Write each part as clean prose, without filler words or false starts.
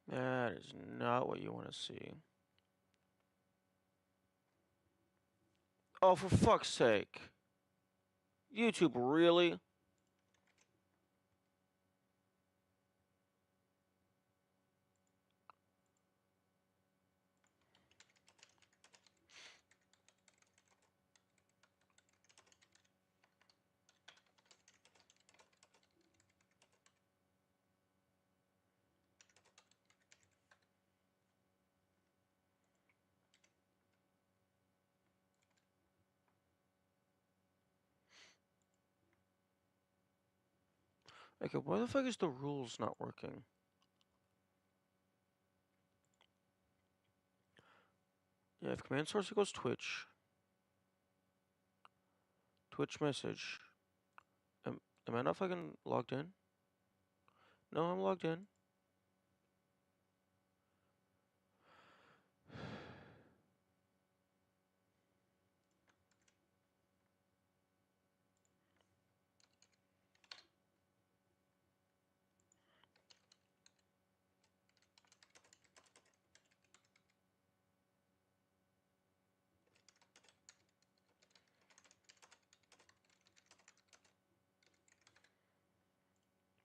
That is not what you want to see. Oh, for fuck's sake. YouTube, really? Okay, why the fuck is the rules not working? Yeah, if command source equals Twitch. Twitch message. Am I not fucking logged in? No, I'm logged in.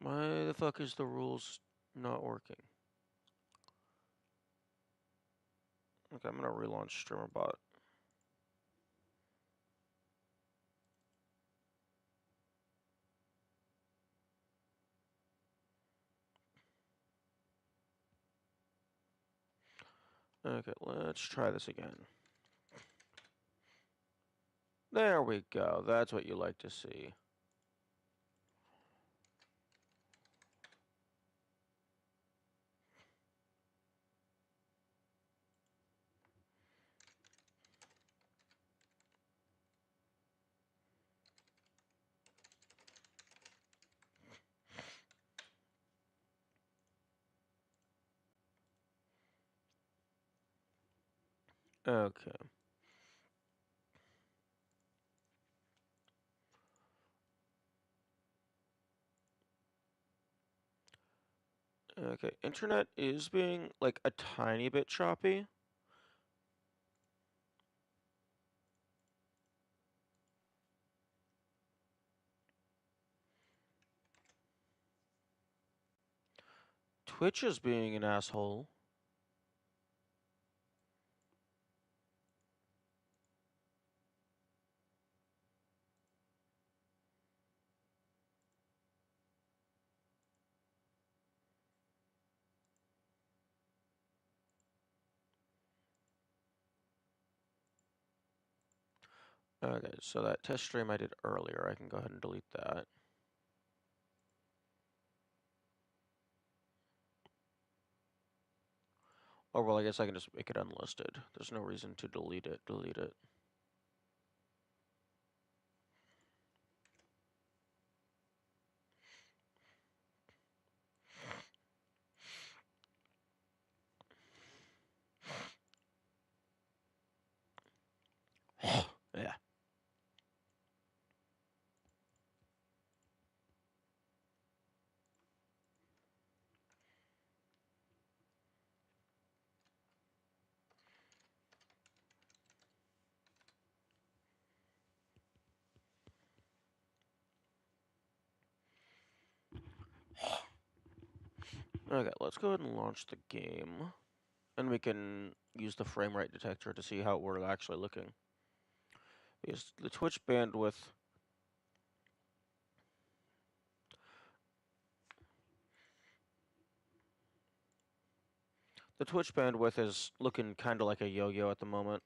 Why the fuck is the rules not working? Okay, I'm gonna relaunch StreamerBot. Okay, let's try this again. There we go. That's what you like to see. Okay. Okay, internet is being, like, a tiny bit choppy. Twitch is being an asshole. Okay, so that test stream I did earlier, I can go ahead and delete that. Or, well, I guess I can just make it unlisted. There's no reason to delete it. Delete it. Yeah. Okay, let's go ahead and launch the game. And we can use the frame rate detector to see how we're actually looking. Because the Twitch bandwidth... The Twitch bandwidth is looking kind of like a yo-yo at the moment.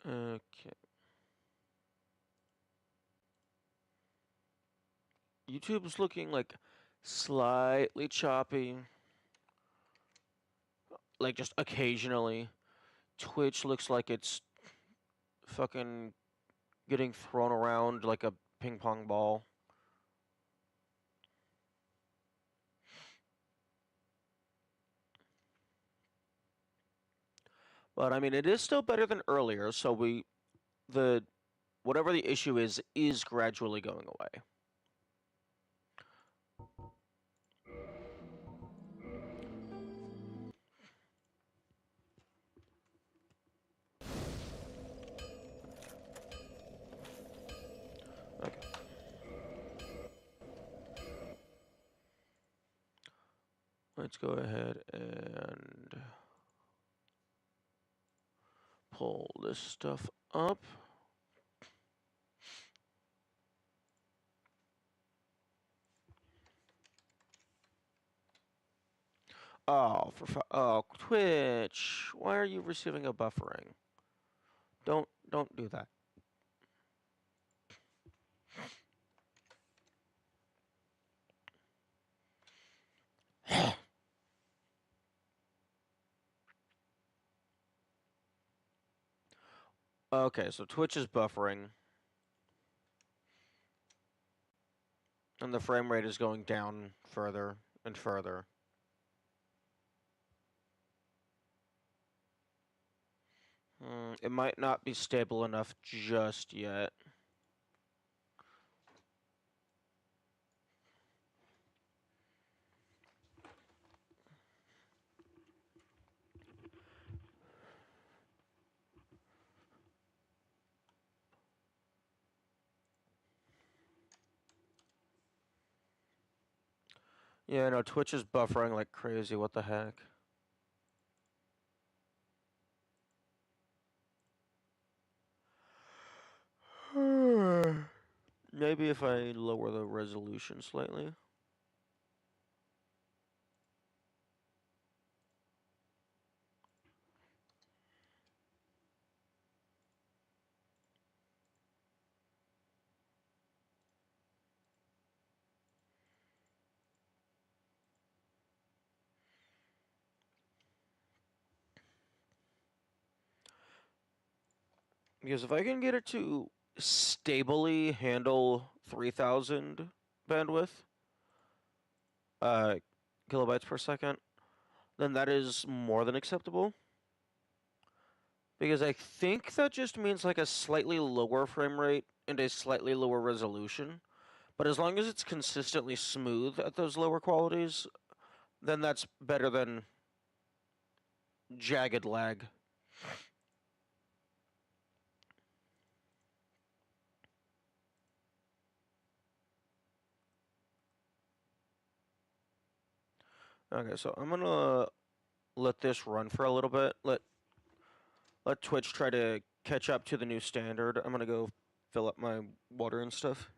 Okay. YouTube's looking like slightly choppy. Like just occasionally. Twitch looks like it's fucking getting thrown around like a ping pong ball. But I mean, it is still better than earlier, so whatever the issue is gradually going away. Okay. Let's go ahead and pull this stuff up. Oh, Twitch! Why are you receiving a buffering? Don't do that. Okay, so Twitch is buffering, and the frame rate is going down further and further. It might not be stable enough just yet. Yeah, no, Twitch is buffering like crazy. What the heck? Maybe if I lower the resolution slightly. Because if I can get it to stably handle 3000 bandwidth, kilobytes per second, then that is more than acceptable. Because I think that just means like a slightly lower frame rate and a slightly lower resolution. But as long as it's consistently smooth at those lower qualities, then that's better than jagged lag. Okay, so I'm gonna let this run for a little bit. Let Twitch try to catch up to the new standard. I'm gonna go fill up my water and stuff.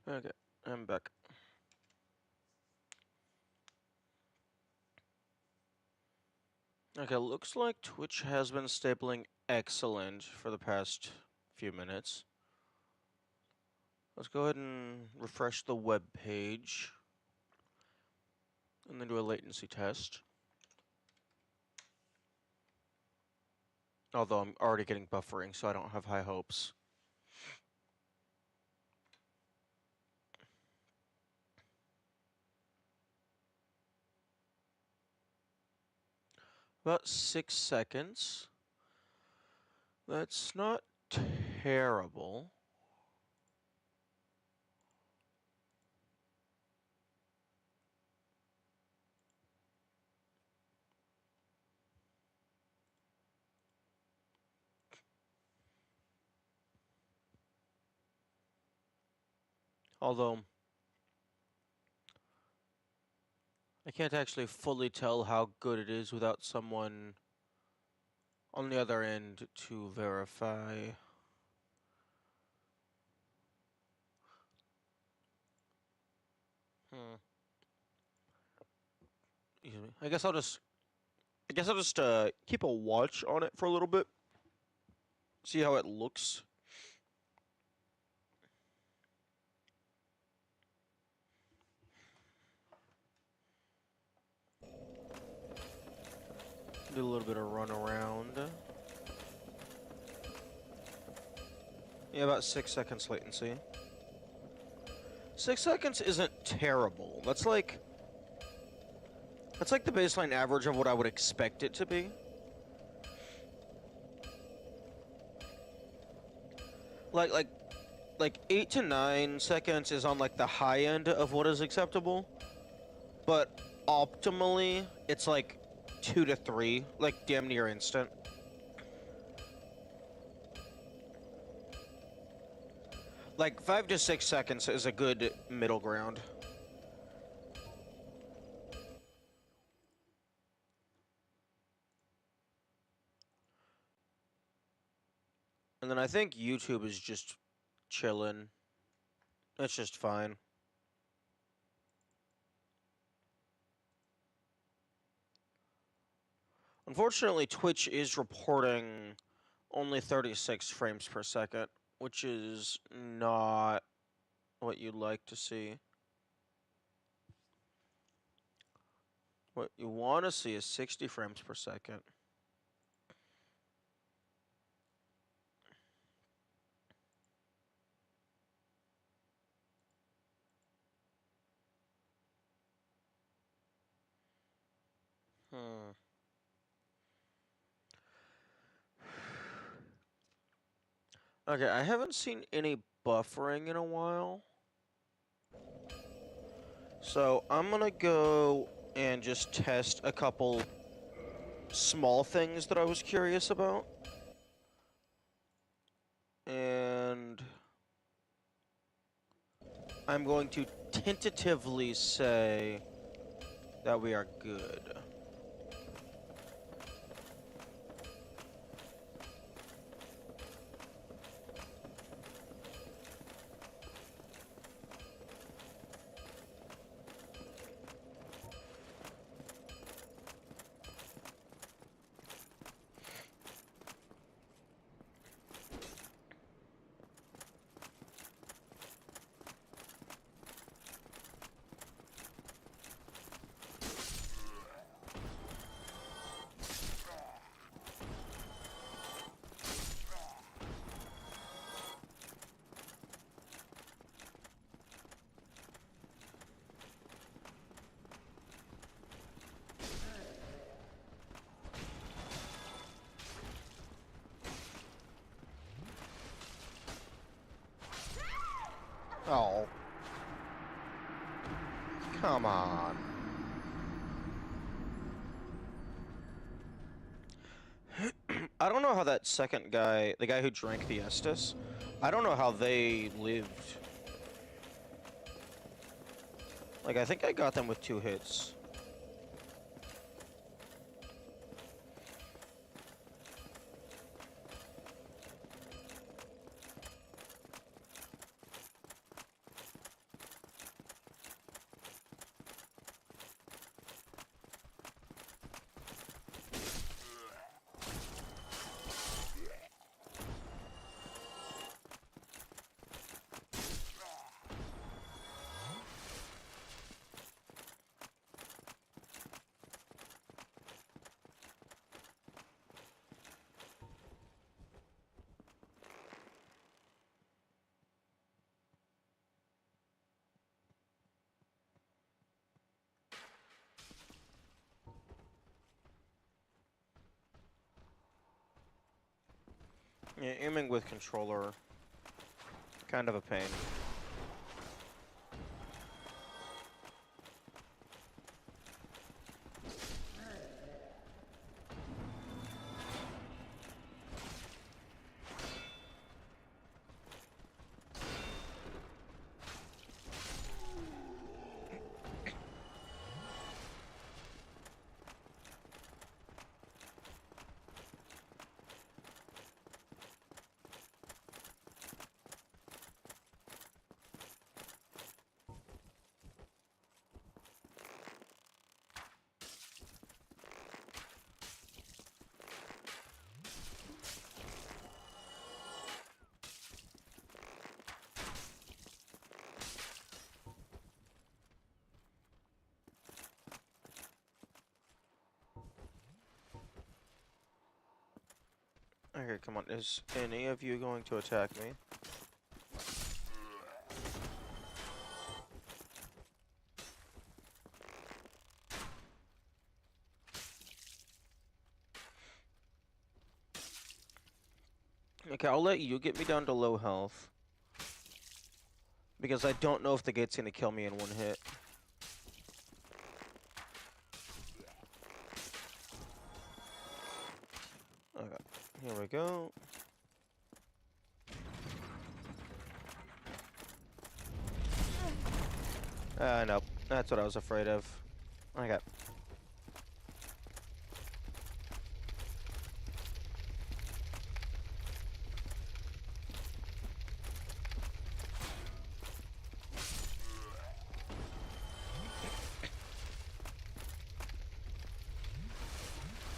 Okay, I'm back. Okay, looks like Twitch has been stapling excellent for the past few minutes. Let's go ahead and refresh the web page and then do a latency test. Although I'm already getting buffering, so I don't have high hopes. About 6 seconds. That's not terrible. Although, I can't actually fully tell how good it is without someone on the other end to verify. Hmm. Excuse me. I guess I'll just keep a watch on it for a little bit. See how it looks. Do a little bit of run around. Yeah, about 6 seconds latency. 6 seconds isn't terrible. That's like the baseline average of what I would expect it to be. Like 8 to 9 seconds is on like the high end of what is acceptable, but optimally it's like 2 to 3, like damn near instant. Like 5 to 6 seconds is a good middle ground. And then I think YouTube is just chilling. It's just fine. Unfortunately, Twitch is reporting only 36 frames per second, which is not what you'd like to see. What you want to see is 60 frames per second. Hmm. Okay, I haven't seen any buffering in a while. So I'm gonna go and just test a couple small things that I was curious about. And I'm going to tentatively say that we are good. Oh. Come on. I don't know how that second guy, the guy who drank the Estus, I don't know how they lived. Like, I think I got them with 2 hits. Yeah, aiming with controller, kind of a pain. Okay, come on. Is any of you going to attack me? Okay, I'll let you get me down to low health. Because I don't know if the gate's gonna kill me in one hit. Okay, here we go. Nope. That's what I was afraid of. Okay.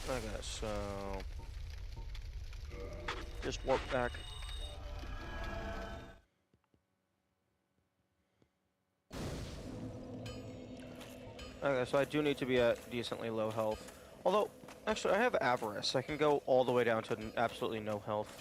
Okay, so... just warp back. Okay, so I do need to be at decently low health. Although, actually, I have Avarice. I can go all the way down to absolutely no health.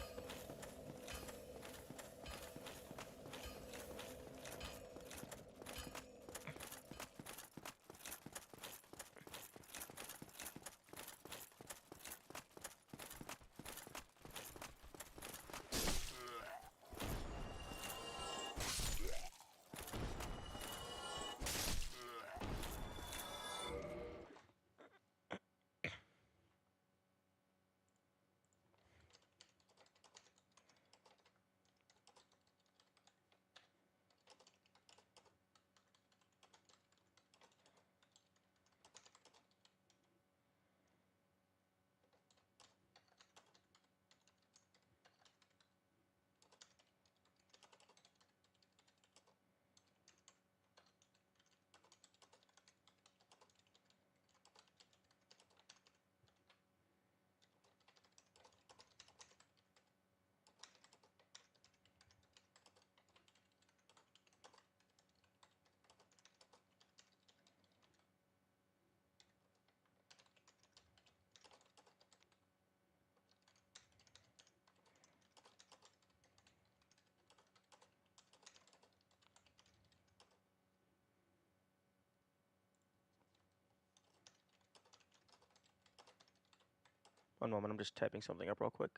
One moment, I'm just typing something up real quick.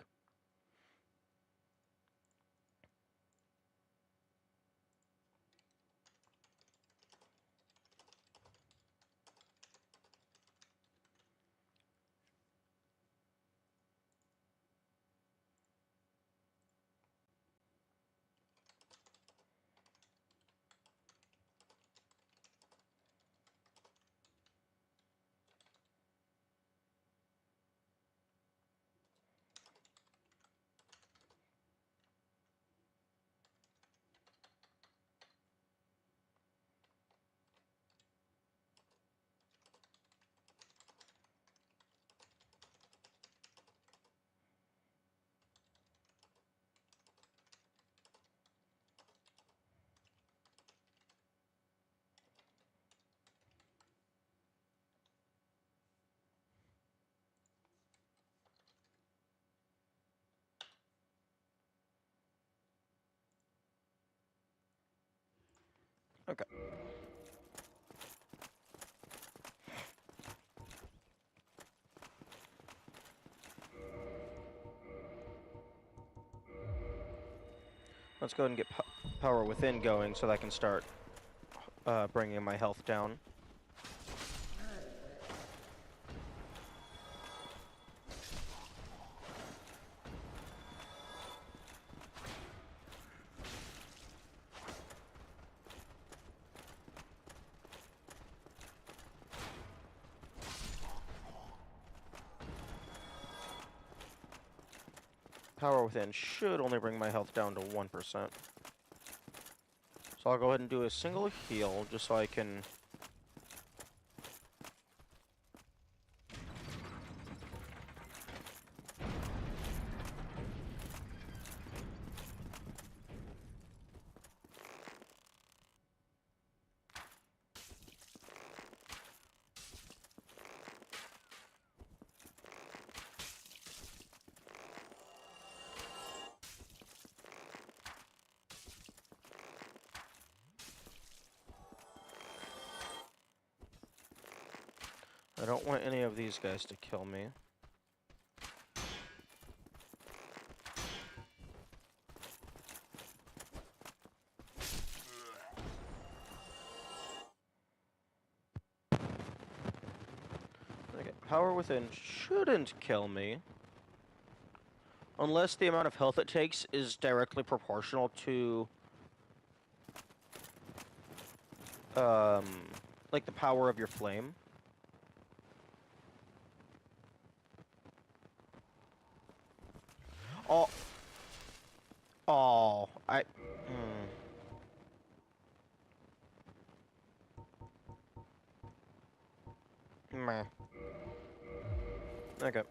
Okay. Let's go ahead and get power within going so that I can start bringing my health down. Power within should only bring my health down to 1%. So I'll go ahead and do a single heal just so I can... I don't want any of these guys to kill me. Okay, power within shouldn't kill me. Unless the amount of health it takes is directly proportional to... like the power of your flame. Oh, Meh. Okay.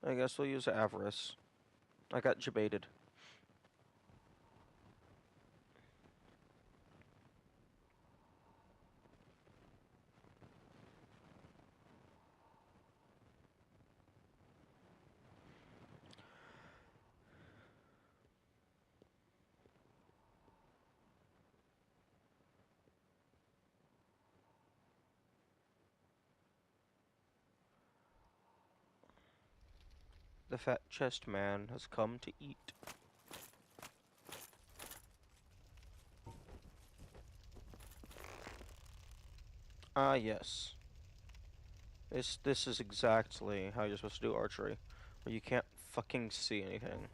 I guess we'll use Avarice. I got debated. The fat chest man has come to eat. Ah, yes. This is exactly how you're supposed to do archery, where you can't fucking see anything.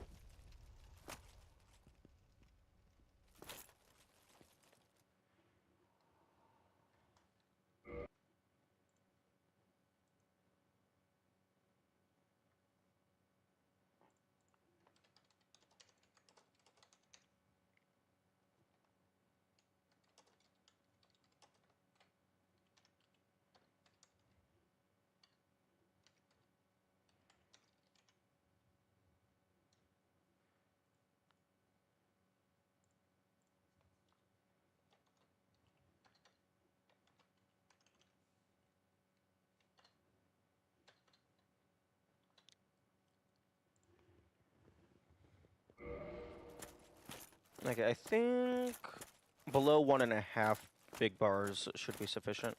Okay, I think below 1.5 big bars should be sufficient.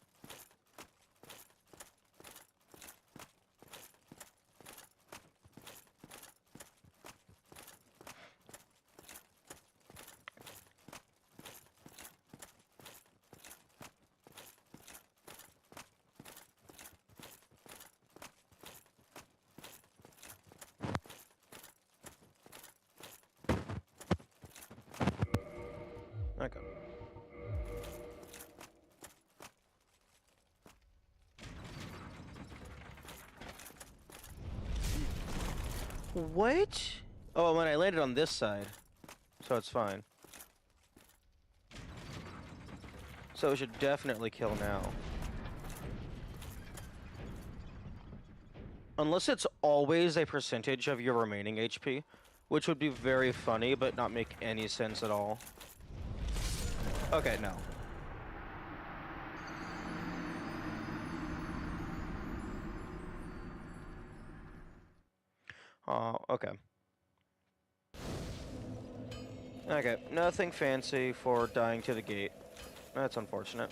Okay. What? Oh, when I landed on this side, so it's fine. So it should definitely kill now. Unless it's always a percentage of your remaining HP, which would be very funny, but not make any sense at all. Okay, no. Oh, okay. Okay, nothing fancy for dying to the gate. That's unfortunate.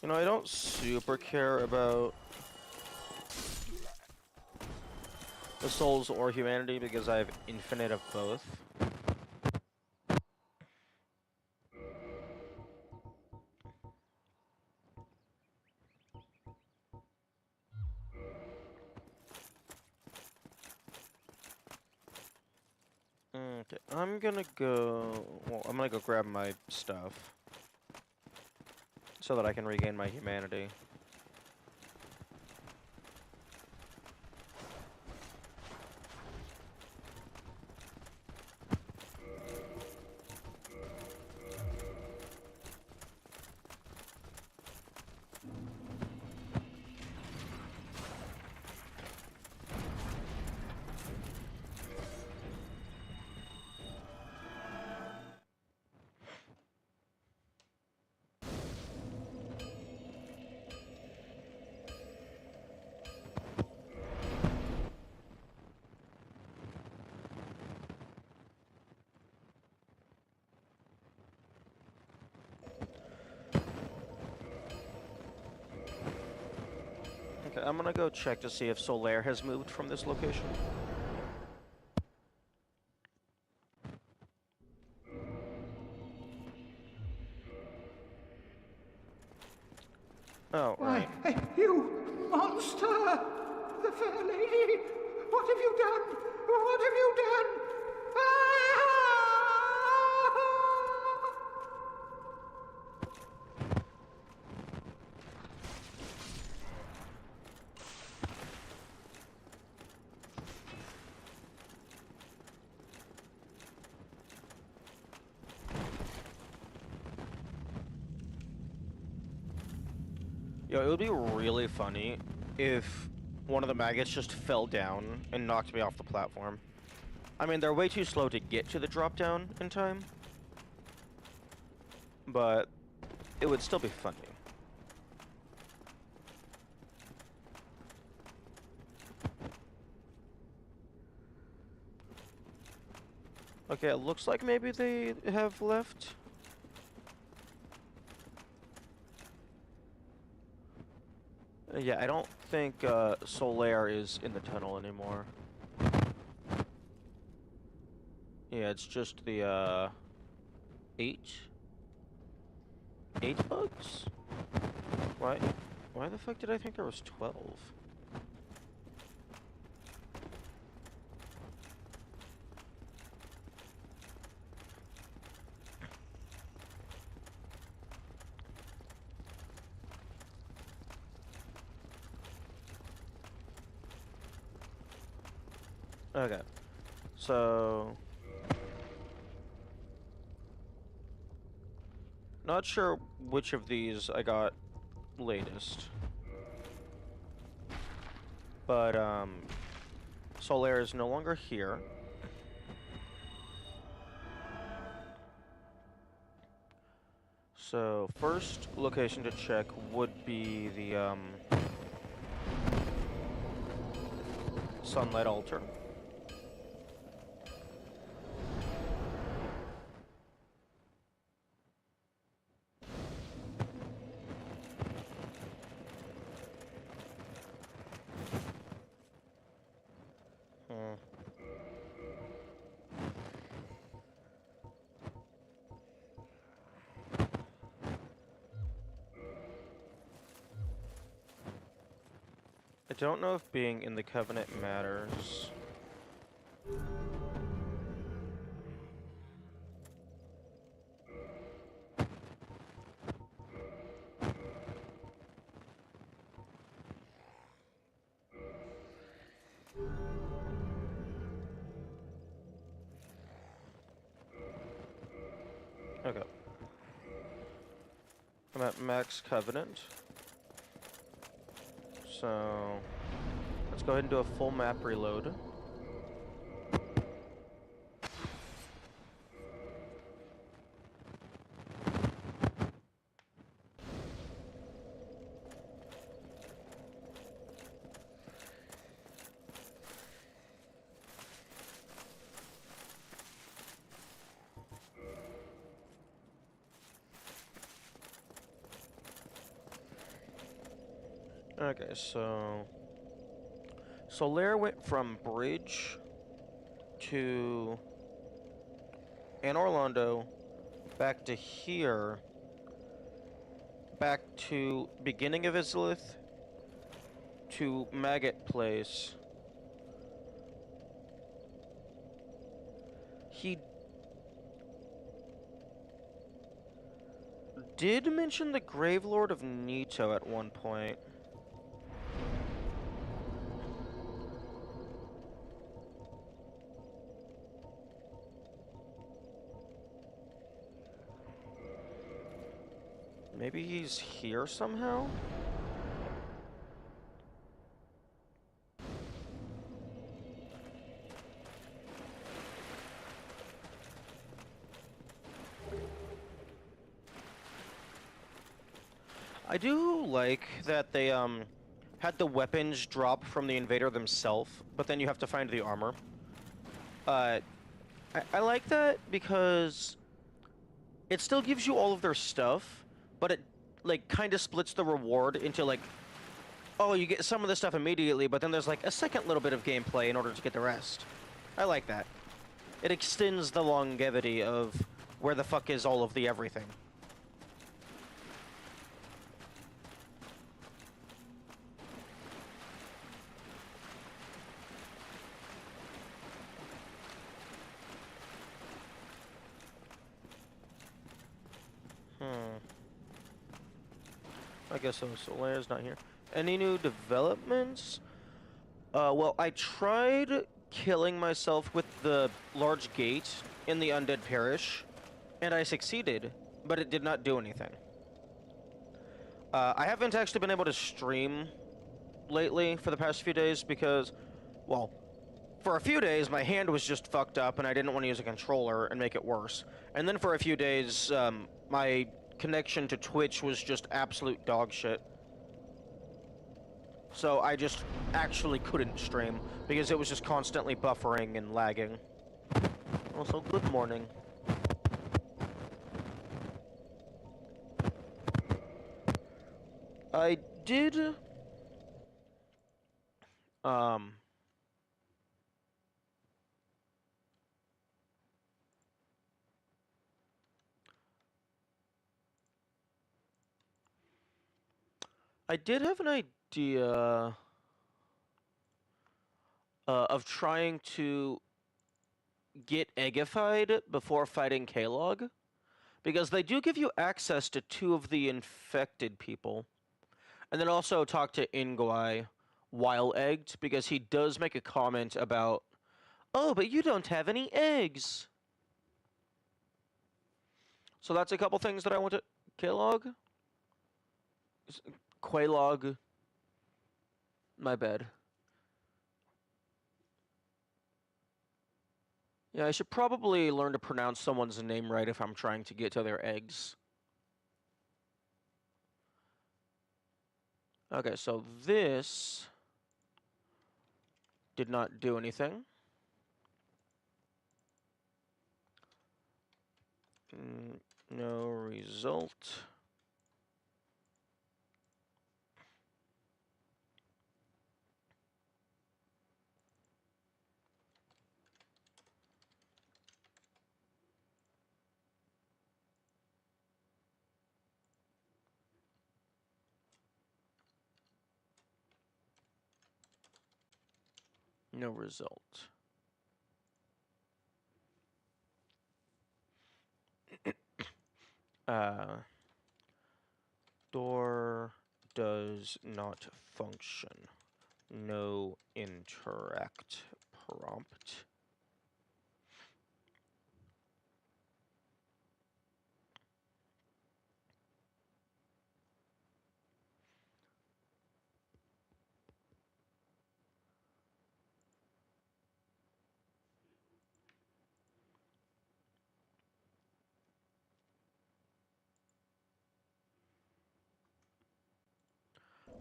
You know, I don't super care about the souls or humanity because I have infinite of both. Okay, I'm gonna go... Well, I'm gonna go grab my stuff so that I can regain my humanity. Okay, I'm gonna go check to see if Solaire has moved from this location. Oh, right. Why, you monster! The fair lady! What have you done? What have you done? Yo, it would be really funny if one of the maggots just fell down and knocked me off the platform. I mean, they're way too slow to get to the drop down in time, but it would still be funny. Okay, it looks like maybe they have left. Yeah, I don't think Solaire is in the tunnel anymore. Yeah, it's just the 8 bugs? Why the fuck did I think there was 12? Okay, so not sure which of these I got latest, but Solaire is no longer here. So first location to check would be the Sunlight Altar. I don't know if being in the Covenant matters. Okay. I'm at max Covenant. So let's go ahead and do a full map reload. Okay, so Solaire went from Bridge to Anne Orlando, back to here, back to beginning of Izalith, to Maggot Place. He did mention the Gravelord of Nito at one point. Maybe he's here somehow? I do like that they, had the weapons drop from the invader themselves, but then you have to find the armor. I like that because it still gives you all of their stuff, but it, like, kind of splits the reward into, like, oh, you get some of the stuff immediately, but then there's, like, a second little bit of gameplay in order to get the rest. I like that. It extends the longevity of where the fuck is all of the everything. I guess so. Solaire's not here. Any new developments? Well, I tried killing myself with the large gate in the Undead Parish, and I succeeded, but it did not do anything. I haven't actually been able to stream lately for the past few days because, well, for a few days my hand was just fucked up and I didn't want to use a controller and make it worse. And then for a few days, my connection to Twitch was just absolute dog shit. So I just actually couldn't stream because it was just constantly buffering and lagging. Also, good morning. I did, I did have an idea of trying to get eggified before fighting Kalog, because they do give you access to 2 of the infected people. And then also talk to Ingwai while egged, because he does make a comment about, oh, but you don't have any eggs. So that's a couple things that I want to... Kalog? Quaylog. My bad. Yeah, I should probably learn to pronounce someone's name right if I'm trying to get to their eggs. Okay, so this did not do anything. No result. No result. Door does not function. No interact prompt.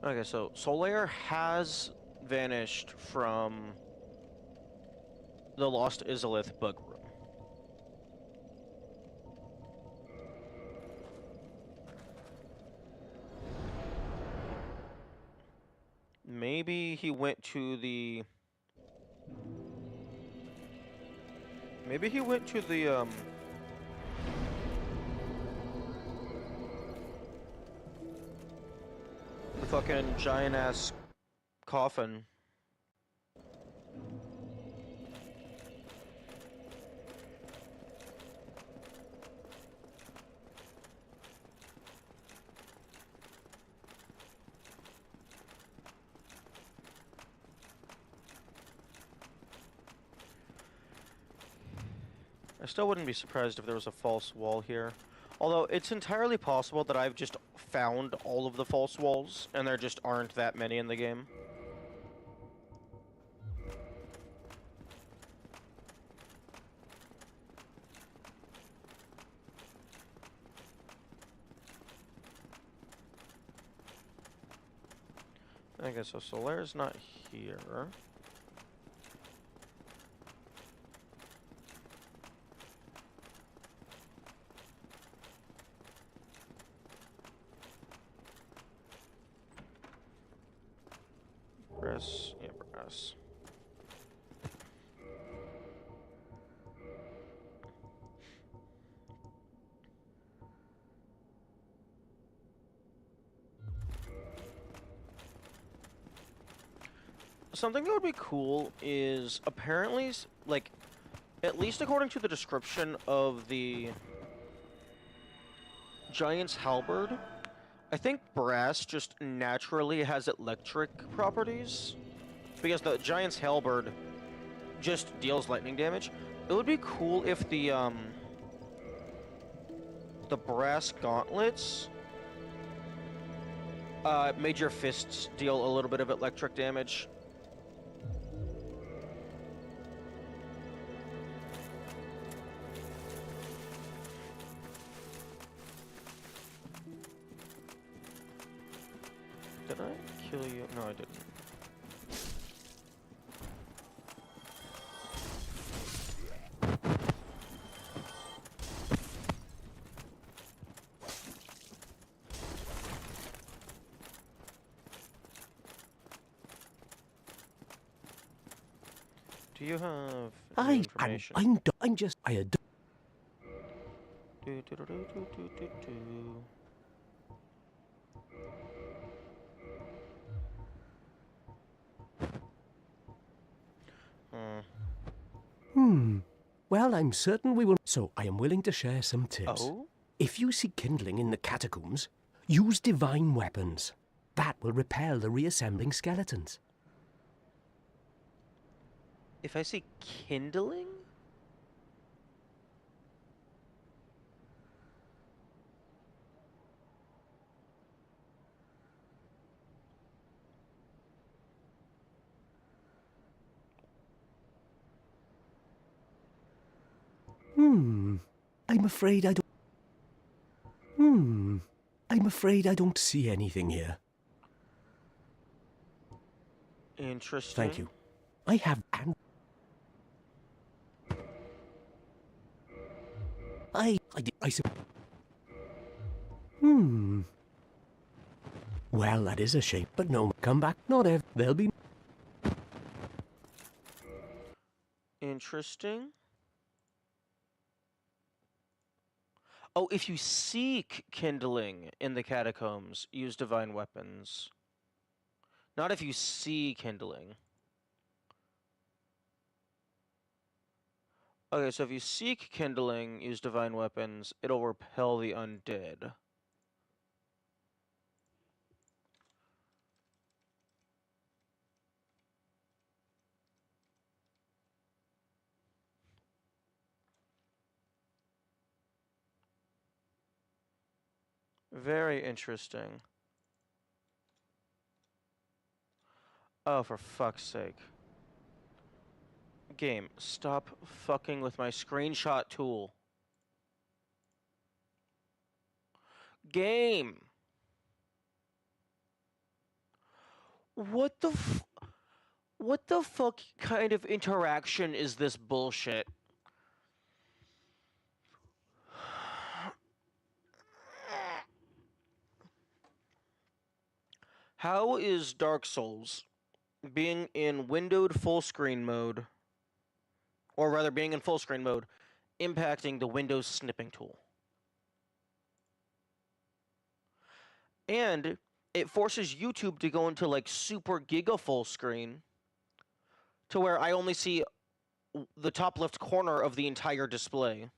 Okay, so Solaire has vanished from the Lost Izalith bug room. Maybe he went to the... Maybe he went to the fucking giant-ass coffin. I still wouldn't be surprised if there was a false wall here. Although, it's entirely possible that I've just found all of the false walls, and there just aren't that many in the game. I guess so. Solaire's not here. Brass. Yeah, brass. Something that would be cool is apparently, like, at least according to the description of the Giant's Halberd, I think brass just naturally has electric properties. Because the Giant's Halberd just deals lightning damage. It would be cool if the brass gauntlets made your fists deal a little bit of electric damage. Did I kill you? No, I didn't. Do you have any information? I'm just, I adore. Do, do, do, do, do, do, do. Well, I'm certain we will. So I am willing to share some tips. Oh? If you see kindling in the catacombs, use divine weapons. That will repel the reassembling skeletons. If I see kindling? I'm afraid I don't. I'm afraid I don't see anything here. Interesting. Thank you. I have and I said. Well, that is a shame, but no, come back. Not ever. There'll be. Interesting. Oh, if you seek kindling in the catacombs, use divine weapons. Not if you see kindling. Okay, so if you seek kindling, use divine weapons, it'll repel the undead. Very interesting. Oh, for fuck's sake. Game, stop fucking with my screenshot tool. Game! What the fuck kind of interaction is this bullshit? How is Dark Souls being in windowed full screen mode, or rather being in full screen mode, impacting the Windows snipping tool. And it forces YouTube to go into like super giga full screen to where I only see the top left corner of the entire display.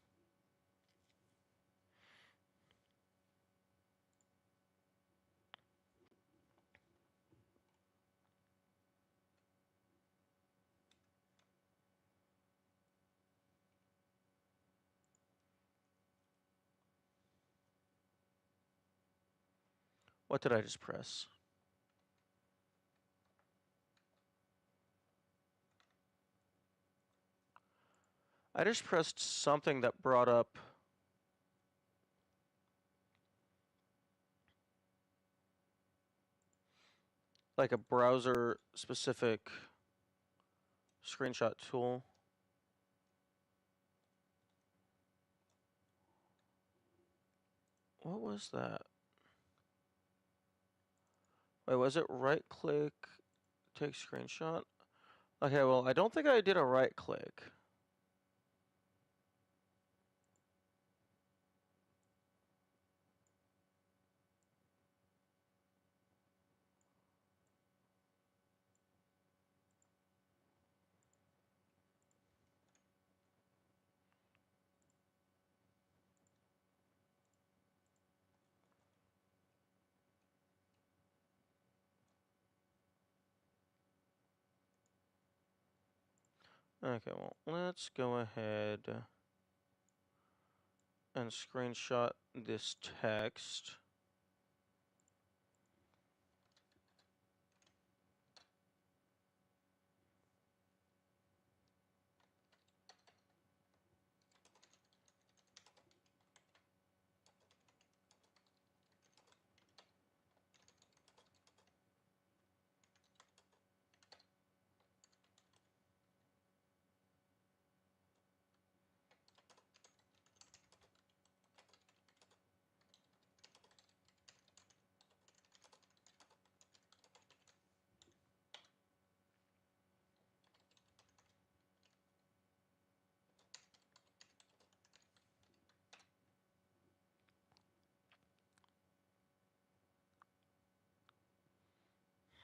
What did I just press? I just pressed something that brought up like a browser specific screenshot tool. What was that? Wait, was it right click, take screenshot? Okay, well, I don't think I did a right click. Okay, well, let's go ahead and screenshot this text.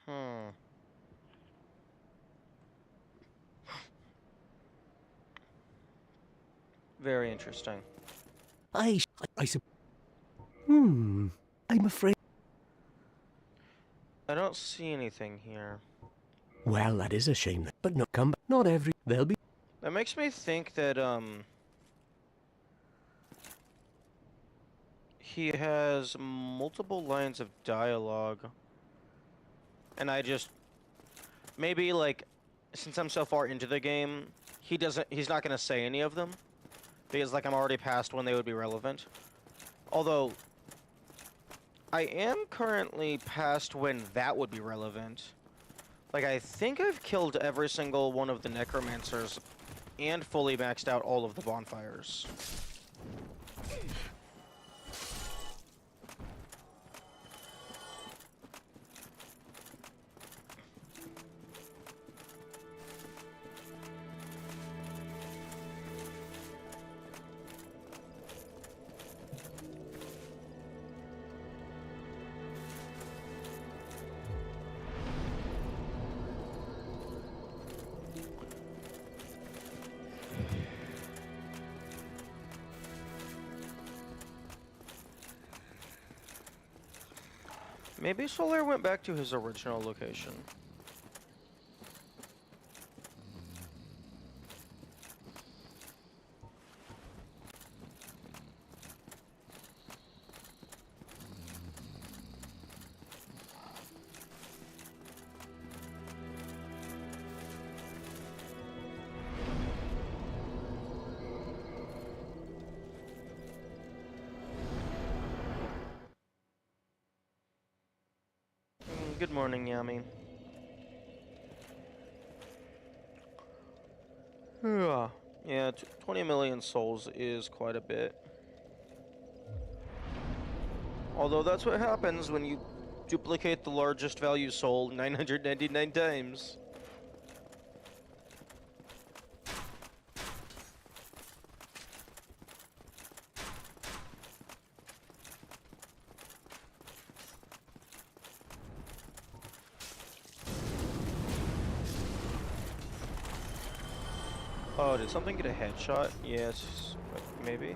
Hmm. Very interesting. I sup- I'm afraid. I don't see anything here. Well, that is a shame. But no, come back. Not every. They'll be. That makes me think that, he has multiple lines of dialogue. And I just... Maybe, like, since I'm so far into the game, he's not gonna say any of them. Because, like, I'm already past when they would be relevant. Although, I am currently past when that would be relevant. Like, I think I've killed every single one of the necromancers and fully maxed out all of the bonfires. Maybe Solar went back to his original location. Good morning, Yami. Yeah, 20 million souls is quite a bit. Although that's what happens when you duplicate the largest value soul 999 times. Oh, did something get a headshot? Yes, maybe.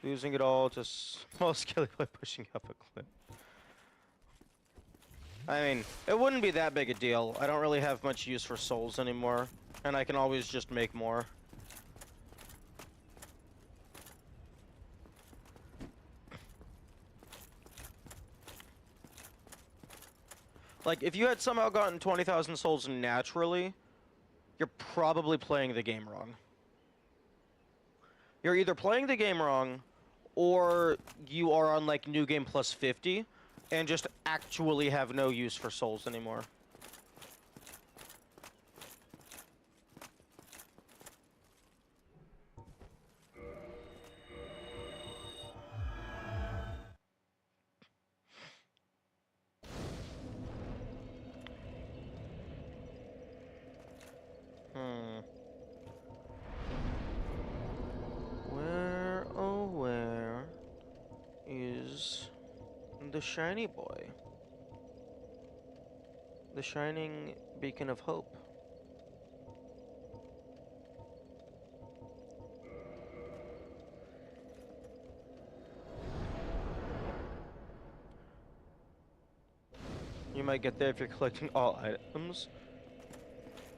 Losing it all to small skelly by pushing up a cliff. I mean, it wouldn't be that big a deal. I don't really have much use for souls anymore, and I can always just make more. Like, if you had somehow gotten 20,000 souls naturally, you're probably playing the game wrong. You're either playing the game wrong, or you are on, like, New Game Plus 50, and just actually have no use for souls anymore. Where, oh where is the shiny boy? The shining beacon of hope. You might get there if you're collecting all items.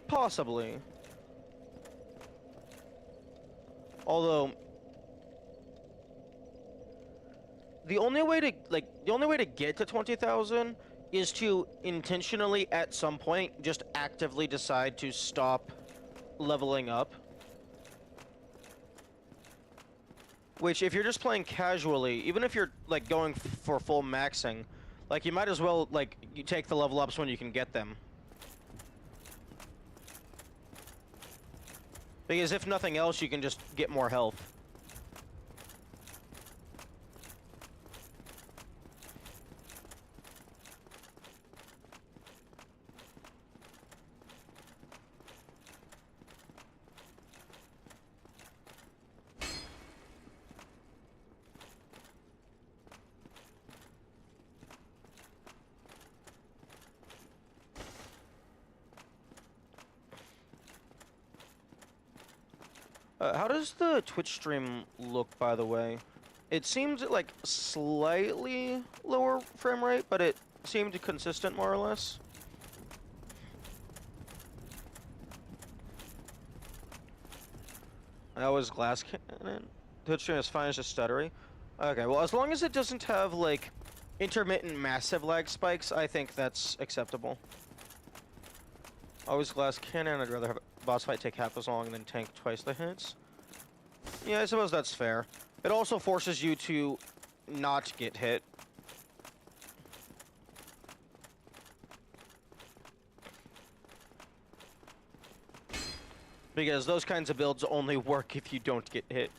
Possibly. Although the only way to get to 20,000 is to intentionally at some point just actively decide to stop leveling up. Which, if you're just playing casually, even if you're like going for full maxing, like you might as well like you take the level ups when you can get them. Because if nothing else, you can just get more health. How does the Twitch stream look, by the way? It seemed like slightly lower frame rate, but it seemed consistent more or less. I always glass cannon. Twitch stream is fine, it's just stuttery. Okay, well, as long as it doesn't have like intermittent massive lag spikes, I think that's acceptable. Always glass cannon. I'd rather have a boss fight take half as long than tank twice the hits. Yeah, I suppose that's fair. It also forces you to not get hit. Because those kinds of builds only work if you don't get hit.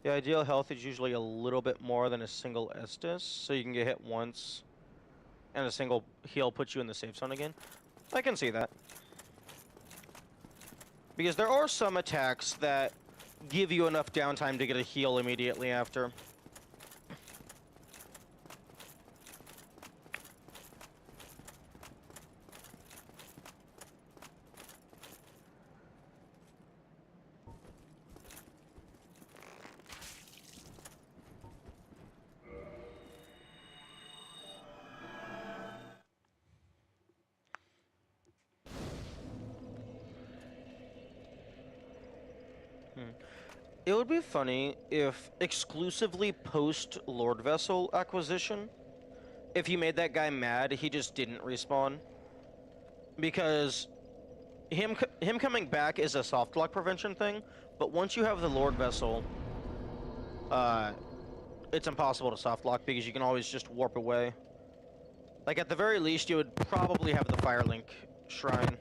The ideal health is usually a little bit more than a single Estus, so you can get hit once, and a single heal puts you in the safe zone again. I can see that. Because there are some attacks that give you enough downtime to get a heal immediately after. It would be funny if exclusively post Lord Vessel acquisition, if you made that guy mad, he just didn't respawn. Because him coming back is a soft lock prevention thing, but once you have the Lord Vessel, it's impossible to soft lock because you can always just warp away. Like, at the very least, you would probably have the Firelink Shrine.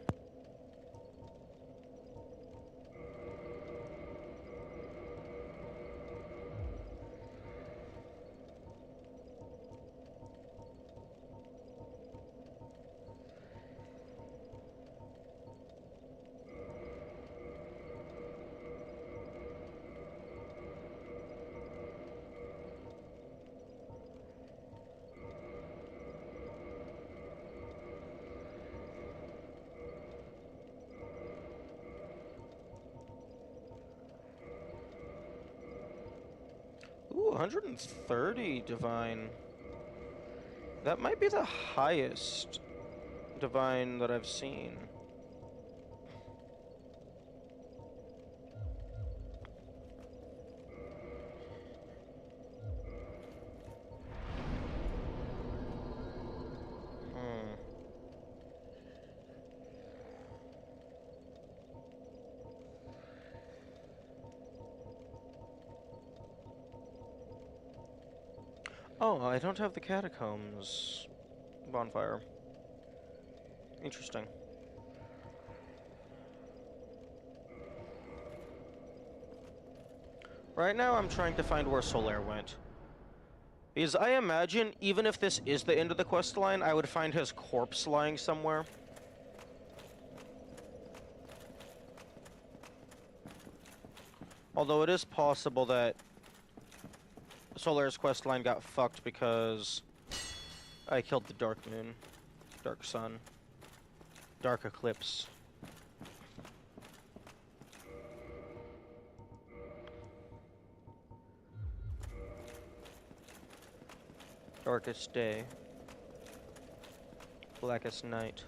Ooh, 130 divine. That might be the highest divine that I've seen. Oh, I don't have the catacombs bonfire. Interesting. Right now I'm trying to find where Solaire went. Because I imagine, even if this is the end of the quest line, I would find his corpse lying somewhere. Although it is possible that Solaire's quest line got fucked because I killed the Dark Moon, Dark Sun, Dark Eclipse. Darkest day, blackest night.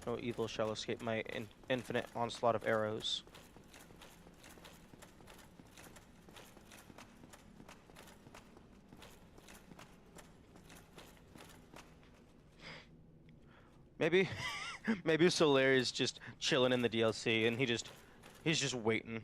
No evil shall escape my infinite onslaught of arrows. Maybe, maybe Solaire is just chilling in the DLC and he's just waiting.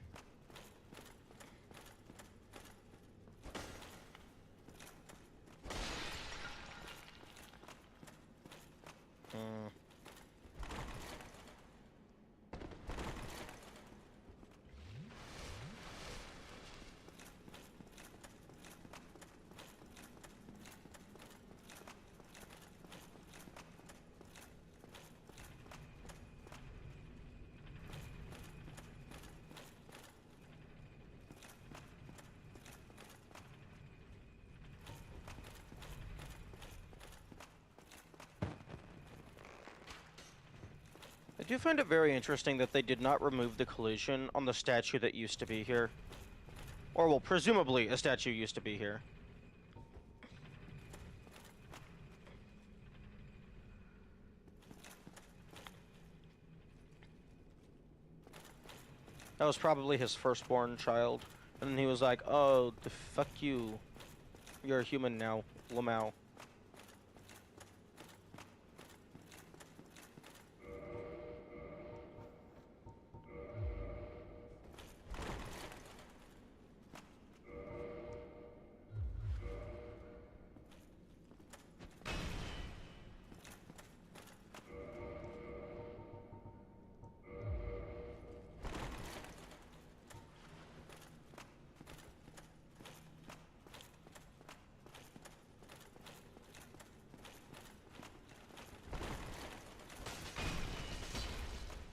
I do find it very interesting that they did not remove the collision on the statue that used to be here. Or, well, presumably a statue used to be here. That was probably his firstborn child. And then he was like, oh, fuck you. You're a human now, Lamau.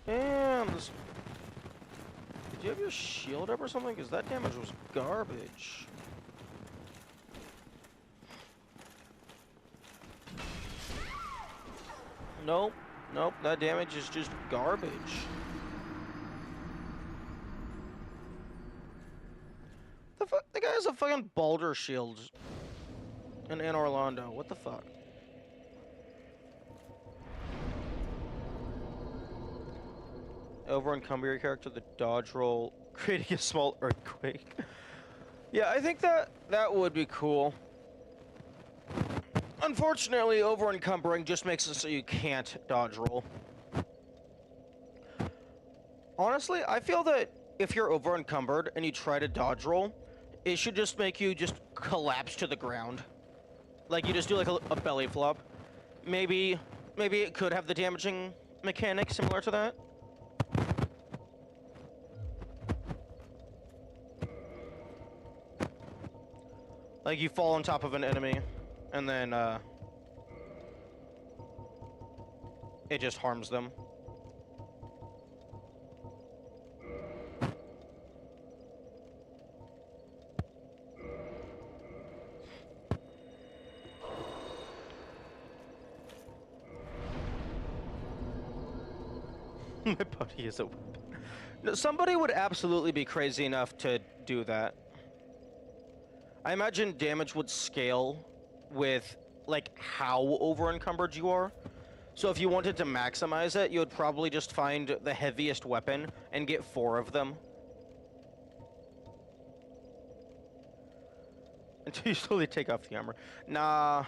Damn, this... Did you have your shield up or something? Because that damage was garbage. Nope. Nope, that damage is just garbage. The guy has a fucking Baldur shield in Orlando. What the fuck? Over encumber your character, the dodge roll, creating a small earthquake. Yeah, I think that would be cool. Unfortunately, over encumbering just makes it so you can't dodge roll. Honestly, I feel that if you're over encumbered and you try to dodge roll, it should just make you just collapse to the ground. Like you just do like a belly flop. Maybe it could have the damaging mechanic similar to that. Like you fall on top of an enemy, and then it just harms them. My buddy is a weapon. No, somebody would absolutely be crazy enough to do that. I imagine damage would scale with, like, how over-encumbered you are. So if you wanted to maximize it, you would probably just find the heaviest weapon and get 4 of them. Until you slowly take off the armor. Nah,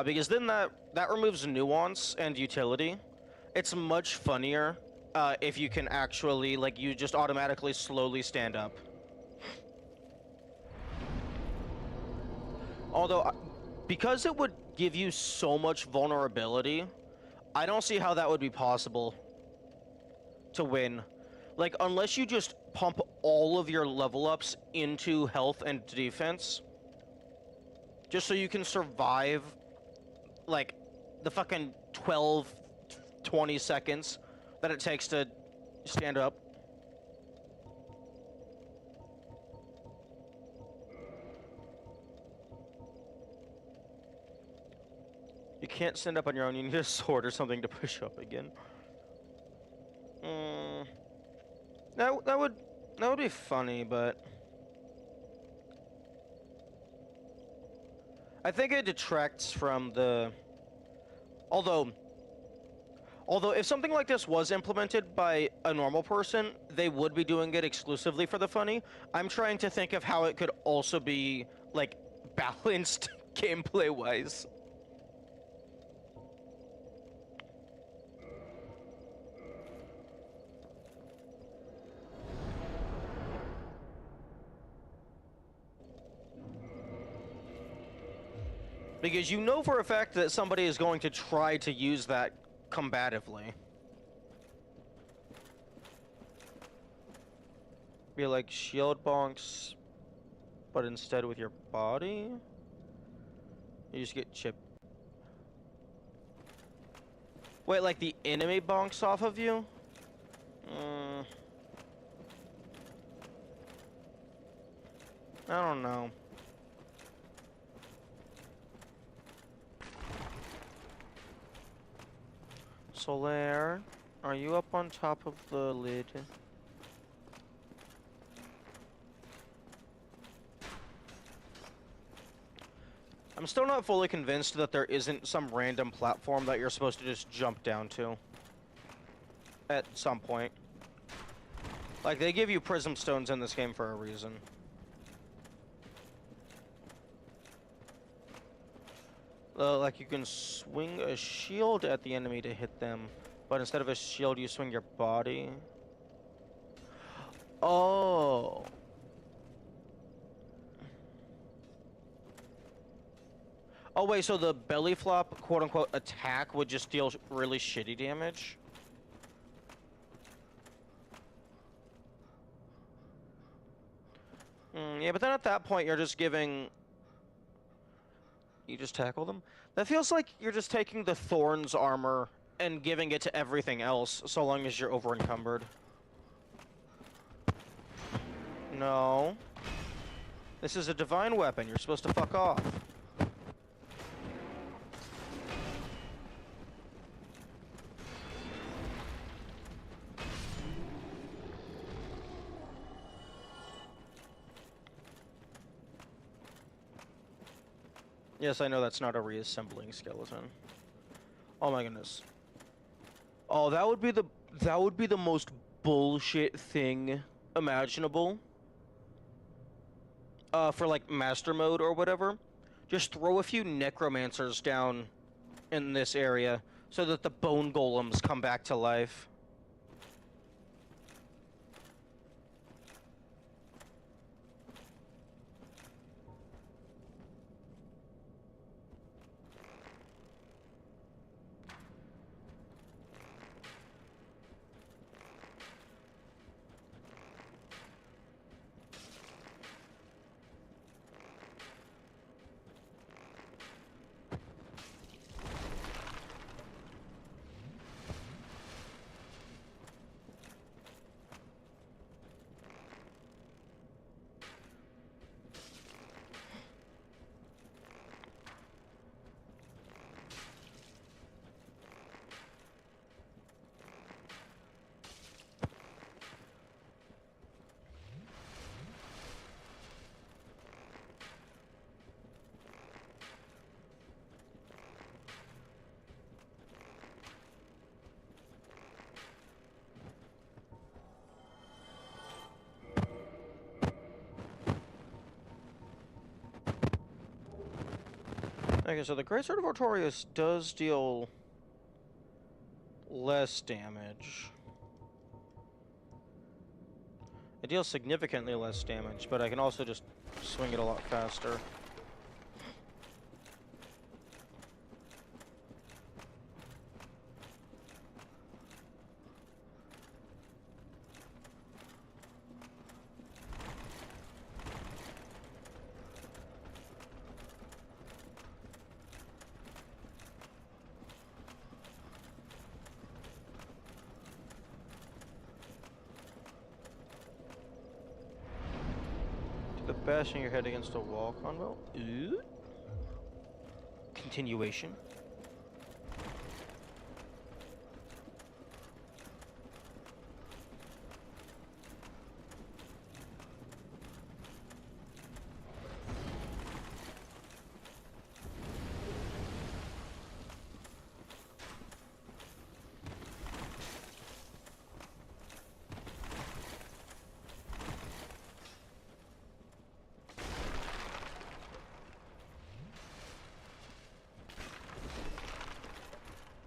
because then that removes nuance and utility. It's much funnier if you can actually, like, you just automatically slowly stand up. Although, because it would give you so much vulnerability, I don't see how that would be possible to win. Like, unless you just pump all of your level ups into health and defense, just so you can survive, like, the fucking 12, 20 seconds that it takes to stand up. You can't stand up on your own, you need a sword or something to push up again. That would be funny, but I think it detracts from the... Although if something like this was implemented by a normal person, they would be doing it exclusively for the funny. I'm trying to think of how it could also be, like, balanced gameplay-wise. Because you know for a fact that somebody is going to try to use that combatively. Be like shield bonks, but instead with your body? You just get chipped. Wait, like the enemy bonks off of you? I don't know. Solaire, are you up on top of the lid? I'm still not fully convinced that there isn't some random platform that you're supposed to just jump down to at some point. Like, they give you prism stones in this game for a reason. Like, you can swing a shield at the enemy to hit them, but instead of a shield, you swing your body. Oh. Oh, wait, so the belly flop, quote-unquote, attack would just deal really shitty damage? Yeah, but then at that point, you're just giving... You just tackle them? That feels like you're just taking the Thorns armor and giving it to everything else, so long as you're over-encumbered. No. This is a divine weapon. You're supposed to fuck off. Yes, I know that's not a reassembling skeleton. Oh my goodness. Oh, that would be the most bullshit thing imaginable. For like master mode or whatever. Just throw a few necromancers down in this area so that the bone golems come back to life. Okay, so the Greatsword of Artorias does deal less damage. It deals significantly less damage, but I can also just swing it a lot faster. The bashing your head against a wall combo. Ooh. Continuation.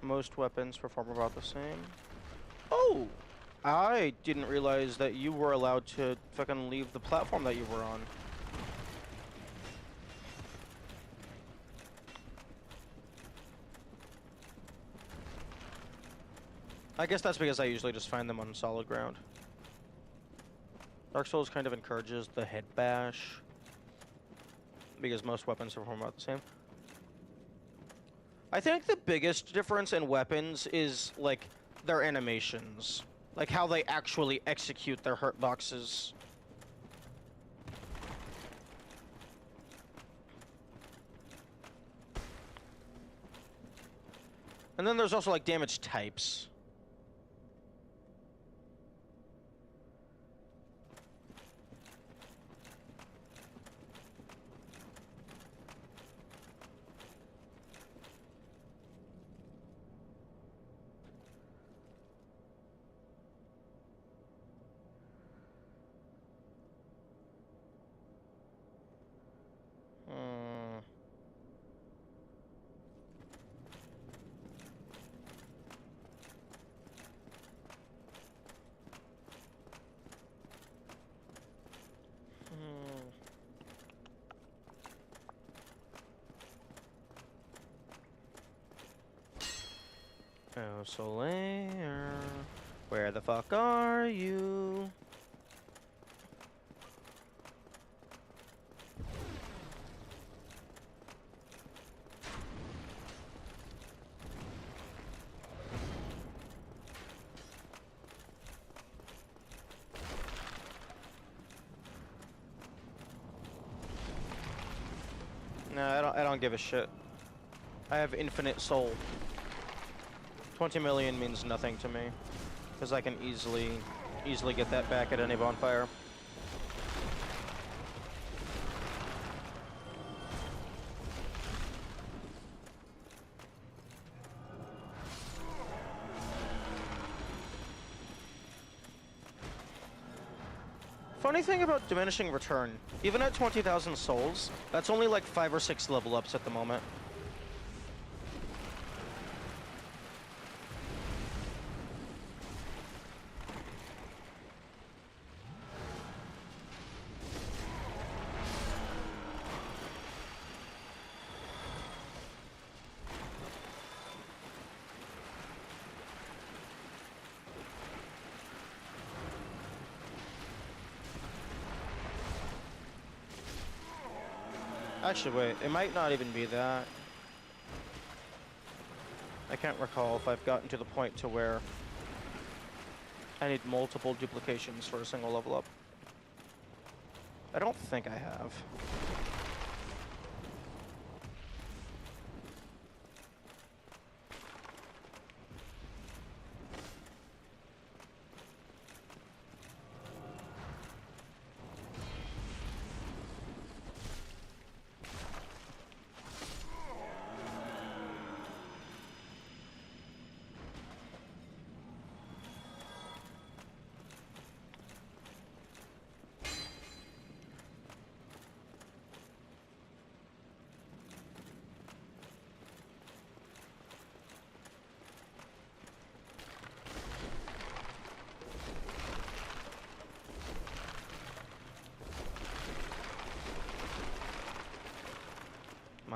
Most weapons perform about the same. Oh! I didn't realize that you were allowed to fucking leave the platform that you were on. I guess that's because I usually just find them on solid ground. Dark Souls kind of encourages the head bash, because most weapons perform about the same. I think the biggest difference in weapons is, like, their animations. Like, how they actually execute their hurt boxes. And then there's also, like, damage types. Oh, Solaire, where the fuck are you? No, I don't give a shit. I have infinite soul. 20 million means nothing to me, because I can easily get that back at any bonfire. Funny thing about diminishing return, even at 20,000 souls, that's only like 5 or 6 level ups at the moment. Actually, wait, it might not even be that. I can't recall if I've gotten to the point to where I need multiple duplications for a single level up. I don't think I have.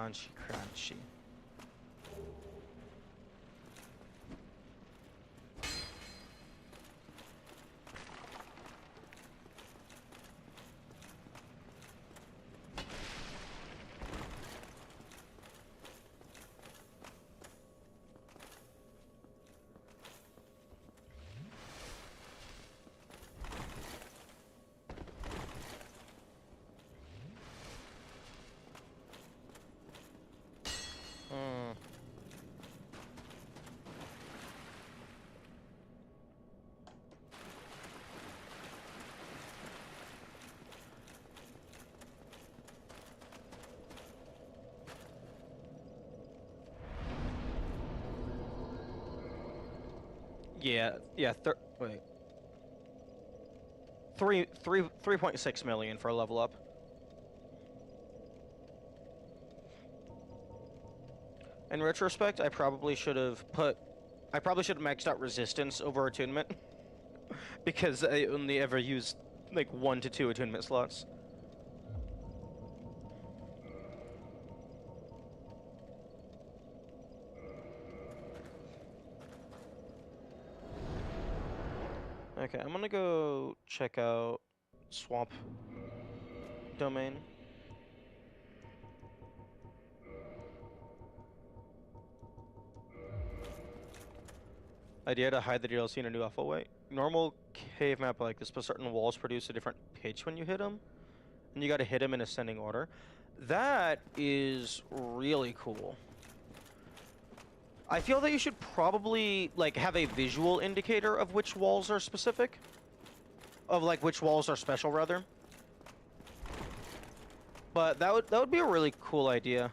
Crunchy, crunchy. Yeah, wait. 3.6 million for a level up. In retrospect, I probably should have maxed out resistance over attunement because I only ever used like 1 to 2 attunement slots. Okay, I'm gonna go check out Swamp Domain. Idea to hide the DLC in a new awful way. Normal cave map like this, but certain walls produce a different pitch when you hit them, and you gotta hit them in ascending order. That is really cool. I feel that you should probably like have a visual indicator of which walls are specific. Of like which walls are special rather. But that would be a really cool idea.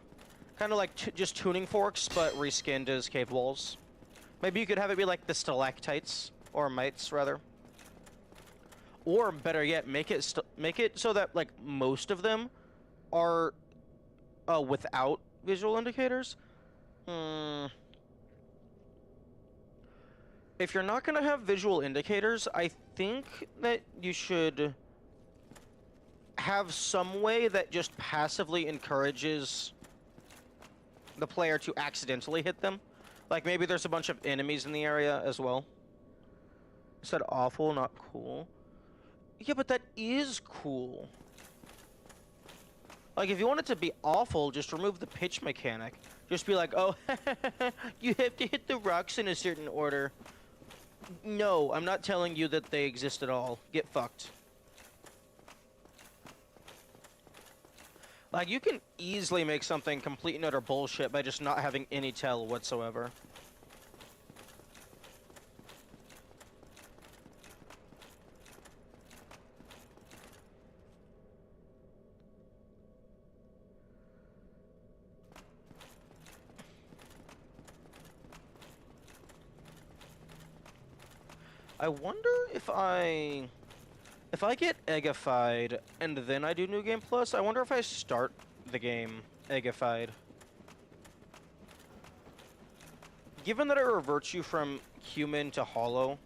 Kind of like just tuning forks, but reskinned as cave walls. Maybe you could have it be like the stalactites or mites rather. Or better yet, make it so that like most of them are without visual indicators. If you're not gonna have visual indicators, I think that you should have some way that just passively encourages the player to accidentally hit them. Like maybe there's a bunch of enemies in the area as well. I said awful, not cool. Yeah, but that is cool. Like if you want it to be awful, just remove the pitch mechanic. Just be like, oh, you have to hit the rocks in a certain order. No, I'm not telling you that they exist at all. Get fucked. Like, you can easily make something complete and utter bullshit by just not having any tell whatsoever. I wonder if I get eggified and then I do New Game Plus, I wonder if I start the game eggified. Given that it reverts you from human to hollow,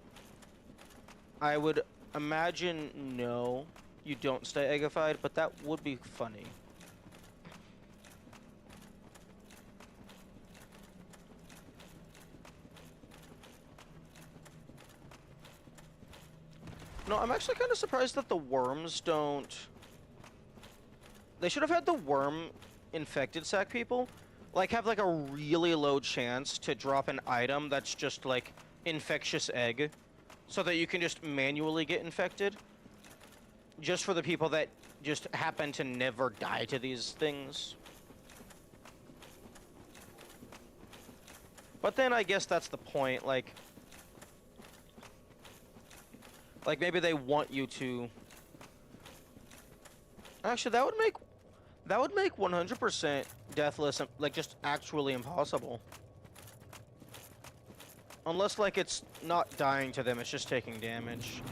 I would imagine no, you don't stay eggified, but that would be funny. No, I'm actually kind of surprised that the worms don't... They should have had the worm infected sac people, like, have, like, a really low chance to drop an item that's just, like, infectious egg, so that you can just manually get infected. Just for the people that just happen to never die to these things. But then I guess that's the point, like, maybe they want you to... Actually, that would make 100% deathless, like, just actually impossible. Unless, like, it's not dying to them, it's just taking damage.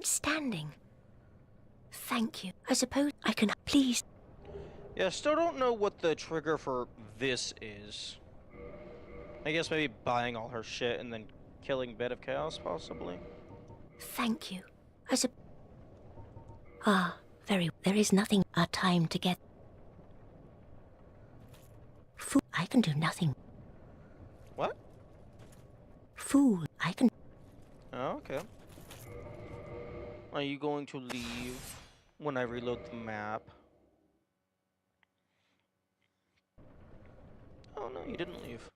Outstanding. Thank you. I suppose I can please. Yeah, still don't know what the trigger for this is. I guess maybe buying all her shit and then killing Bed of Chaos, possibly? Thank you. I suppose. Ah, very. There is nothing. A time to get. Fool. I can do nothing. What? Fool. I can. Oh, okay. Are you going to leave when I reload the map? Oh no, you didn't leave.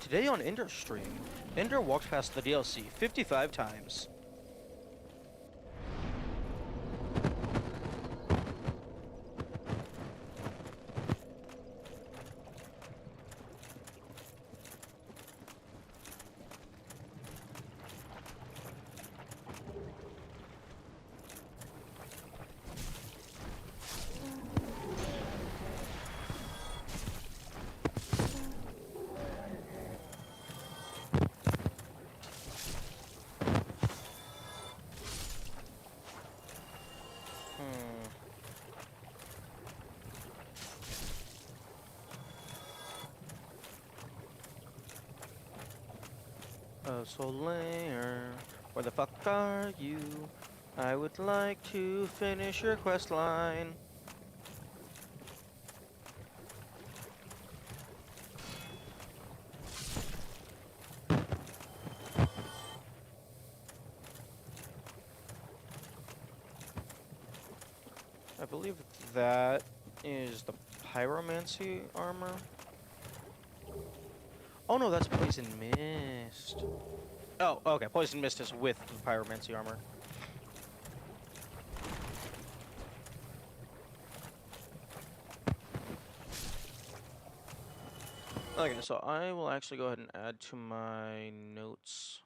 Today on Ender stream, Ender walked past the DLC 55 times. Solaire, where the fuck are you? I would like to finish your quest line. I believe that is the pyromancy armor. Oh no, that's poison mist. Oh, okay. Poison mist is with the pyromancy armor. Okay, so I will actually go ahead and add to my notes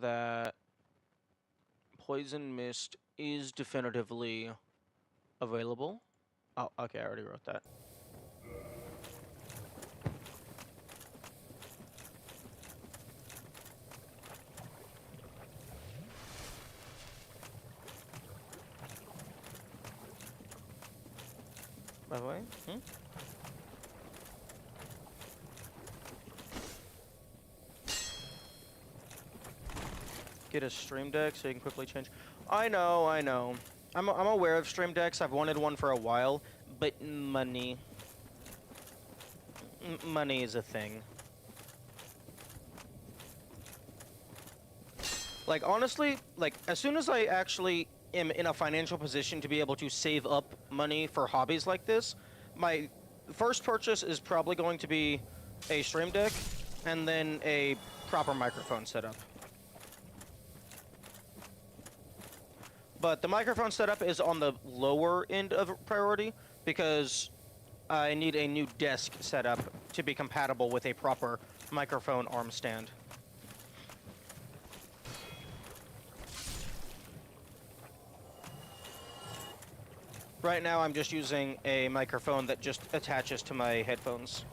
that poison mist is definitively available. Oh, okay, I already wrote that. By the way, get a stream deck so you can quickly change. I know. I'm aware of stream decks. I've wanted one for a while, but money. Money is a thing. Like, honestly, like, as soon as I actually am in a financial position to be able to save up money for hobbies like this, my first purchase is probably going to be a stream deck and then a proper microphone setup. But the microphone setup is on the lower end of priority because I need a new desk setup to be compatible with a proper microphone arm stand. Right now I'm just using a microphone that just attaches to my headphones.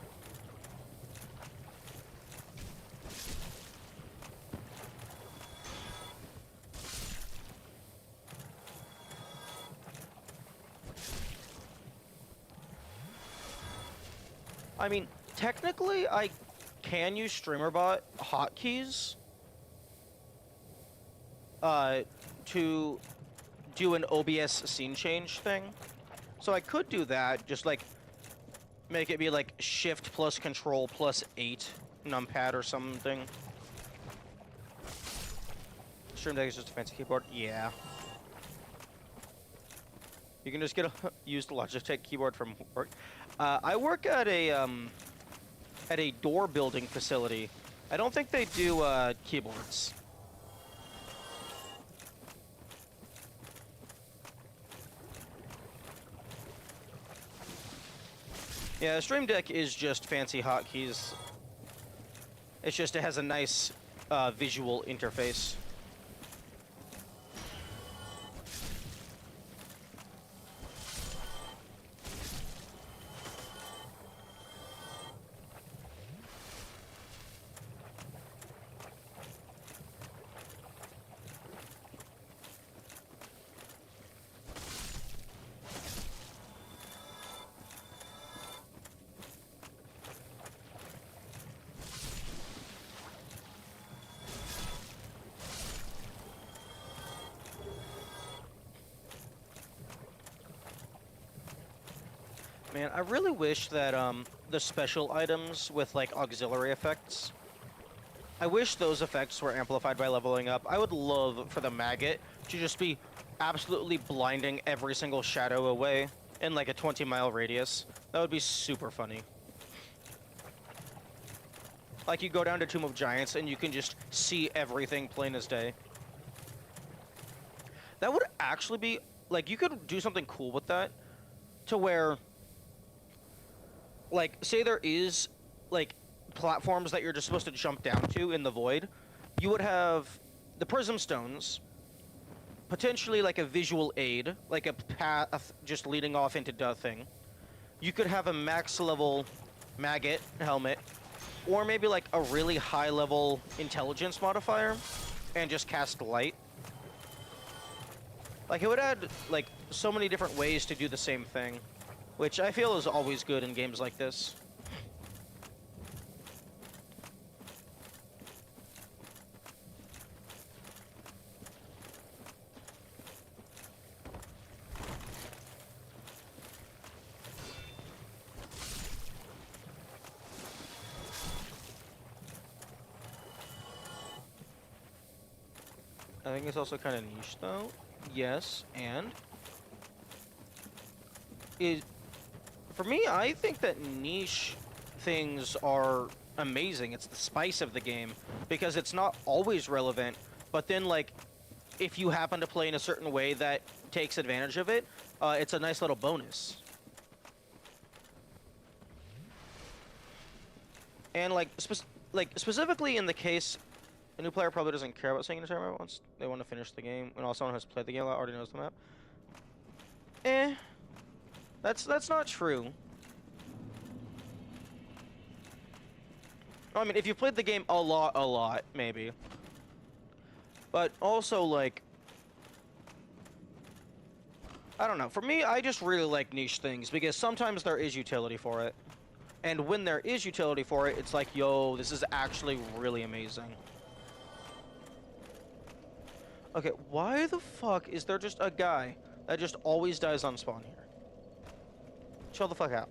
I mean, technically I can use StreamerBot hotkeys to do an OBS scene change thing. So I could do that, just like make it be like shift plus control plus 8 numpad or something. Stream Deck is just a fancy keyboard. Yeah. You can just get a use the Logitech keyboard from work. I work at a door building facility. I don't think they do keyboards. Yeah, Stream Deck is just fancy hotkeys. It's just it has a nice visual interface. Man, I really wish that the special items with like auxiliary effects, I wish those effects were amplified by leveling up. I would love for the maggot to just be absolutely blinding every single shadow away in like a 20-mile radius. That would be super funny. Like you go down to Tomb of Giants and you can just see everything plain as day. That would actually be, like, you could do something cool with that to where, like, say there is, like, platforms that you're just supposed to jump down to in the void. You would have the prism stones, potentially like a visual aid, like a path just leading off into the thing. You could have a max level maggot helmet, or maybe like a really high level intelligence modifier, and just cast light. Like, it would add, like, so many different ways to do the same thing, which I feel is always good in games like this. I think it's also kind of niche, though. Yes, and for me, I think that niche things are amazing. It's the spice of the game because it's not always relevant, but then, like, if you happen to play in a certain way that takes advantage of it, it's a nice little bonus. And like specifically in the case, a new player probably doesn't care about staying in a tournament once they want to finish the game, and also someone who's played the game a lot already knows the map. That's not true. I mean, if you've played the game a lot, maybe. But also, like, I don't know. For me, I just really like niche things because sometimes there is utility for it. And when there is utility for it, it's like, yo, this is actually really amazing. Okay, why the fuck is there just a guy that just always dies on spawn here? Chill the fuck out.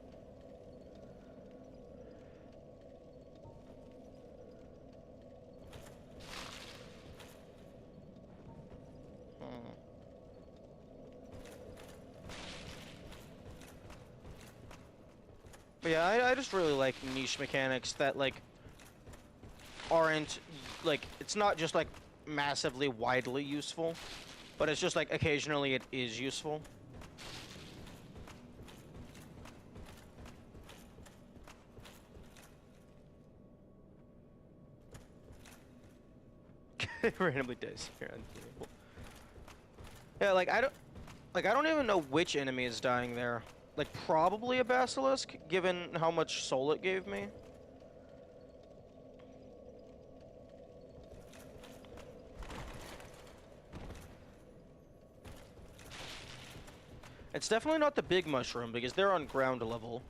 But yeah, I just really like niche mechanics that, like, aren't, like, it's not just, like, massively widely useful, but it's just, like, occasionally it is useful. Randomly dies here. Yeah, like, I don't even know which enemy is dying there. Like, probably a basilisk, given how much soul it gave me. It's definitely not the big mushroom, because they're on ground level.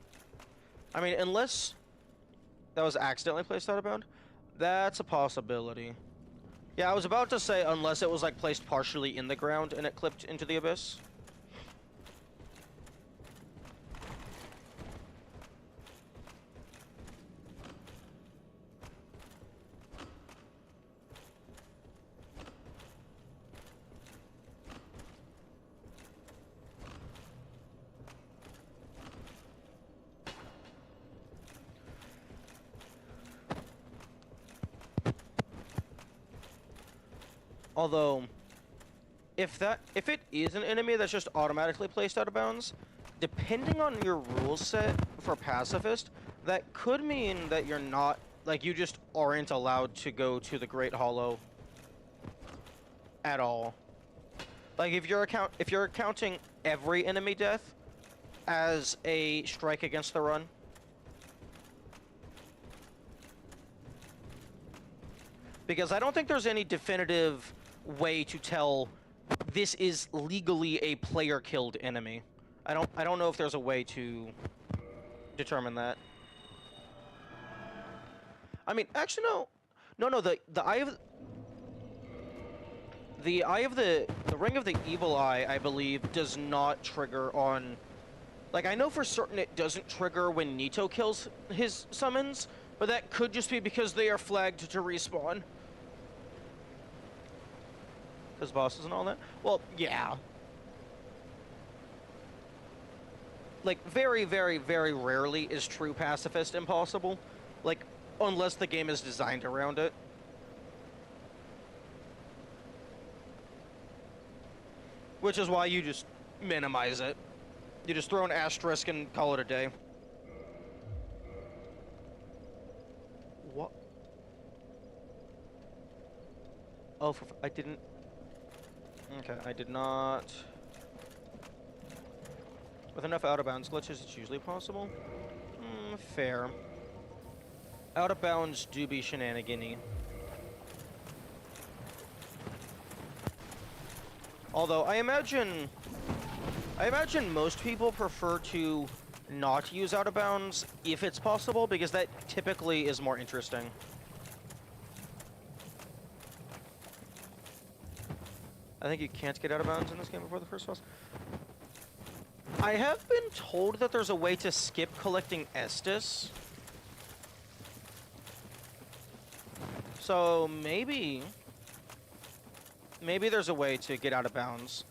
I mean, unless that was accidentally placed out of bound, that's a possibility. Yeah, I was about to say, unless it was, like, placed partially in the ground and it clipped into the abyss. Although, if it is an enemy that's just automatically placed out of bounds, depending on your rule set for pacifist, that could mean that you're not, like, you just aren't allowed to go to the Great Hollow at all. Like, if you're counting every enemy death as a strike against the run. Because I don't think there's any definitive way to tell this is legally a player-killed enemy. I don't know if there's a way to determine that. I mean, actually, no. No, the Eye of... The Ring of the Evil Eye, I believe, does not trigger on... Like, I know for certain it doesn't trigger when Nito kills his summons, but that could just be because they are flagged to respawn. Because bosses and all that? Well, yeah. Like, very, very, very rarely is true pacifist impossible. Like, unless the game is designed around it. Which is why you just minimize it. You just throw an asterisk and call it a day. What? Oh, I didn't... Okay, I did not... With enough out-of-bounds glitches, it's usually possible. Fair. Out-of-bounds do be shenanigan-y. Although, I imagine most people prefer to not use out-of-bounds if it's possible, because that typically is more interesting. I think you can't get out-of-bounds in this game before the first boss. I have been told that there's a way to skip collecting Estus. So maybe there's a way to get out of bounds.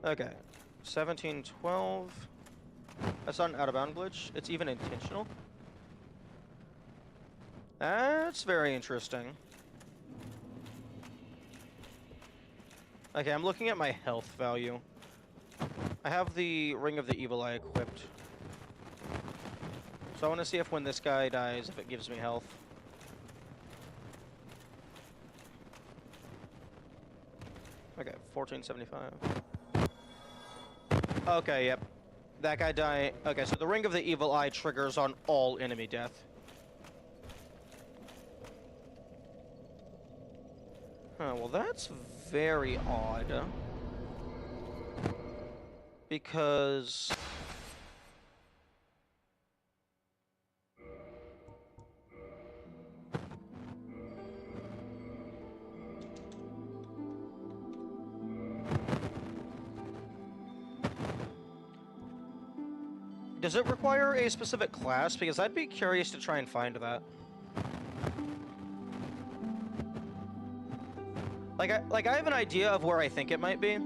Okay, 1712. That's not an out-of-bound glitch. It's even intentional. That's very interesting. Okay, I'm looking at my health value. I have the Ring of the Evil Eye equipped. So I want to see if when this guy dies, if it gives me health. Okay, 1475. Okay, yep. That guy died. Okay, so the Ring of the Evil Eye triggers on all enemy death. Huh, well that's very odd. Because... Does it require a specific class? Because I'd be curious to try and find that. Like I have an idea of where I think it might be.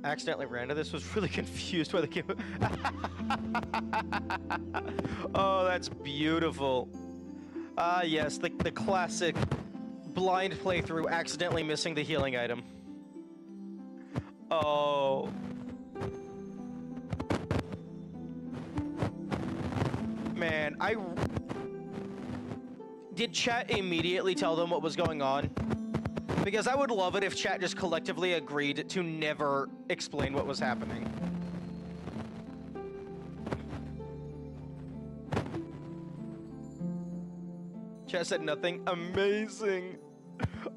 Accidentally ran to this, was really confused by the game. Oh, that's beautiful. Ah, yes, the classic blind playthrough accidentally missing the healing item. Oh. Man, did chat immediately tell them what was going on? Because I would love it if chat just collectively agreed to never explain what was happening. Chat said nothing. Amazing.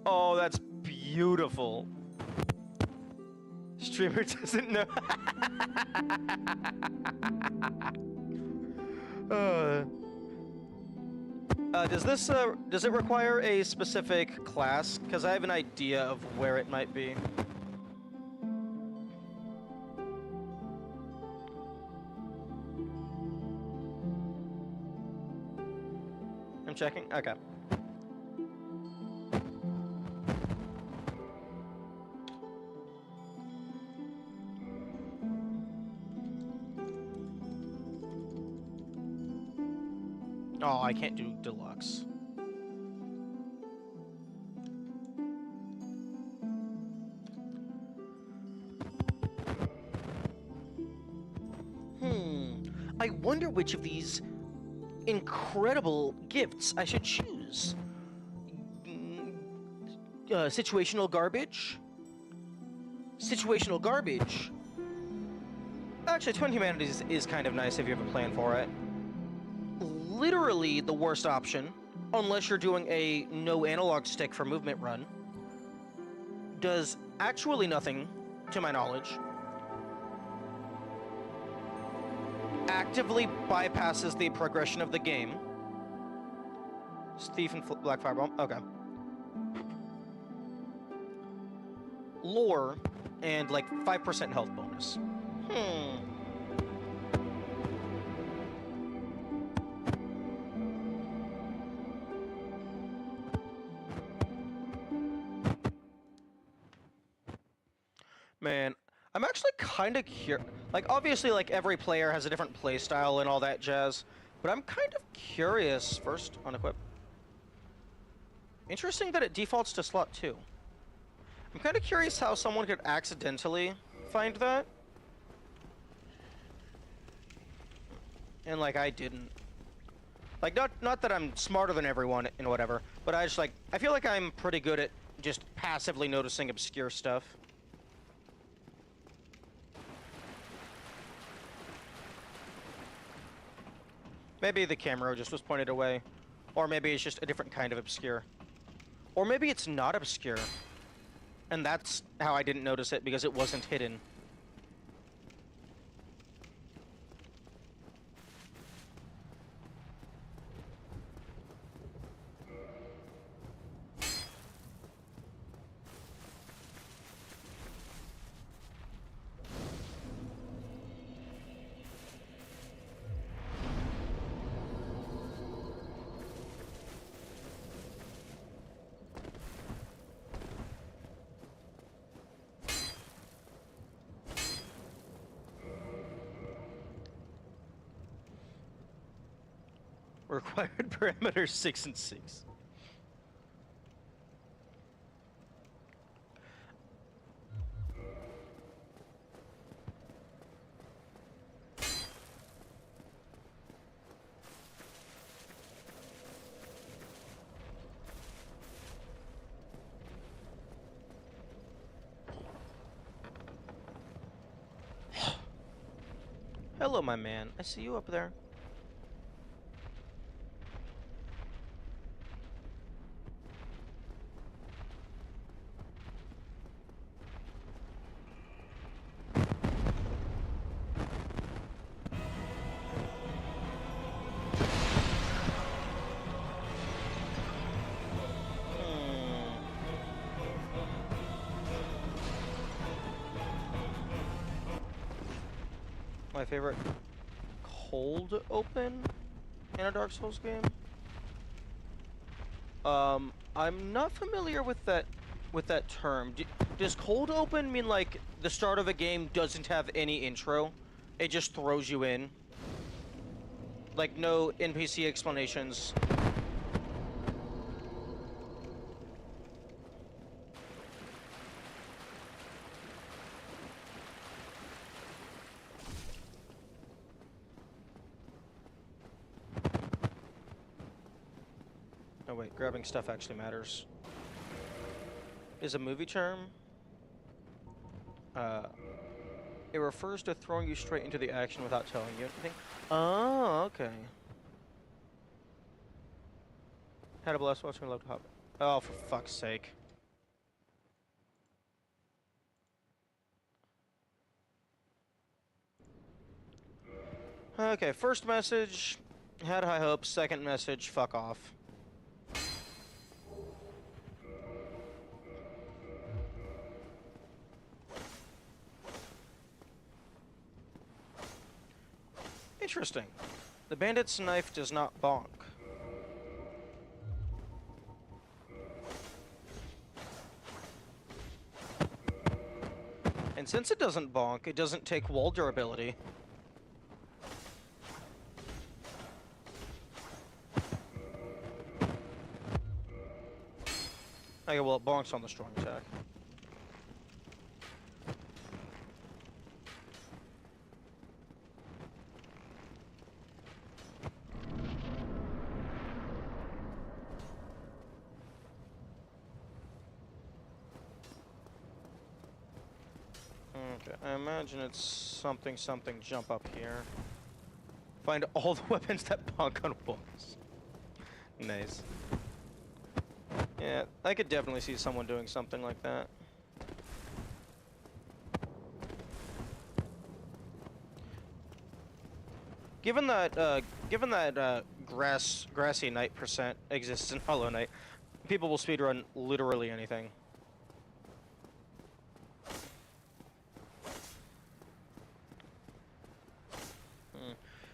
Oh, that's beautiful. Streamer doesn't know. Does it require a specific class? Because I have an idea of where it might be. I'm checking? Okay. Oh, I can't do deluxe. I wonder which of these incredible gifts I should choose. Situational garbage? Situational garbage? Actually, Twin Humanities is kind of nice if you have a plan for it. Literally the worst option, unless you're doing a no analog stick for movement run. Does actually nothing, to my knowledge. Actively bypasses the progression of the game. Thief and Black Fireball. Okay. Lore and like 5% health bonus. Man, I'm actually kind of curious. Like, obviously, like, every player has a different play style and all that jazz. But I'm kind of curious. First, unequip. Interesting that it defaults to slot 2. I'm kind of curious how someone could accidentally find that. And, like, I didn't. Like, not that I'm smarter than everyone and whatever, but I just, like, I feel like I'm pretty good at just passively noticing obscure stuff. Maybe the camera just was pointed away. Or maybe it's just a different kind of obscure. Or maybe it's not obscure. And that's how I didn't notice it, because it wasn't hidden. Required parameters 6 and 6. Hello, my man. I see you up there. My favorite cold open in a Dark Souls game? I'm not familiar with that term. Does cold open mean like the start of a game doesn't have any intro? It just throws you in? Like no NPC explanations? Oh wait, grabbing stuff actually matters. Is a movie term? It refers to throwing you straight into the action without telling you anything. Oh, okay. Had a blast watching Love to Hop. Oh, for fuck's sake. Okay, first message, had high hopes. Second message, fuck off. Interesting. The bandit's knife does not bonk. And since it doesn't bonk, it doesn't take wall durability. Okay, well, it bonks on the strong attack. Okay, I imagine it's something jump up here. Find all the weapons that bonk on walls. Nice. Yeah, I could definitely see someone doing something like that. Given that grassy night percent exists in Hollow Knight, people will speedrun literally anything.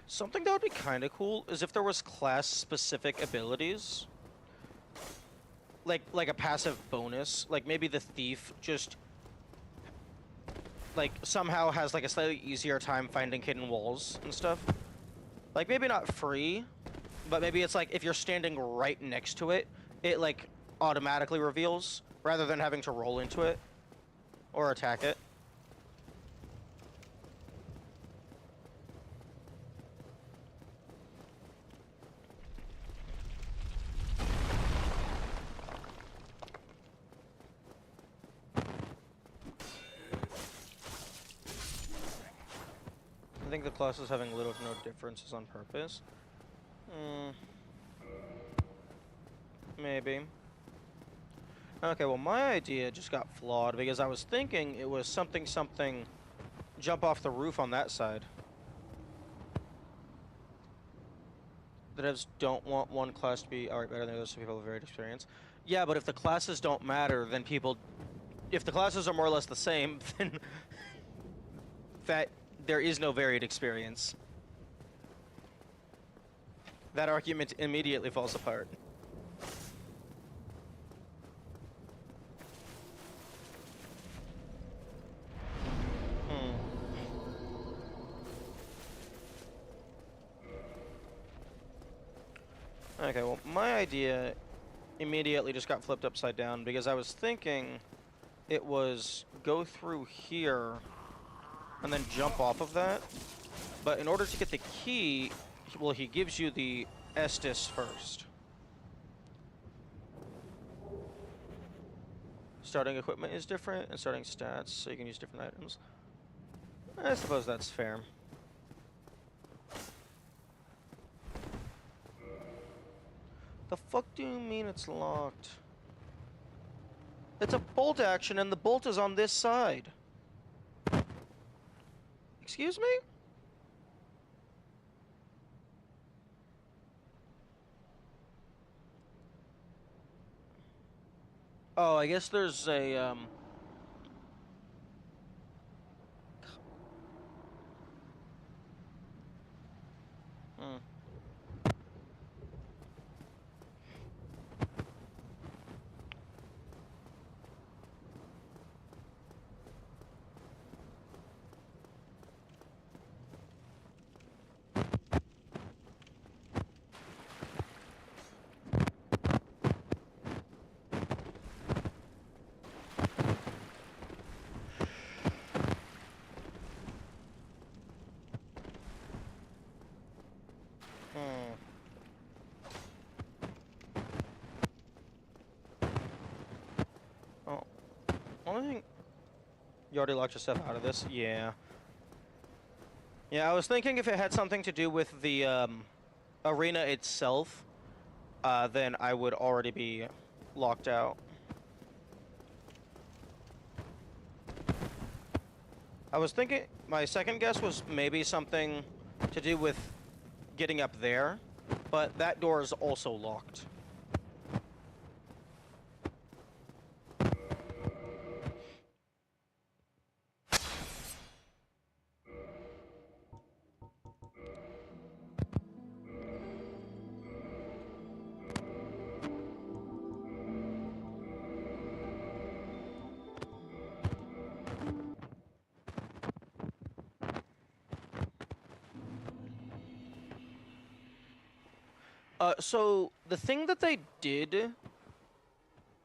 Something that would be kind of cool is if there was class-specific abilities, like a passive bonus. Like maybe the thief just like somehow has like a slightly easier time finding hidden walls and stuff. Like maybe not free, but maybe it's like if you're standing right next to it, it like automatically reveals rather than having to roll into it or attack it. I think the class is having little to no differences on purpose. Maybe. Okay, well my idea just got flawed because I was thinking it was something jump off the roof on that side. The devs don't want one class to be alright better than others so people have varied experience. Yeah, but if the classes don't matter, then people... If the classes are more or less the same, then... that there is no varied experience. That argument immediately falls apart. Okay, well, my idea immediately just got flipped upside down because I was thinking it was go through here and then jump off of that. But in order to get the key, well, he gives you the Estus first. Starting equipment is different, and starting stats, so you can use different items. I suppose that's fair. The fuck do you mean it's locked? It's a bolt action, and the bolt is on this side. Excuse me? Oh, I guess there's a, Oh, only thing... You already locked yourself out of this? Yeah. Yeah, I was thinking if it had something to do with the, arena itself, then I would already be locked out. I was thinking... My second guess was maybe something to do with getting up there, but that door is also locked. So the thing that they did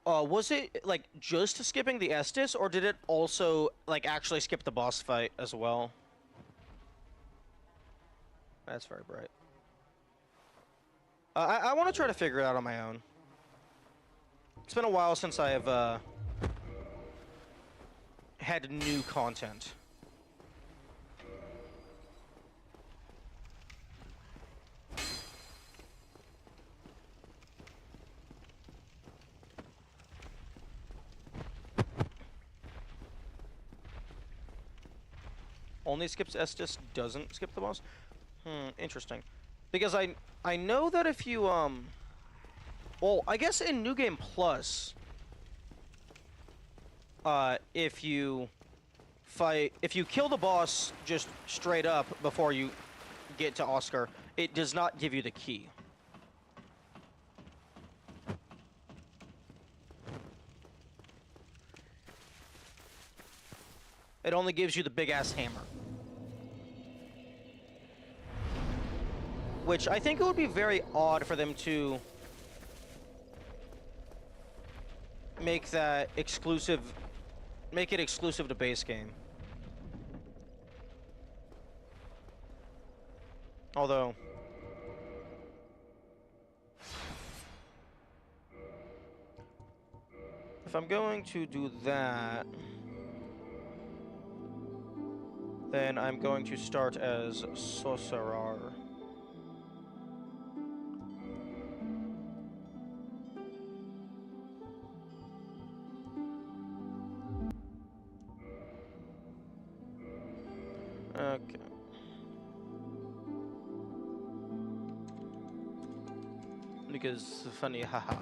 Was it, like, just skipping the Estus, or did it also, like, actually skip the boss fight as well? That's very bright. I want to try to figure it out on my own. It's been a while since I have, had new content. Only skips Estus, doesn't skip the boss? Interesting. Because I know that if you, well, I guess in New Game Plus, if you kill the boss just straight up before you get to Oscar, it does not give you the key. It only gives you the big-ass hammer. Which I think it would be very odd for them to make that exclusive, make it exclusive to base game. Although, if I'm going to do that, then I'm going to start as Sorcerer. Okay. Because funny, haha.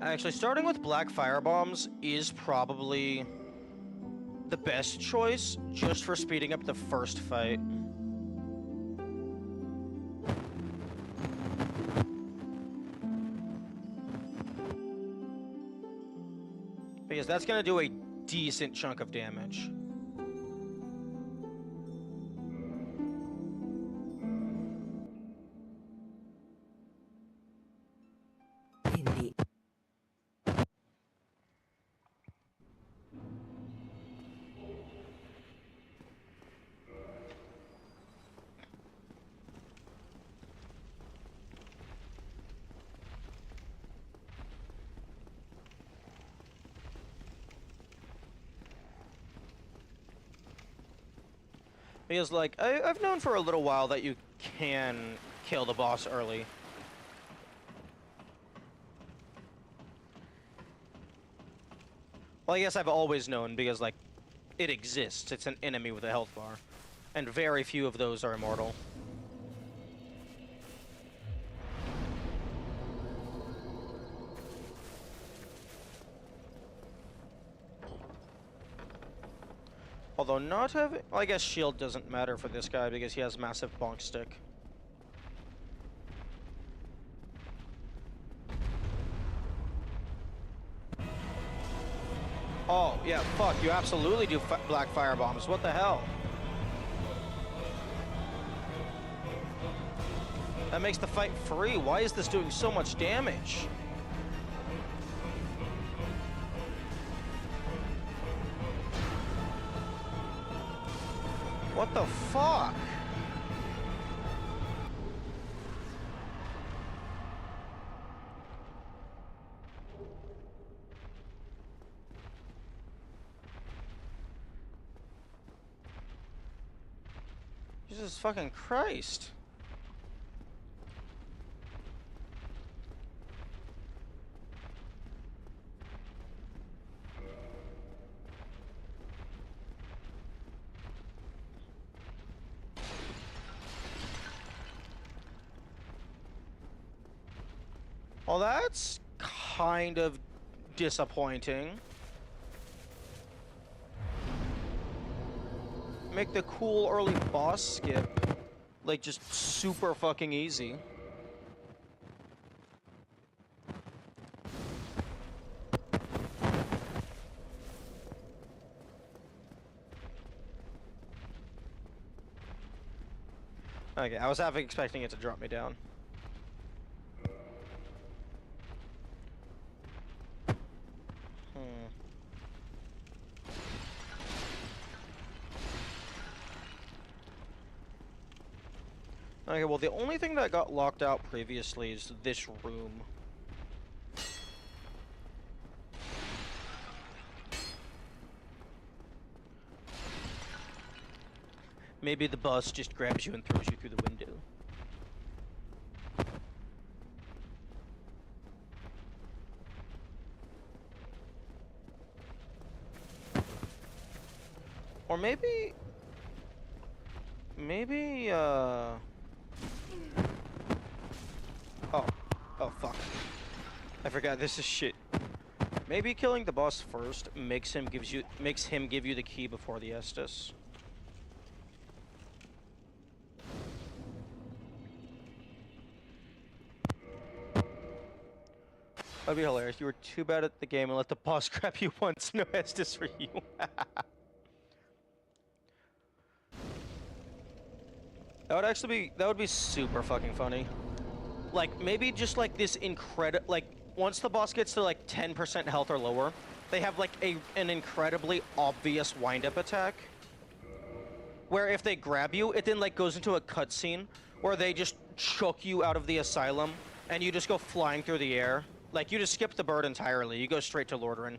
Actually, starting with black firebombs is probably the best choice, just for speeding up the first fight. Because that's gonna do a decent chunk of damage. Because, like, I've known for a little while that you can kill the boss early. Well, I guess I've always known because, like, it exists. It's an enemy with a health bar. And very few of those are immortal. Although not having... Well, I guess shield doesn't matter for this guy because he has massive bonk stick. Oh, yeah, fuck, you absolutely do black firebombs. What the hell? That makes the fight free. Why is this doing so much damage? What the fuck? Jesus fucking Christ. Well, that's kind of disappointing. Make the cool early boss skip, like, just super fucking easy. Okay, I was half expecting it to drop me down. Okay, well, the only thing that got locked out previously is this room. Maybe the boss just grabs you and throws you through the window. Or maybe... Oh, fuck. I forgot this is shit. Maybe killing the boss first makes him give you the key before the Estus. That'd be hilarious. You were too bad at the game and let the boss grab you once. No Estus for you. That would be super fucking funny. Like, maybe just like this like, once the boss gets to like 10% health or lower, they have like an incredibly obvious wind-up attack. Where if they grab you, it then like goes into a cutscene where they just choke you out of the asylum and you just go flying through the air. Like, you just skip the bird entirely. You go straight to Lordran.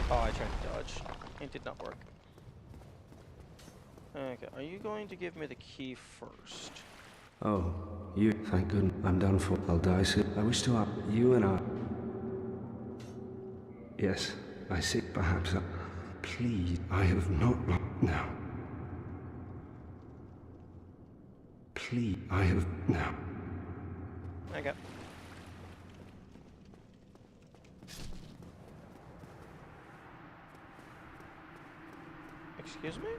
Oh, I tried to dodge. It did not work. Okay, are you going to give me the key first? Oh, you, thank goodness. I'm done for. I'll die soon. I wish to have you and I. Yes, I see. Perhaps I. Please, I have not. Now. Please, I have. Now. Okay. Excuse me?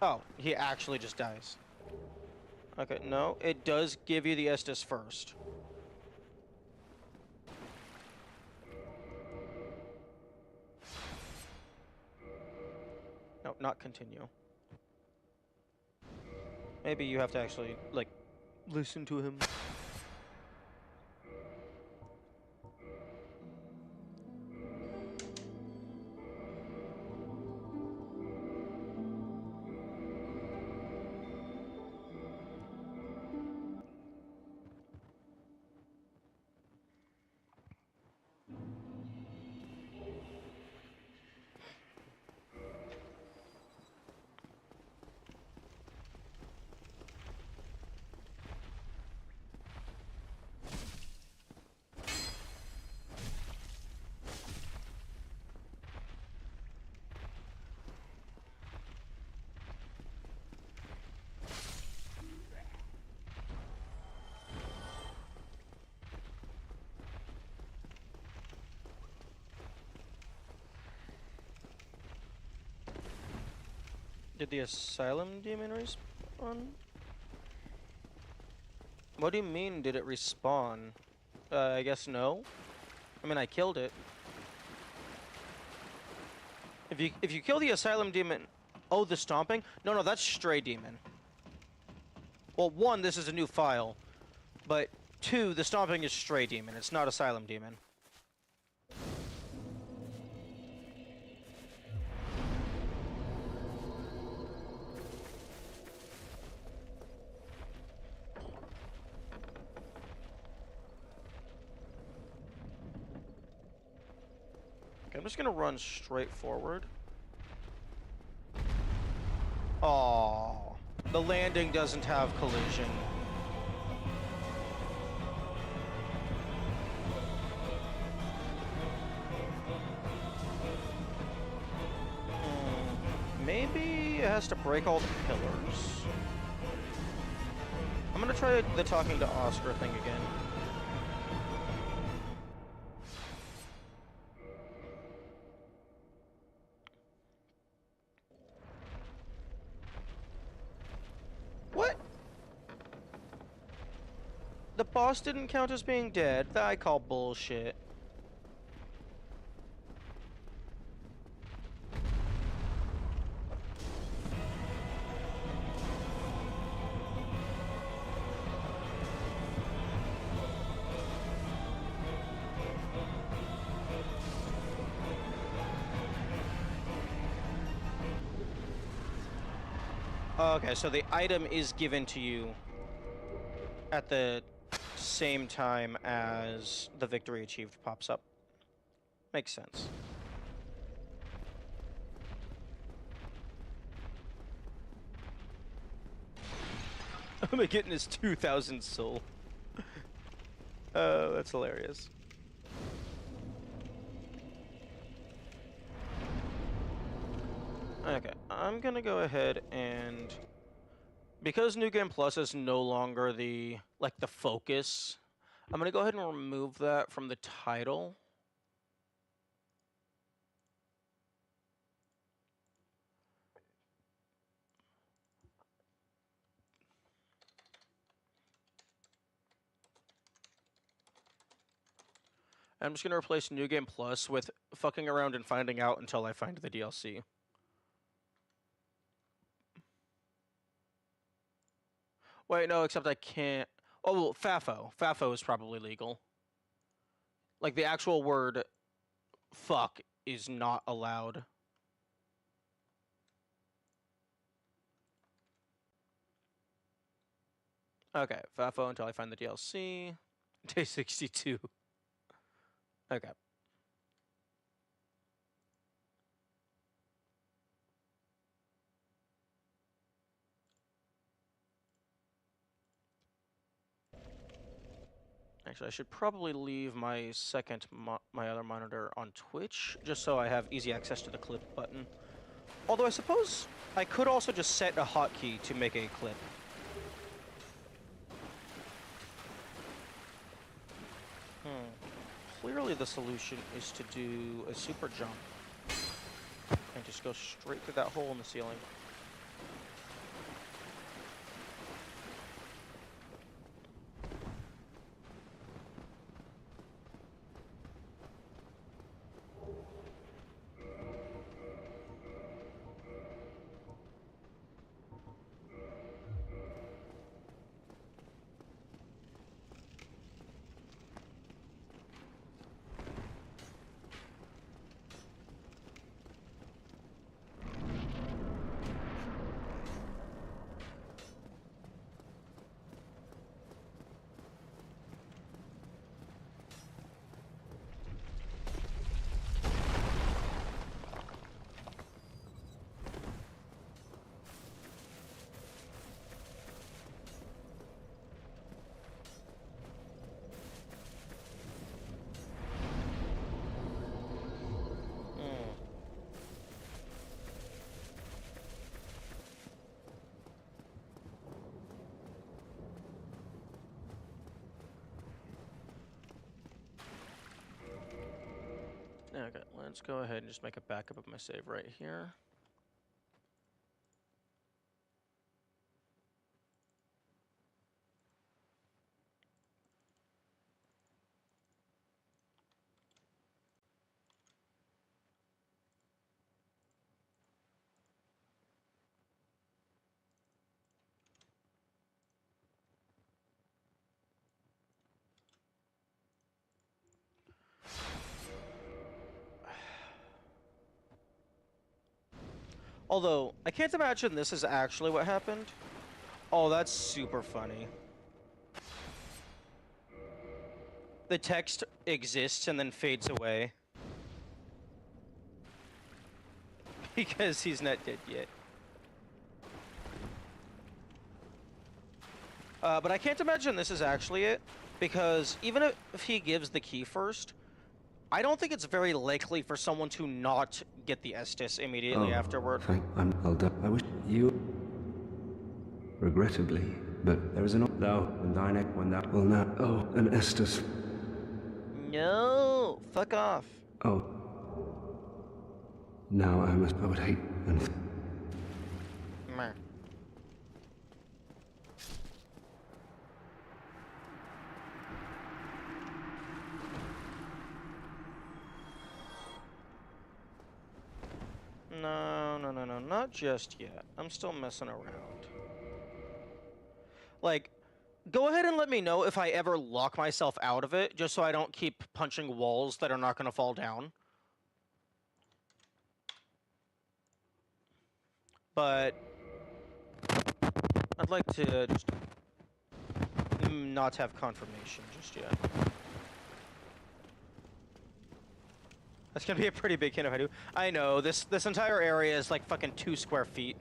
Oh, he actually just dies. Okay, no, it does give you the Estus first. No, not continue. Maybe you have to actually, like, listen to him. Did the asylum demon respawn? What do you mean, did it respawn? I guess no. I mean, I killed it. If you kill the asylum demon... Oh, the stomping? No, that's stray demon. Well, one, this is a new file. But two, the stomping is stray demon. It's not asylum demon. I'm just gonna run straight forward. Oh, the landing doesn't have collision. Maybe it has to break all the pillars. I'm gonna try the talking to Oscar thing again. What? The boss didn't count as being dead? That I call bullshit. Okay, so the item is given to you at the same time as the victory achieved pops up. Makes sense. I'm getting his 2,000 soul. Oh, that's hilarious. Okay, I'm gonna go ahead and... Because New Game Plus is no longer the focus, I'm gonna go ahead and remove that from the title. I'm just gonna replace New Game Plus with fucking around and finding out until I find the DLC. Wait, no, except I can't... Oh, well, FAFO. FAFO is probably legal. Like, the actual word fuck is not allowed. Okay, FAFO until I find the DLC. Day 62. Okay. Actually, I should probably leave my my other monitor on Twitch, just so I have easy access to the clip button. Although I suppose I could also just set a hotkey to make a clip. Clearly the solution is to do a super jump and just go straight through that hole in the ceiling. Okay, let's go ahead and just make a backup of my save right here. Although, I can't imagine this is actually what happened. Oh, that's super funny. The text exists and then fades away. Because he's not dead yet. But I can't imagine this is actually it, because even if he gives the key first, I don't think it's very likely for someone to not get the Estus immediately afterward. I'll die. I wish you... Regrettably, But there is an thou and thy neck when thou will not. Oh, and Estus. No, fuck off. Oh. Now I would hate and. Meh. No, not just yet. I'm still messing around. Like, go ahead and let me know if I ever lock myself out of it, just so I don't keep punching walls that are not going to fall down. But I'd like to just not have confirmation just yet. That's gonna be a pretty big hint if I do. I know, this entire area is like fucking 2 square feet.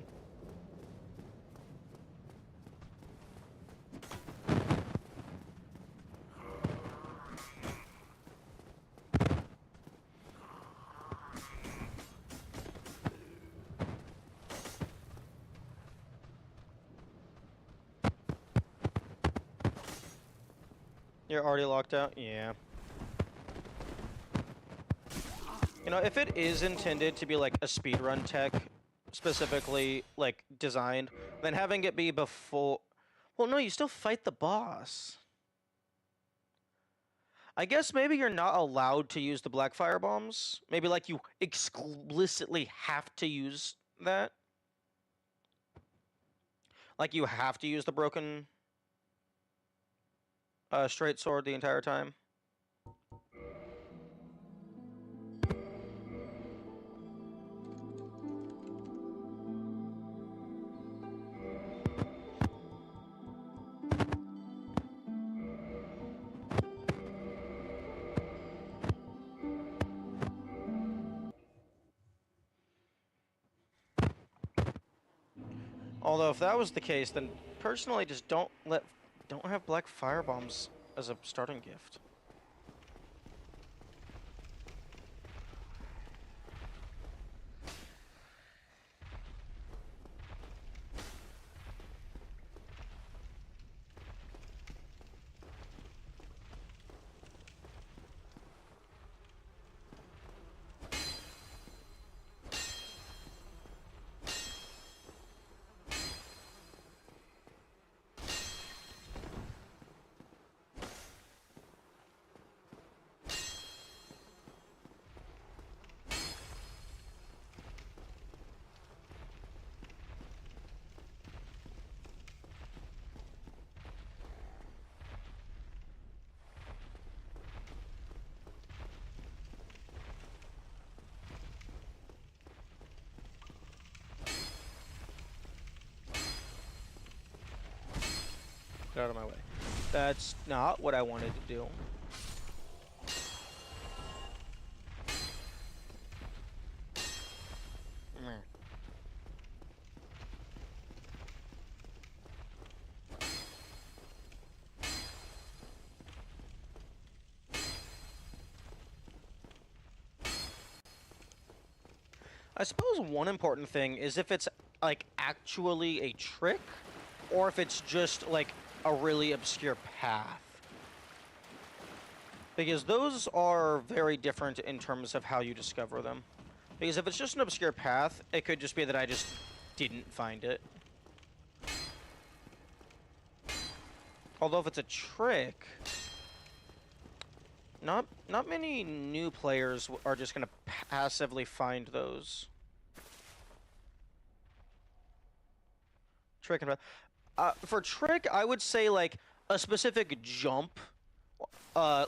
You're already locked out? Yeah. You know, if it is intended to be like a speedrun tech, specifically like designed, then having it be before... Well, no, you still fight the boss. I guess maybe you're not allowed to use the black fire bombs. Maybe like you explicitly have to use that. Like you have to use the broken straight sword the entire time. Although if that was the case, then personally just don't have black fire bombs as a starting gift. Get out of my way. That's not what I wanted to do. Meh. I suppose one important thing is if it's like actually a trick or if it's just like a really obscure path. Because those are very different in terms of how you discover them. Because if it's just an obscure path, it could just be that I just didn't find it. Although if it's a trick, not many new players are just going to passively find those. Trick and for trick, I would say like a specific jump,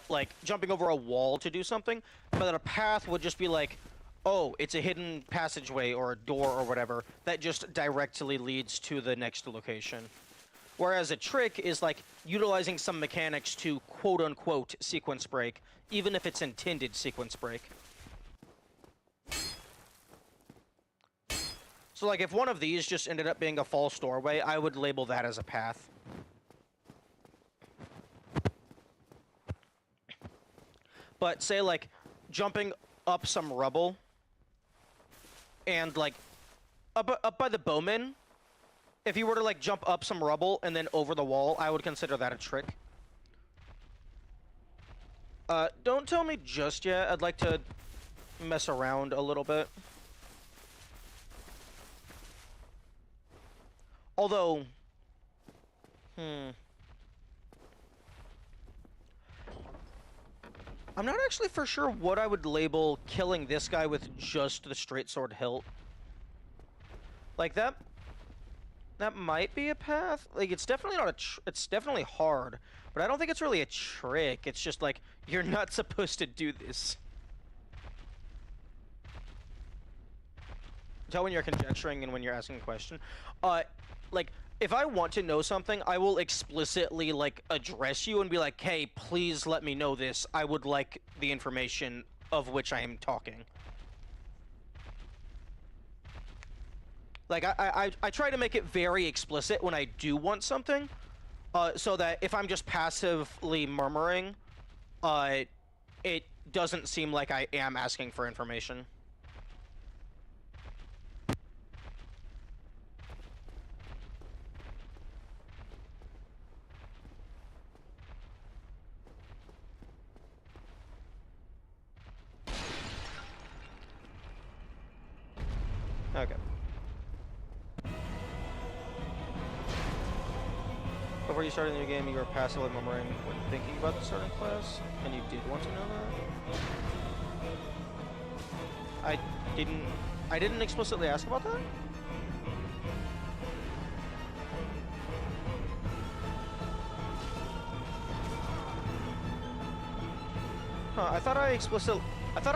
like jumping over a wall to do something, but then a path would just be like, oh, it's a hidden passageway or a door or whatever that just directly leads to the next location. Whereas a trick is like utilizing some mechanics to quote-unquote sequence break, even if it's intended sequence break. So like if one of these just ended up being a false doorway, I would label that as a path. But say like jumping up some rubble and like up by the bowman, if you were to like jump up some rubble and then over the wall, I would consider that a trick. Don't tell me just yet. I'd like to mess around a little bit. Although, I'm not actually for sure what I would label killing this guy with just the straight sword hilt. Like that might be a path. Like it's definitely not it's definitely hard, but I don't think it's really a trick. It's just like you're not supposed to do this. Tell when you're conjecturing and when you're asking a question. Like if I want to know something, I will explicitly like address you and be like, "Hey, please let me know this. I would like the information of which I am talking." Like I try to make it very explicit when I do want something, so that if I'm just passively murmuring, it doesn't seem like I am asking for information. Okay. Before you started the new game, you were passively murmuring when thinking about the starting class, and you did want to know that? I didn't explicitly ask about that? Huh, I thought I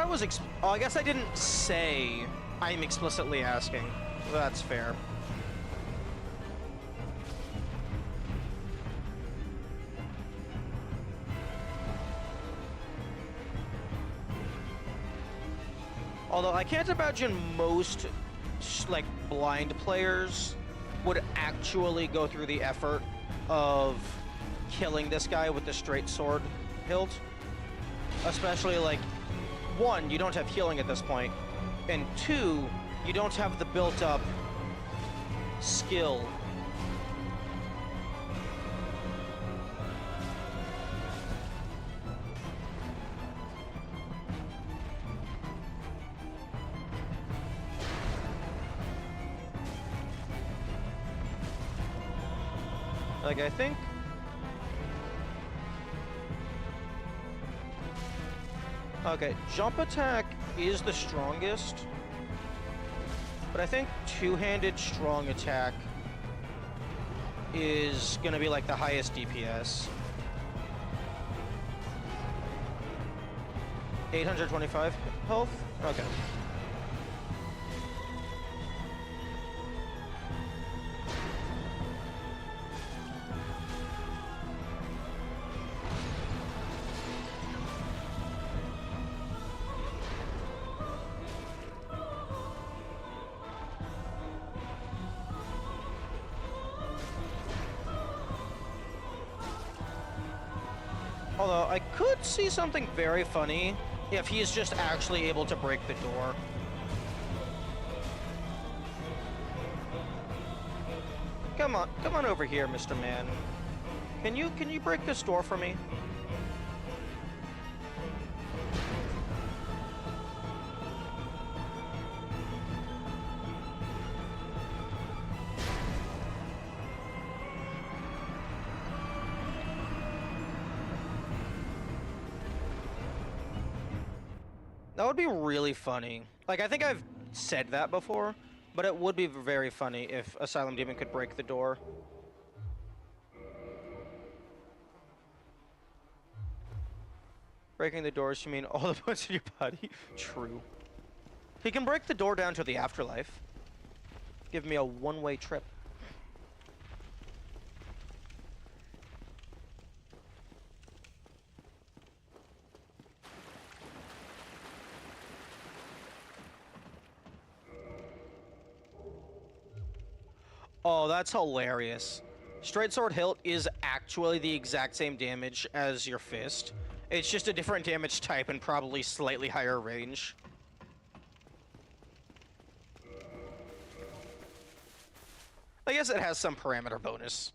was oh, I guess I didn't say I'm explicitly asking. That's fair. Although I can't imagine most, like, blind players would actually go through the effort of killing this guy with the straight sword hilt. Especially, like, one, you don't have healing at this point, and two, you don't have the built-up skill. Like, I think... Okay, jump attack is the strongest, but I think two-handed strong attack is gonna be like the highest DPS. 825 health? Okay. Although, I could see something very funny if he's just actually able to break the door. Come on over here, Mr. Man. Can you break this door for me? That would be really funny. Like, I think I've said that before, but it would be very funny if Asylum Demon could break the door. Breaking the doors, you mean all the bones in your body? True. He can break the door down to the afterlife. Give me a one-way trip. Oh, that's hilarious. Straight sword hilt is actually the exact same damage as your fist. It's just a different damage type and probably slightly higher range. I guess it has some parameter bonus.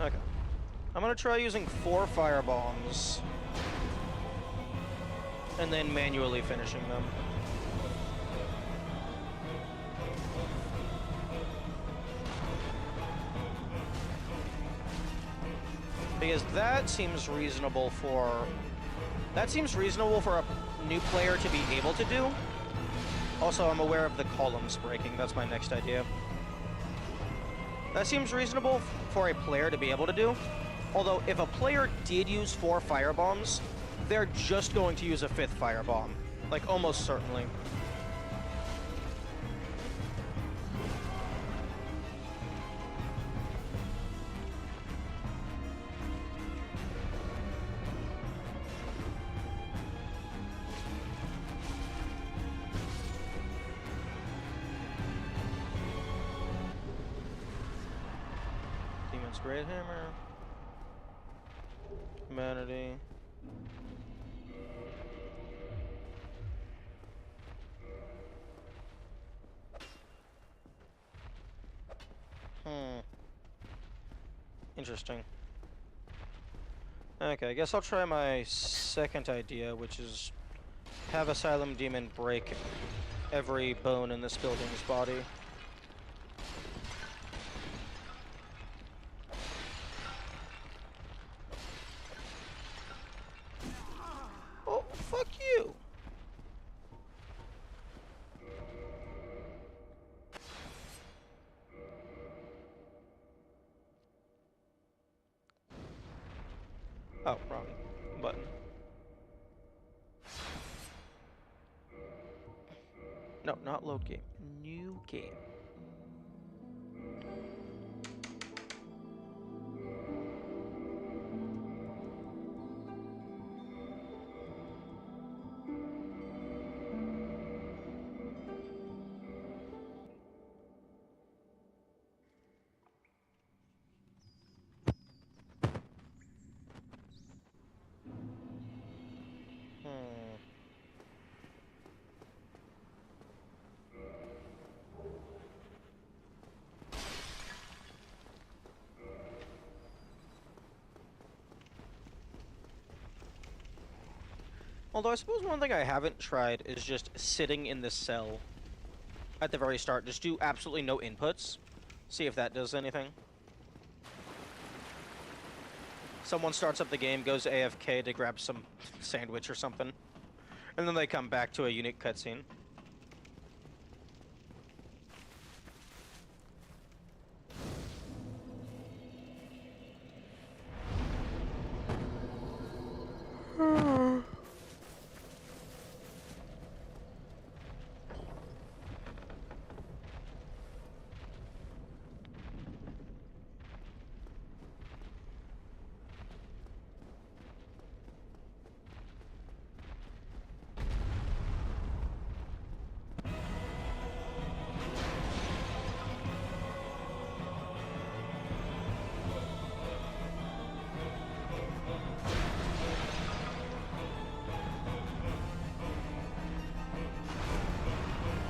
Okay. I'm gonna try using 4 fire bombs and then manually finishing them. Because that seems reasonable for a new player to be able to do. Also, I'm aware of the columns breaking. That's my next idea. That seems reasonable for a player to be able to do. Although, if a player did use 4 fire bombs, they're just going to use a 5th fire bomb. Like, almost certainly. Demon's Great Hammer. Humanity. Interesting. Okay, I guess I'll try my second idea, which is have Asylum Demon break every bone in this building's body. Oh, fuck you! Oh, wrong button. No, not load game. New game. Although I suppose one thing I haven't tried is just sitting in the cell at the very start. Just do absolutely no inputs. See if that does anything. Someone starts up the game, goes AFK to grab some sandwich or something. And then they come back to a unique cutscene.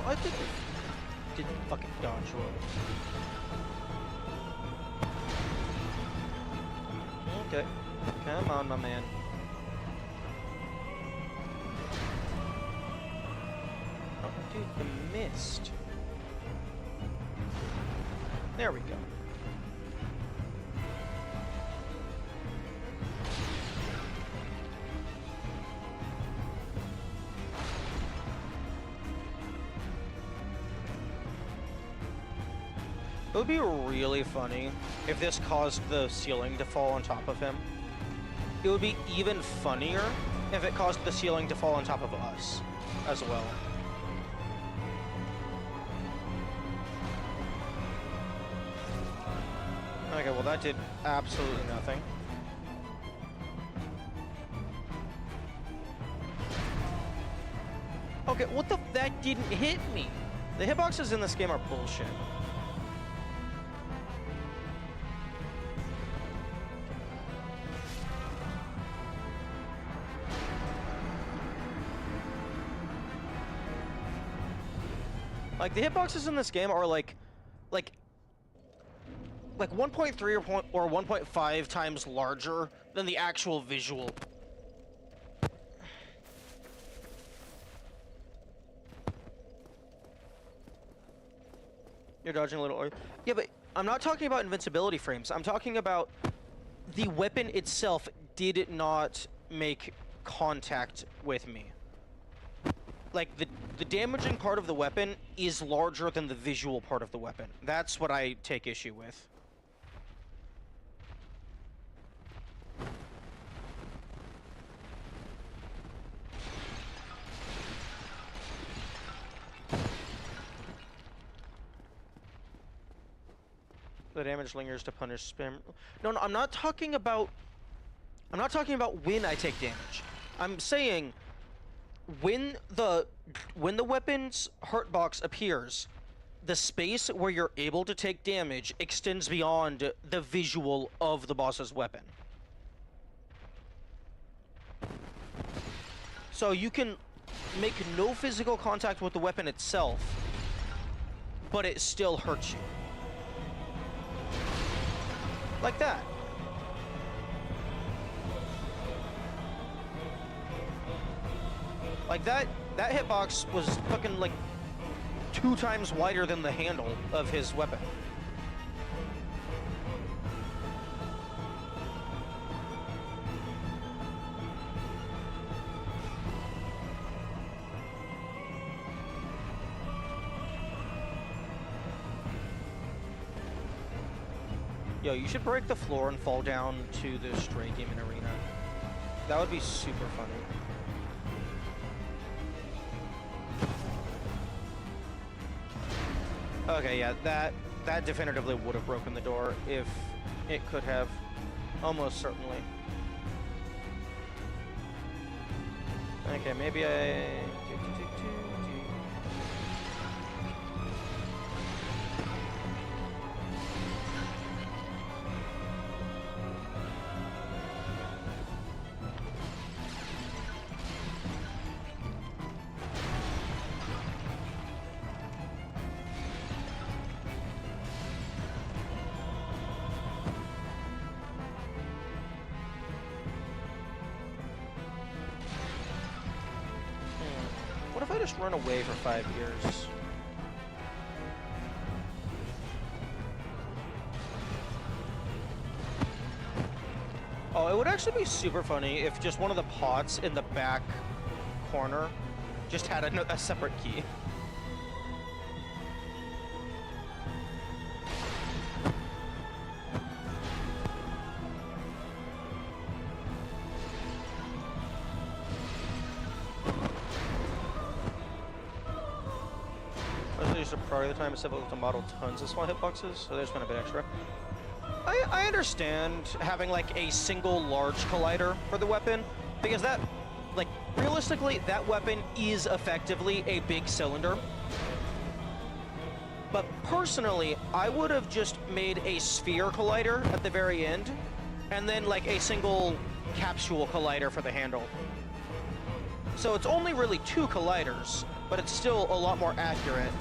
I didn't fucking dodge roll. Okay. Come on, my man. Oh, dude, you missed. There we go. It would be really funny if this caused the ceiling to fall on top of him. It would be even funnier if it caused the ceiling to fall on top of us as well. Okay, well that did absolutely nothing. Okay, what the? That didn't hit me. The hitboxes in this game are bullshit. Like, the hitboxes in this game are like 1.3 or 1.5 times larger than the actual visual. You're dodging a little. Yeah, but I'm not talking about invincibility frames. I'm talking about the weapon itself did not make contact with me. Like, the damaging part of the weapon is larger than the visual part of the weapon. That's what I take issue with. The damage lingers to punish spam. No, I'm not talking about when I take damage. I'm saying when the weapon's hurt box appears, the space where you're able to take damage extends beyond the visual of the boss's weapon. So you can make no physical contact with the weapon itself, but it still hurts you. Like that. Like that hitbox was fucking like 2 times wider than the handle of his weapon. Yo, you should break the floor and fall down to the Stray Demon Arena. That would be super funny. Okay, yeah, that definitively would have broken the door if it could have. Almost certainly. Okay, maybe I... What if I just run away for 5 years? Oh, it would actually be super funny if just one of the pots in the back corner just had a separate key. Prior to the time it's difficult to model tons of small hitboxes, so there's been a bit extra. I understand having like a single large collider for the weapon, because that, like, realistically, that weapon is effectively a big cylinder. But personally, I would have just made a sphere collider at the very end, and then like a single capsule collider for the handle. So it's only really 2 colliders, but it's still a lot more accurate.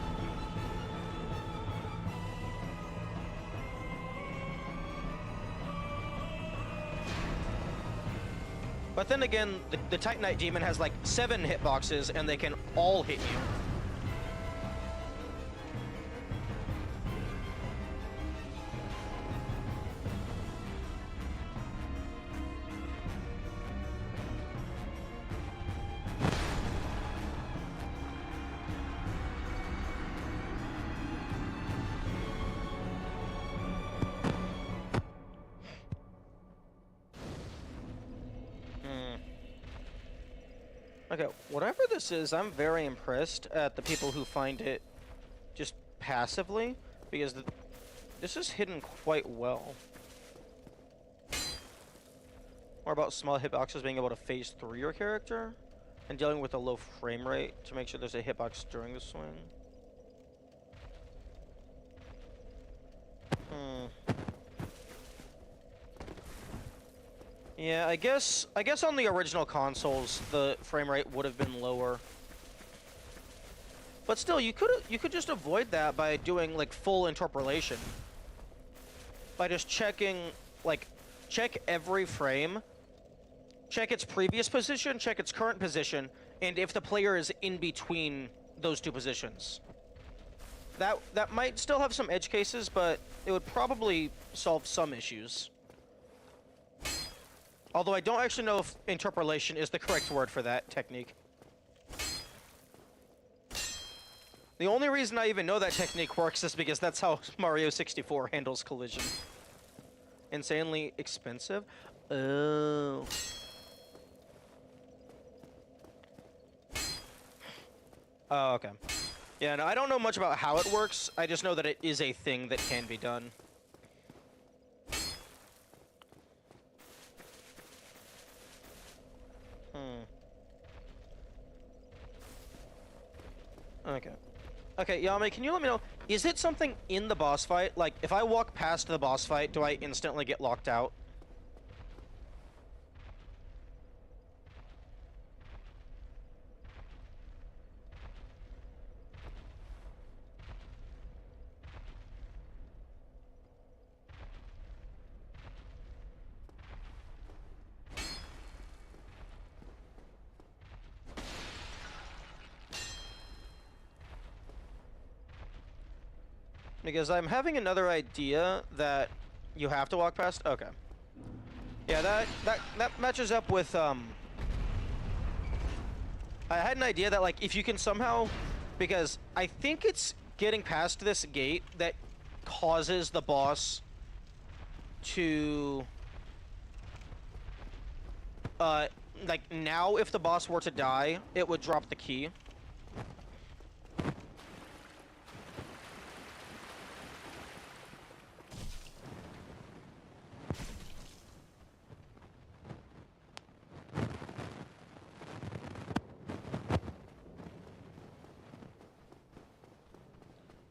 But then again, the Titanite Demon has like 7 hitboxes, and they can all hit you. Okay, whatever this is, I'm very impressed at the people who find it just passively, because this is hidden quite well. More about small hitboxes being able to phase through your character. and dealing with a low frame rate to make sure there's a hitbox during the swing. Yeah, I guess on the original consoles the frame rate would have been lower. But still, you could just avoid that by doing like full interpolation. By just checking, like, check every frame, check its previous position, check its current position, and if the player is in between those two positions. That might still have some edge cases, but it would probably solve some issues. Although I don't actually know if interpolation is the correct word for that technique. The only reason I even know that technique works is because that's how Mario 64 handles collision. Insanely expensive? Oh. Oh, okay. Yeah, no, I don't know much about how it works. I just know that it is a thing that can be done. Okay. Okay, Yami, can you let me know, is it something in the boss fight? Like, if I walk past the boss fight, do I instantly get locked out? Because I'm having another idea that you have to walk past. Okay. Yeah, that matches up with I had an idea that like if you can somehow, because I think it's getting past this gate that causes the boss to like now if the boss were to die, it would drop the key.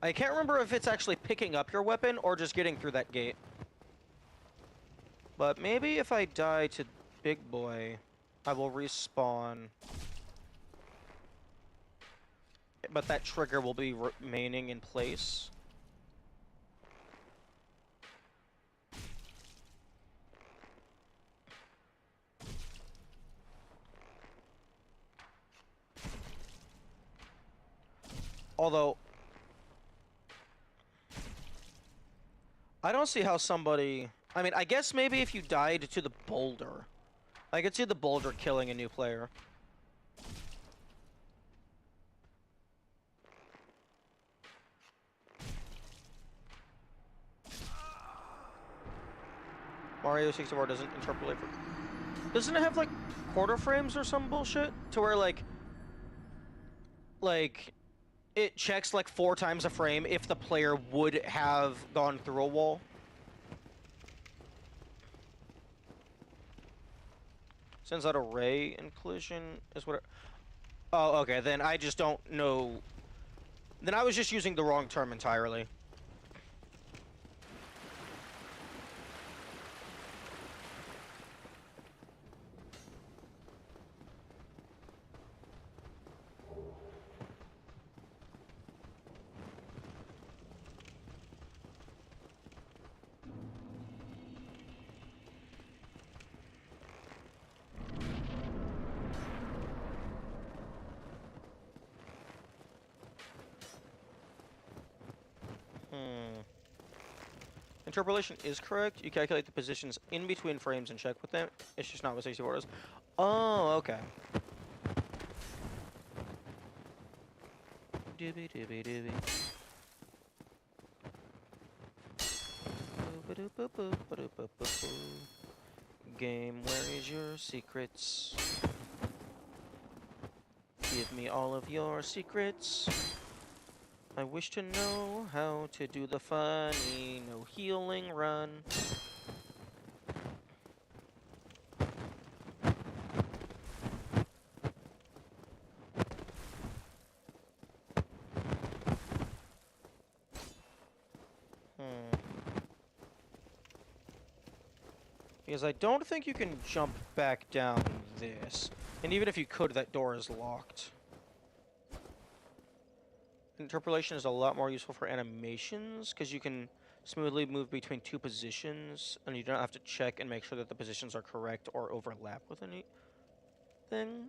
I can't remember if it's actually picking up your weapon or just getting through that gate. But maybe if I die to Big Boy, I will respawn. But that trigger will be remaining in place. Although I don't see how somebody... I mean, I guess maybe if you died to the boulder. I could see the boulder killing a new player. Mario 64 doesn't interpolate for... Doesn't it have, like, quarter frames or some bullshit? To where, like, it checks, like, 4 times a frame if the player would have gone through a wall. Sends out a ray and collision is what it... Oh, okay, then I just don't know... Then I was just using the wrong term entirely. Interpolation is correct. You calculate the positions in between frames and check with them. It's just not what 64 does. Oh, okay. Doobie doobie doobie. Game, where is your secrets? Give me all of your secrets. I wish to know how to do the funny no healing run. Because I don't think you can jump back down this. And even if you could, that door is locked. Interpolation is a lot more useful for animations, because you can smoothly move between two positions, and you don't have to check and make sure that the positions are correct or overlap with anything.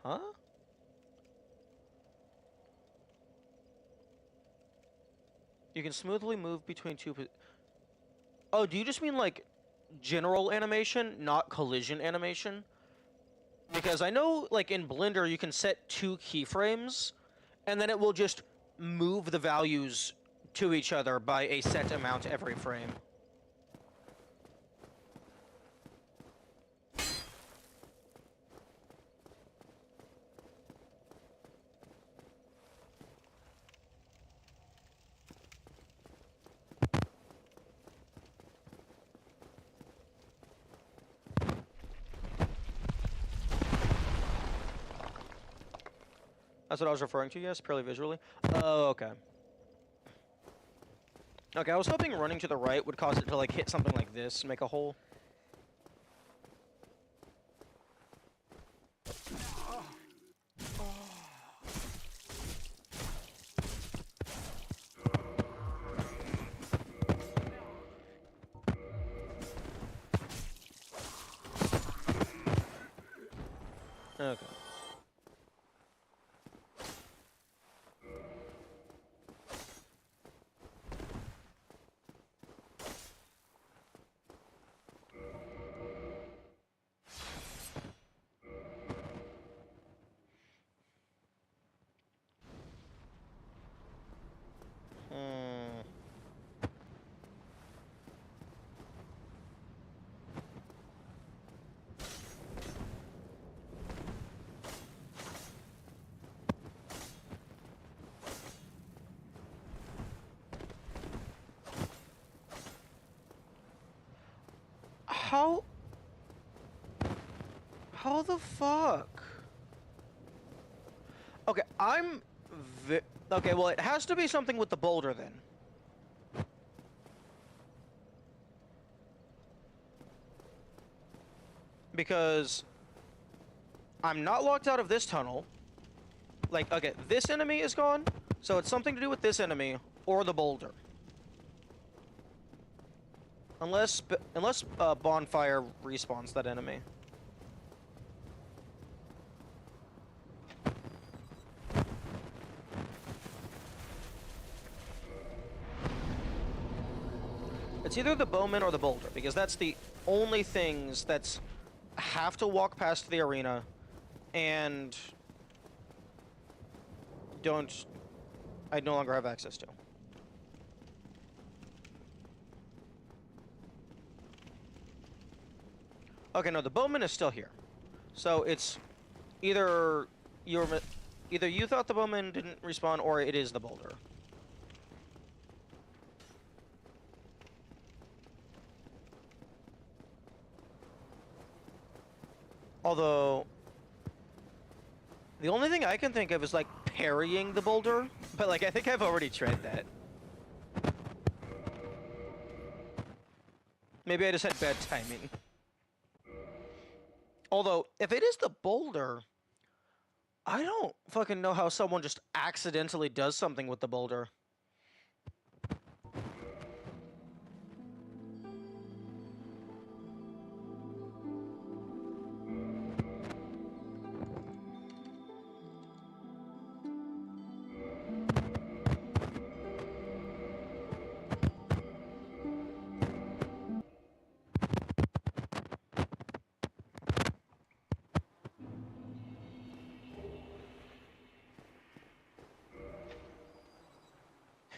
Huh? You can smoothly move between two Oh, do you just mean, like, general animation, not collision animation? Because I know, like, in Blender, you can set 2 keyframes, and then it will just move the values to each other by a set amount every frame. That's what I was referring to, yes, purely visually. Oh, okay. Okay, I was hoping running to the right would cause it to, like, hit something like this and make a hole. Okay. Hmm. How... How the fuck? Okay, okay, well, it has to be something with the boulder, then. Because I'm not locked out of this tunnel. Like, okay, this enemy is gone, so it's something to do with this enemy or the boulder. Unless Bonfire respawns that enemy. It's either the bowman or the boulder, because that's the only things that's have to walk past the arena and I no longer have access to. Okay, no, the bowman is still here. So it's either either you thought the bowman didn't respawn or it is the boulder. Although, the only thing I can think of is, like, parrying the boulder, but, like, I think I've already tried that. Maybe I just had bad timing. Although, if it is the boulder, I don't fucking know how someone just accidentally does something with the boulder.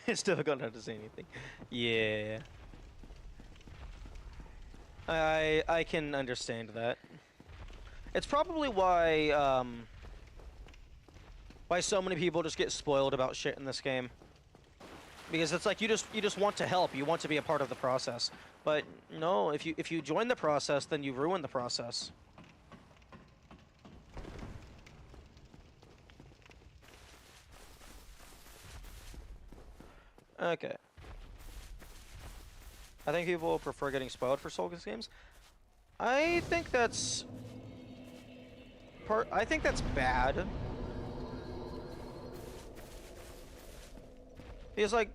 It's difficult not to say anything. Yeah. I can understand that. It's probably why so many people just get spoiled about shit in this game. Because it's like you just want to help, you want to be a part of the process. But no, if you join the process, then you ruin the process. Okay. I think people prefer getting spoiled for Souls games. I think that's bad. Because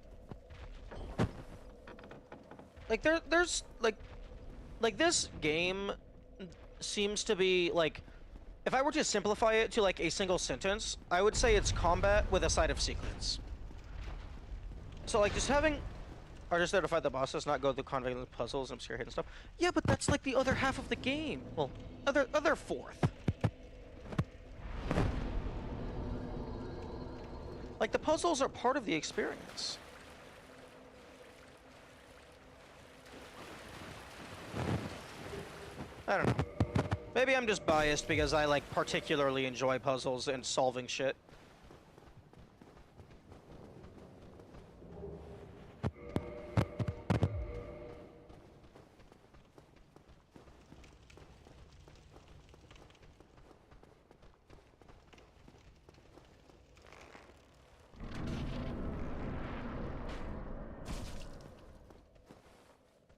there's this game seems to be like, if I were to simplify it to like a single sentence, I would say it's combat with a side of secrets. So like just having, or just there to fight the bosses, not go through convoluted puzzles and obscure hidden stuff. Yeah, but that's like the other half of the game. Well, other fourth. Like the puzzles are part of the experience. I don't know. Maybe I'm just biased because I like particularly enjoy puzzles and solving shit.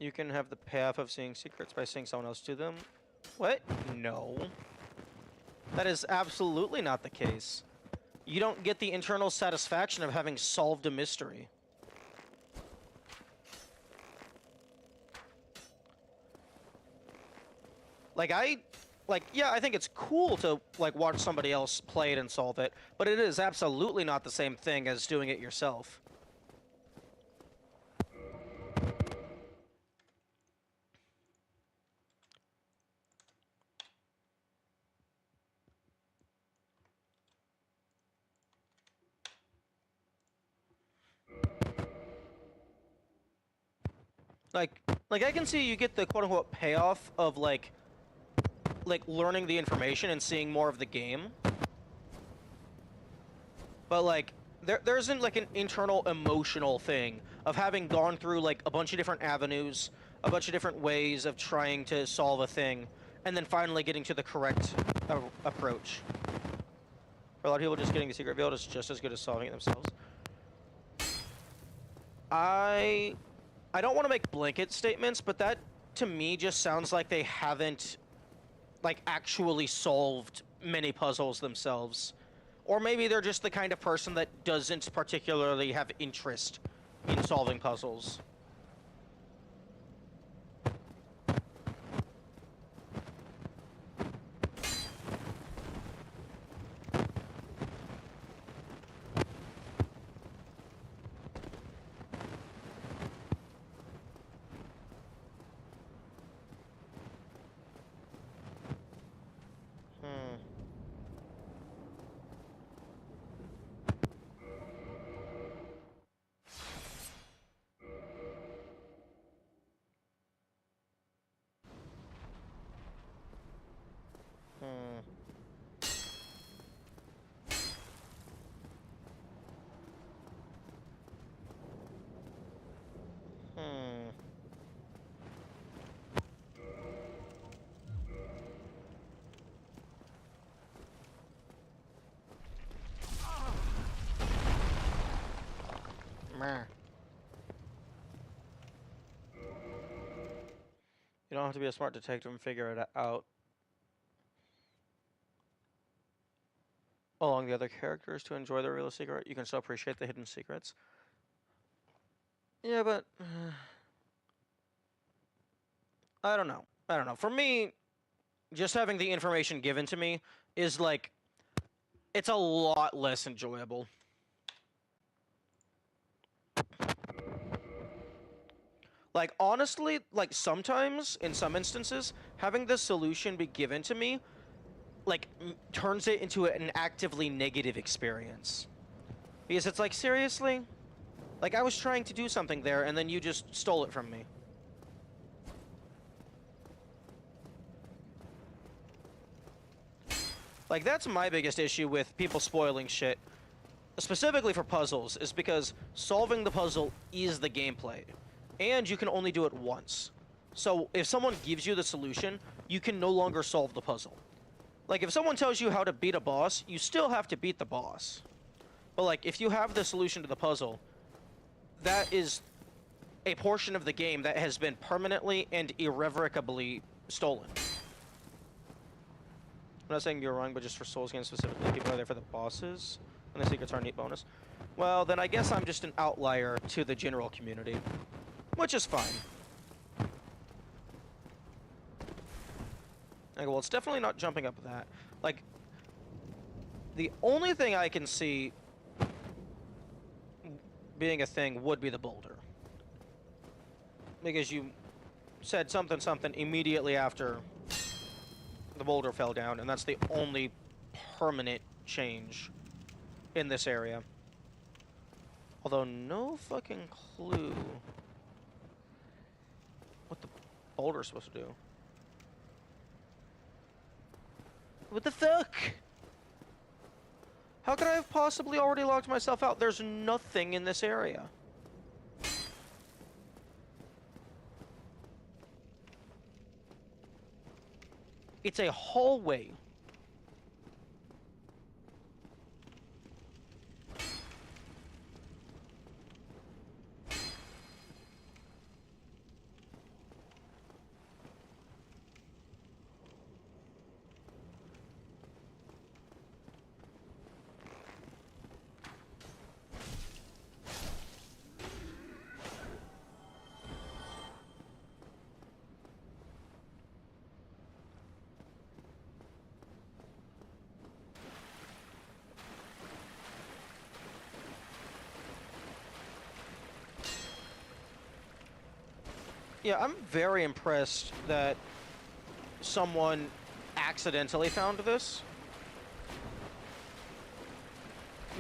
You can have the payoff of seeing secrets by seeing someone else do them. What? No. That is absolutely not the case. You don't get the internal satisfaction of having solved a mystery. Yeah, I think it's cool to like watch somebody else play it and solve it, but it is absolutely not the same thing as doing it yourself. Like I can see you get the quote-unquote payoff of like learning the information and seeing more of the game. But like there isn't like an internal emotional thing of having gone through like a bunch of different avenues, a bunch of different ways of trying to solve a thing, and then finally getting to the correct approach. For a lot of people, just getting the secret revealed is just as good as solving it themselves. I don't want to make blanket statements, but that to me just sounds like they haven't like actually solved many puzzles themselves. Or maybe they're just the kind of person that doesn't particularly have interest in solving puzzles. You don't have to be a smart detective and figure it out. Along the other characters to enjoy the real secret, you can still appreciate the hidden secrets. Yeah, but I don't know. For me, just having the information given to me is like, it's a lot less enjoyable. Like, honestly, like, sometimes, in some instances, having the solution be given to me, like, turns it into an actively negative experience. Because it's like, seriously? Like, I was trying to do something there, and then you just stole it from me. Like, that's my biggest issue with people spoiling shit, specifically for puzzles, is because solving the puzzle is the gameplay. And you can only do it once. So if someone gives you the solution, you can no longer solve the puzzle. Like, if someone tells you how to beat a boss, you still have to beat the boss. But like, if you have the solution to the puzzle, that is a portion of the game that has been permanently and irrevocably stolen. I'm not saying you're wrong, but just for Souls games specifically, people are there for the bosses, and the secrets are a neat bonus. Well, then I guess I'm just an outlier to the general community, which is fine. Okay, well, it's definitely not jumping up that. Like, the only thing I can see being a thing would be the boulder. Because you said something immediately after the boulder fell down, and that's the only permanent change in this area. Although, no fucking clue what the boulder's supposed to do. What the fuck? How could I have possibly already locked myself out? There's nothing in this area. It's a hallway. Yeah, I'm very impressed that someone accidentally found this.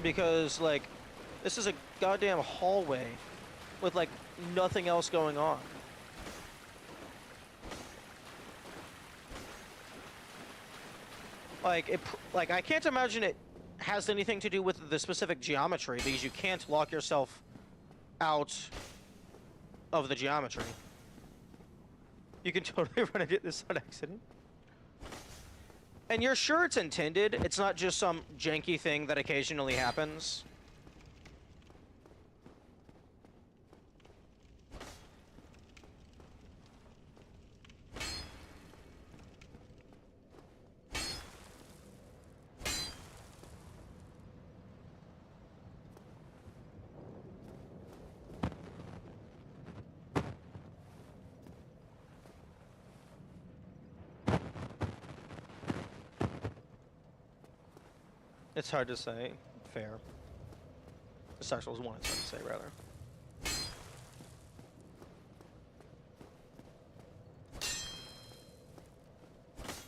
Because, like, this is a goddamn hallway with, like, nothing else going on. Like, I can't imagine it has anything to do with the specific geometry, because you can't lock yourself out of the geometry. You can totally run into this on accident. And you're sure it's intended? It's not just some janky thing that occasionally happens? It's hard to say. Fair. Sexual is one, it's hard to say, rather.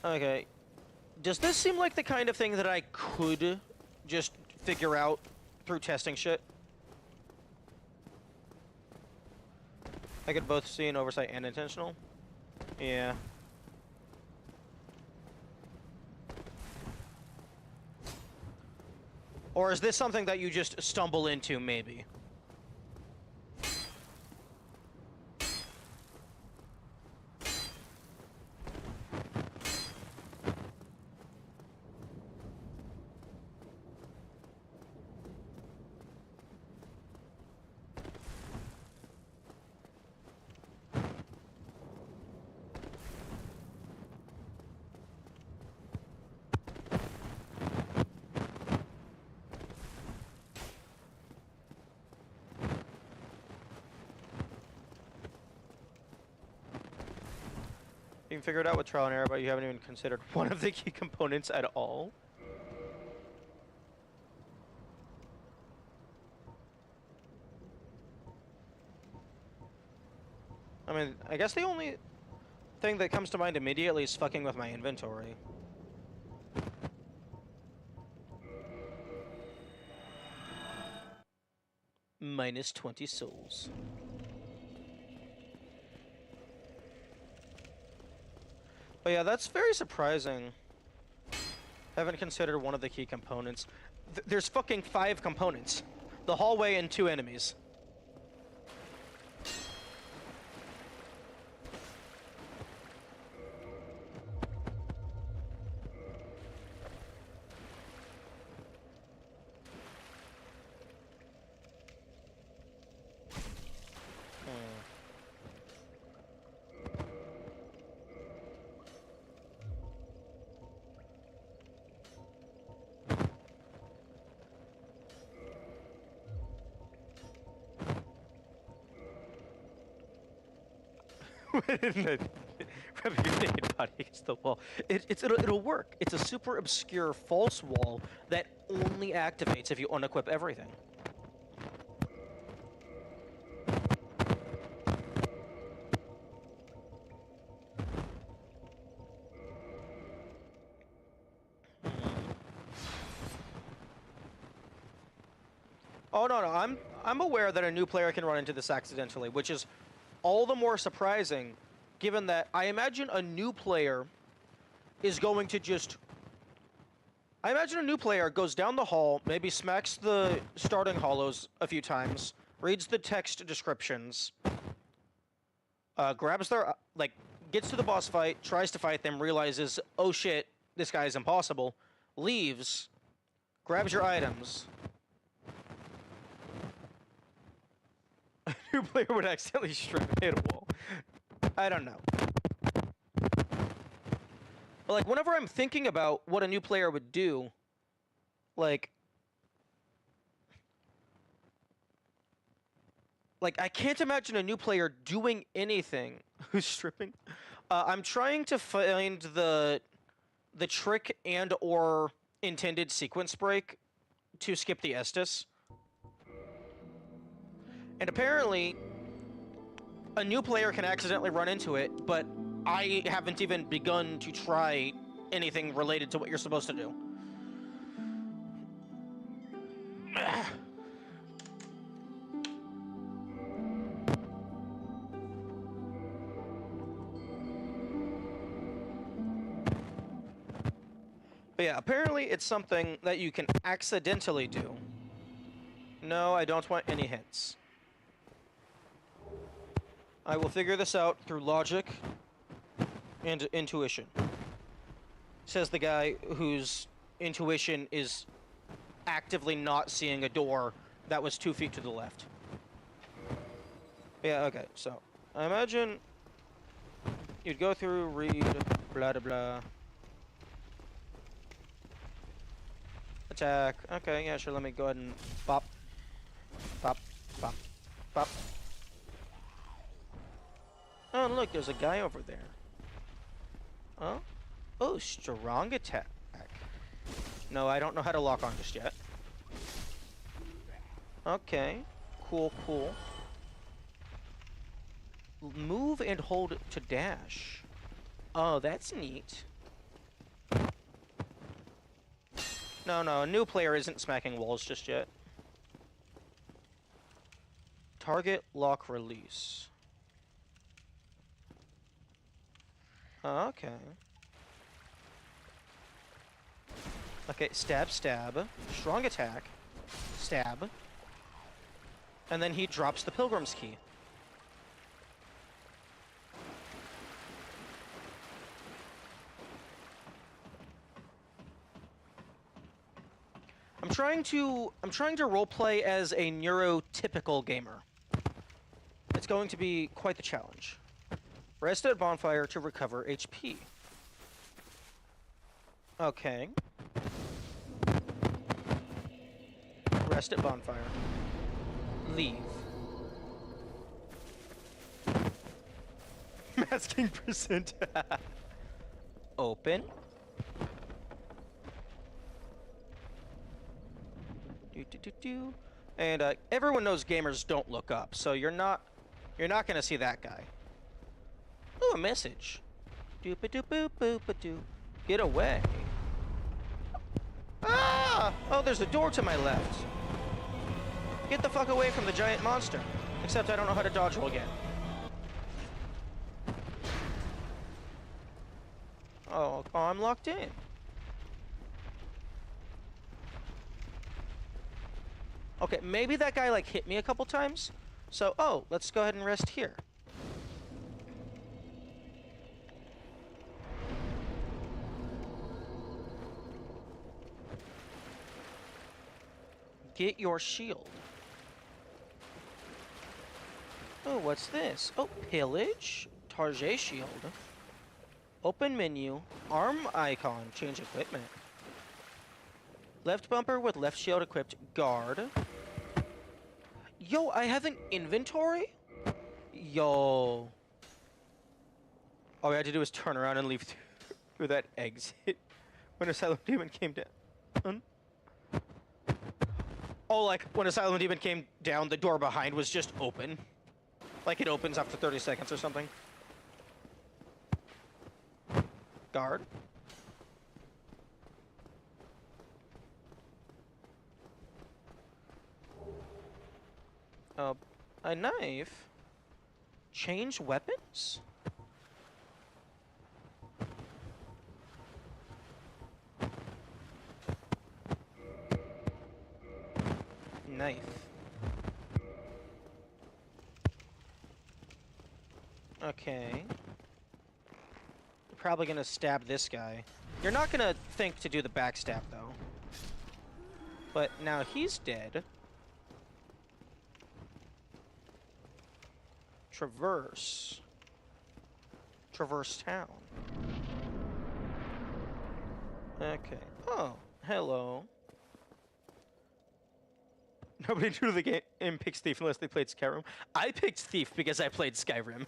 Okay. Does this seem like the kind of thing that I could just figure out through testing shit? I could both see an oversight and intentional? Yeah. Or is this something that you just stumble into, maybe? You can figure it out with trial and error, but you haven't even considered one of the key components at all. I mean, I guess the only thing that comes to mind immediately is fucking with my inventory. Minus 20 souls. But yeah, that's very surprising. Haven't considered one of the key components. There's fucking 5 components. The hallway and 2 enemies. Rubbing your naked body against the wall. It'll work. It's a super obscure false wall that only activates if you unequip everything. Oh no, I'm aware that a new player can run into this accidentally, which is all the more surprising, given that I imagine a new player is going to just... I imagine a new player goes down the hall, maybe smacks the starting hollows a few times, reads the text descriptions, grabs their... like, gets to the boss fight, tries to fight them, realizes, oh shit, this guy is impossible, leaves, grabs your items... A new player would accidentally strip hit a wall. I don't know. But like, whenever I'm thinking about what a new player would do, like I can't imagine a new player doing anything who's stripping. I'm trying to find the trick and or intended sequence break to skip the Estus. And apparently, a new player can accidentally run into it, but I haven't even begun to try anything related to what you're supposed to do. But yeah, apparently it's something that you can accidentally do. No, I don't want any hints. I will figure this out through logic and intuition. Says the guy whose intuition is actively not seeing a door that was 2 feet to the left. Yeah, okay, so I imagine you'd go through, read, blah, blah, blah. Attack. Okay, yeah, sure, let me go ahead and bop, bop, bop, bop. Oh, look, there's a guy over there. Oh? Oh, strong attack. No, I don't know how to lock on just yet. Okay. Cool, cool. Move and hold to dash. Oh, that's neat. No, a new player isn't smacking walls just yet. Target, lock, release. Okay. Okay, stab, stab. Strong attack. Stab. And then he drops the Pilgrim's Key. I'm trying to roleplay as a neurotypical gamer. It's going to be quite the challenge. Rest at bonfire to recover HP. Okay. Rest at bonfire. Leave. Masking percent. Open. And everyone knows gamers don't look up, so you're not gonna see that guy. Ooh, a message. Doop-a-doop-boop-boop-a-doo. Get away. Ah! Oh, there's a door to my left. Get the fuck away from the giant monster. Except I don't know how to dodge roll again. Oh, I'm locked in. Okay, maybe that guy like hit me a couple times. So, oh, let's go ahead and rest here. Get your shield. Oh, what's this? Oh, pillage, Target shield. Open menu, arm icon, change equipment. Left bumper with left shield equipped, guard. Yo, I have an inventory? Yo. All we had to do was turn around and leave through that exit when Asylum Demon came down. Oh, like, when Asylum Demon came down, the door behind was just open. Like, it opens after 30 seconds or something. Guard. A knife? Change weapons? Knife. Okay. You're probably gonna stab this guy. You're not gonna think to do the backstab, though. But now he's dead. Traverse. Traverse town. Okay. Oh, hello. Nobody new to the game picks Thief unless they played Skyrim. I picked Thief because I played Skyrim.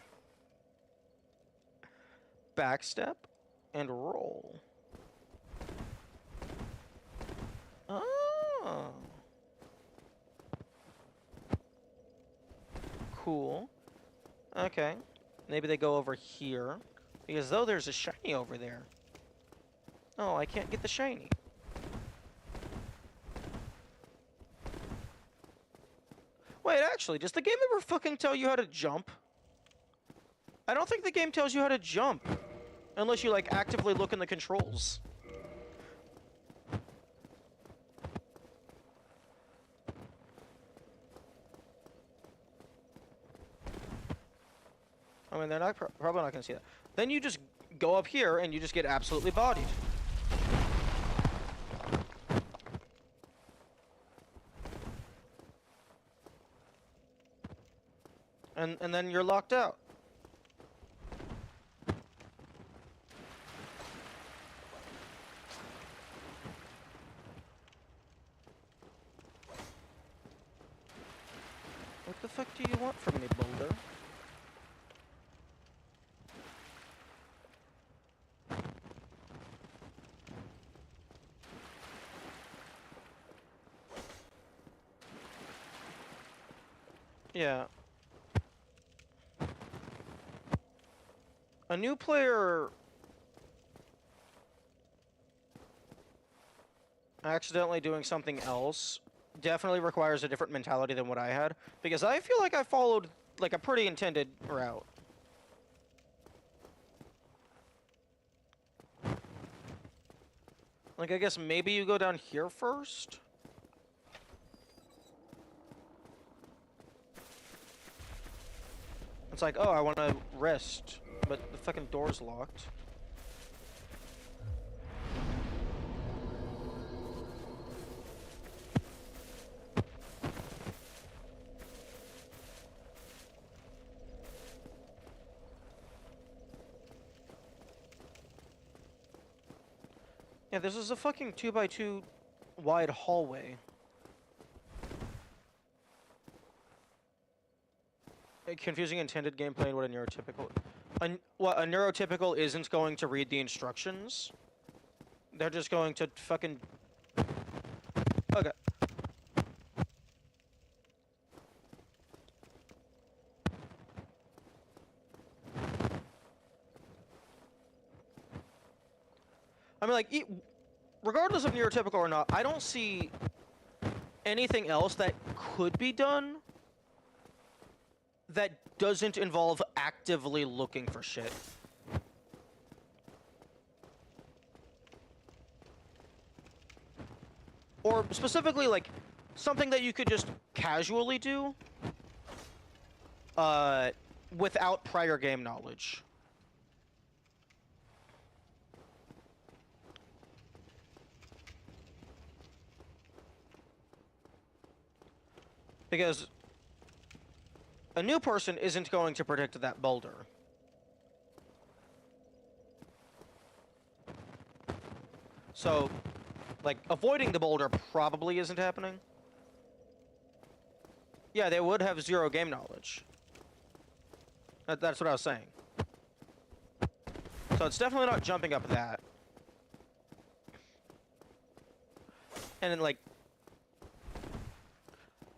Backstep and roll. Oh. Cool. Okay. Maybe they go over here. Because though there's a shiny over there. Oh, I can't get the shiny. Wait, actually, does the game ever fucking tell you how to jump? I don't think the game tells you how to jump. Unless you, like, actively look in the controls. I mean, they're not probably not gonna see that. Then you just go up here and you just get absolutely bodied. And then you're locked out. What the fuck do you want from me, Boulder? Yeah. A new player accidentally doing something else definitely requires a different mentality than what I had, because I feel like I followed like a pretty intended route. Like, I guess maybe you go down here first? It's like, oh, I want to rest, but the fucking door's locked. Yeah, this is a fucking 2x2 wide hallway. Confusing intended gameplay and what a neurotypical... What a neurotypical isn't going to read the instructions. They're just going to fucking... Okay. I mean, like, regardless of neurotypical or not, I don't see anything else that could be done that doesn't involve actively looking for shit. Or specifically, like, something that you could just casually do without prior game knowledge. Because a new person isn't going to predict that boulder. So, like, avoiding the boulder probably isn't happening. Yeah, they would have zero game knowledge. That's what I was saying. So it's definitely not jumping up that. And then, like,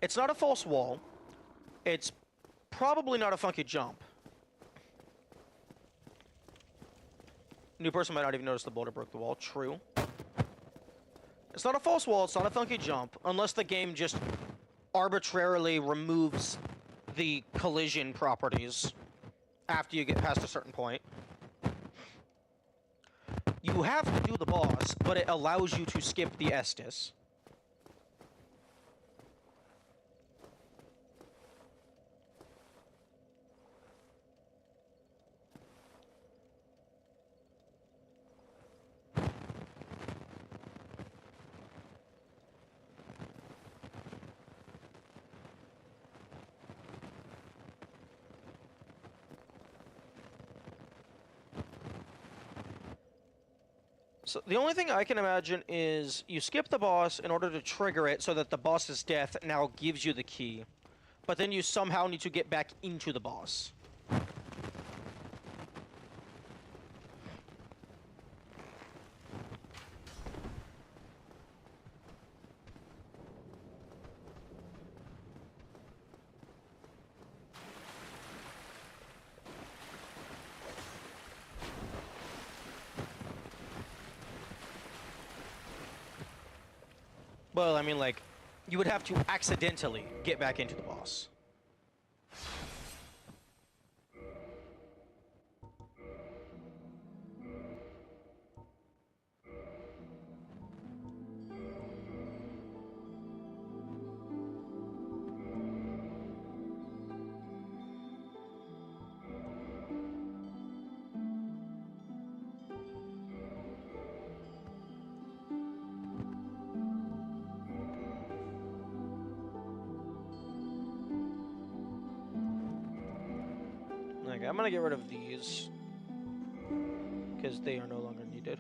it's not a false wall. It's probably not a funky jump. New person might not even notice the boulder broke the wall. True. It's not a false wall. It's not a funky jump. Unless the game just arbitrarily removes the collision properties after you get past a certain point. You have to do the boss, but it allows you to skip the Estus. So the only thing I can imagine is you skip the boss in order to trigger it so that the boss's death now gives you the key. But then you somehow need to get back into the boss. Well, I mean, like, you would have to accidentally get back into the boss. Okay, I'm gonna get rid of these because they are no longer needed.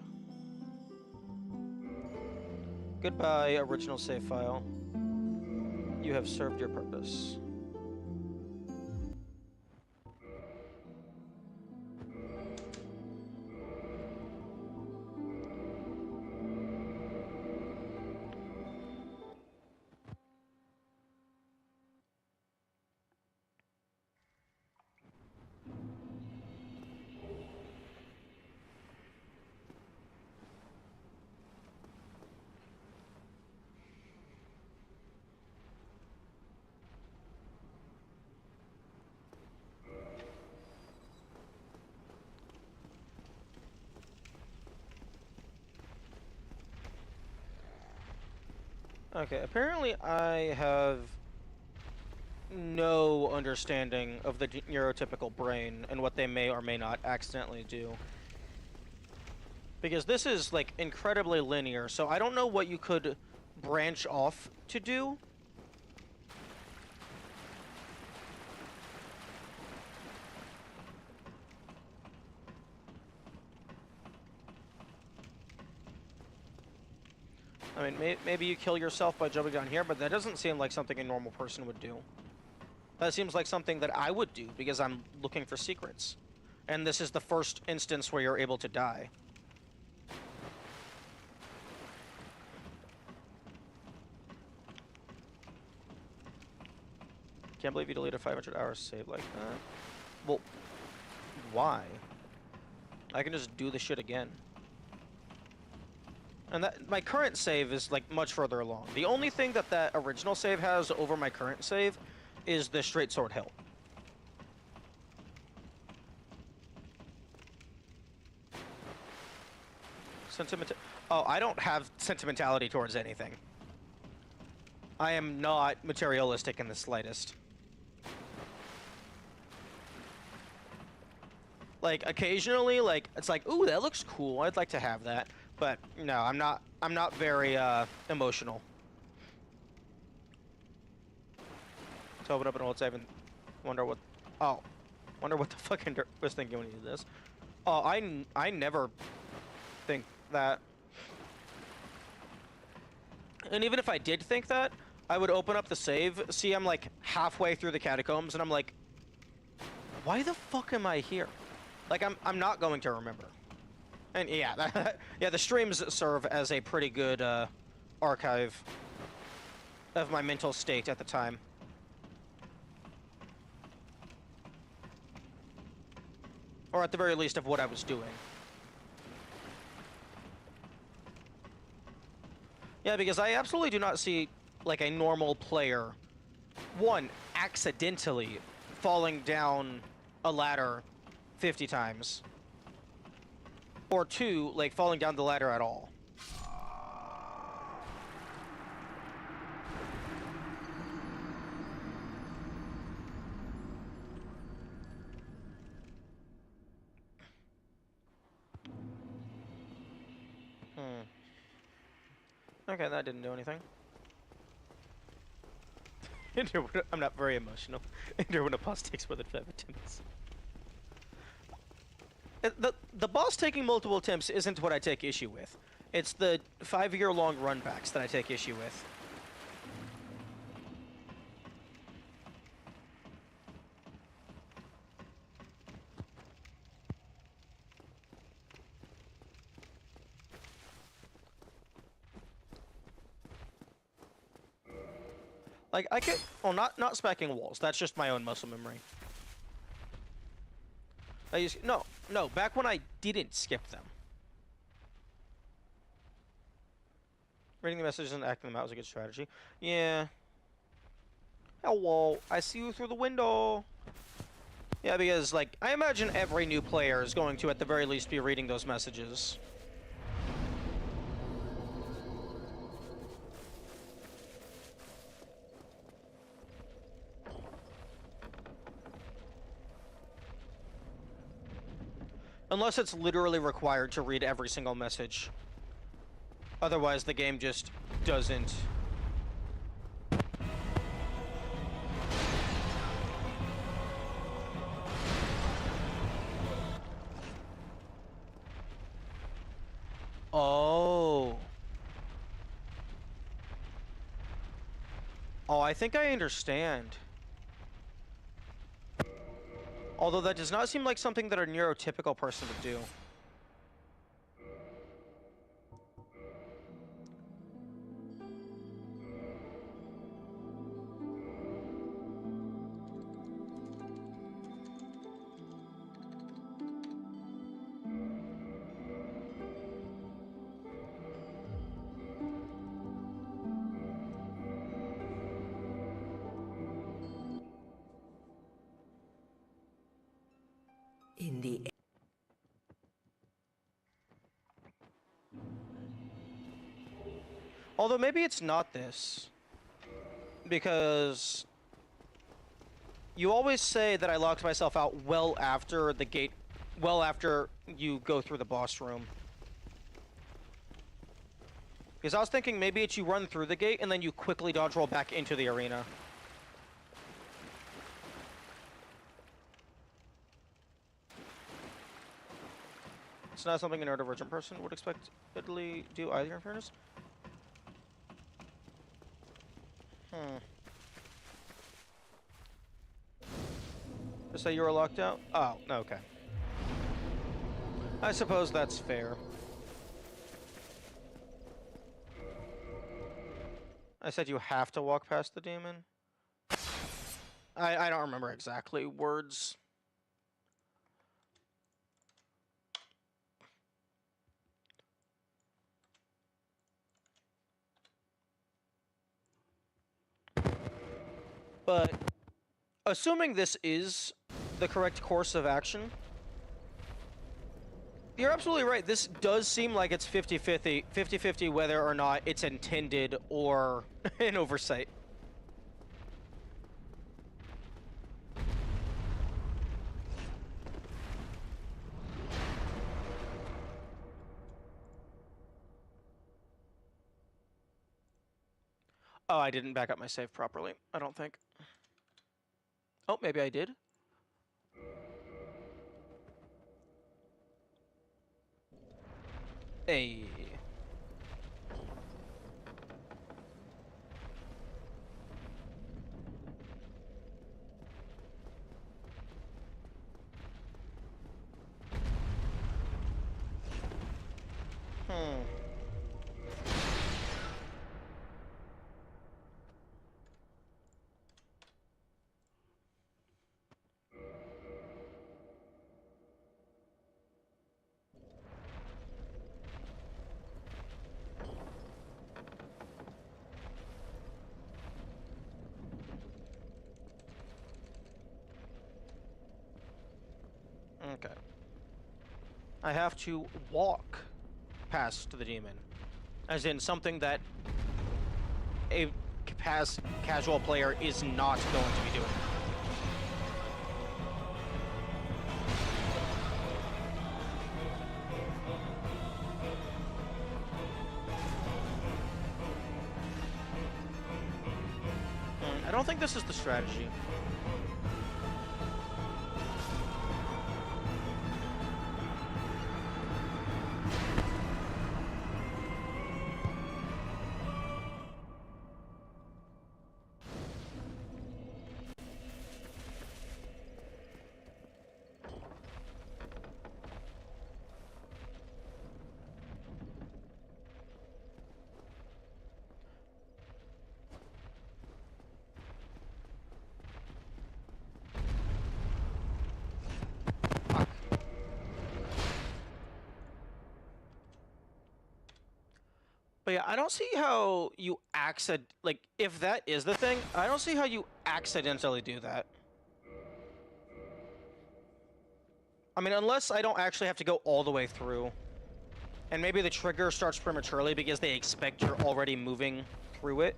Goodbye, original save file. You have served your purpose. Okay, apparently I have no understanding of the neurotypical brain and what they may or may not accidentally do. Because this is, like, incredibly linear, so I don't know what you could branch off to do. I mean, maybe you kill yourself by jumping down here, but that doesn't seem like something a normal person would do. That seems like something that I would do, because I'm looking for secrets. And this is the first instance where you're able to die. Can't believe you deleted 500 hours save like that. Well, why? I can just do the shit again. And that my current save is, like, much further along. The only thing that that original save has over my current save is the straight sword hill. Oh, I don't have sentimentality towards anything. I am not materialistic in the slightest. Like, occasionally, like, it's like, ooh, that looks cool, I'd like to have that. But no, I'm not very emotional. To open up an old save and wonder what the fucking dirt was thinking when he did this. Oh, I never think that. And even if I did think that, I would open up the save, see I'm like halfway through the catacombs, and I'm like, why the fuck am I here? Like, I'm not going to remember. And yeah, yeah, the streams serve as a pretty good archive of my mental state at the time. Or at the very least of what I was doing. Yeah, because I absolutely do not see, like, a normal player, one, accidentally falling down a ladder 50 times. Or two, like, falling down the ladder at all. Okay, that didn't do anything. I'm not very emotional. Enter when a boss takes more than 5 attempts. The boss taking multiple attempts isn't what I take issue with. It's the 5-year-long runbacks that I take issue with. Like, I get... Well, not specking walls. That's just my own muscle memory. No, back when I didn't skip them. Reading the messages and acting them out is a good strategy. Yeah. Hello, I see you through the window. Yeah, because, like, I imagine every new player is going to, at the very least, be reading those messages. Unless it's literally required to read every single message. Otherwise, the game just doesn't. Oh. Oh, I think I understand. Although that does not seem like something that a neurotypical person would do. In the Although maybe it's not this. Because you always say that I locked myself out well after the gate, well after you go through the boss room. Because I was thinking maybe it's you run through the gate and then you quickly dodge roll back into the arena. It's not something a neurodivergent person would expectedly do either, in fairness. Just say you were locked out? Oh, okay. I suppose that's fair. I said you have to walk past the demon? I don't remember exactly words. But assuming this is the correct course of action, you're absolutely right. This does seem like it's 50-50 whether or not it's intended or an oversight. Oh, I didn't back up my save properly, I don't think. Oh, maybe I did. Hey. Okay. I have to walk past the demon. As in something that a casual player is not going to be doing. I don't think this is the strategy. But yeah, I don't see how you like, if that is the thing, I don't see how you accidentally do that. I mean, unless I don't actually have to go all the way through. And maybe the trigger starts prematurely because they expect you're already moving through it.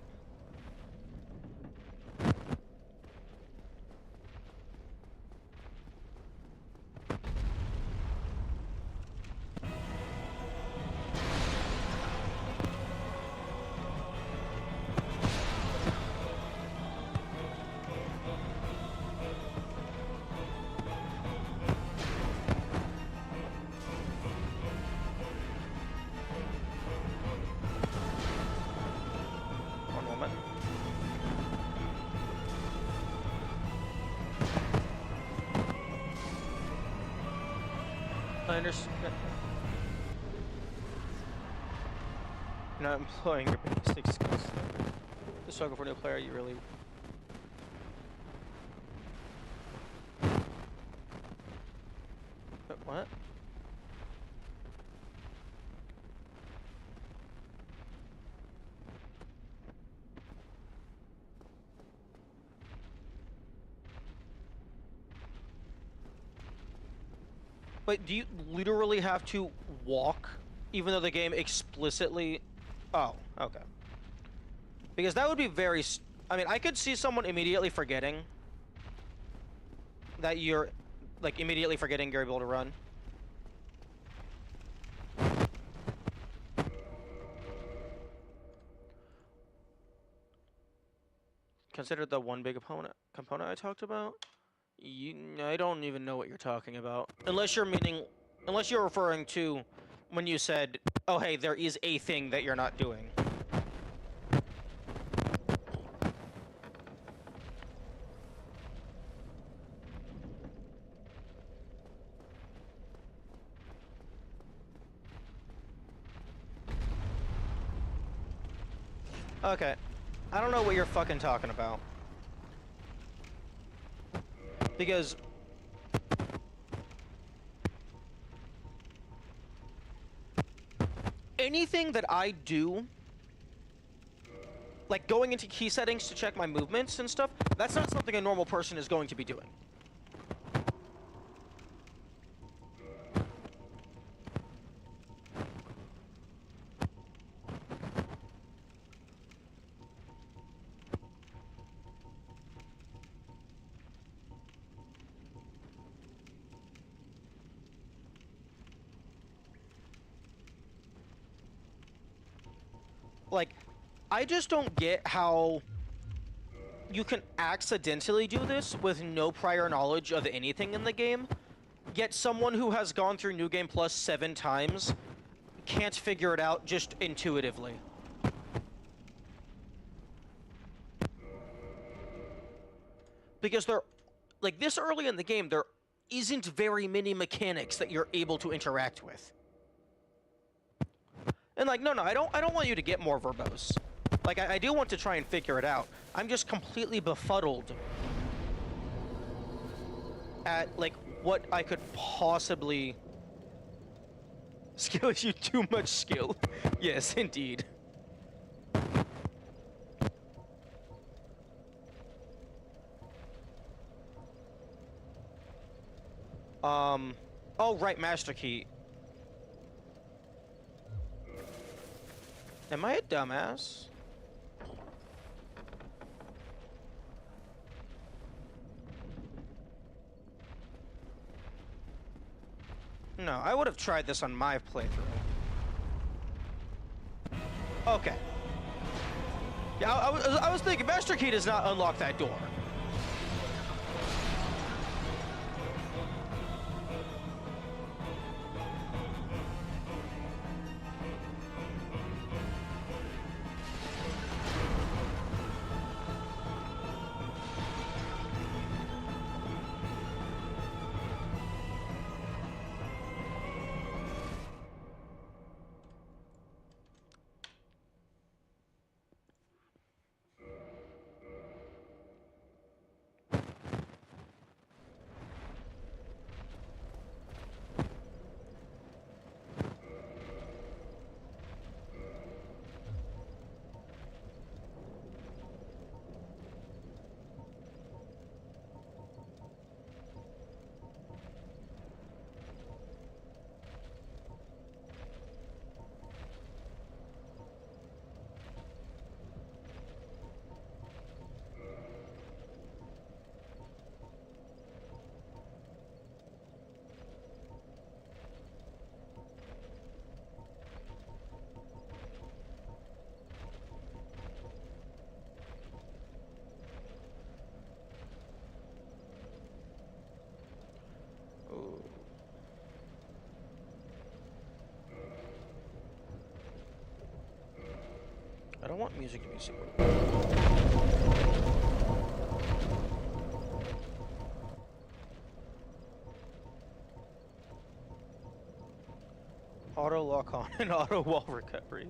One moment. I understand. You're not employing your basic skills. The struggle for a new player, you really... What? But do you literally have to walk, even though the game explicitly... Oh, okay. Because that would be very... I mean, I could see someone immediately forgetting that you're... Like, immediately forgetting you're able to run. Consider the one big component I talked about? I don't even know what you're talking about. Unless you're referring to when you said, oh hey, there is a thing that you're not doing. Okay. I don't know what you're fucking talking about. Because... anything that I do, like going into key settings to check my movements and stuff, that's not something a normal person is going to be doing. Like, I just don't get how you can accidentally do this with no prior knowledge of anything in the game, yet someone who has gone through New Game Plus 7 times can't figure it out just intuitively. Because like, this early in the game, there isn't very many mechanics that you're able to interact with. And like, no, I don't want you to get more verbose. Like, I do want to try and figure it out. I'm just completely befuddled at, like, what I could possibly... Skill issue, too much skill. Yes, indeed. Oh, right, master key. Am I a dumbass? No, I would have tried this on my playthrough. Okay. Yeah, I was thinking master key does not unlock that door. Ooh. I don't want music to be super. Auto lock on and auto wall recovery.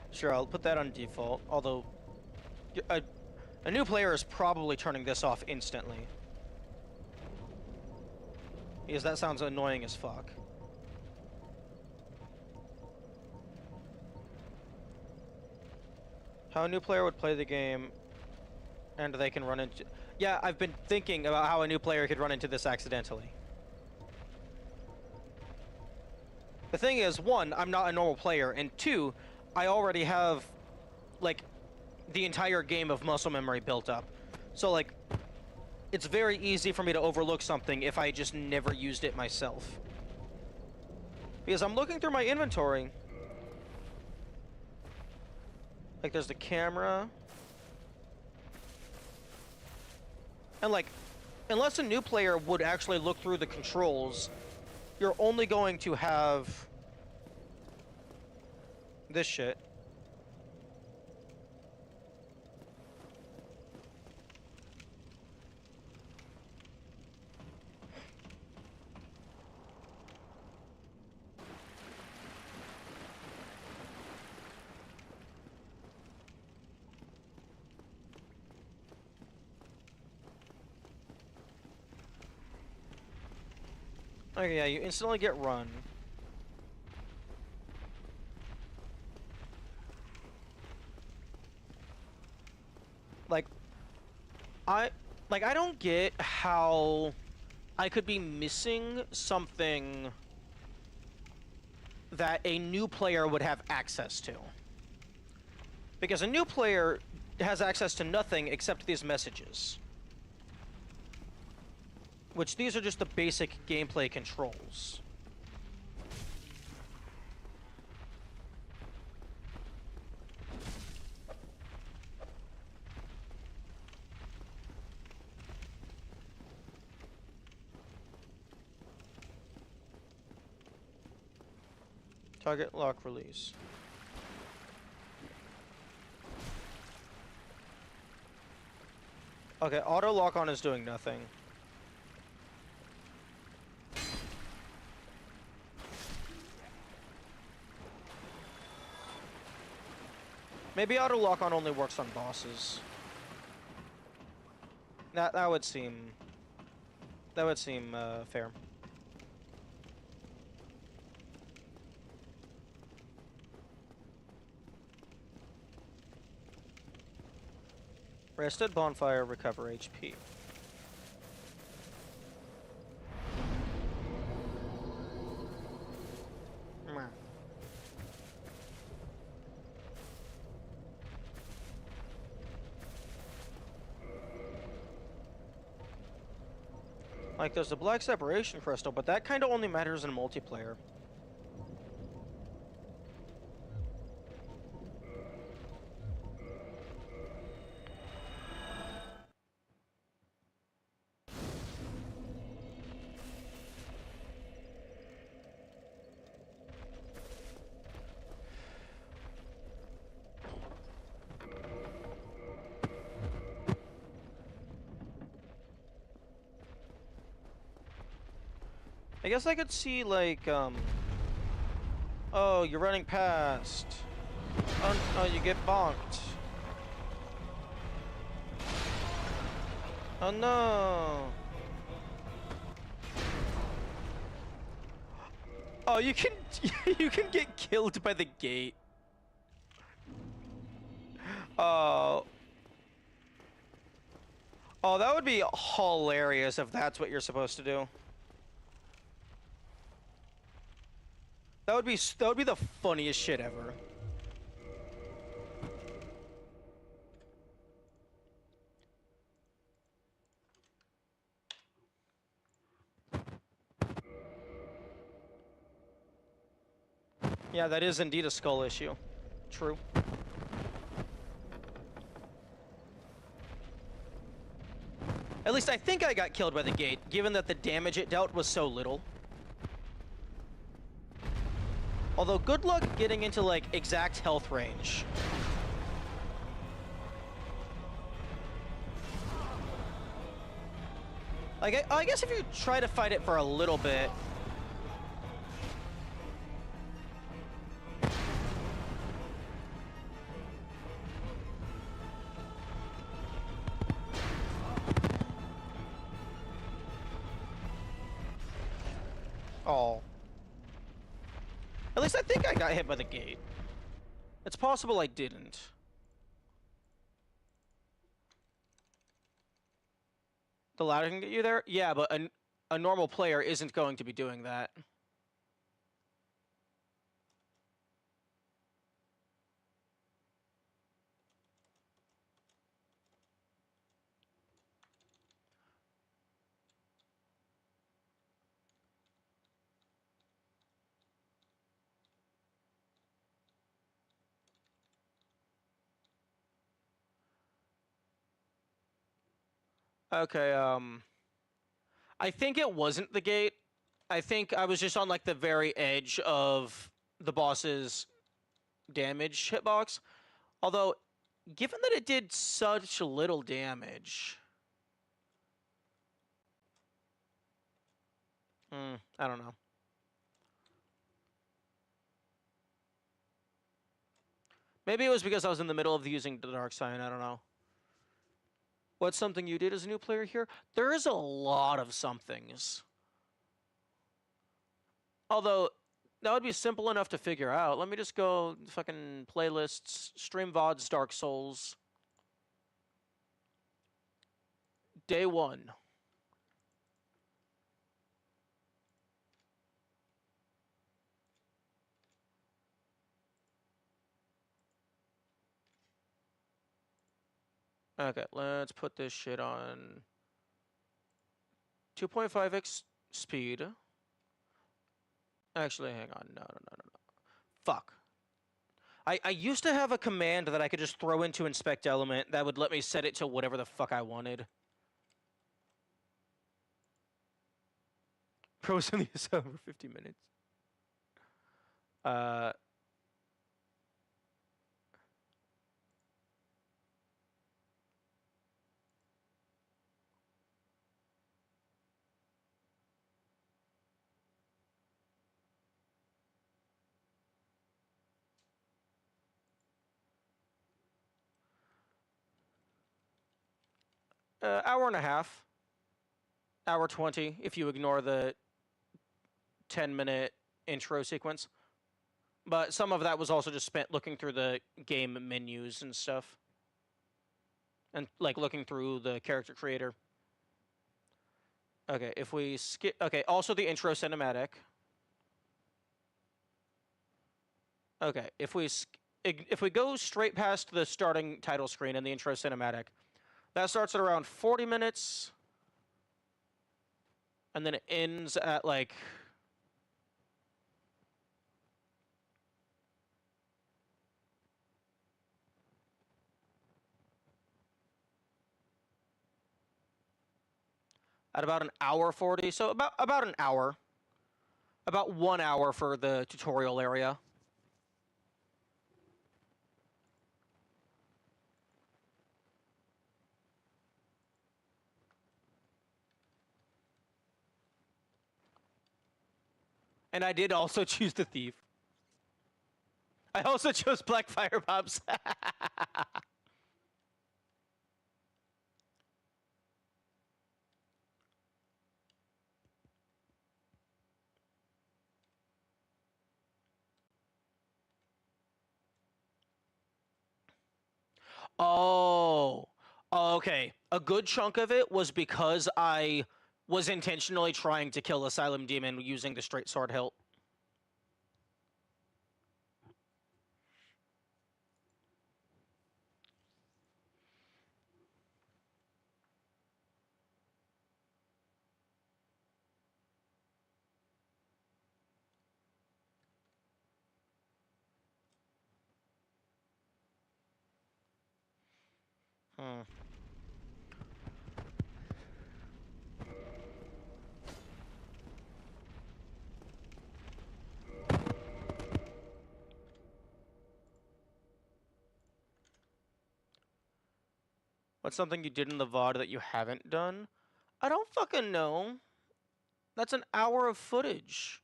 Sure, I'll put that on default. Although, a new player is probably turning this off instantly. Because that sounds annoying as fuck. How a new player would play the game and they can run into... Yeah, I've been thinking about how a new player could run into this accidentally. The thing is, one, I'm not a normal player, and two, I already have, like, the entire game of muscle memory built up. So, like, it's very easy for me to overlook something if I just never used it myself. Because I'm looking through my inventory. Like, there's the camera. And, like, unless a new player would actually look through the controls, you're only going to have this shit. Okay, yeah, you instantly get run. I don't get how I could be missing something that a new player would have access to. Because a new player has access to nothing except these messages. Which these are just the basic gameplay controls. Target lock release. Okay, auto lock on is doing nothing. Maybe auto lock on only works on bosses. That would seem fair. Rest at bonfire, recover HP. Like, there's the black separation crystal, but that kind of only matters in multiplayer. I guess I could see, like, oh, you're running past. Oh, you get bonked. Oh, no. Oh, you can, you can get killed by the gate. Oh. Oh, that would be hilarious if that's what you're supposed to do. That would be the funniest shit ever. Yeah, that is indeed a skull issue. True. At least I think I got killed by the gate, given that the damage it dealt was so little. Although, good luck getting into, like, exact health range. Like, I guess if you try to fight it for a little bit... Oh. At least I think I got hit by the gate. It's possible I didn't. The ladder can get you there? Yeah, but a normal player isn't going to be doing that. Okay, I think it wasn't the gate. I think I was just on, like, the very edge of the boss's damage hitbox. Although, given that it did such little damage... I don't know. Maybe it was because I was in the middle of using the dark sign, I don't know. What's something you did as a new player here? There is a lot of somethings. Although, that would be simple enough to figure out. Let me just go fucking playlists, stream VODs, Dark Souls. Day 1. Okay, let's put this shit on 2.5x speed. Actually, hang on. No. Fuck. I used to have a command that I could just throw into inspect element that would let me set it to whatever the fuck I wanted. Pros in the over 50 minutes. Hour and a half. Hour 20, if you ignore the 10-minute intro sequence. But some of that was also just spent looking through the game menus and stuff. And, like, looking through the character creator. Okay, if we skip... Okay, also the intro cinematic. Okay, if we go straight past the starting title screen and the intro cinematic, that starts at around 40 minutes. And then it ends at, like... at about an hour 40, so about an hour. About 1 hour for the tutorial area. And I did also choose the thief. I also chose black fire bombs. Oh. Okay. A good chunk of it was because I was intentionally trying to kill Asylum Demon using the straight sword hilt. Hmm. What's something you did in the VOD that you haven't done? I don't fucking know. That's an hour of footage.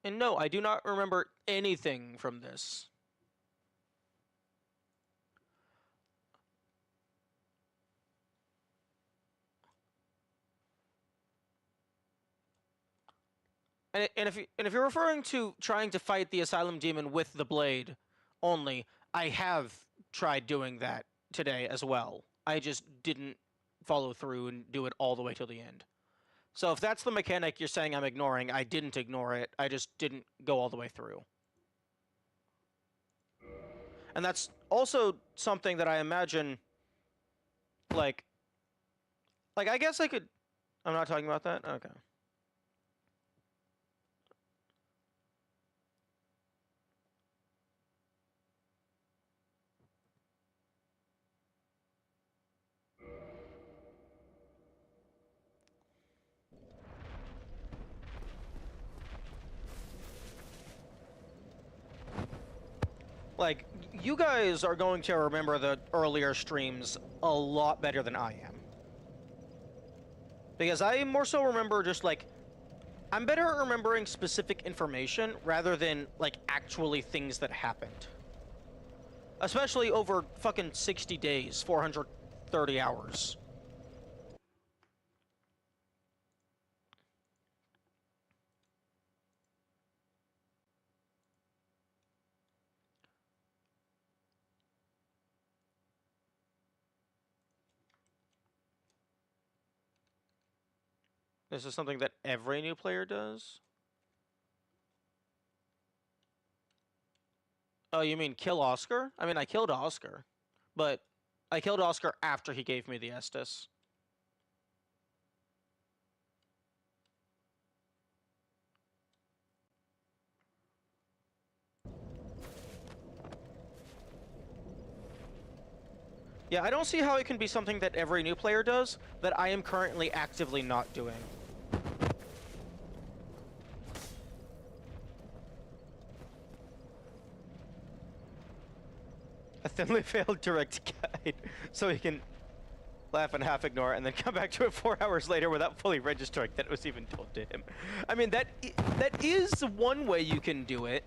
And no, I do not remember anything from this. And if you're referring to trying to fight the Asylum Demon with the blade only, I have tried doing that today as well. I just didn't follow through and do it all the way till the end. So if that's the mechanic you're saying I'm ignoring, I didn't ignore it. I just didn't go all the way through. And that's also something that I imagine, like I guess I could... I'm not talking about that? Okay. Like, you guys are going to remember the earlier streams a lot better than I am. Because I more so remember just, like... I'm better at remembering specific information rather than, like, actually things that happened. Especially over fucking 60 days, 430 hours. This is something that every new player does? Oh, you mean kill Oscar? I mean, I killed Oscar. But I killed Oscar after he gave me the Estus. Yeah, I don't see how it can be something that every new player does that I am currently actively not doing. A thinly failed direct guide, so he can laugh and half ignore it and then come back to it 4 hours later without fully registering that it was even told to him. I mean, that is one way you can do it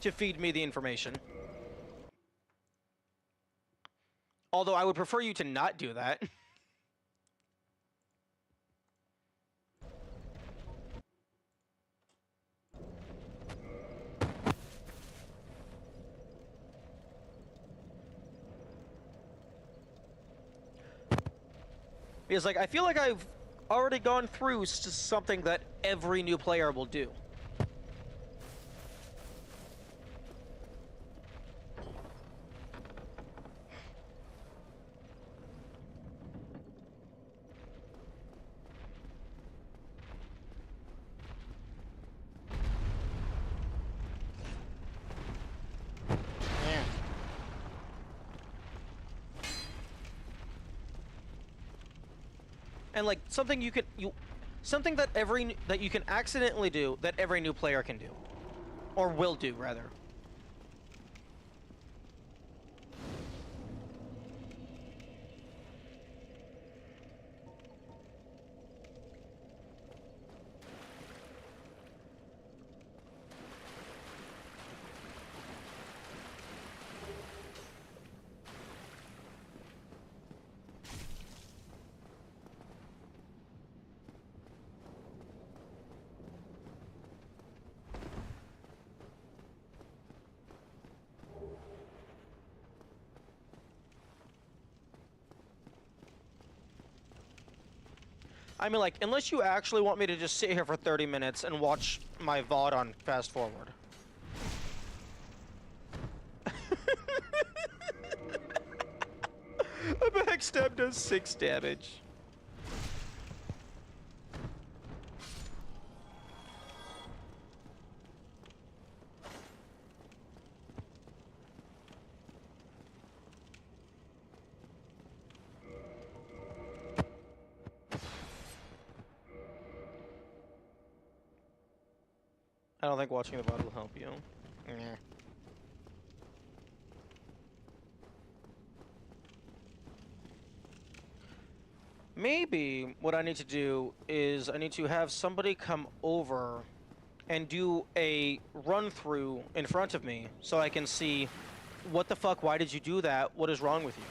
to feed me the information. Although I would prefer you to not do that. Because, like, I feel like I've already gone through something that every new player will do. and like something something that that you can accidentally do that every new player can do, or will do rather. I mean, like, unless you actually want me to just sit here for 30 minutes and watch my VOD on fast forward. A backstab does 6 damage. I don't think watching the VOD will help you. Maybe what I need to do is I need to have somebody come over and do a run-through in front of me so I can see what the fuck, why did you do that, what is wrong with you?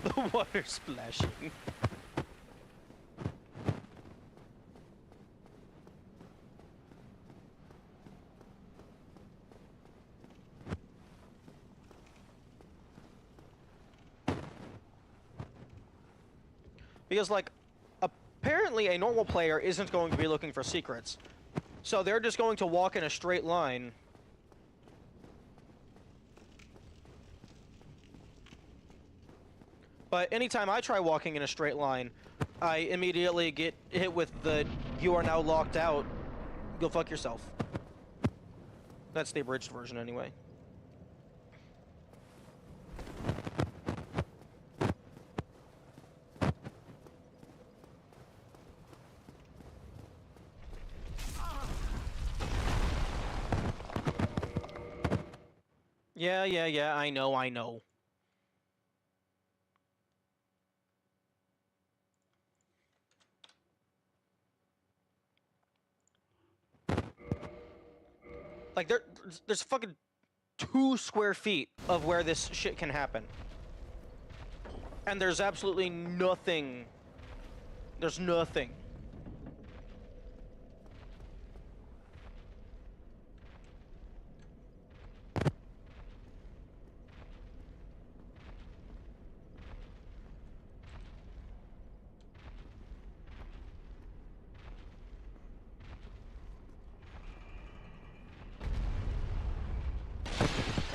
The water splashing. Because, like, apparently a normal player isn't going to be looking for secrets. So they're just going to walk in a straight line. But anytime I try walking in a straight line, I immediately get hit with the "you are now locked out, go fuck yourself." That's the abridged version anyway. Yeah, I know. Like, there's fucking 2 square feet of where this shit can happen. And there's absolutely nothing. There's nothing.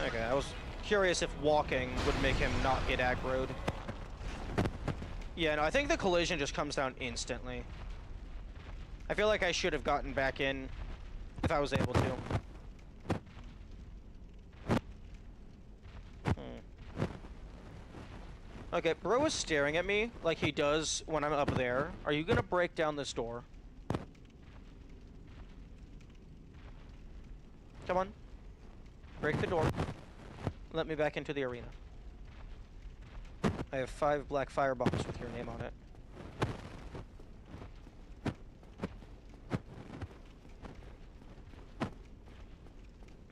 Okay, I was curious if walking would make him not get aggroed. Yeah, no, I think the collision just comes down instantly. I feel like I should have gotten back in if I was able to. Okay, bro is staring at me like he does when I'm up there. Are you gonna break down this door? Come on. Break the door. Let me back into the arena. I have 5 black firebombs with your name on it.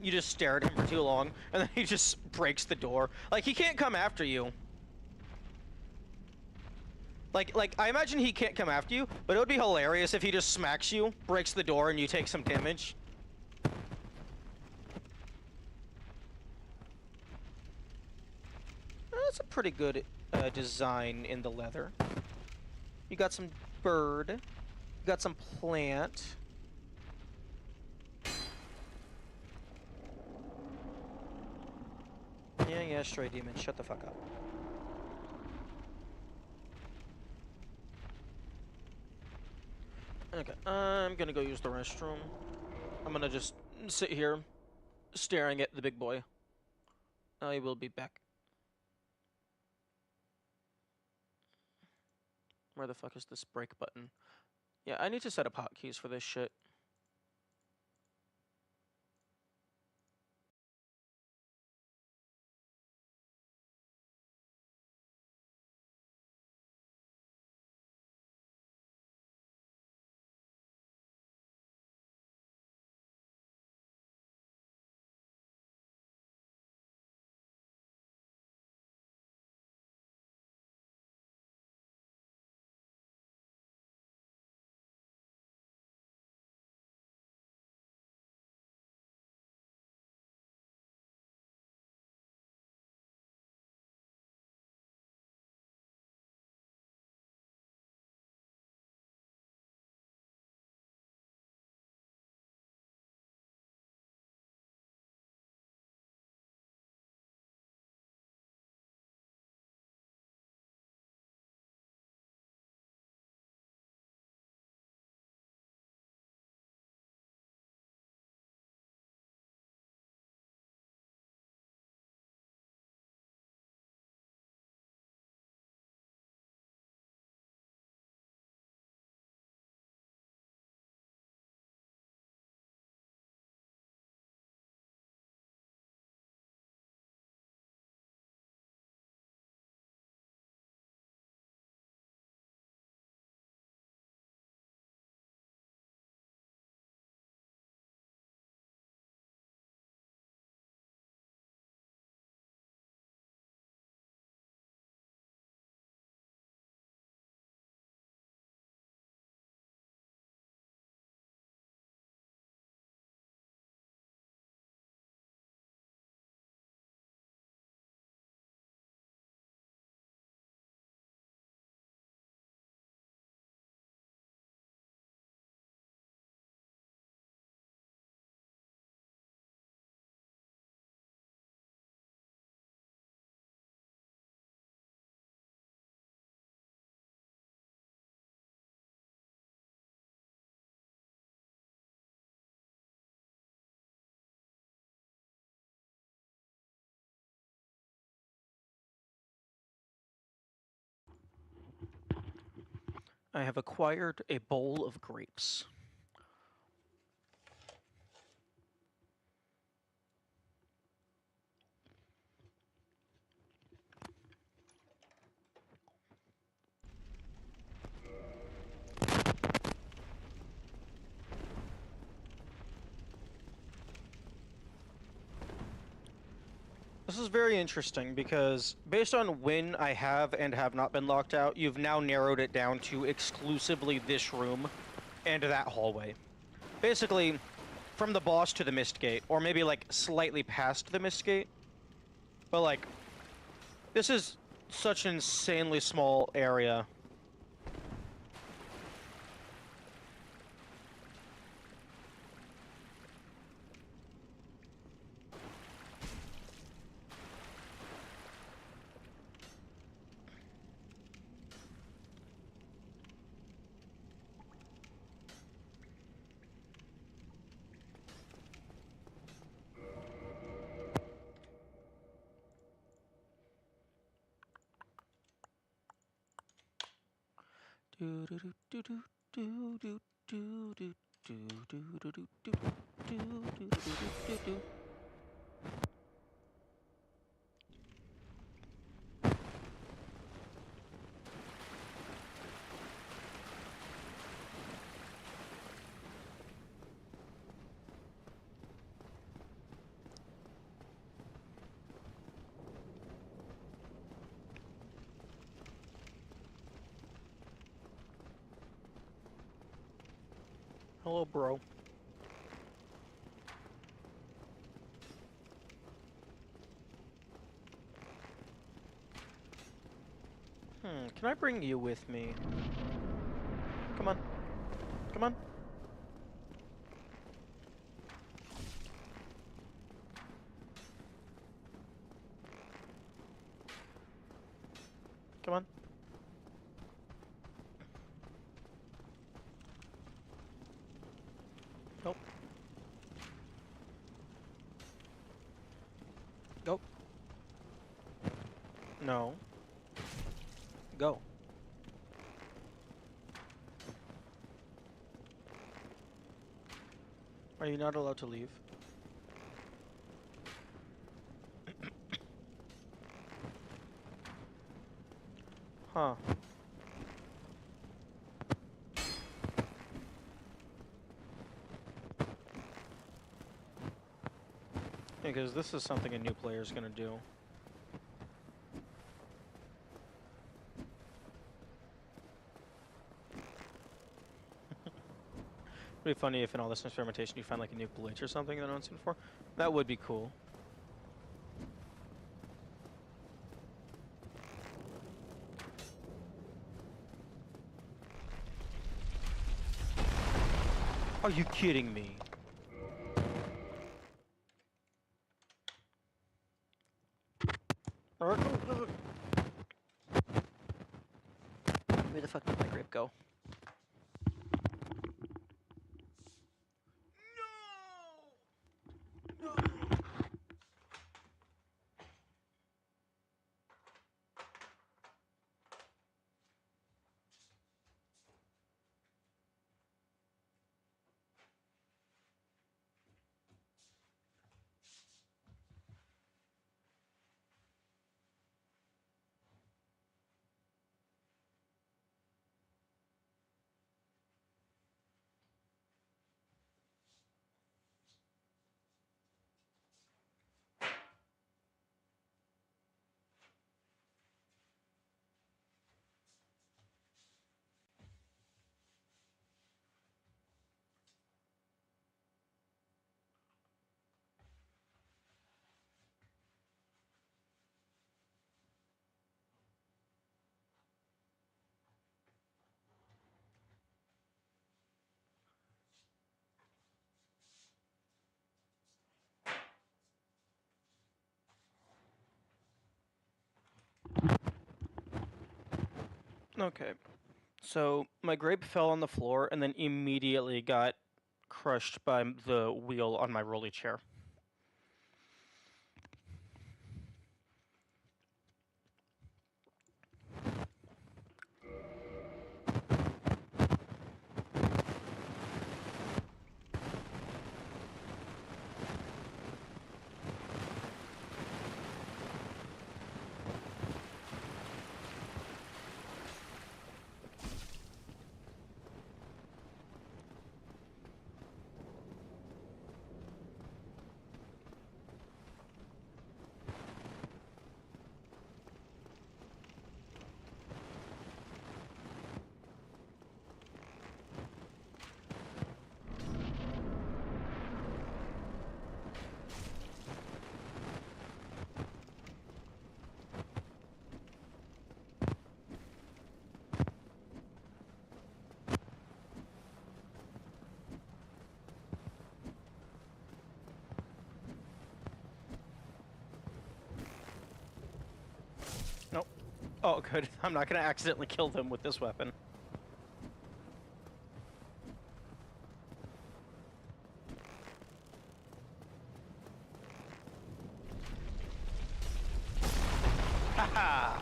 You just stare at him for too long, and then he just breaks the door. Like, he can't come after you. Like I imagine he can't come after you, but it would be hilarious if he just smacks you, breaks the door, and you take some damage. That's a pretty good design in the leather. You got some bird. You got some plant. Yeah, stray demon. Shut the fuck up. Okay, I'm gonna go use the restroom. I'm gonna just sit here, staring at the big boy. I will be back. Where the fuck is this break button? Yeah, I need to set up hotkeys for this shit. I have acquired a bowl of grapes. This is very interesting because based on when I have and have not been locked out, you've now narrowed it down to exclusively this room and that hallway. Basically, from the boss to the mist gate, or maybe like slightly past the mist gate. But like, this is such an insanely small area. Hello, bro. Can I bring you with me? Come on. Come on. Come on. Nope. Nope. No. Go. Are you not allowed to leave? Huh. Because this is something a new player is gonna do. It'd be funny if in all this experimentation you find like a new glitch or something that no one's seen before. That would be cool. Are you kidding me? Where the fuck did my grape go? Okay. So my grape fell on the floor and then immediately got crushed by the wheel on my rolly chair. Nope. Oh, good. I'm not gonna accidentally kill them with this weapon. Haha!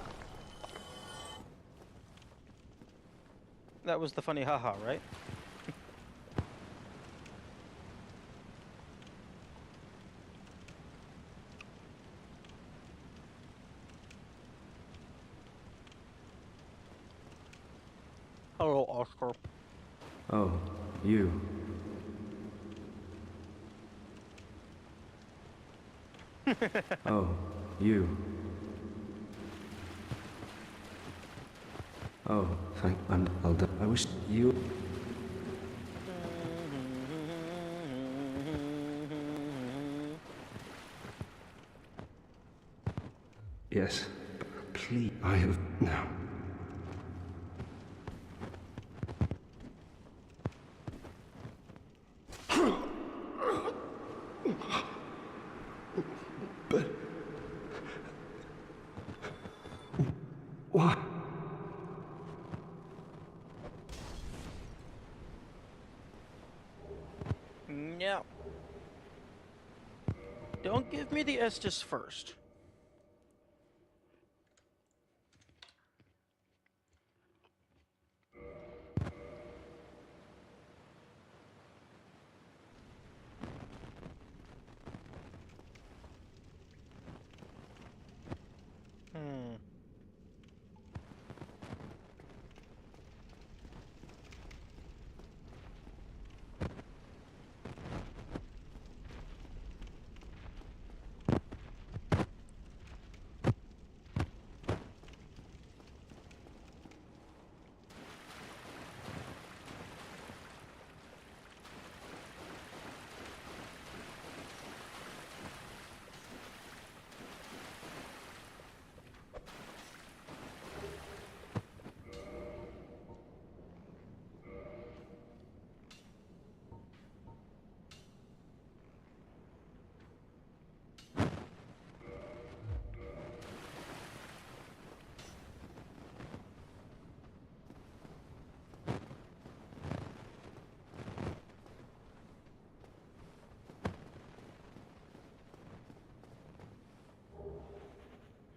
That was the funny haha, right? Hello, Oscar. Oh, you. Oh, you. Oh, thank. I'll. I wish you. Yes, please. I have now. But why? No. Don't give me the Estus first. Hmm.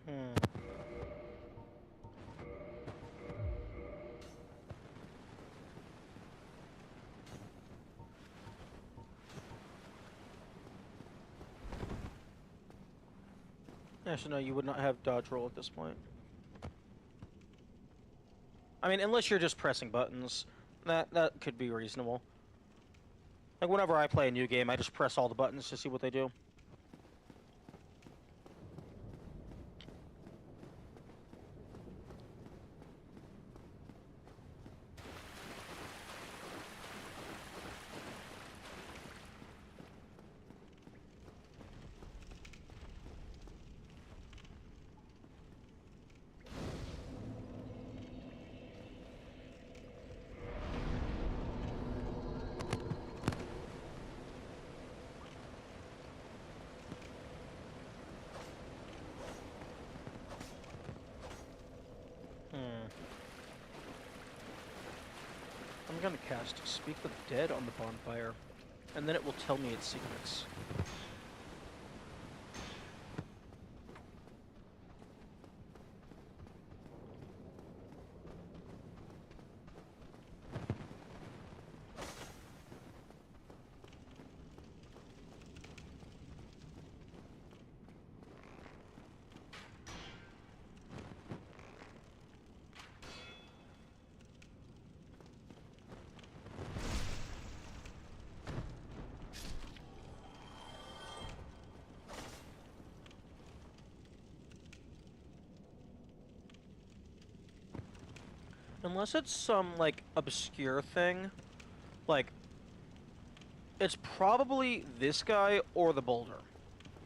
Hmm. Actually, no, you would not have dodge roll at this point. I mean, unless you're just pressing buttons, that could be reasonable. Like, whenever I play a new game, I just press all the buttons to see what they do. I'm gonna cast Speak with the Dead on the bonfire, and then it will tell me its secrets. Unless it's some, like, obscure thing, like, it's probably this guy or the boulder.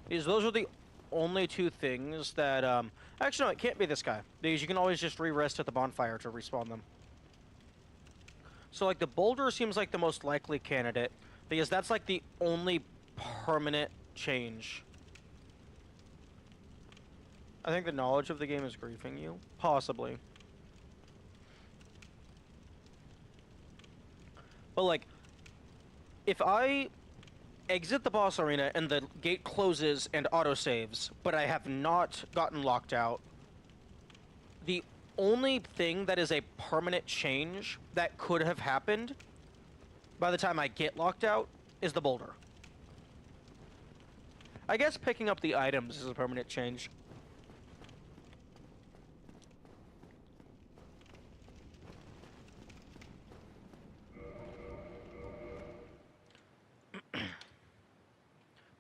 Because those are the only two things that, actually, no, it can't be this guy, because you can always just re-rest at the bonfire to respawn them. So, like, the boulder seems like the most likely candidate, because that's, like, the only permanent change. I think the knowledge of the game is griefing you. Possibly. But, like, if I exit the boss arena and the gate closes and autosaves, but I have not gotten locked out, the only thing that is a permanent change that could have happened by the time I get locked out is the boulder. I guess picking up the items is a permanent change.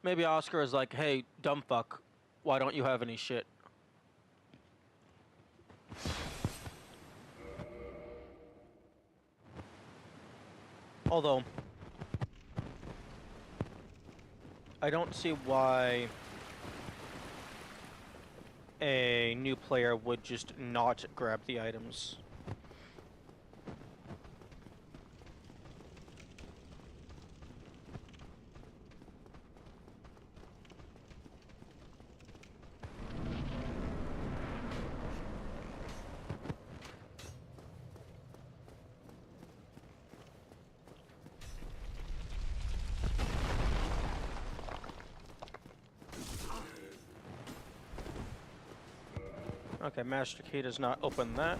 Maybe Oscar is like, hey, dumb fuck, why don't you have any shit? Although, I don't see why a new player would just not grab the items. Okay, Master Key does not open that.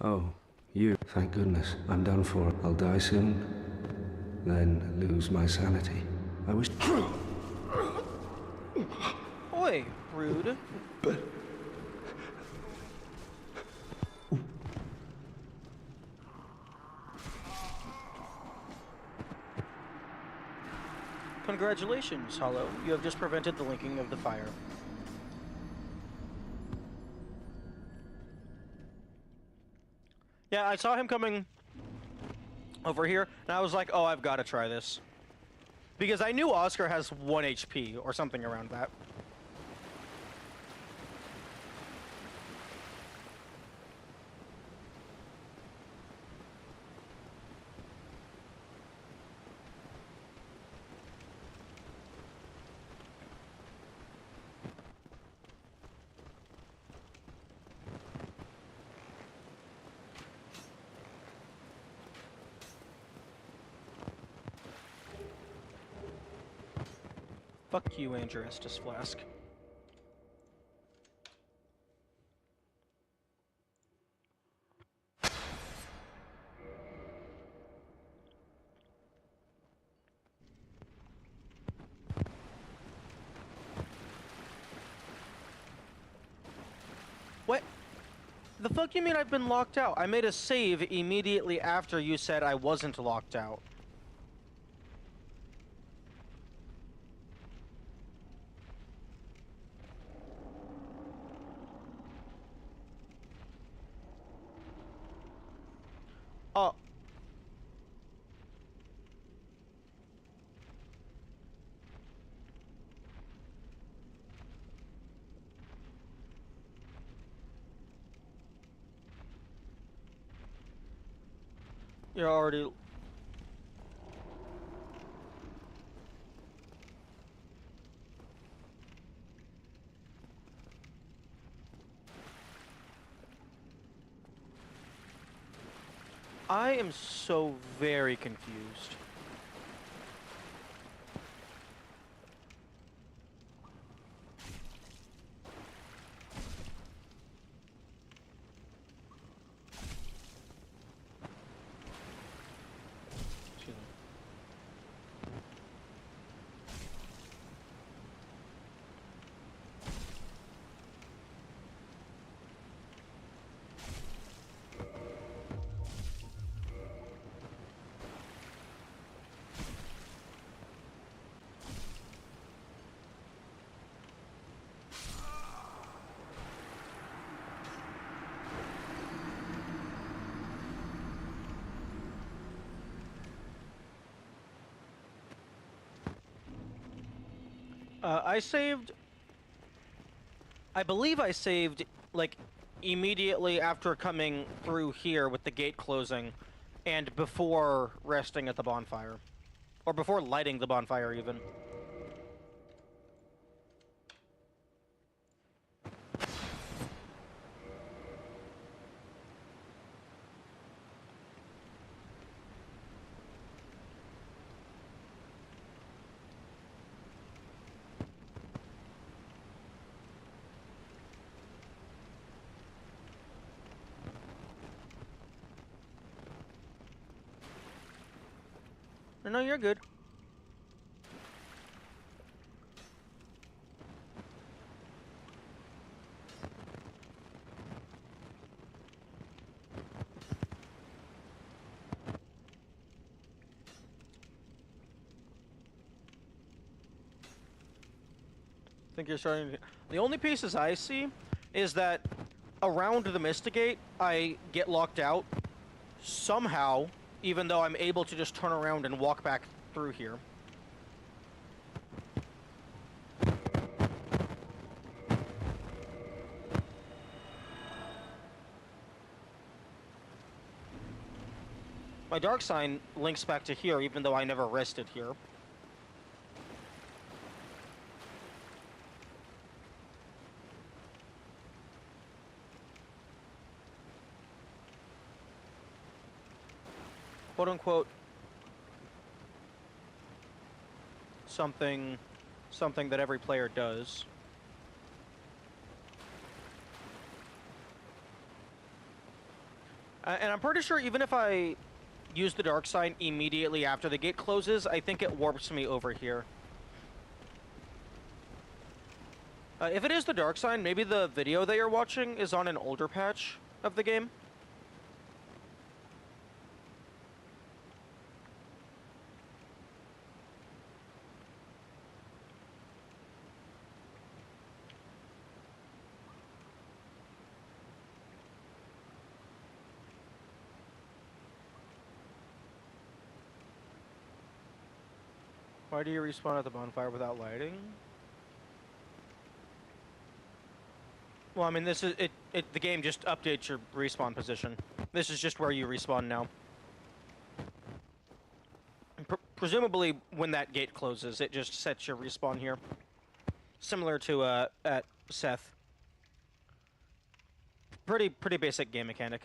Oh, you. Thank goodness. I'm done for. I'll die soon. Then lose my sanity. I wish... Oi, rude. Congratulations, Hollow. You have just prevented the linking of the fire. Yeah, I saw him coming over here, and I was like, oh, I've got to try this. Because I knew Oscar has 1 HP, or something around that. Fuck you, Andrew Estes Flask. What? The fuck you mean I've been locked out? I made a save immediately after you said I wasn't locked out. Oh. You're already... I am so very confused. Excuse me. I saved... I believe I saved, like, immediately after coming through here with the gate closing, and before resting at the bonfire. Or before lighting the bonfire, even. No, you're good. I think you're starting to... The only pieces I see is that around the Mystigate, I get locked out somehow even though I'm able to just turn around and walk back through here. My dark sign links back to here, even though I never rested here. Quote unquote, something that every player does. And I'm pretty sure even if I use the dark sign immediately after the gate closes, I think it warps me over here. If it is the dark sign, maybe the video that you're watching is on an older patch of the game. Why do you respawn at the bonfire without lighting? Well, I mean, this is the game just updates your respawn position. This is just where you respawn now. Presumably, when that gate closes, it just sets your respawn here. Similar to at Seth. Pretty basic game mechanic.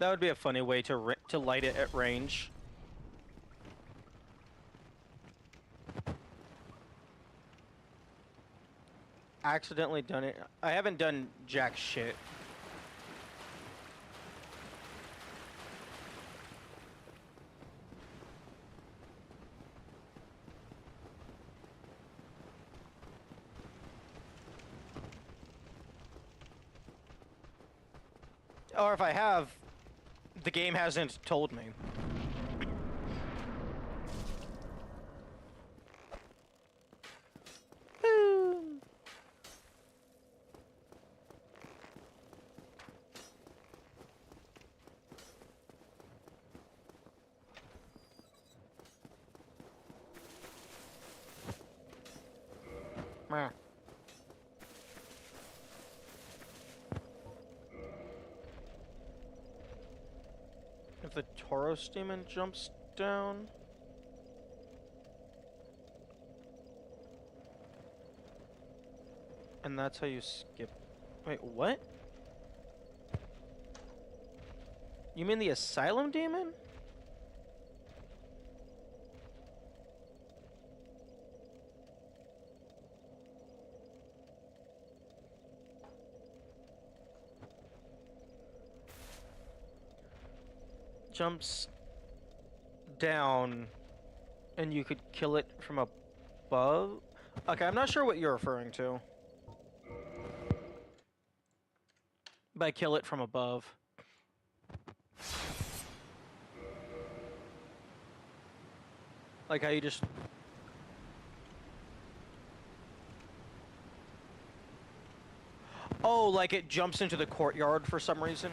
That would be a funny way to light it at range. Accidentally done it. I haven't done jack shit. Or if I have, the game hasn't told me. Meh. If the Tauros demon jumps down... And that's how you skip... Wait, what? You mean the Asylum demon? Jumps down and you could kill it from above? Okay, I'm not sure what you're referring to by kill it from above. Like how you just... Oh, like it jumps into the courtyard for some reason?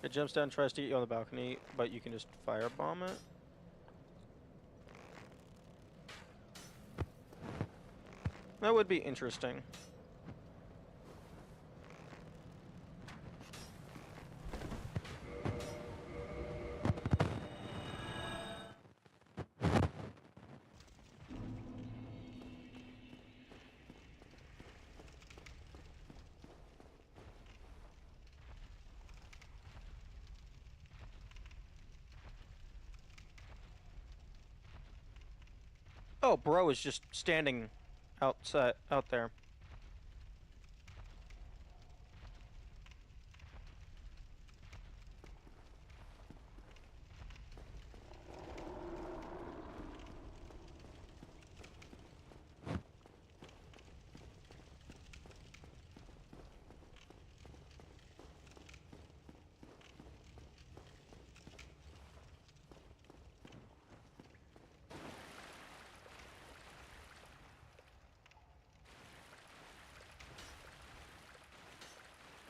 It jumps down, tries to get you on the balcony, but you can just firebomb it. That would be interesting. Oh, bro is just standing outside, out there.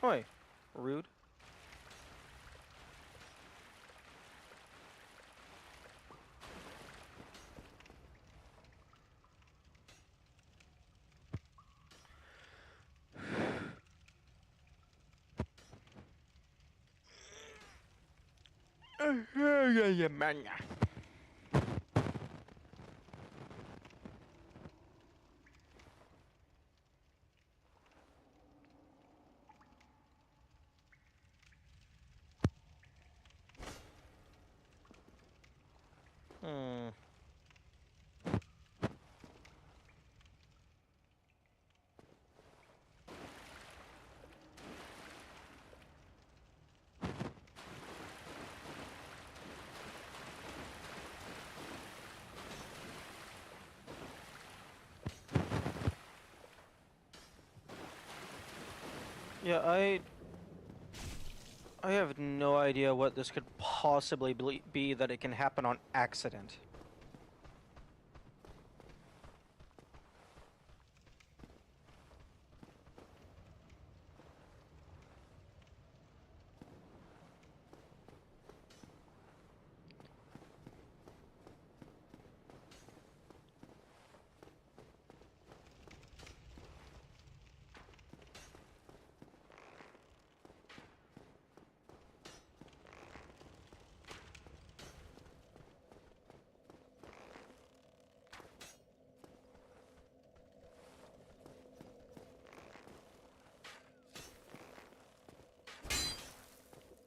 Oi, rude. Yeah, man. Hmm. Yeah, I have no idea what this could possibly be that it can happen on accident.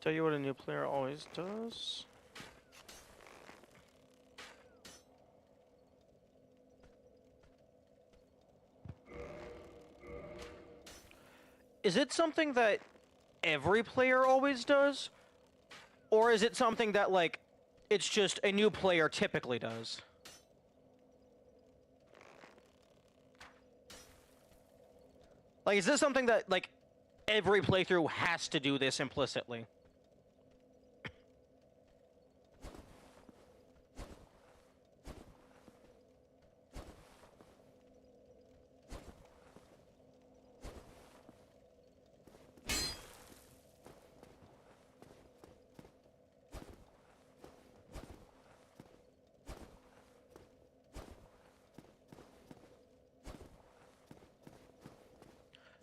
Tell you what a new player always does. Is it something that every player always does? Or is it something that, like, it's just a new player typically does? Like, is this something that, like, every playthrough has to do this implicitly?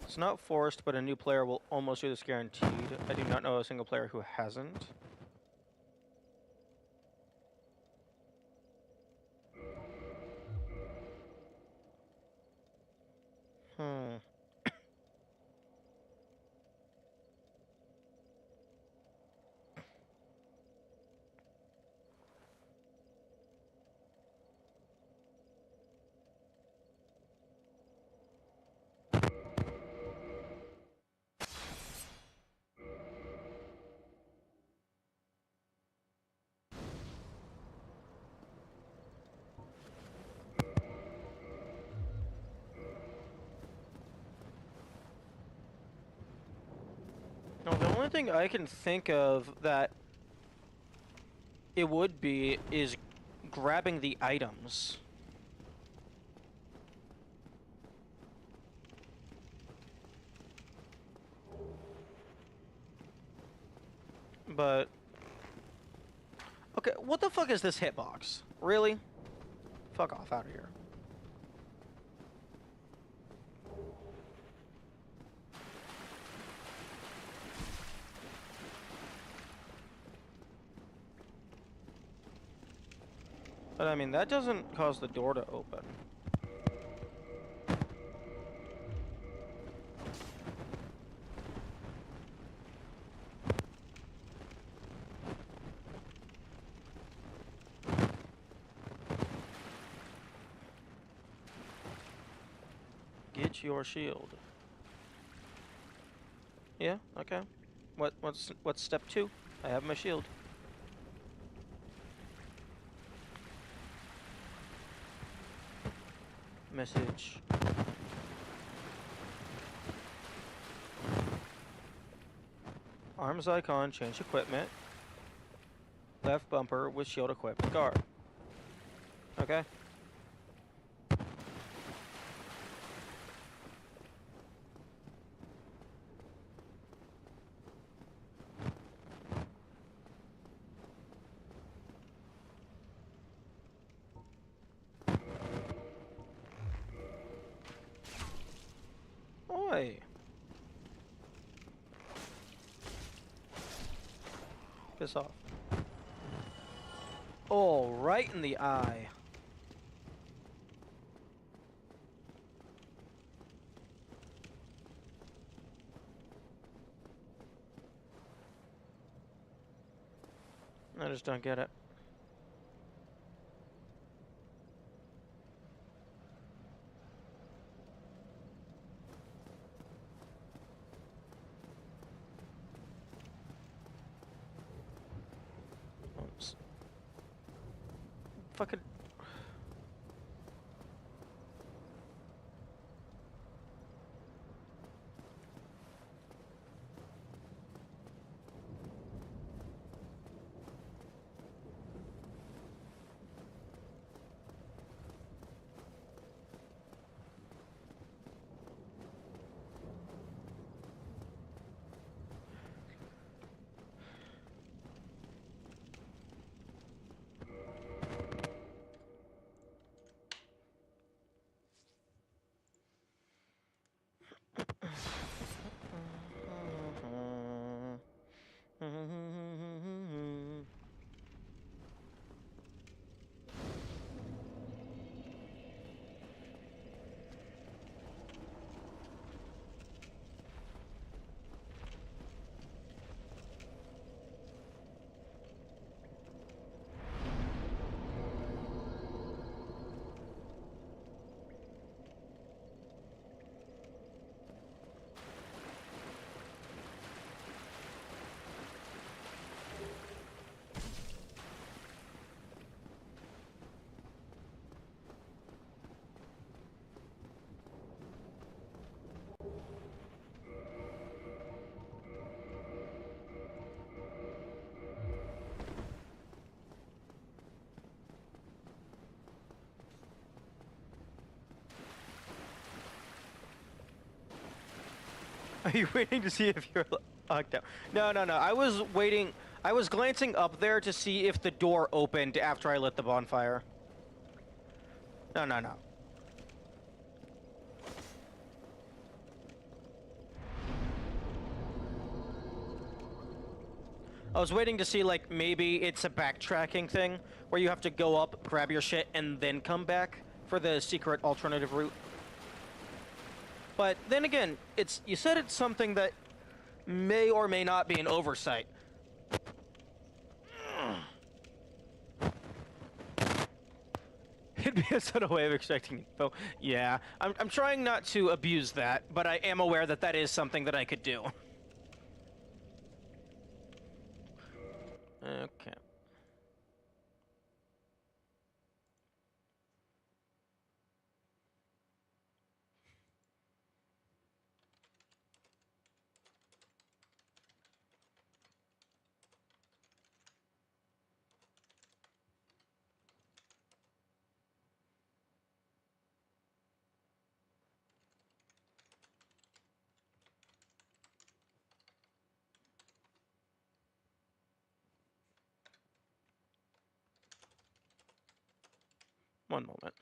It's not forced, but a new player will almost do this guaranteed. I do not know a single player who hasn't. Hmm. No, the only thing I can think of that it would be is grabbing the items. But... okay, what the fuck is this hitbox? Really? Fuck off out of here. But I mean, that doesn't cause the door to open. get your shield. Yeah, okay. What's step 2? I have my shield. Message. Arms icon, change equipment. Left bumper with shield equipped guard. Okay. Oi. Piss off. Oh, right in the eye. I just don't get it. Oops. Fucking. Are you waiting to see if you're locked out? No, no, no. I was waiting. I was glancing up there to see if the door opened after I lit the bonfire. No, no, no. I was waiting to see, like, maybe it's a backtracking thing where you have to go up, grab your shit, and then come back for the secret alternative route. But then again, you said it's something that may or may not be an oversight. It'd be a subtle way of extracting info. Yeah, I'm trying not to abuse that, but I am aware that that is something that I could do. Okay. One moment.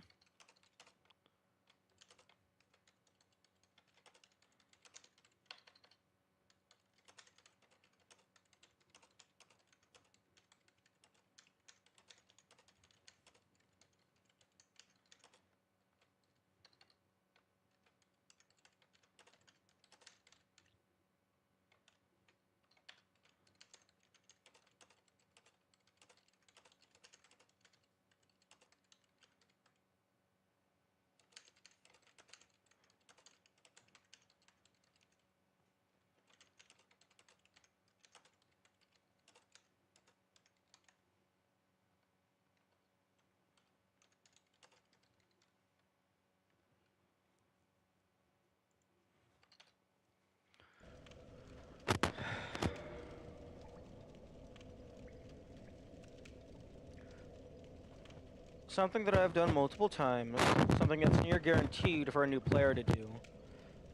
something that I've done multiple times, something that's near guaranteed for a new player to do,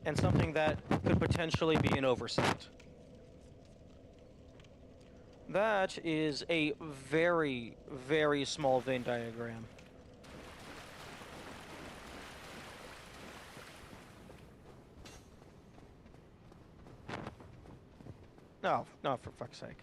and something that could potentially be an oversight. That is a very, very small Venn diagram. No, no, for fuck's sake.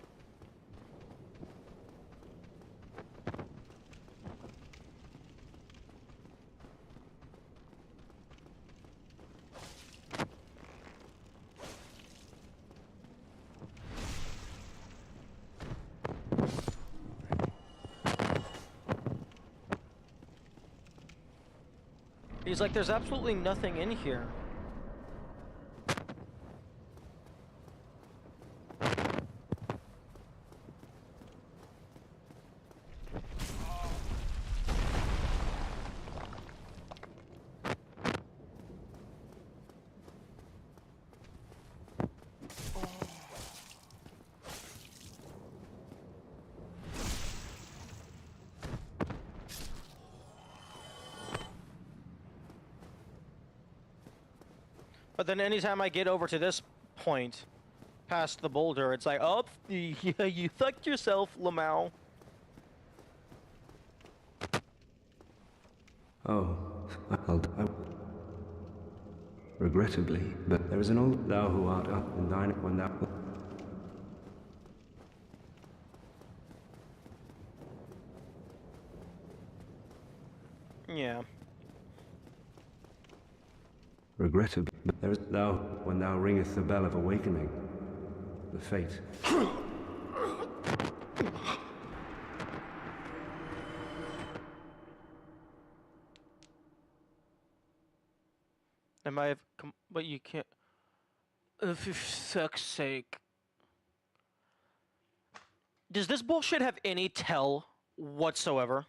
He's like, there's absolutely nothing in here. But then anytime I get over to this point, past the boulder, it's like, oh, yeah, you fucked yourself, Lamau. Oh, regrettably, but there is an old thou who art up and thine when thou... Yeah. Regrettably, but there is thou when thou ringeth the bell of awakening. The fate. Am I? But you can't. For fuck's sake. Does this bullshit have any tell whatsoever?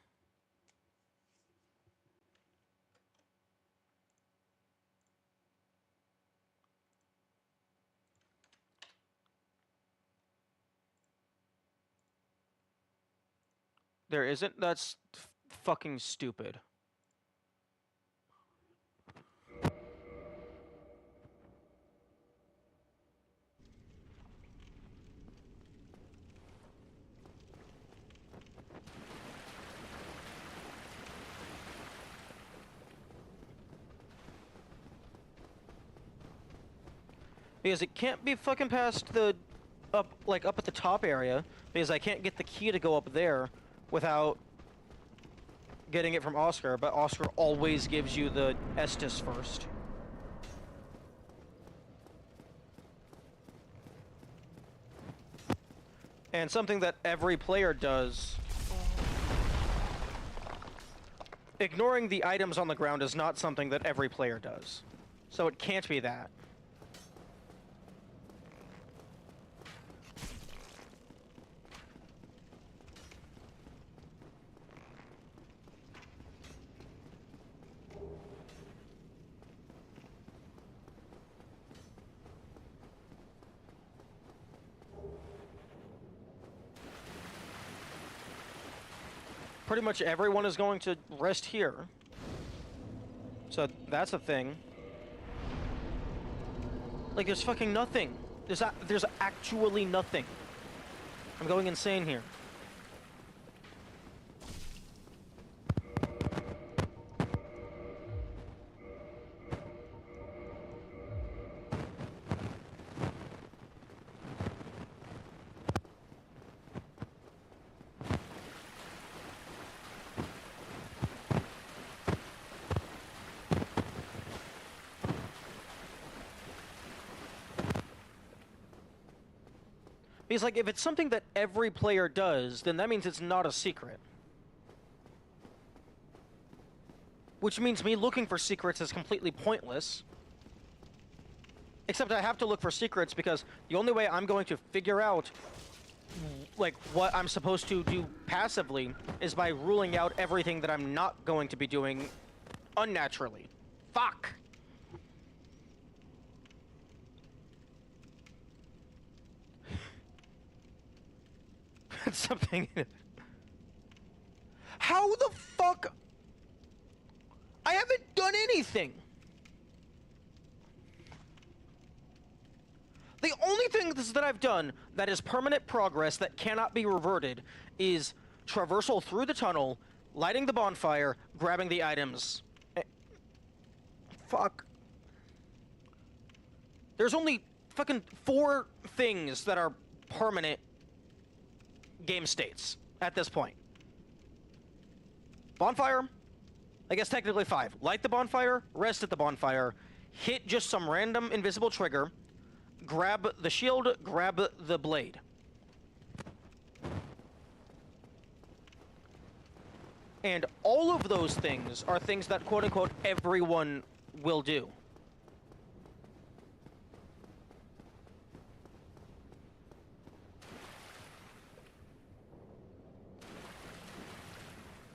There isn't? That's fucking stupid. Because it can't be fucking past the up at the top area, because I can't get the key to go up there without getting it from Oscar, but Oscar always gives you the Estus first. And something that every player does. Ignoring the items on the ground is not something that every player does. So it can't be that. Pretty much everyone is going to rest here. So that's a thing. Like, there's fucking nothing. There's actually nothing. I'm going insane here. Because, like, if it's something that every player does, then that means it's not a secret. Which means me looking for secrets is completely pointless. Except I have to look for secrets because the only way I'm going to figure out, like, what I'm supposed to do passively is by ruling out everything that I'm not going to be doing unnaturally. Fuck! Something. How How the fuck? I haven't done anything. The only thing that I've done that is permanent progress that cannot be reverted is traversal through the tunnel, lighting the bonfire, grabbing the items. Fuck. There's only fucking 4 things that are permanent game states at this point. Bonfire, I guess technically 5. Light the bonfire, rest at the bonfire, hit just some random invisible trigger, grab the shield, grab the blade. And all of those things are things that quote-unquote everyone will do.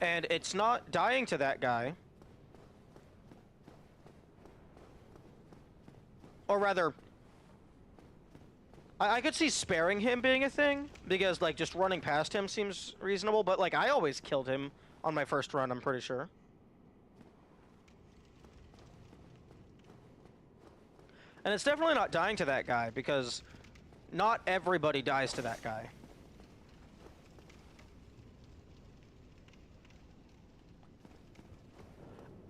And it's not dying to that guy. Or rather, I could see sparing him being a thing, because, like, just running past him seems reasonable, but, like, I always killed him on my first run, I'm pretty sure. And it's definitely not dying to that guy, because not everybody dies to that guy.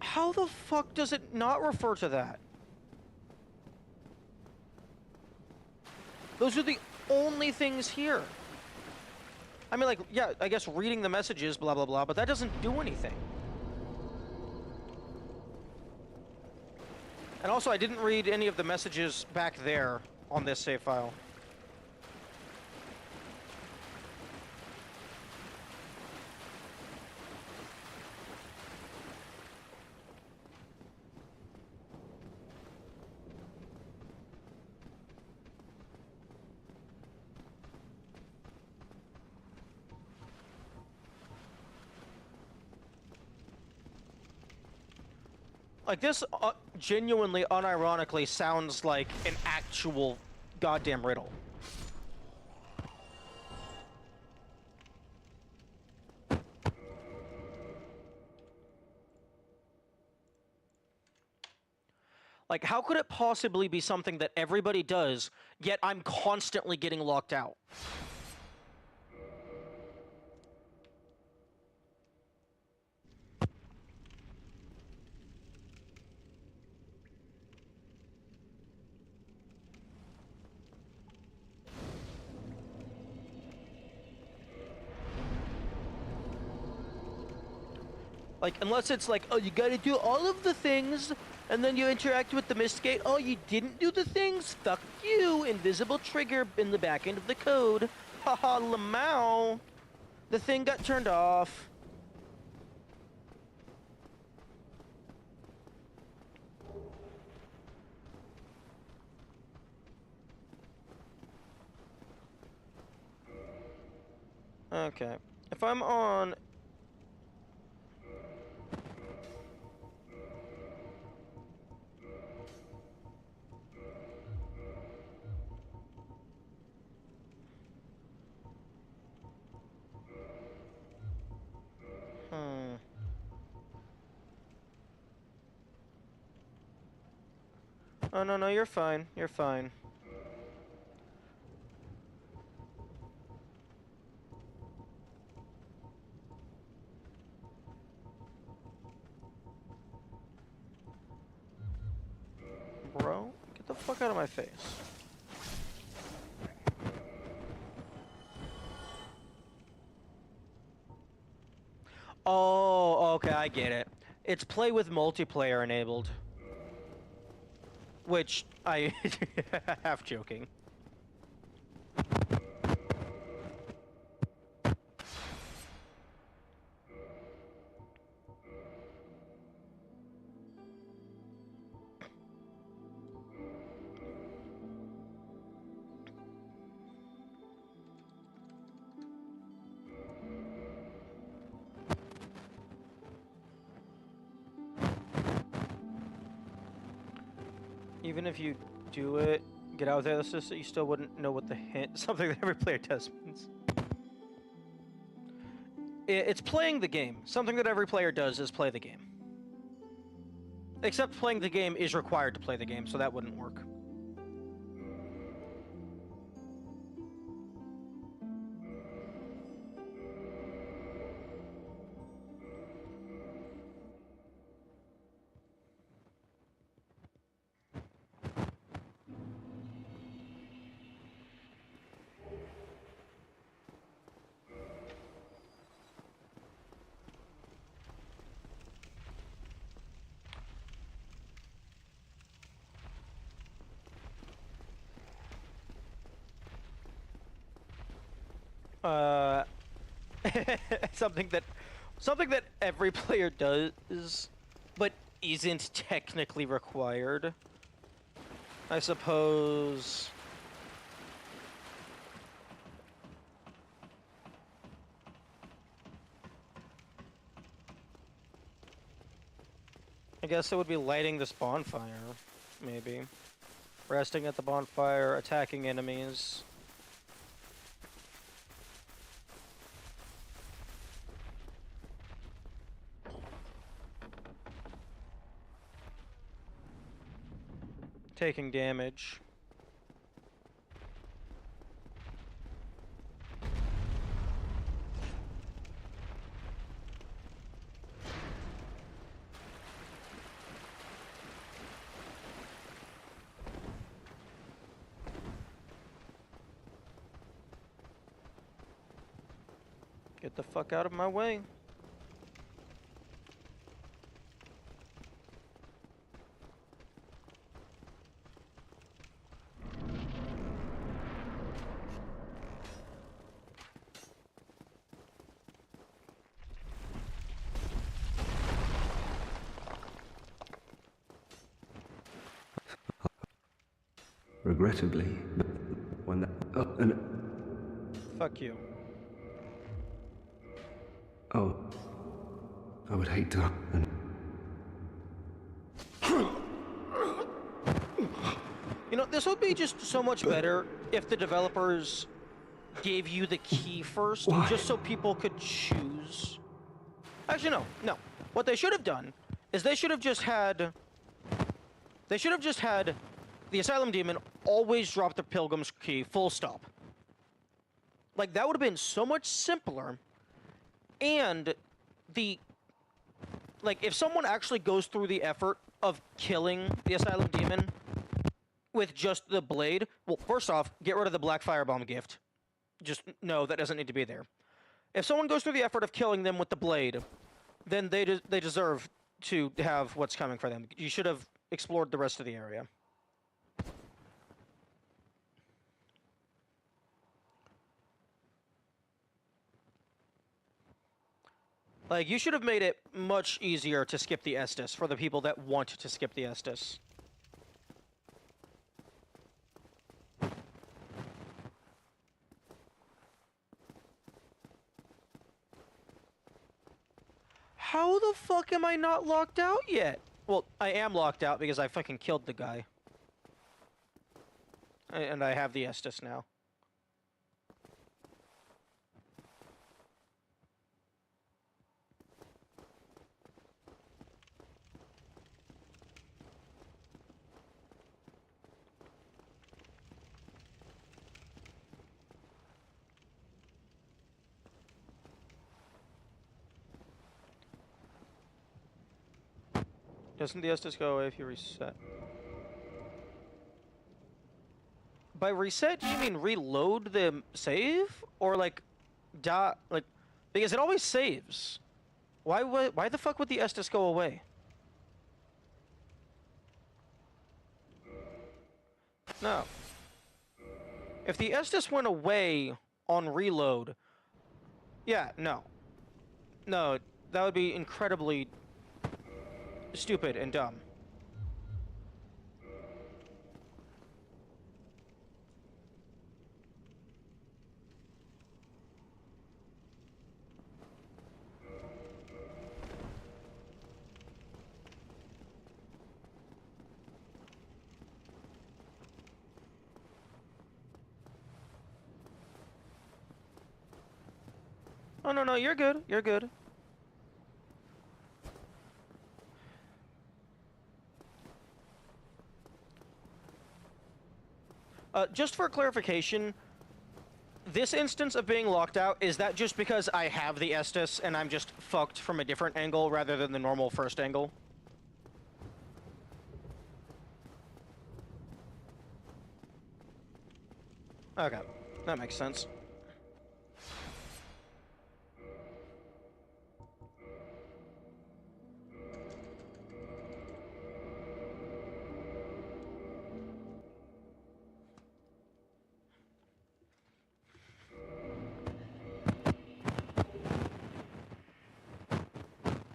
How the fuck does it not refer to that? Those are the only things here. I mean, like, yeah, I guess reading the messages, blah, blah, blah, but that doesn't do anything. And also, I didn't read any of the messages back there on this save file. Like, this genuinely, unironically sounds like an actual goddamn riddle. Like, how could it possibly be something that everybody does, yet I'm constantly getting locked out? Like, unless it's like, oh, you gotta do all of the things, and then you interact with the mist gate. Oh, you didn't do the things? Fuck you! Invisible trigger in the back end of the code. Haha, lamau. The thing got turned off. Okay. If I'm on... Oh, no, you're fine. You're fine. Bro, get the fuck out of my face. Oh, okay, I get it. It's play with multiplayer enabled. Which, I... half joking. Even if you do it, get out there, that's just that you still wouldn't know what the hint, something that every player does means. It's playing the game. Something that every player does is play the game. Except playing the game is required to play the game, so that wouldn't work. Something that every player does, but isn't technically required. I suppose. I guess it would be lighting this bonfire, maybe. Resting at the bonfire, attacking enemies. Taking damage. Get the fuck out of my way. Regrettably, when that... Oh, and... Fuck you. Oh. I would hate to... And... You know, this would be just so much better if the developers gave you the key first, Why? just so people could choose. Actually, no. What they should have done is they should have just had the Asylum Demon always drop the Pilgrim's Key, full stop. Like, that would have been so much simpler, and if someone actually goes through the effort of killing the Asylum Demon with just the blade, well, first off, get rid of the Black Firebomb gift. Just, no, that doesn't need to be there. If someone goes through the effort of killing them with the blade, then they deserve to have what's coming for them. You should have explored the rest of the area. Like, you should have made it much easier to skip the Estus for the people that want to skip the Estus. How the fuck am I not locked out yet? Well, I am locked out because I fucking killed the guy. And I have the Estus now. Doesn't the Estus go away if you reset? By reset, do you mean reload the save? Or, like, because it always saves. Why the fuck would the Estus go away? No. If the Estus went away on reload... Yeah, no. No, that would be incredibly stupid and dumb. Oh, no, you're good. You're good. Just for clarification, this instance of being locked out, is that just because I have the Estus and I'm just fucked from a different angle rather than the normal first angle? Okay, that makes sense.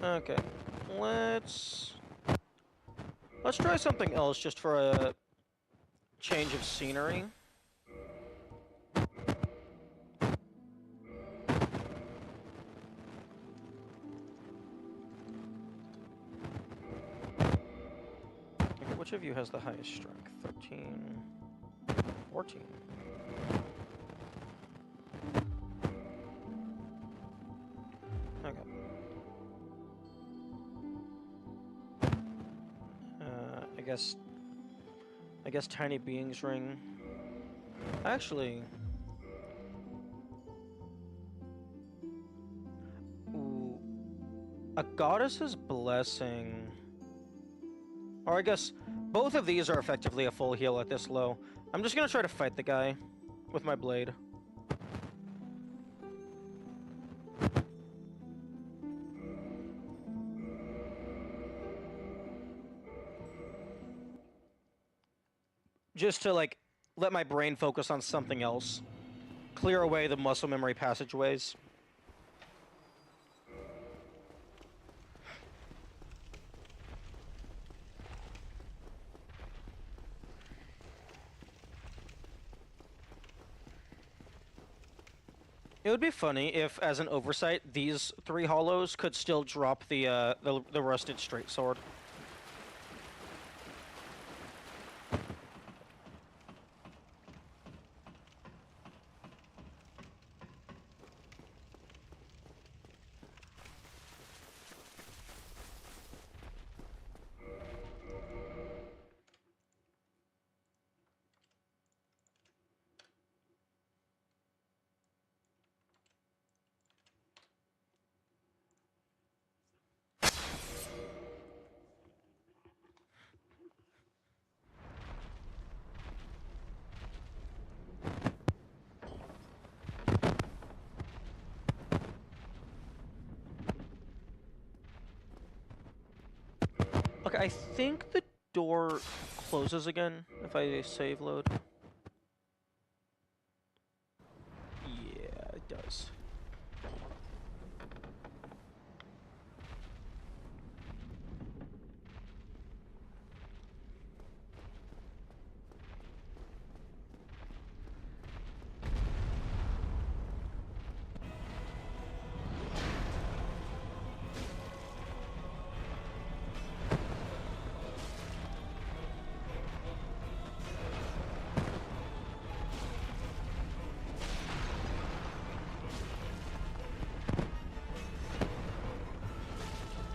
Okay, let's try something else just for a change of scenery. Okay, which of you has the highest strength? 13, 14. Okay. I guess Tiny Being's Ring. Actually, ooh, a Goddess's Blessing. Or I guess both of these are effectively a full heal at this low. I'm just gonna try to fight the guy with my blade. Just to, like, let my brain focus on something else. Clear away the muscle memory passageways. It would be funny if, as an oversight, these 3 hollows could still drop the rusted straight sword. Okay, I think the door closes again if I save load. Yeah, it does.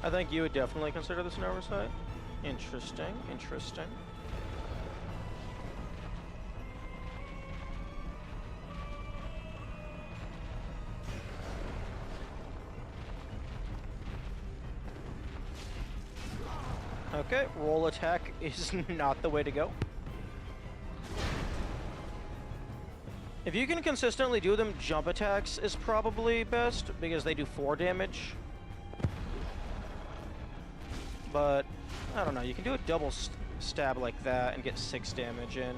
I think you would definitely consider this an oversight. Interesting, interesting. Okay, roll attack is not the way to go. If you can consistently do them, jump attacks is probably best, because they do 4 damage. But, I don't know, you can do a double stab like that and get 6 damage in.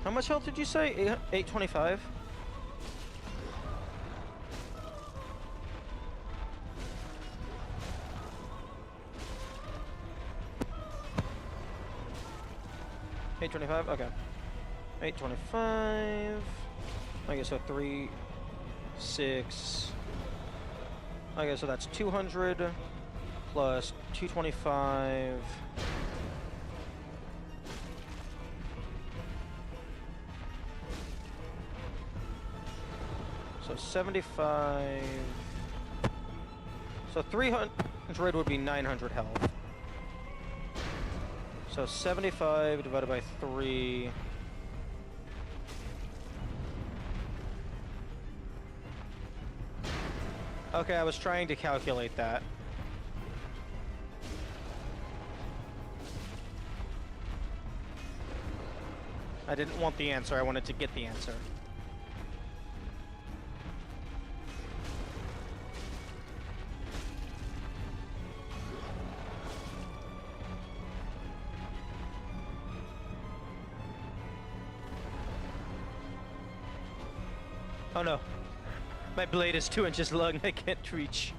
How much health did you say? 825? $825? Okay. 825. Okay, so 3, 6. Okay, so that's 200 plus 225. So 75. So 300 would be 900 health. So 75 divided by 3. Okay, I was trying to calculate that. I didn't want the answer, I wanted to get the answer. Oh no. My blade is 2 inches long, I can't reach.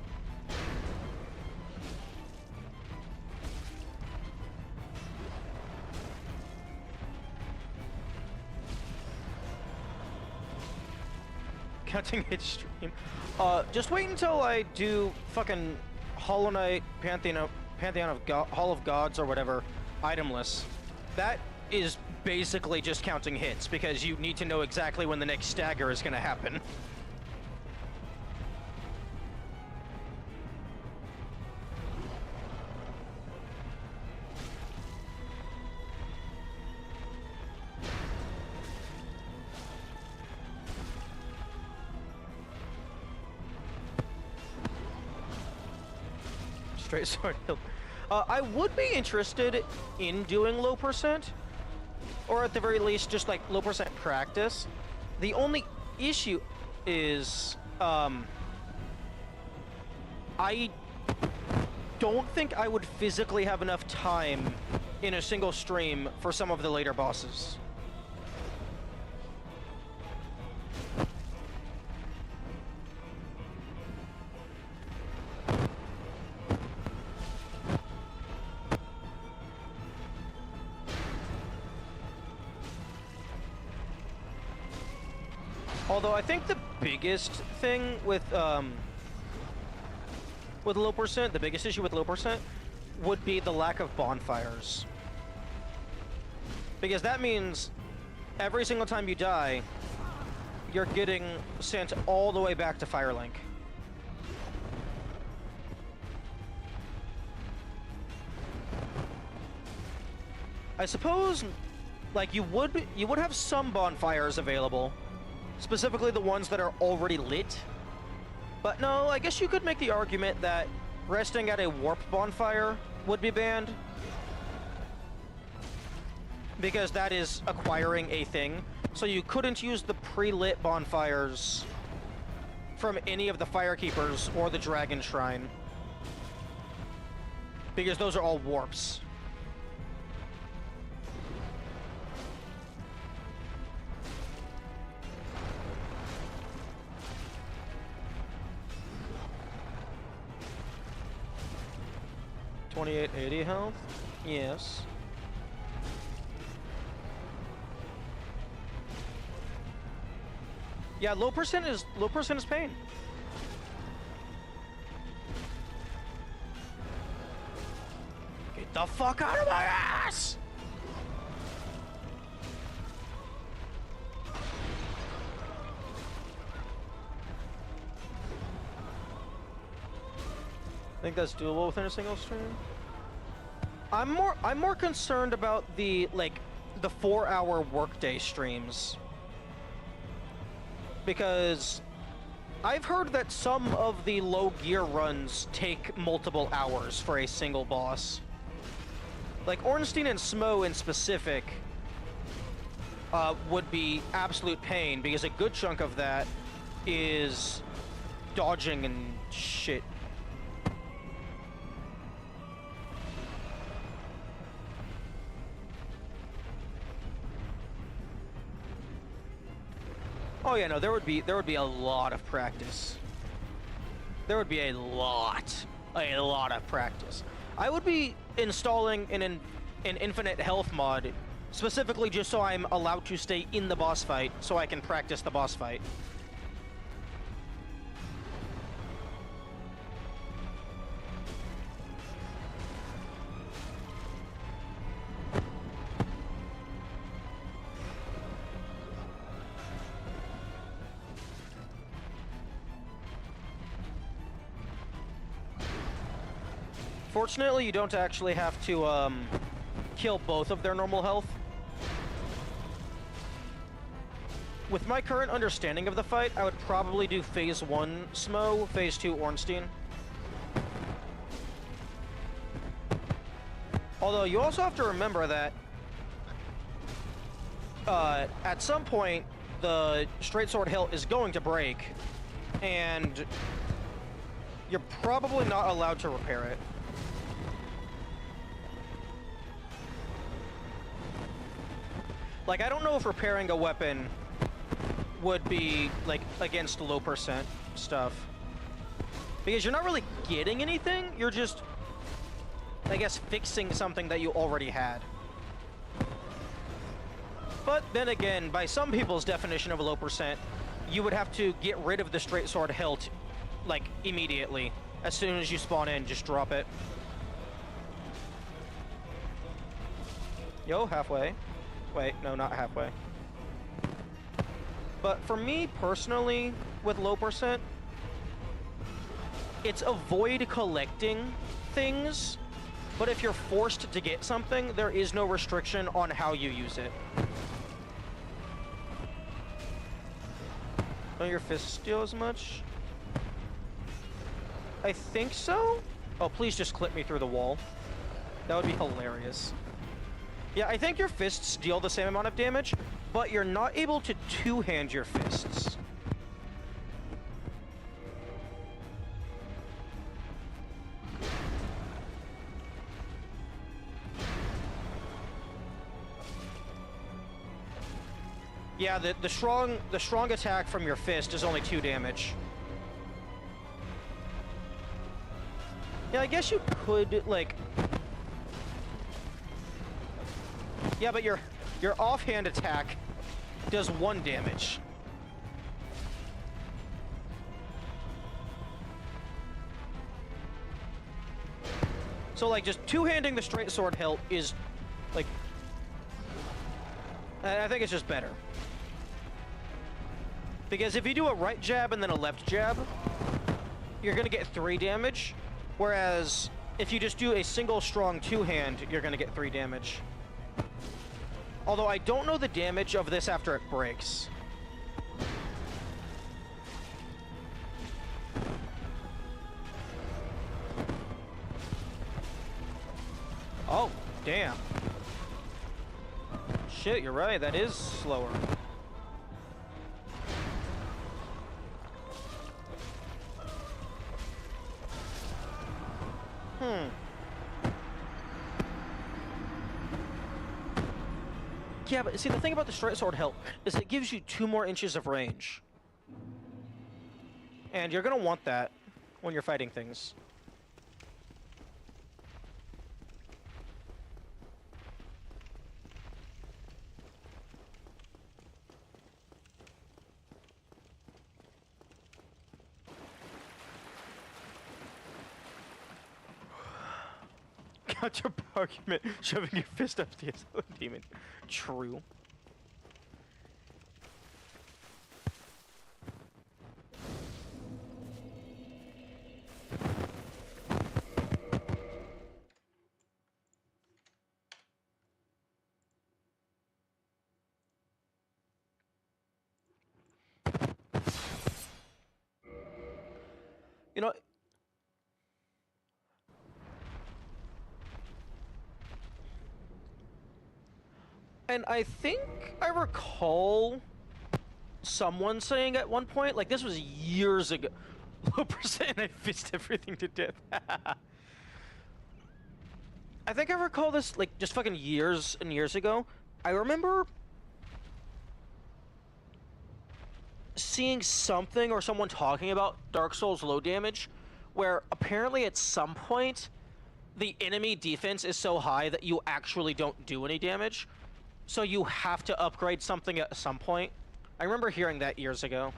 Counting hit stream. Just wait until I do fucking Hollow Knight, Pantheon of Hall of Gods or whatever, itemless. That is basically just counting hits, because you need to know exactly when the next stagger is gonna happen. Straight sword hill. I would be interested in doing low percent, or at the very least, just like low percent practice. The only issue is, I don't think I would physically have enough time in a single stream for some of the later bosses. Although I think the biggest thing with low percent, the biggest issue with low percent would be the lack of bonfires. Because that means every single time you die, you're getting sent all the way back to Firelink. I suppose, like, you would have some bonfires available, specifically the ones that are already lit. But no, I guess you could make the argument that resting at a warp bonfire would be banned, because that is acquiring a thing. So you couldn't use the pre-lit bonfires from any of the Firekeepers or the Dragon Shrine, because those are all warps. $2880 health? Yes. Yeah, low percent is pain. Get the fuck out of my ass! I think that's doable within a single stream. I'm more concerned about the 4-hour workday streams, because I've heard that some of the low gear runs take multiple hours for a single boss. Like Ornstein and Smo in specific would be absolute pain, because a good chunk of that is dodging and shit. Oh yeah, no, there would be a lot of practice. There would be a lot of practice. I would be installing an infinite health mod specifically just so I'm allowed to stay in the boss fight so I can practice the boss fight. Fortunately, you don't actually have to kill both of their normal health. With my current understanding of the fight, I would probably do Phase 1 Smo, Phase 2 Ornstein. Although, you also have to remember that at some point, the Straight Sword hilt is going to break, and you're probably not allowed to repair it. Like, I don't know if repairing a weapon would be, like, against low percent stuff. Because you're not really getting anything, you're just, I guess, fixing something that you already had. But then again, by some people's definition of a low percent, you would have to get rid of the Straight Sword hilt, like, immediately. As soon as you spawn in, just drop it. Yo, halfway. Wait, no, not halfway. But for me, personally, with low percent, it's avoid collecting things, but if you're forced to get something, there is no restriction on how you use it. Don't your fists steal as much? I think so? Oh, please just clip me through the wall. That would be hilarious. Yeah, I think your fists deal the same amount of damage, but you're not able to two-hand your fists. Yeah, the strong attack from your fist is only 2 damage. Yeah, I guess you could, like... Yeah, but your offhand attack does 1 damage. So, like, just two-handing the Straight Sword hilt is, like... I think it's just better. Because if you do a right jab and then a left jab, you're gonna get 3 damage. Whereas, if you just do a single strong two-hand, you're gonna get 3 damage. Although I don't know the damage of this after it breaks. Oh, damn. Shit, you're right, that is slower. Yeah, but see, the thing about the Straight Sword hilt is it gives you 2 more inches of range. And you're gonna want that when you're fighting things. Counter argument, shoving your fist up the demon. True. You know, and I think I recall someone saying at one point, like this was years ago, low percent and I fist everything to death. I think I recall this like just fucking years and years ago. I remember seeing something or someone talking about Dark Souls low damage, where apparently at some point the enemy defense is so high that you actually don't do any damage, so you have to upgrade something at some point. I remember hearing that years ago.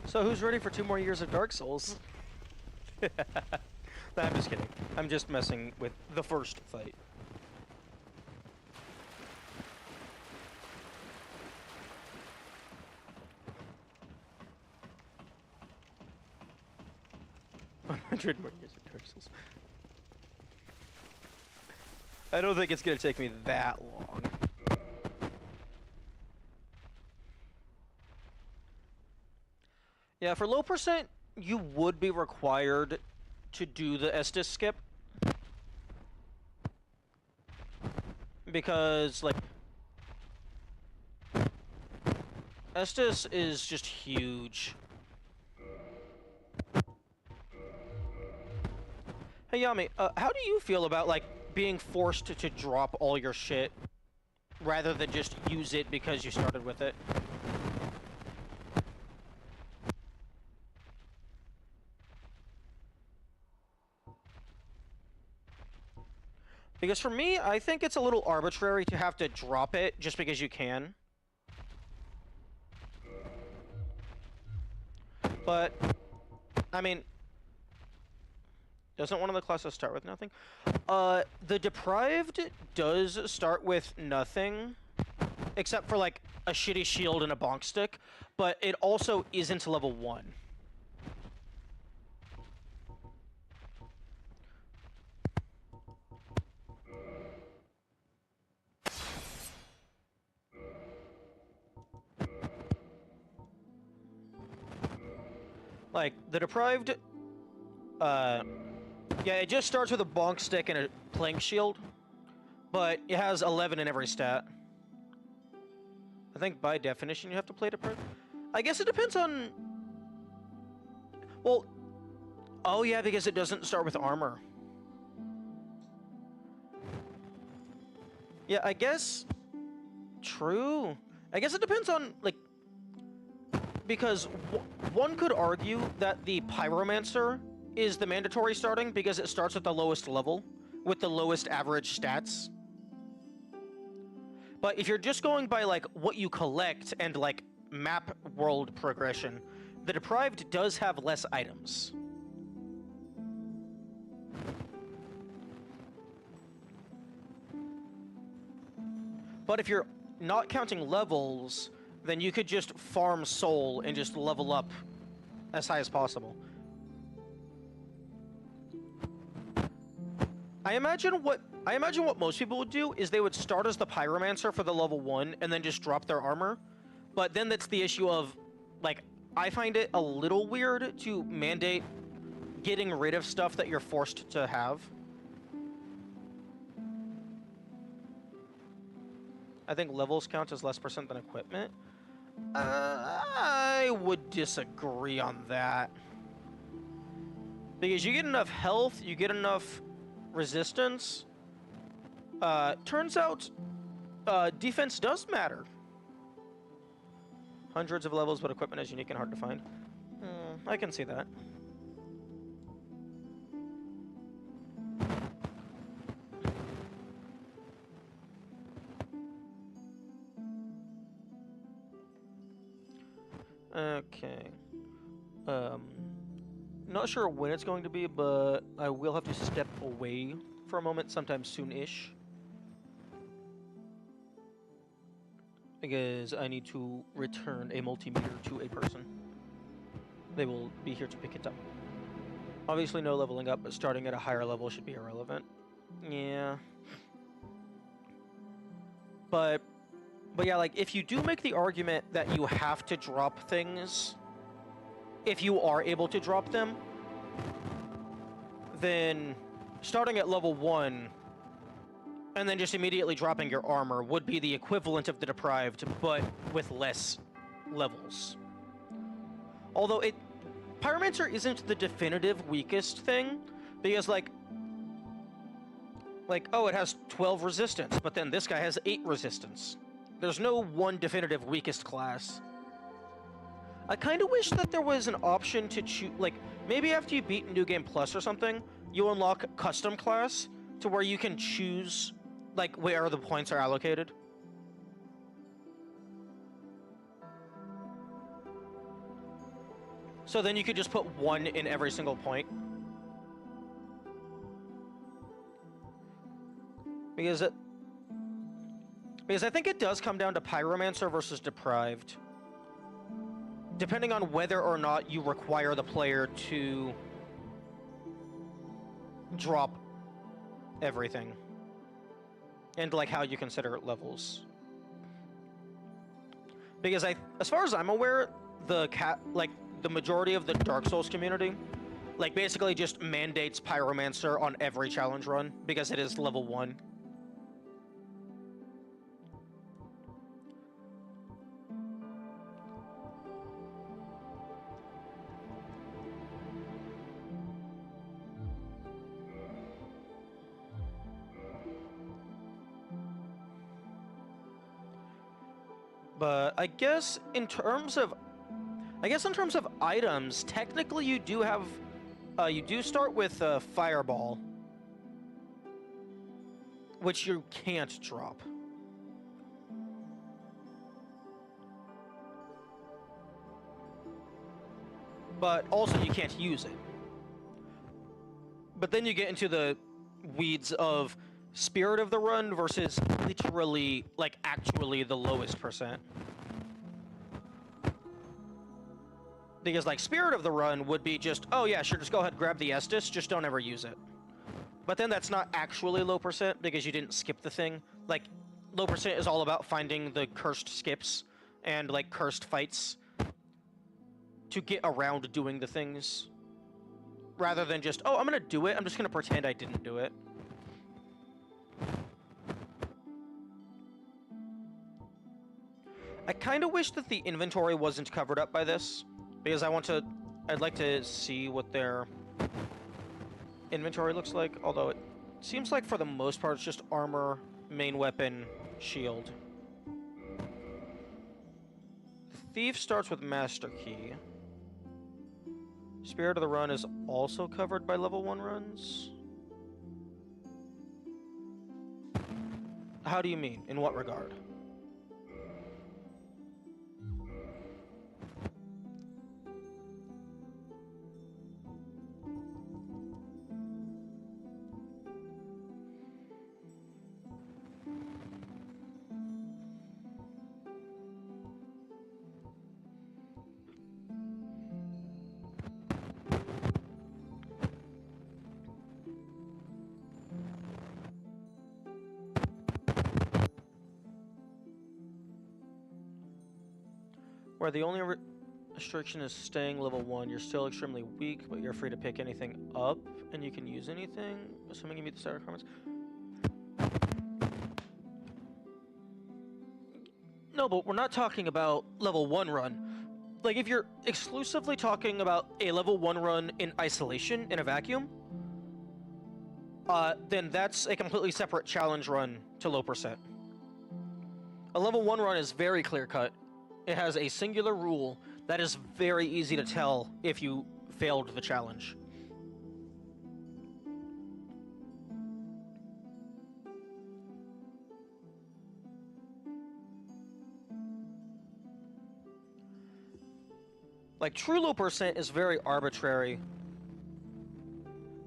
So who's ready for 2 more years of Dark Souls? Nah, I'm just kidding. I'm just messing with the first fight. $100 more years of Dark Souls. I don't think it's gonna take me that long. Yeah, for low percent, you would be required to do the Estus skip. Because, like, Estus is just huge. Hey Yami, how do you feel about, like, being forced to drop all your shit rather than just use it because you started with it? Because for me, I think it's a little arbitrary to have to drop it just because you can. But, I mean, doesn't one of the classes start with nothing? The Deprived does start with nothing, except for, like, a shitty shield and a bonk stick, but it also isn't level 1. Like, the Deprived, yeah, it just starts with a bonk stick and a plank shield, but it has 11 in every stat. I think by definition you have to play Deprived. I guess it depends on... Well, oh yeah, because it doesn't start with armor. Yeah, I guess... True. I guess it depends on, like... Because one could argue that the Pyromancer is the mandatory starting because it starts at the lowest level, with the lowest average stats. But if you're just going by, like, what you collect and, like, map world progression, the Deprived does have less items. But if you're not counting levels, then you could just farm soul and just level up as high as possible. I imagine what most people would do is they would start as the Pyromancer for the level 1 and then just drop their armor. But then that's the issue of, like, I find it a little weird to mandate getting rid of stuff that you're forced to have. I think levels count as less percent than equipment. I would disagree on that. Because you get enough health, you get enough resistance. Turns out, defense does matter. Hundreds of levels, but equipment is unique and hard to find. I can see that. Okay. Not sure when it's going to be, but I will have to step away for a moment sometime soon-ish. because I need to return a multimeter to a person. They will be here to pick it up. Obviously no leveling up, but starting at a higher level should be irrelevant. Yeah. But yeah, like, if you do make the argument that you have to drop things, if you are able to drop them, then starting at level 1 and then just immediately dropping your armor would be the equivalent of the deprived, but with less levels. Although Pyromancer isn't the definitive weakest thing, because like, oh, it has 12 resistance, but then this guy has 8 resistance. There's no one definitive weakest class. I kind of wish that there was an option to choose, like, maybe after you beat New Game Plus or something, you unlock custom class to where you can choose, like, where the points are allocated. So then you could just put 1 in every single point. Because I think it does come down to Pyromancer versus Deprived. Depending on whether or not you require the player to drop everything. And like how you consider levels. Because as far as I'm aware, the majority of the Dark Souls community, like, basically just mandates Pyromancer on every challenge run because it is level 1. But I guess in terms of items, technically you do have, you do start with Fireball, which you can't drop. But also you can't use it. But then you get into the weeds of Spirit of the Run versus literally, like, actually the lowest percent. Because, like, Spirit of the Run would be just, oh yeah, sure, just go ahead, grab the Estus, just don't ever use it. But then that's not actually low percent because you didn't skip the thing. Like, low percent is all about finding the cursed skips and, like, cursed fights to get around doing the things. Rather than just, oh, I'm gonna do it, I'm just gonna pretend I didn't do it. I kind of wish that the inventory wasn't covered up by this, because I'd like to see what their inventory looks like, although it seems like for the most part it's just armor, main weapon, shield. The Thief starts with Master Key. Spirit of the Run is also covered by level 1 runs? How do you mean? In what regard? Where the only restriction is staying level 1, you're still extremely weak, but you're free to pick anything up, and you can use anything, assuming you meet the set requirements. No, but we're not talking about level 1 run. Like, if you're exclusively talking about a level 1 run in isolation, in a vacuum, then that's a completely separate challenge run to low percent. A level 1 run is very clear-cut. It has a singular rule that is very easy to tell if you failed the challenge. Like, true low percent is very arbitrary.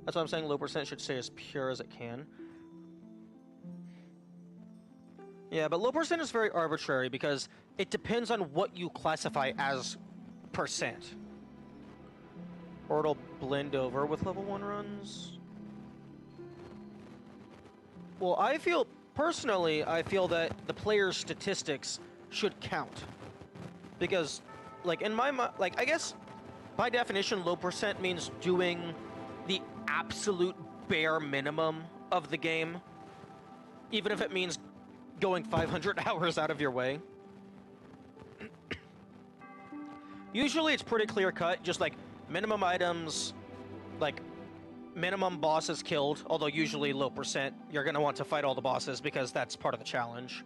That's why I'm saying low percent should stay as pure as it can. Yeah, but low percent is very arbitrary because it depends on what you classify as percent. Or it'll blend over with level 1 runs. Well, personally, I feel that the player's statistics should count. Because, like, in my mind, like, I guess, by definition, low percent means doing the absolute bare minimum of the game. Even if it means going 500 hours out of your way. Usually it's pretty clear cut, just like minimum items, like minimum bosses killed, although usually low percent. You're going to want to fight all the bosses because that's part of the challenge.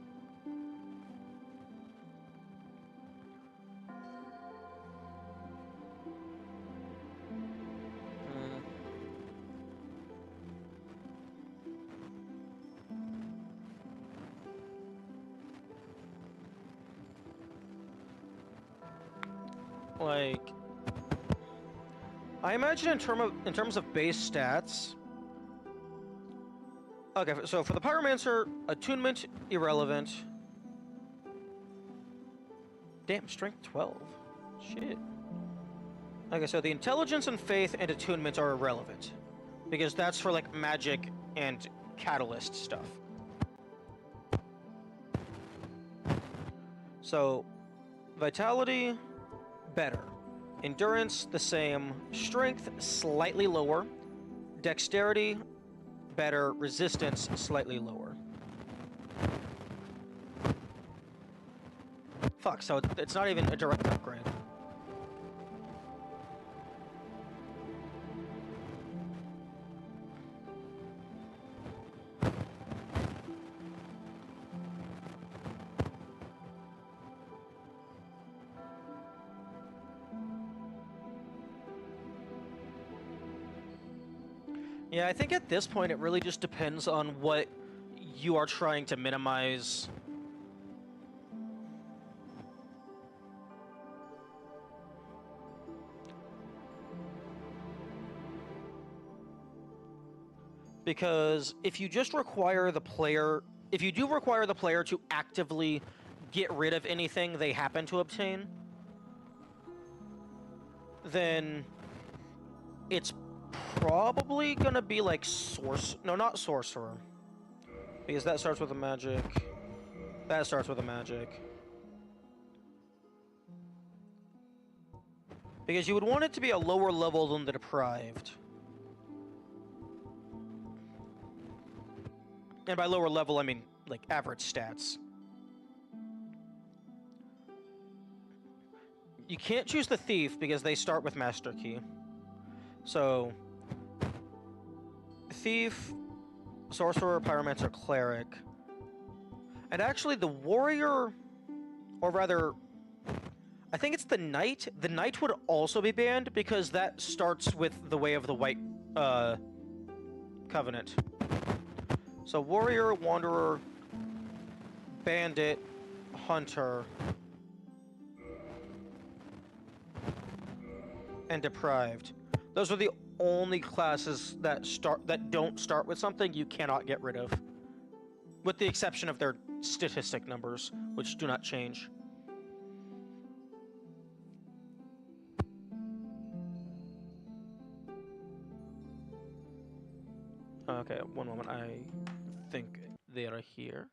Like, I imagine in terms of base stats. Okay, so for the Pyromancer, attunement irrelevant. Damn, strength 12. Shit. Okay, so the intelligence and faith and attunement are irrelevant because that's for like magic and catalyst stuff. So, vitality, better. Endurance, the same. Strength, slightly lower. Dexterity, better. Resistance, slightly lower. Fuck, so it's not even a direct upgrade. Yeah, I think at this point it really just depends on what you are trying to minimize. Because if you just require the player, if you do require the player to actively get rid of anything they happen to obtain, then it's probably gonna be like no, not sorcerer, because that starts with a magic. That starts with a magic. Because you would want it to be a lower level than the deprived. And by lower level, I mean like average stats. You can't choose the thief because they start with master key. So thief, sorcerer, pyromancer, cleric. And actually the warrior, or rather, I think it's the knight. The knight would also be banned because that starts with the way of the white covenant. So warrior, wanderer, bandit, hunter, and deprived. Those are the only classes that don't start with something you cannot get rid of. With the exception of their statistic numbers, which do not change. Okay, one moment. I think they are here.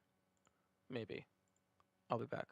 Maybe. I'll be back.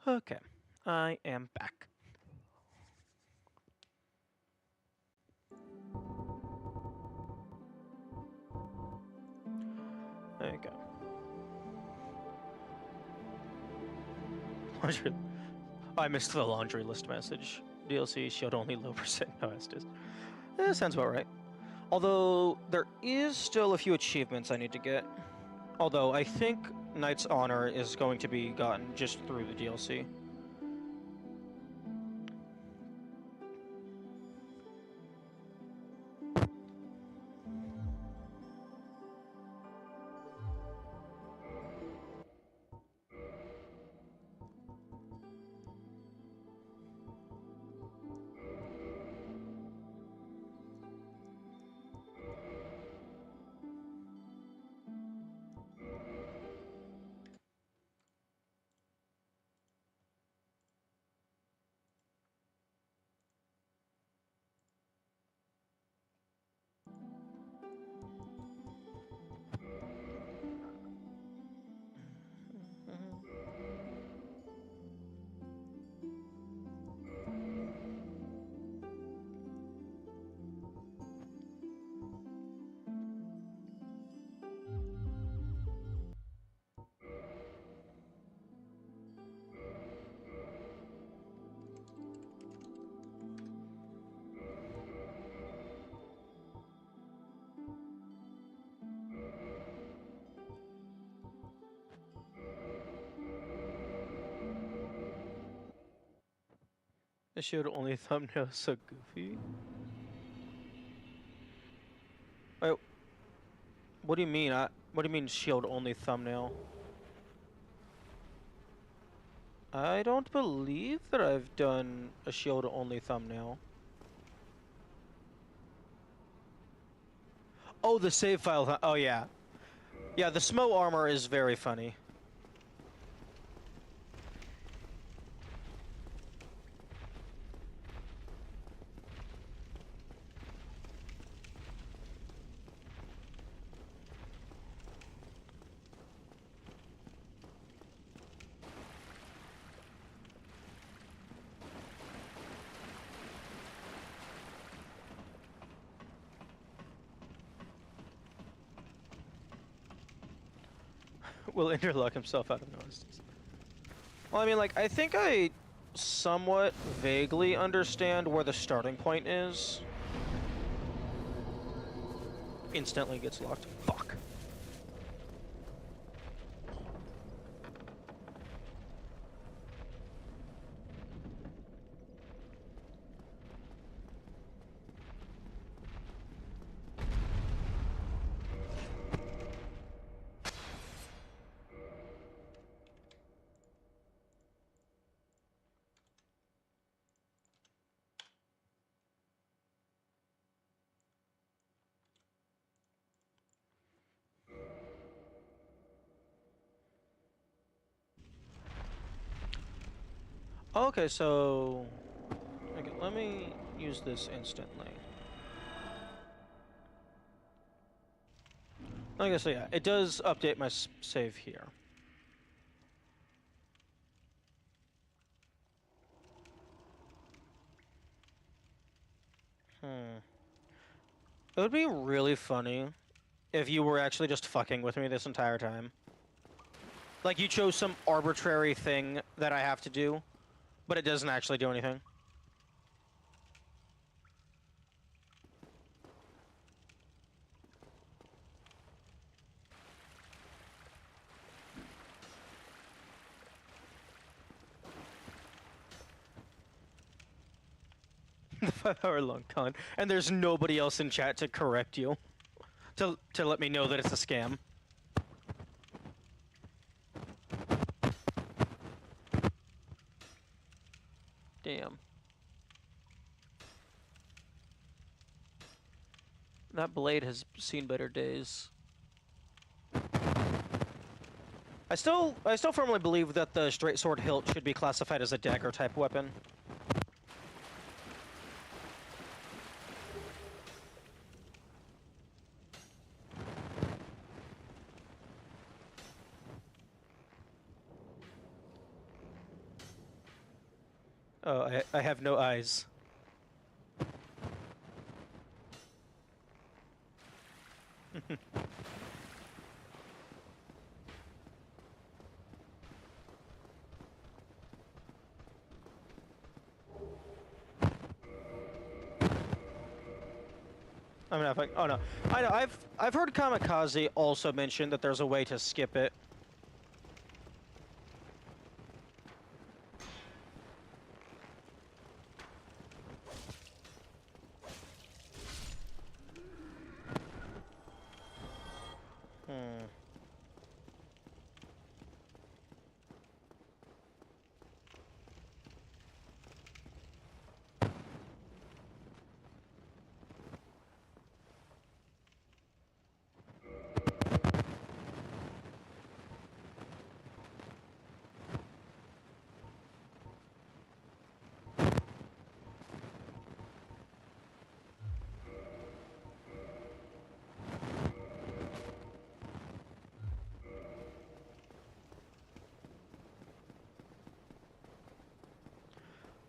Okay, I am back. There you go. Laundry. I missed the laundry list message. DLC showed only low percent no Estes. Sounds about right. Although, there is still a few achievements I need to get. Although, I think Knight's Honor is going to be gotten just through the DLC. It showed only thumbnail so goofy. Wait, what do you mean? What do you mean shield only thumbnail? I don't believe that I've done a shield only thumbnail. Oh, the save file. Oh yeah, yeah. The Smo armor is very funny. Will interlock himself out of notice. Well, I mean, like, I think I somewhat vaguely understand where the starting point is. Instantly gets locked. Fuck. Okay, so... Okay, let me use this instantly. Okay, so yeah, it does update my save here. It would be really funny if you were actually just fucking with me this entire time. Like, you chose some arbitrary thing that I have to do, but it doesn't actually do anything. The 5-hour-long con, and there's nobody else in chat to correct you, to let me know that it's a scam. Damn. That blade has seen better days. I still firmly believe that the straight sword hilt should be classified as a dagger type weapon. Oh, I have no eyes. I mean, oh no, I know. I've heard Kamikaze also mention that there's a way to skip it. Hmm.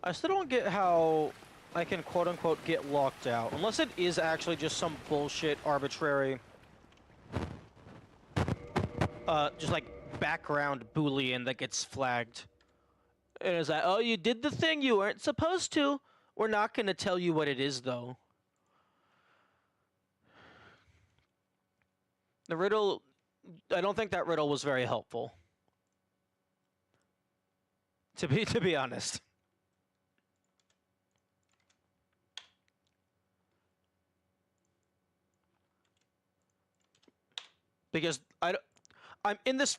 I still don't get how I can quote-unquote get locked out, unless it is actually just some bullshit arbitrary, just like background boolean that gets flagged. And it's like, oh, you did the thing you weren't supposed to. We're not gonna tell you what it is, though. The riddle, I don't think that riddle was very helpful. To be honest. Because I'm in this.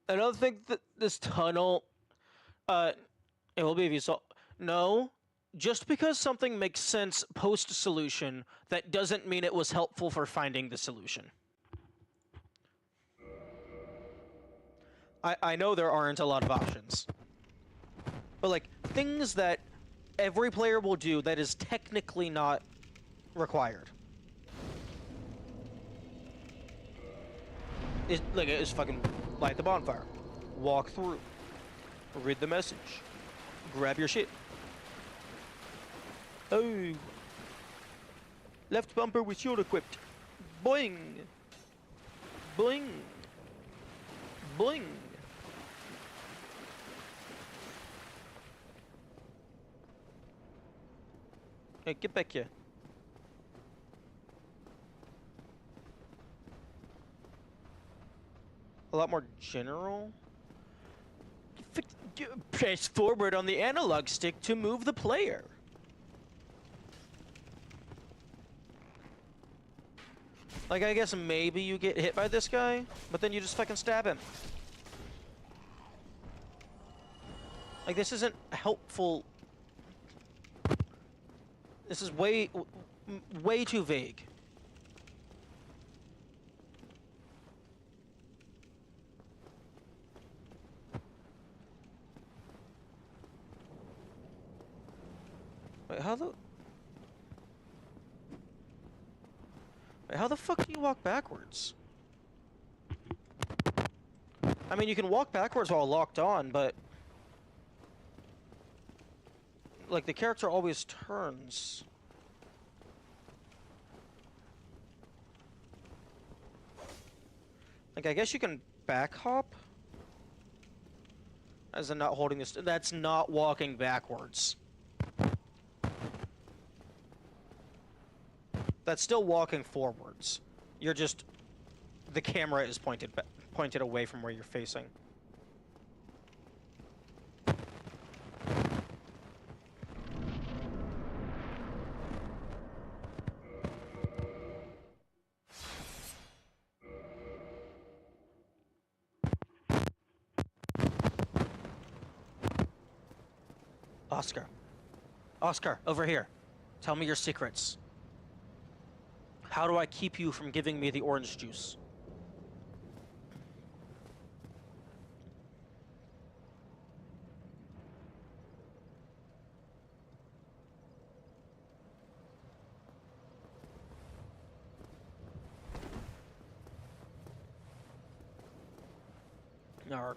I don't think that this tunnel. It will be if you saw. No, just because something makes sense post solution, that doesn't mean it was helpful for finding the solution. I know there aren't a lot of options, but like things that every player will do that is technically not required. It's fucking light the bonfire, walk through, read the message, grab your shit. Oh, left bumper with shield equipped. Boing, boing, boing. Hey, get back here. A lot more general. Press forward on the analog stick to move the player. Like, I guess maybe you get hit by this guy, but then you just fucking stab him. Like, this isn't helpful. This is way too vague. Wait, how the fuck do you walk backwards? I mean, you can walk backwards while locked on, but like the character always turns. Like, I guess you can back hop? As in not holding this. That's not walking backwards. That's still walking forwards. You're just... The camera is pointed away from where you're facing. Oscar. Oscar, over here. Tell me your secrets. How do I keep you from giving me the orange juice? Narc.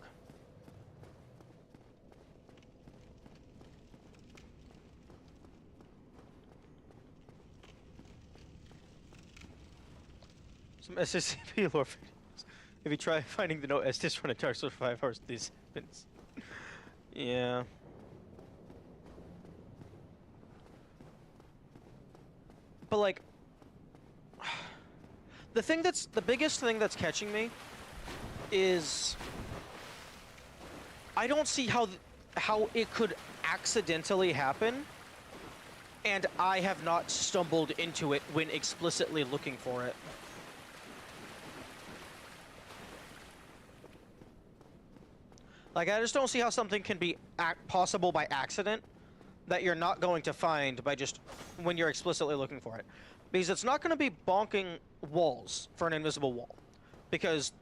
Some SSCP lore videos. If you try finding the note Estes run a Dark Souls for 5 hours, these happens. Yeah. But like, the biggest thing that's catching me is I don't see how it could accidentally happen, and I have not stumbled into it when explicitly looking for it. Like, I just don't see how something can be possible by accident that you're not going to find by just when you're explicitly looking for it. Because it's not going to be bonking walls for an invisible wall. Because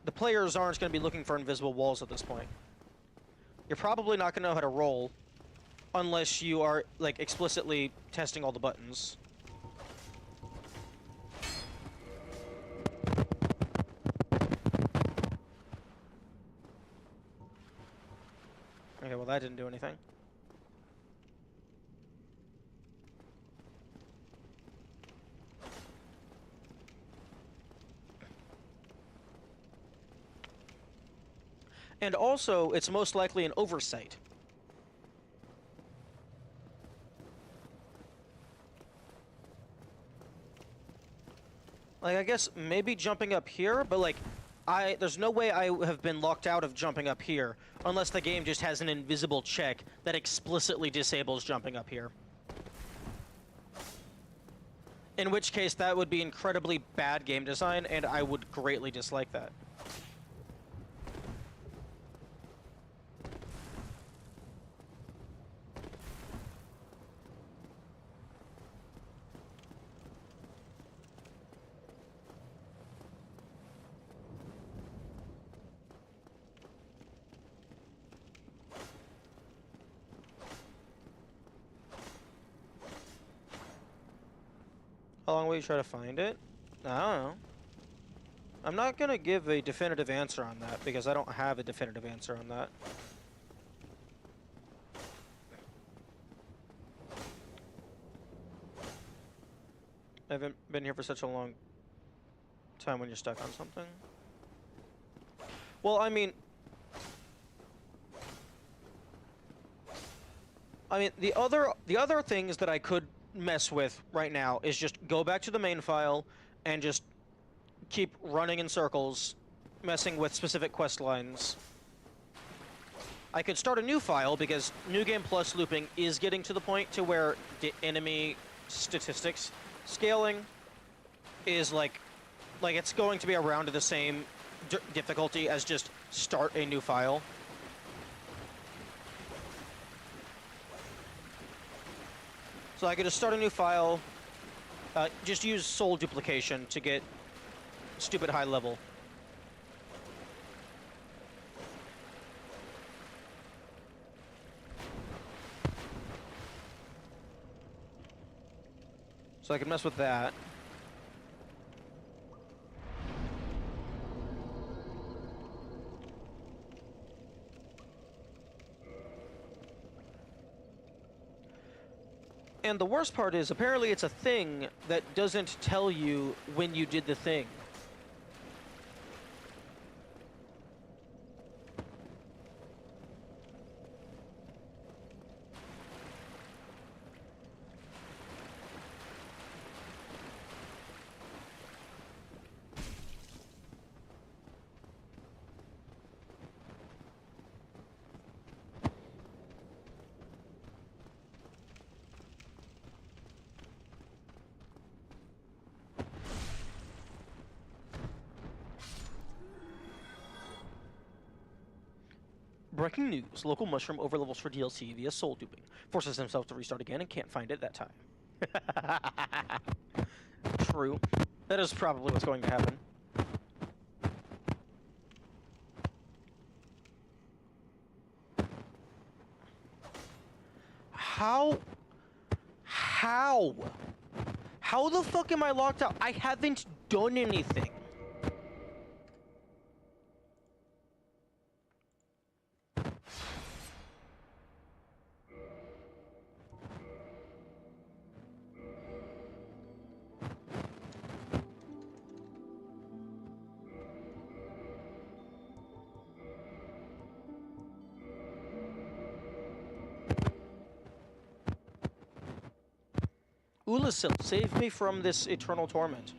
the players aren't going to be looking for invisible walls at this point. You're probably not going to know how to roll unless you are, like, explicitly testing all the buttons. Okay, well that didn't do anything. And also, it's most likely an oversight. Like, I guess maybe jumping up here, but like, there's no way I have been locked out of jumping up here unless the game just has an invisible check that explicitly disables jumping up here. In which case, that would be incredibly bad game design, and I would greatly dislike that. How long will you try to find it? I don't know. I'm not gonna give a definitive answer on that because I don't have a definitive answer on that. I haven't been here for such a long time when you're stuck on something. Well, I mean, the other things that I could mess with right now is just go back to the main file and just keep running in circles, messing with specific quest lines. I could start a new file because New Game Plus looping is getting to the point to where the enemy statistics scaling is like it's going to be around the same difficulty as just start a new file. So I could just start a new file, just use soul duplication to get stupid high level. So I can mess with that. And the worst part is, apparently it's a thing that doesn't tell you when you did the thing. Breaking news. Local mushroom overlevels for DLC via soul duping. Forces himself to restart again and can't find it that time. True. That is probably what's going to happen. How? How the fuck am I locked out? I haven't done anything. Ulasil, save me from this eternal torment.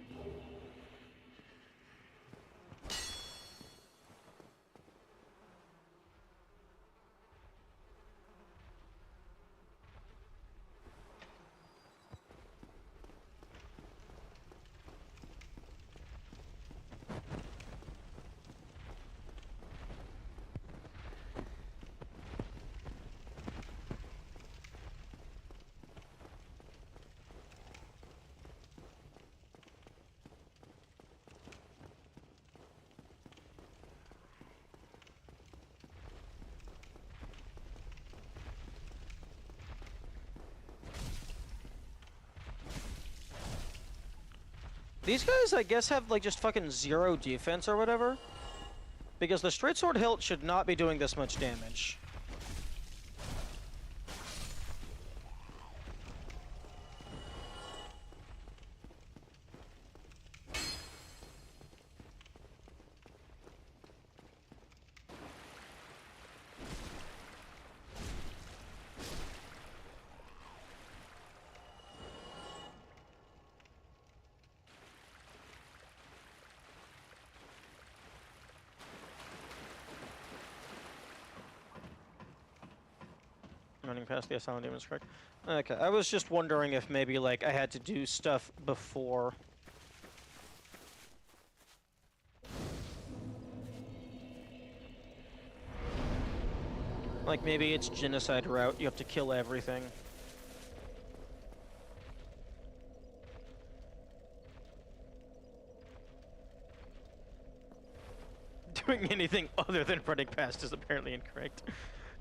These guys, I guess, have like just fucking 0 defense or whatever. Because the straight sword hilt should not be doing this much damage. Running past the Asylum Demons, correct? Okay, I was just wondering if maybe, like, I had to do stuff before. Like, maybe it's genocide route, you have to kill everything. Doing anything other than running past is apparently incorrect.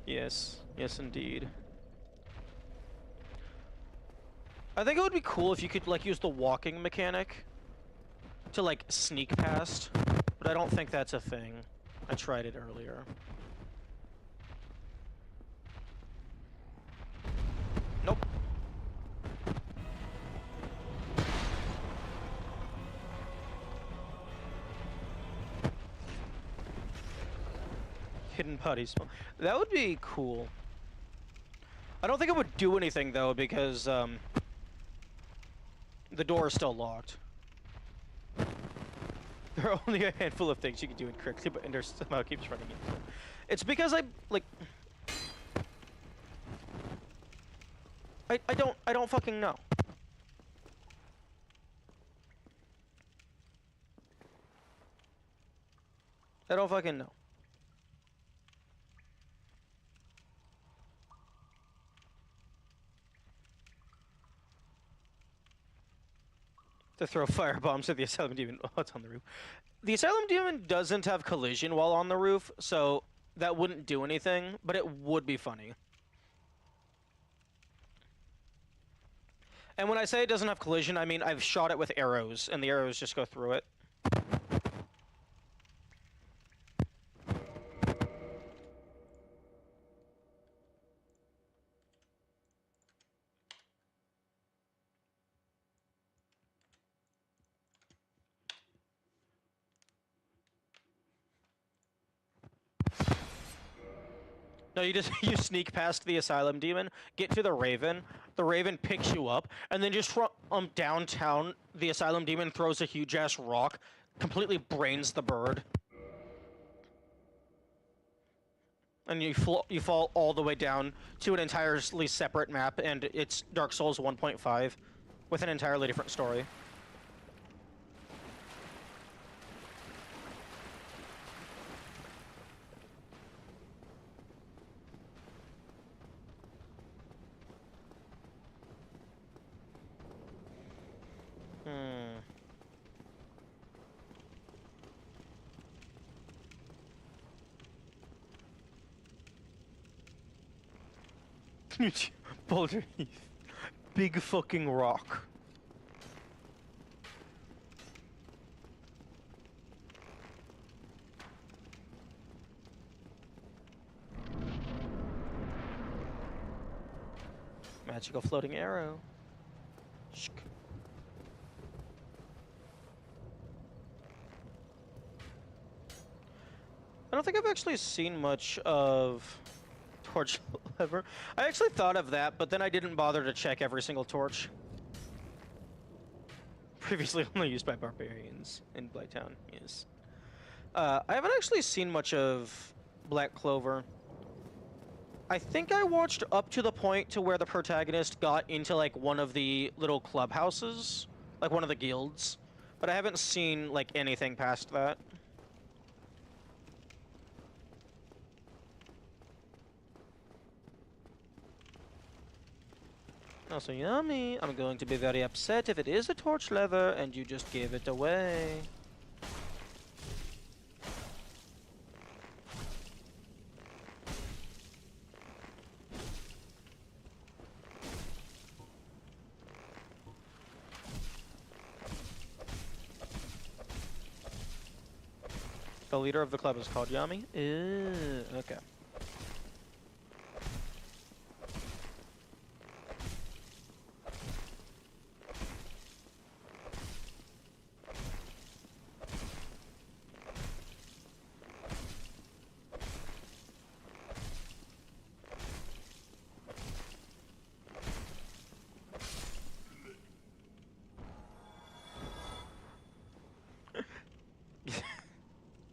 Yes, yes indeed. I think it would be cool if you could like use the walking mechanic to like sneak past, but I don't think that's a thing. I tried it earlier. Nope. Hidden body smell. That would be cool. I don't think it would do anything though because the door is still locked. There are only a handful of things you can do incorrectly, but Ender somehow keeps running into them. It's because I don't fucking know. I don't fucking know. To throw firebombs at the Asylum Demon. Oh, it's on the roof. The Asylum Demon doesn't have collision while on the roof, so that wouldn't do anything, but it would be funny. And when I say it doesn't have collision, I mean I've shot it with arrows, and the arrows just go through it. No, you just you sneak past the Asylum Demon, get to the Raven picks you up, and then just from downtown, the Asylum Demon throws a huge-ass rock, completely brains the bird. And you fall all the way down to an entirely separate map, and it's Dark Souls 1.5, with an entirely different story. Boulder Heath. Big fucking rock. Magical floating arrow. Shk. I don't think I've actually seen much of torch lever. I actually thought of that, but then I didn't bother to check every single torch. Previously only used by barbarians in Blighttown, yes. I haven't actually seen much of Black Clover. I think I watched up to the point to where the protagonist got into, like, one of the little clubhouses, like one of the guilds, but I haven't seen, like, anything past that. Also, yummy. I'm going to be very upset if it is a torch lever and you just give it away. The leader of the club is called Yami? Ew, okay.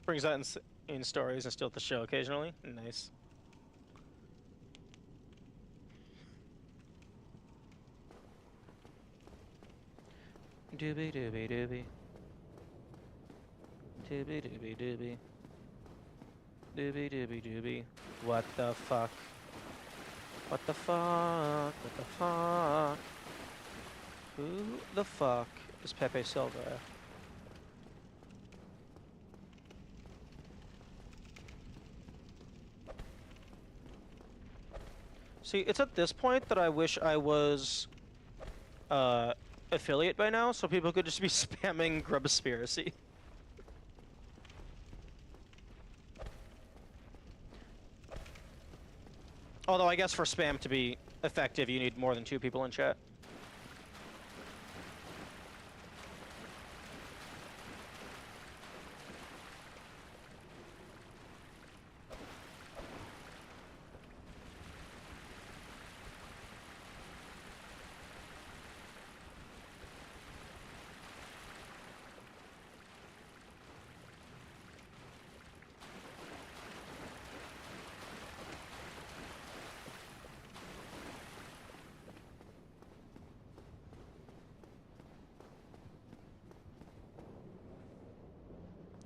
Brings that in stories and still at the show occasionally. Nice. Doobie doobie doobie. Doobie doobie doobie. Doobie doobie doobie. What the fuck? What the fuck? What the fuck? Who the fuck is Pepe Silva? See, it's at this point that I wish I was affiliate by now, so people could just be spamming Grubspiracy. Although I guess for spam to be effective, you need more than 2 people in chat.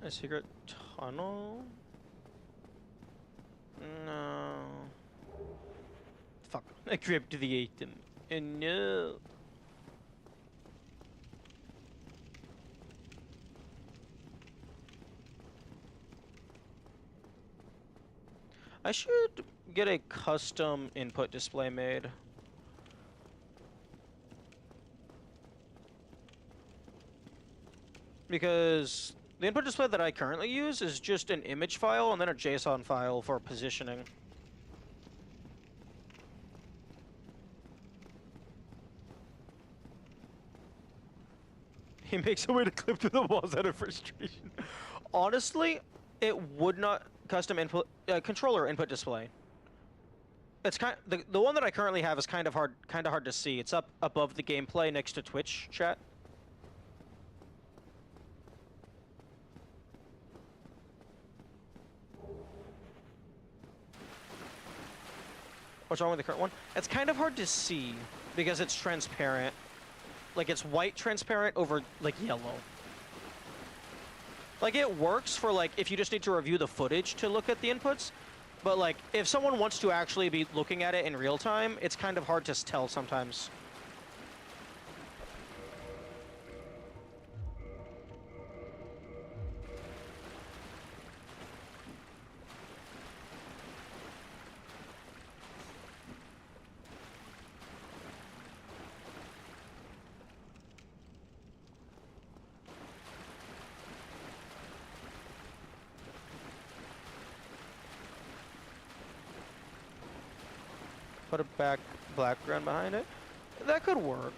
A secret tunnel? No. Fuck. I grabbed the item. And no. I should get a custom input display made. Because the input display that I currently use is just an image file and then a JSON file for positioning. He makes a way to clip through the walls out of frustration. Honestly, it would not custom input controller input display. It's the one that I currently have is kind of hard to see. It's up above the gameplay next to Twitch chat. What's wrong with the current one? It's kind of hard to see because it's transparent. Like, it's white transparent over, like, yellow. Like, it works for, like, if you just need to review the footage to look at the inputs. But, like, if someone wants to actually be looking at it in real time, it's kind of hard to tell sometimes. Put a background behind it. That could work.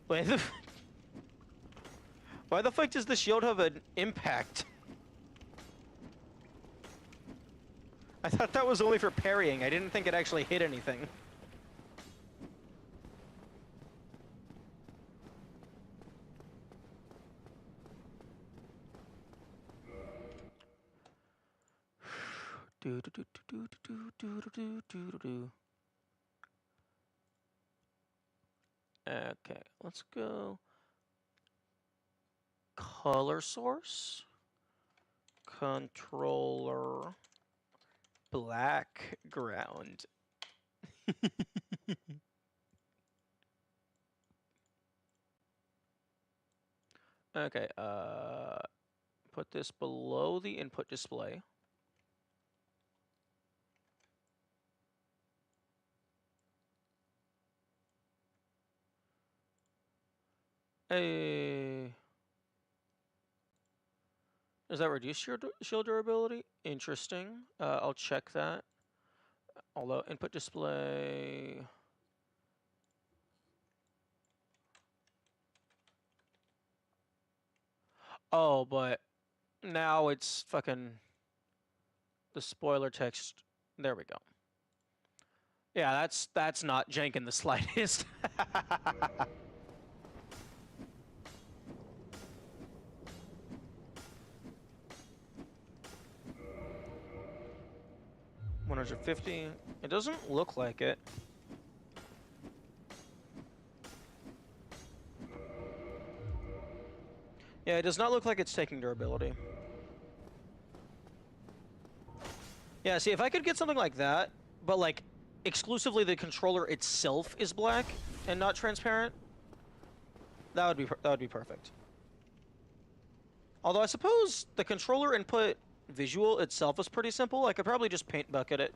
Wait, why the fuck does the shield have an impact? I thought that was only for parrying. I didn't think it actually hit anything. Do do do do do do do do do do do. Okay, let's go. Color source. Controller. Background. Okay, put this below the input display. Hey. Does that reduce your shield durability? Interesting. I'll check that. Although input display. Oh, but now it's fucking the spoiler text. There we go. Yeah, that's not jank in the slightest. $150. It doesn't look like it. Yeah, it does not look like it's taking durability. Yeah, see, if I could get something like that, but like exclusively the controller itself is black and not transparent, that would be perfect. Although I suppose the controller input visual itself is pretty simple. I could probably just paint bucket it.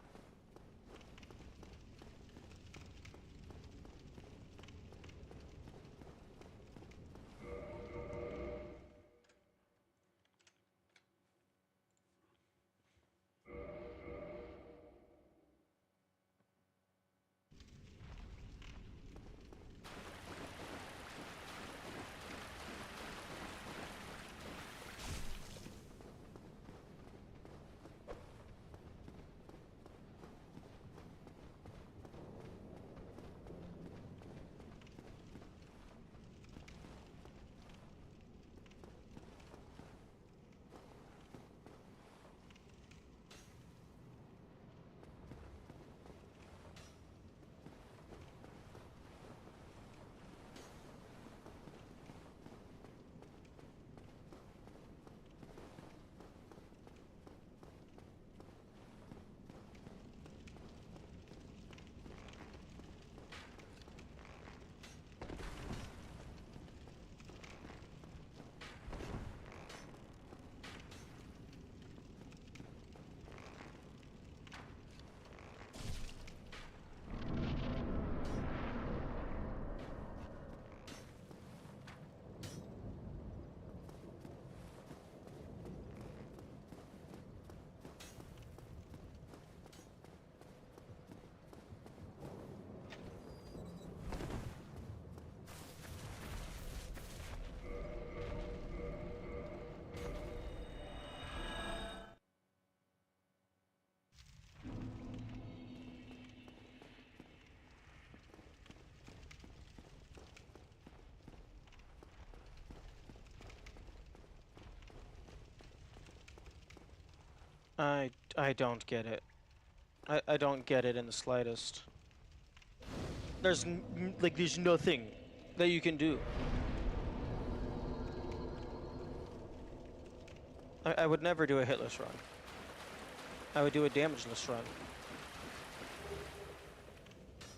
I don't get it. I don't get it in the slightest. There's there's nothing that you can do. I would never do a hitless run. I would do a damageless run.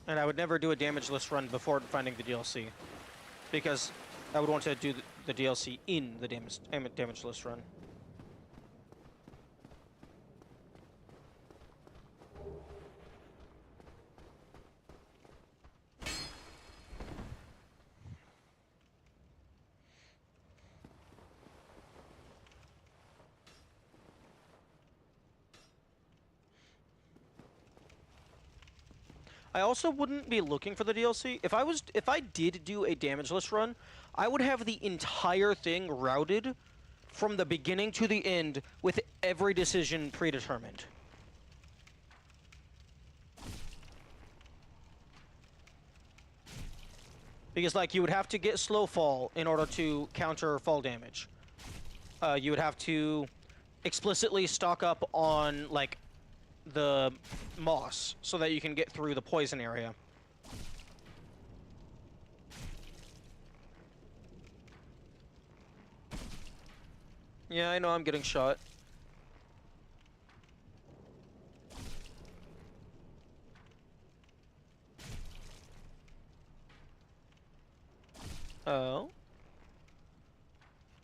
And I would never do a damageless run before finding the DLC. Because I would want to do the DLC in the damageless run. I also wouldn't be looking for the DLC. If I did do a damageless run, I would have the entire thing routed from the beginning to the end with every decision predetermined. Because like you would have to get slow fall in order to counter fall damage. You would have to explicitly stock up on like the moss so that you can get through the poison area. Yeah, I know I'm getting shot. Oh.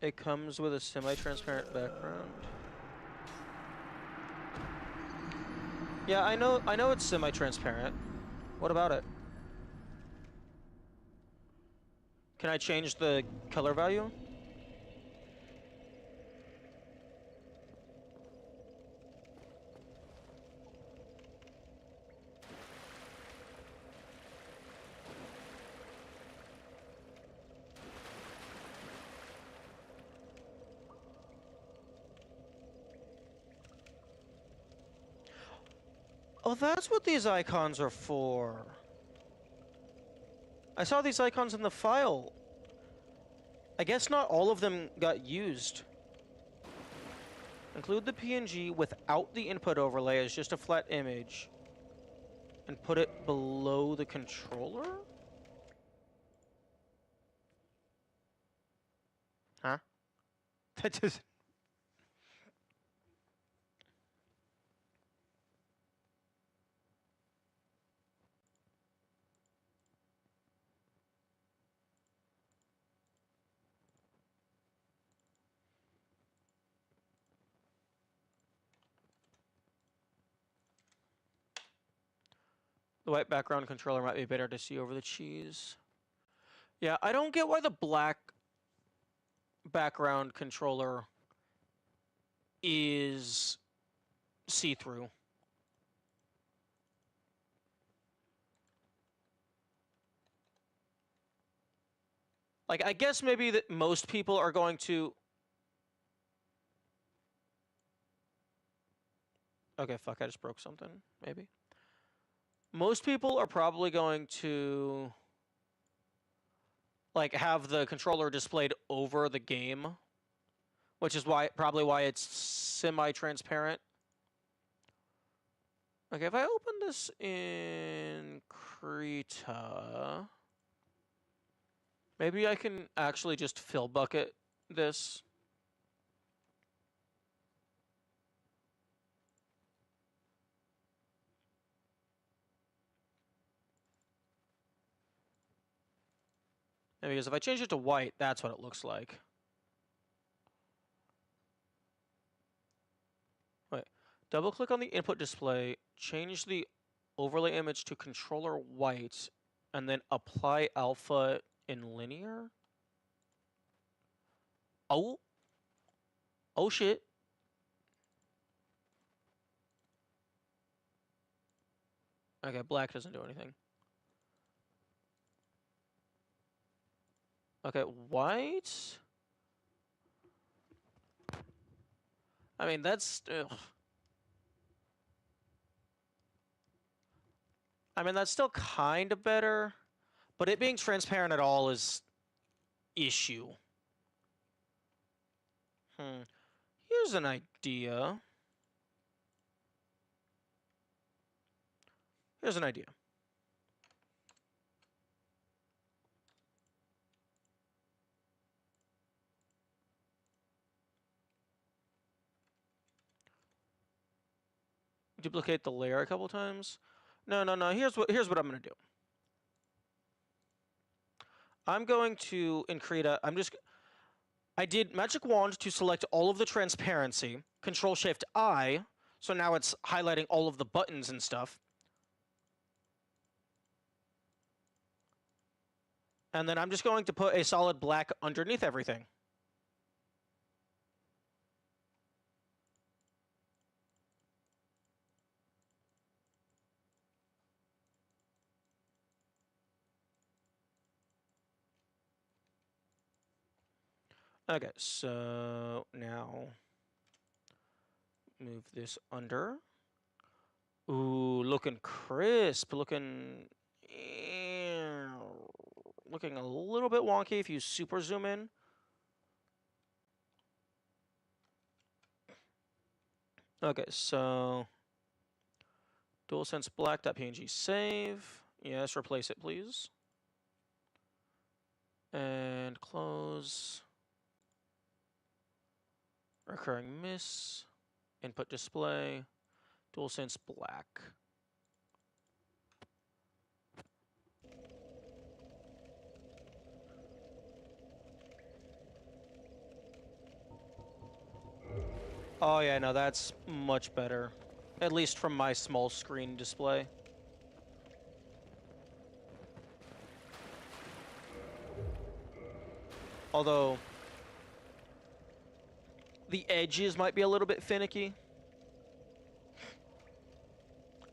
It comes with a semi-transparent background. Yeah, I know it's semi-transparent. What about it? Can I change the color value? Oh, that's what these icons are for. I saw these icons in the file. I guess not all of them got used. Include the PNG without the input overlay as just a flat image. And put it below the controller? Huh? That just... The white background controller might be better to see over the cheese. Yeah, I don't get why the black background controller is see-through. Like, I guess maybe that most people are going to... Okay, fuck, I just broke something, maybe. Most people are probably going to... like, have the controller displayed over the game. Which is probably why it's semi-transparent. Okay, if I open this in Krita... maybe I can actually just fill bucket this. And because if I change it to white, that's what it looks like. Wait, double click on the input display, change the overlay image to controller white, and then apply alpha in linear? Oh. Oh shit. Okay, black doesn't do anything. Okay, white? I mean, that's... ugh. I mean, that's still kind of better, but it being transparent at all is issue. Here's an idea. Here's an idea. Duplicate the layer a couple times. No. Here's what I'm gonna do. I'm going to in Krita. I did magic wand to select all of the transparency. Control Shift I, so now it's highlighting all of the buttons and stuff. And then I'm just going to put a solid black underneath everything. Okay, so now move this under. Ooh, looking crisp, looking a little bit wonky if you super zoom in. Okay, so DualSense black.png save. Yes, replace it, please. And close. Recurring miss. Input display. DualSense black. Oh yeah, no, that's much better. At least from my small screen display. Although, the edges might be a little bit finicky.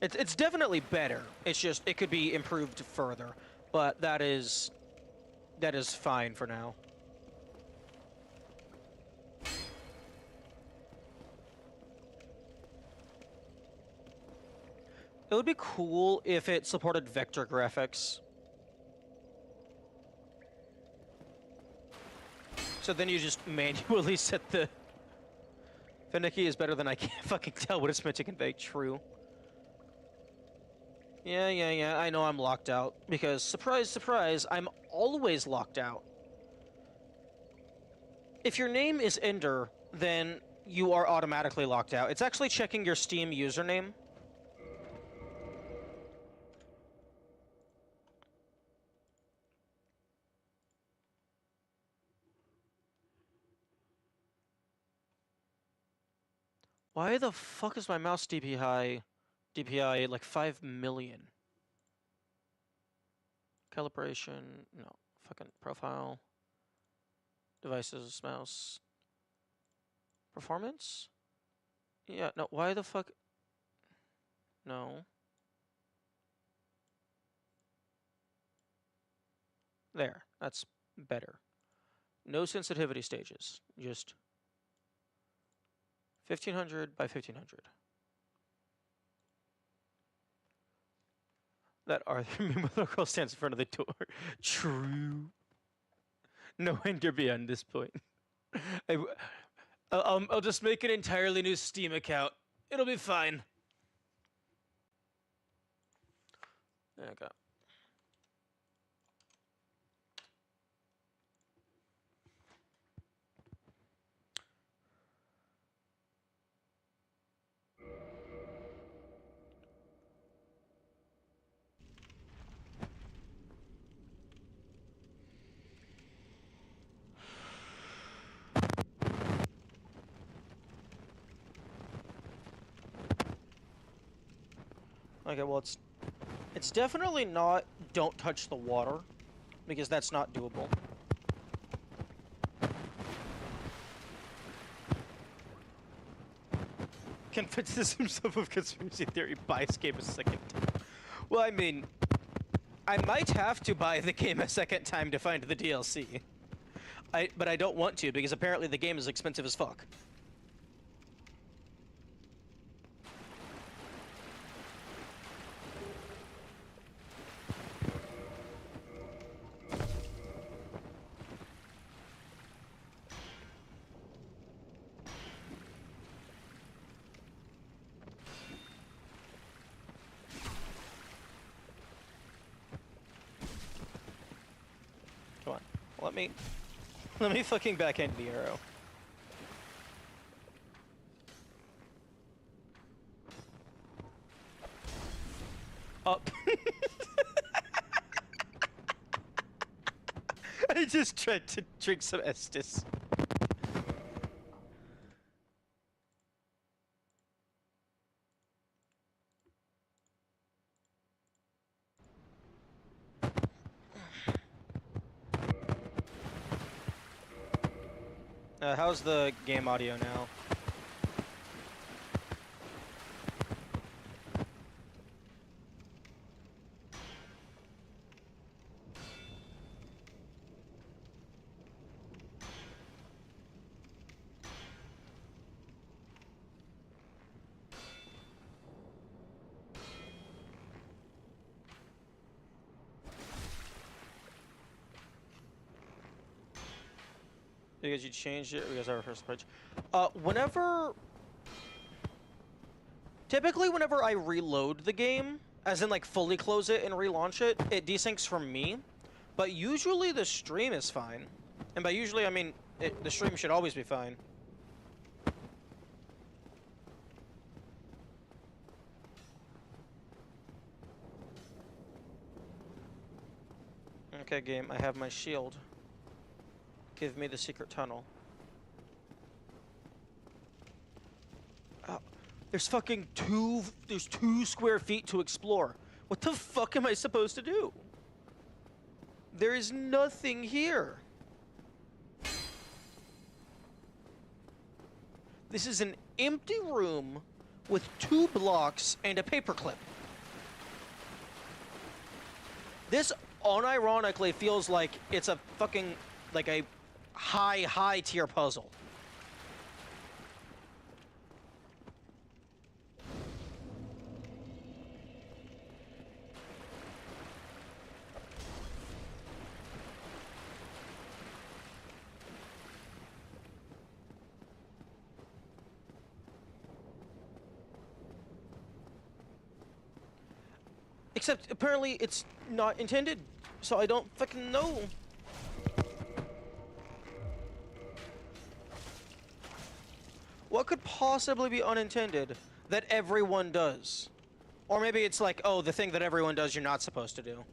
It's definitely better. It's just, it could be improved further. But that is fine for now. It would be cool if it supported vector graphics. So then you just manually set the... Finicky is better than I can't fucking tell what it's meant to convey. True. Yeah, I know I'm locked out. Because, surprise, surprise, I'm always locked out. If your name is Ender, then you are automatically locked out. It's actually checking your Steam username. Why the fuck is my mouse DPI like 5 million? Calibration, no. Fucking profile. Devices, mouse. Performance? Yeah, no, why the fuck? No. There, that's better. No sensitivity stages, just 1500 by 1500. That Arthur Mimothercal stands in front of the door. True. No ender beyond this point. I'll just make an entirely new Steam account. It'll be fine. Okay. Okay, well, it's definitely not don't touch the water, because that's not doable. Convinces himself of conspiracy theory, buys game a second time. Well, I mean, I might have to buy the game a second time to find the DLC. But I don't want to, because apparently the game is expensive as fuck. Come on, let me fucking backhand the arrow. Up. I just tried to drink some Estus. How's the game audio now? Because you changed it, because our first page. Whenever Typically, whenever I reload the game, as in like fully close it and relaunch it, it desyncs from me. But usually the stream is fine. And by usually, I mean the stream should always be fine. Okay, game, I have my shield. Give me the secret tunnel. Oh, there's fucking there's 2 square feet to explore. What the fuck am I supposed to do? There is nothing here. This is an empty room with 2 blocks and a paperclip. This unironically feels like it's a fucking, like a high tier puzzle. Except apparently it's not intended, so I don't fucking know. What could possibly be unintended that everyone does? Or maybe it's like, oh, the thing that everyone does you're not supposed to do.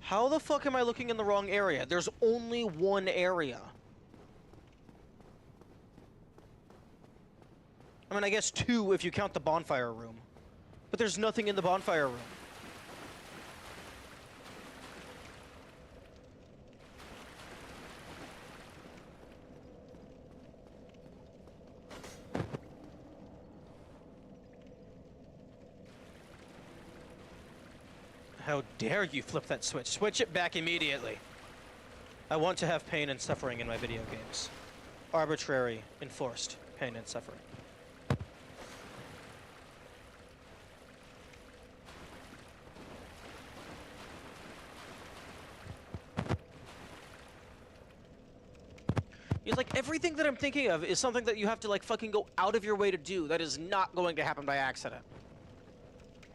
How the fuck am I looking in the wrong area? There's only one area. I mean, I guess 2 if you count the bonfire room. But there's nothing in the bonfire room. How dare you flip that switch? Switch it back immediately. I want to have pain and suffering in my video games. Arbitrary, enforced pain and suffering. It's like everything that I'm thinking of is something that you have to like fucking go out of your way to do. That is not going to happen by accident.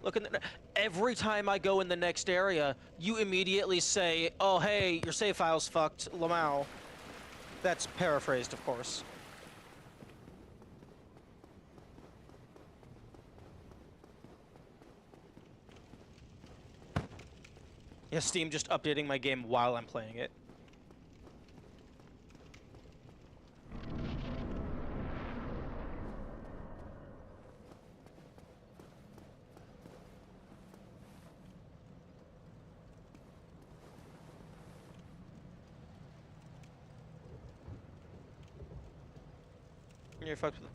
Look, every time I go in the next area, you immediately say, oh, hey, your save file's fucked, Lamau. That's paraphrased, of course. Yeah, Steam just updating my game while I'm playing it. You're fucked with it.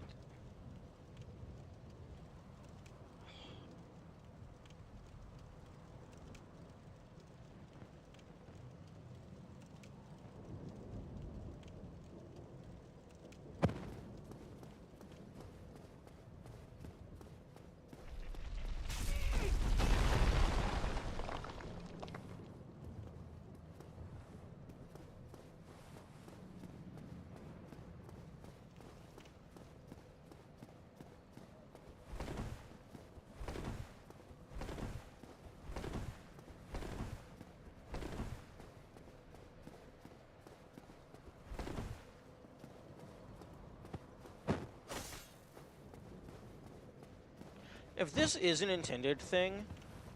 If this is an intended thing,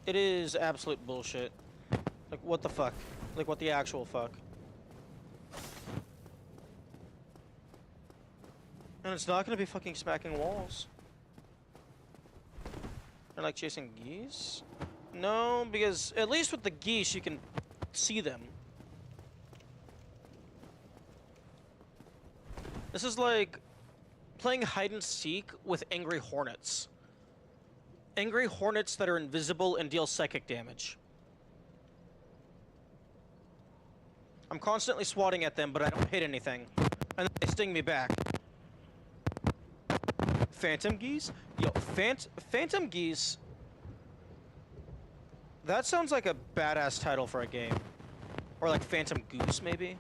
it is absolute bullshit. Like, what the fuck? Like, what the actual fuck? And it's not gonna be fucking smacking walls. Or like chasing geese? No, because at least with the geese you can see them. This is like playing hide and seek with angry hornets. Angry hornets that are invisible and deal psychic damage. I'm constantly swatting at them, but I don't hit anything. And then they sting me back. Phantom Geese? Yo, Phantom Geese... That sounds like a badass title for a game. Or like Phantom Goose, maybe?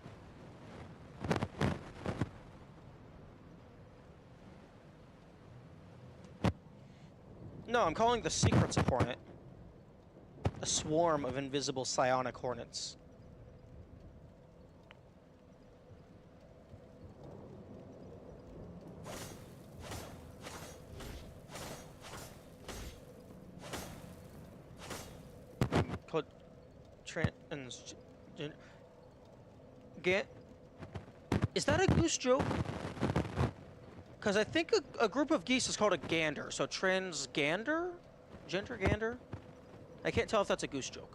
No, I'm calling the Secrets a Hornet. A swarm of invisible psionic hornets. Called Is that a goose joke? Because I think a group of geese is called a gander, so transgander? Gender gander? I can't tell if that's a goose joke.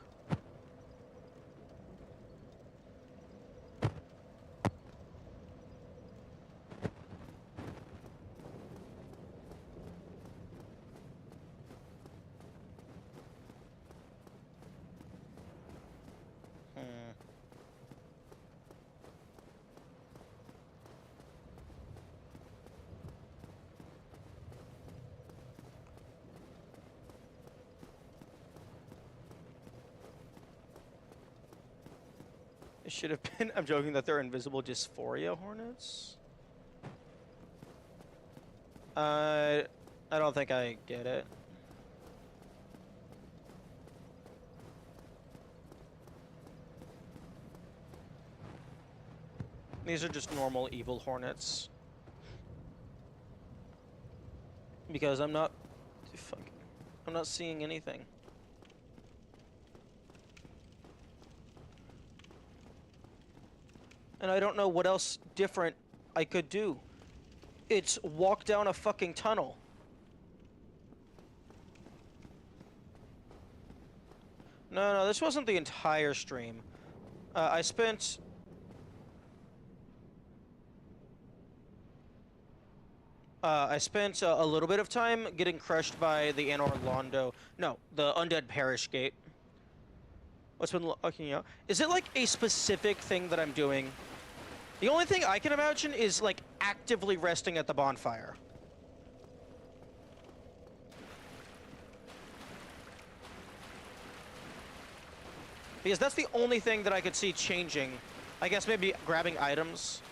It should have been, I'm joking that they're invisible dysphoria hornets. I don't think I get it. These are just normal evil hornets. Because I'm not seeing anything. And I don't know what else different I could do. It's walk down a fucking tunnel. No, this wasn't the entire stream. I spent a little bit of time getting crushed by the Anor Londo. No, the Undead Parish Gate. What's been looking out? Is it like a specific thing that I'm doing? The only thing I can imagine is like actively resting at the bonfire. Because that's the only thing that I could see changing. I guess maybe grabbing items.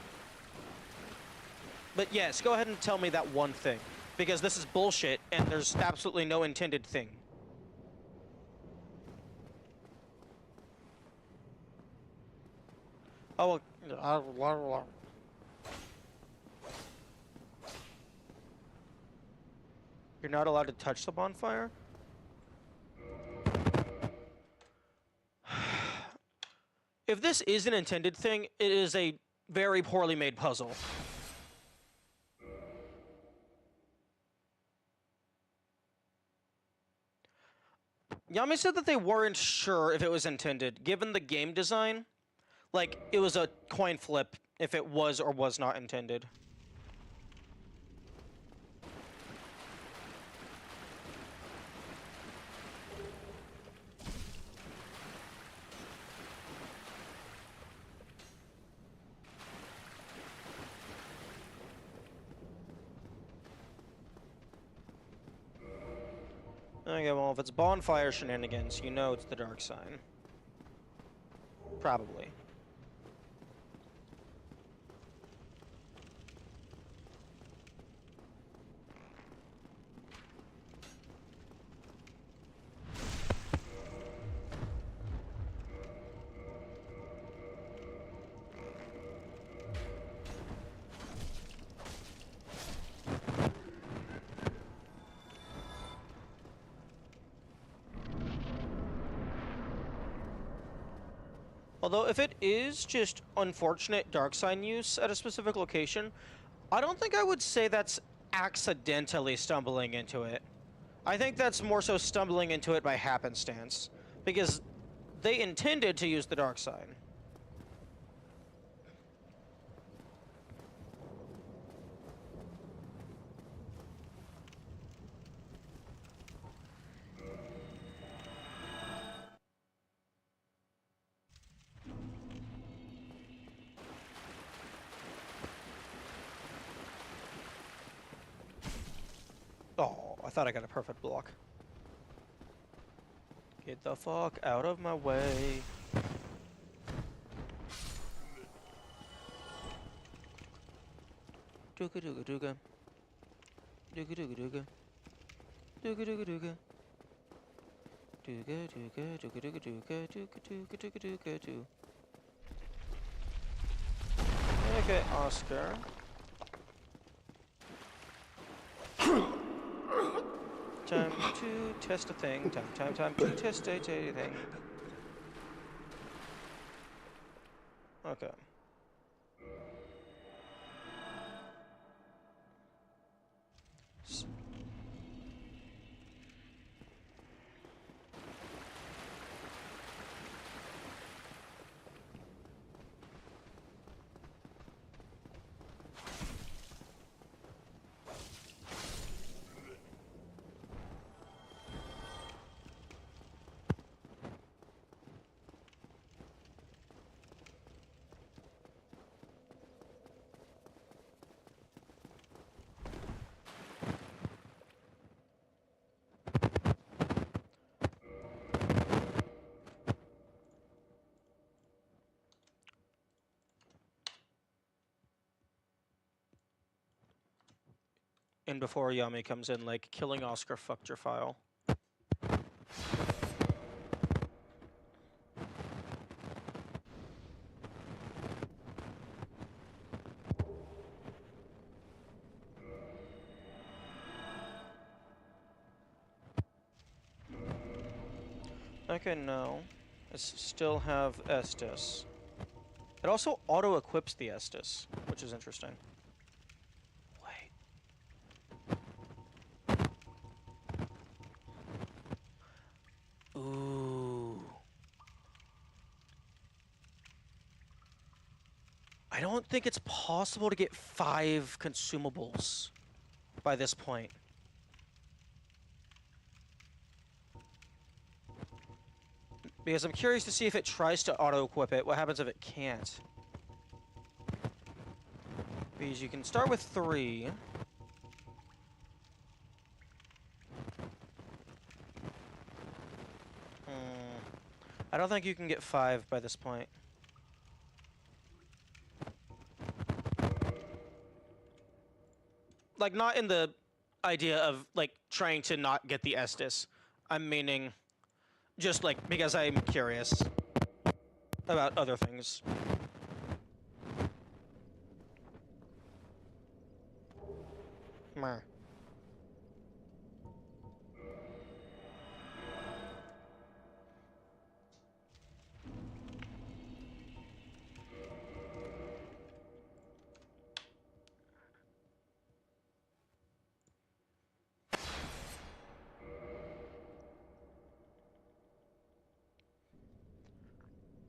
But yes, go ahead and tell me that one thing. Because this is bullshit and there's absolutely no intended thing. Oh, you're not allowed to touch the bonfire? If this is an intended thing, it is a very poorly made puzzle. Yami said that they weren't sure if it was intended, given the game design. Like, it was a coin flip if it was or was not intended. Okay, well, if it's bonfire shenanigans, you know it's the dark sign. Probably. Although, if it is just unfortunate dark sign use at a specific location, I don't think I would say that's accidentally stumbling into it. I think that's more so stumbling into it by happenstance. Because they intended to use the dark sign. I thought I got a perfect block. Get the fuck out of my way. Dooga dooga dooga. Dooga dooga dooga. Dooga dooga dooga. Dooga dooga dooga dooga dooga dooga dooga dooga dooga doo. Okay, Oscar. Time to test a thing. Time to test a thing. Okay. And before Yami comes in, like, killing Oscar fucked your file. Okay, no. I still have Estus. It also auto-equips the Estus, which is interesting. Ooh. I don't think it's possible to get 5 consumables by this point. Because I'm curious to see if it tries to auto-equip it, what happens if it can't? Because you can start with 3. I don't think you can get 5 by this point. Like, not in the idea of, like, trying to not get the Estus. I'm meaning just, like, because I'm curious about other things. Meh.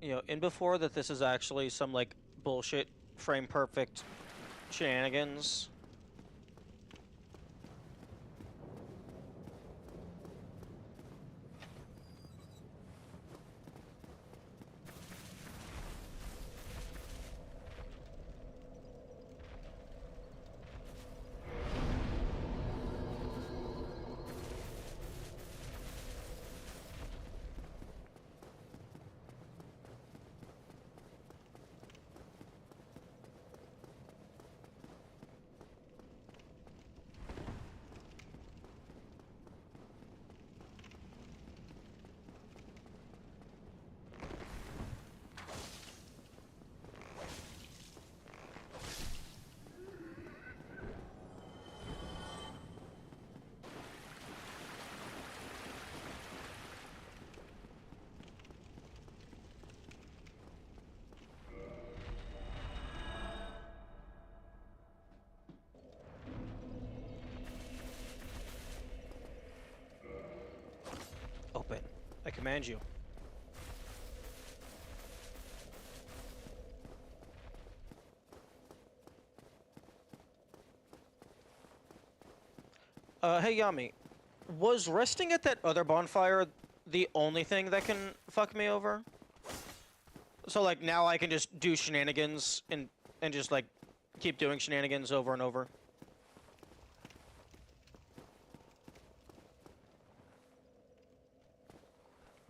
You know, in before that this is actually some, like, bullshit frame perfect shenanigans. Open. I command you. Hey Yami, was resting at that other bonfire the only thing that can fuck me over? So, like, now I can just do shenanigans and just, like, keep doing shenanigans over and over?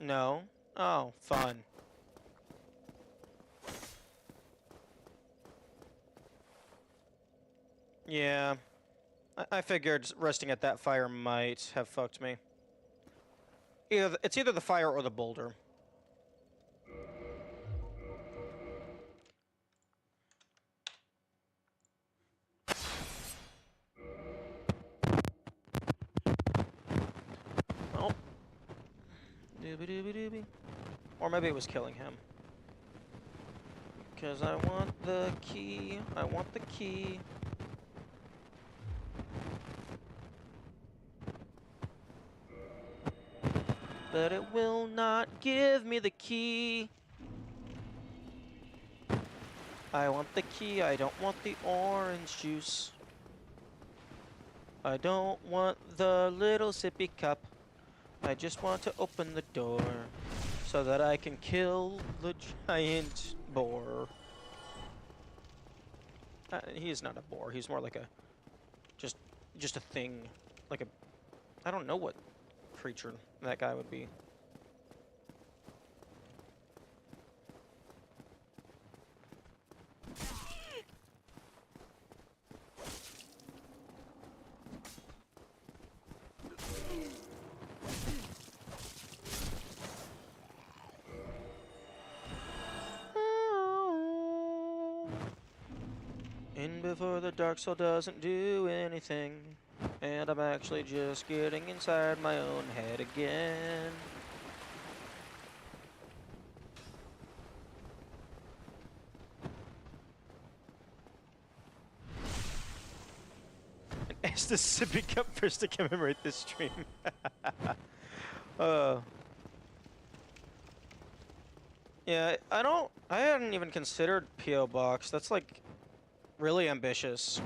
No? Oh, fun. Yeah. I figured resting at that fire might have fucked me. It's either the fire or the boulder. Oh. Doobie-doobie-doobie. Or maybe it was killing him. Because I want the key. I want the key. But it will not give me the key. I want the key. I don't want the orange juice. I don't want the little sippy cup. I just want to open the door so that I can kill the giant boar. He's not a boar. He's more like a just a thing, like a I don't know what creature that guy would be. In before the dark soul doesn't do anything, and I'm actually just getting inside my own head again. And as the sippy cup first to commemorate this stream. Yeah, I hadn't even considered P.O. Box. That's like really ambitious.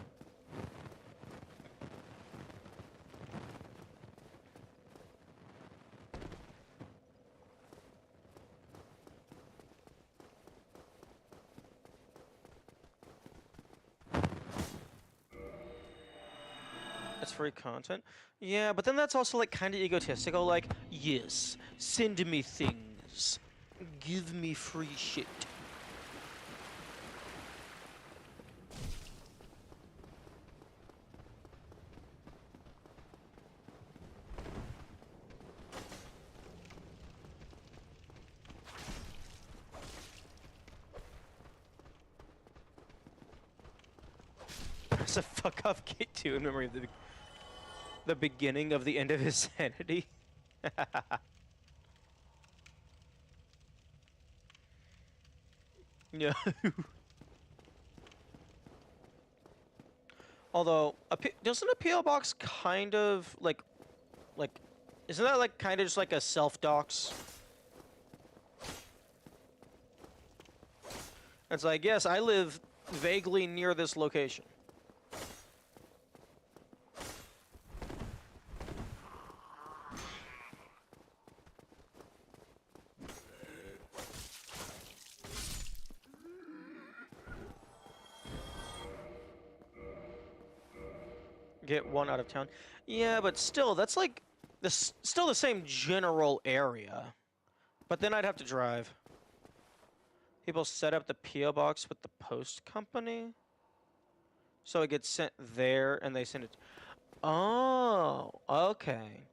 It's free content. Yeah, but then that's also like kind of egotistical. Like, yes, send me things. Give me free shit. It's a fuck off gate 2 in memory of the beginning of the end of his sanity. No. Although, doesn't a PO box kind of like, isn't that like kind of just like a self-dox? It's like, yes, I live vaguely near this location. Get one out of town. Yeah, but still, that's like still the same general area. But then I'd have to drive. People set up the PO box with the post company, so it gets sent there, and they send it. Oh, okay.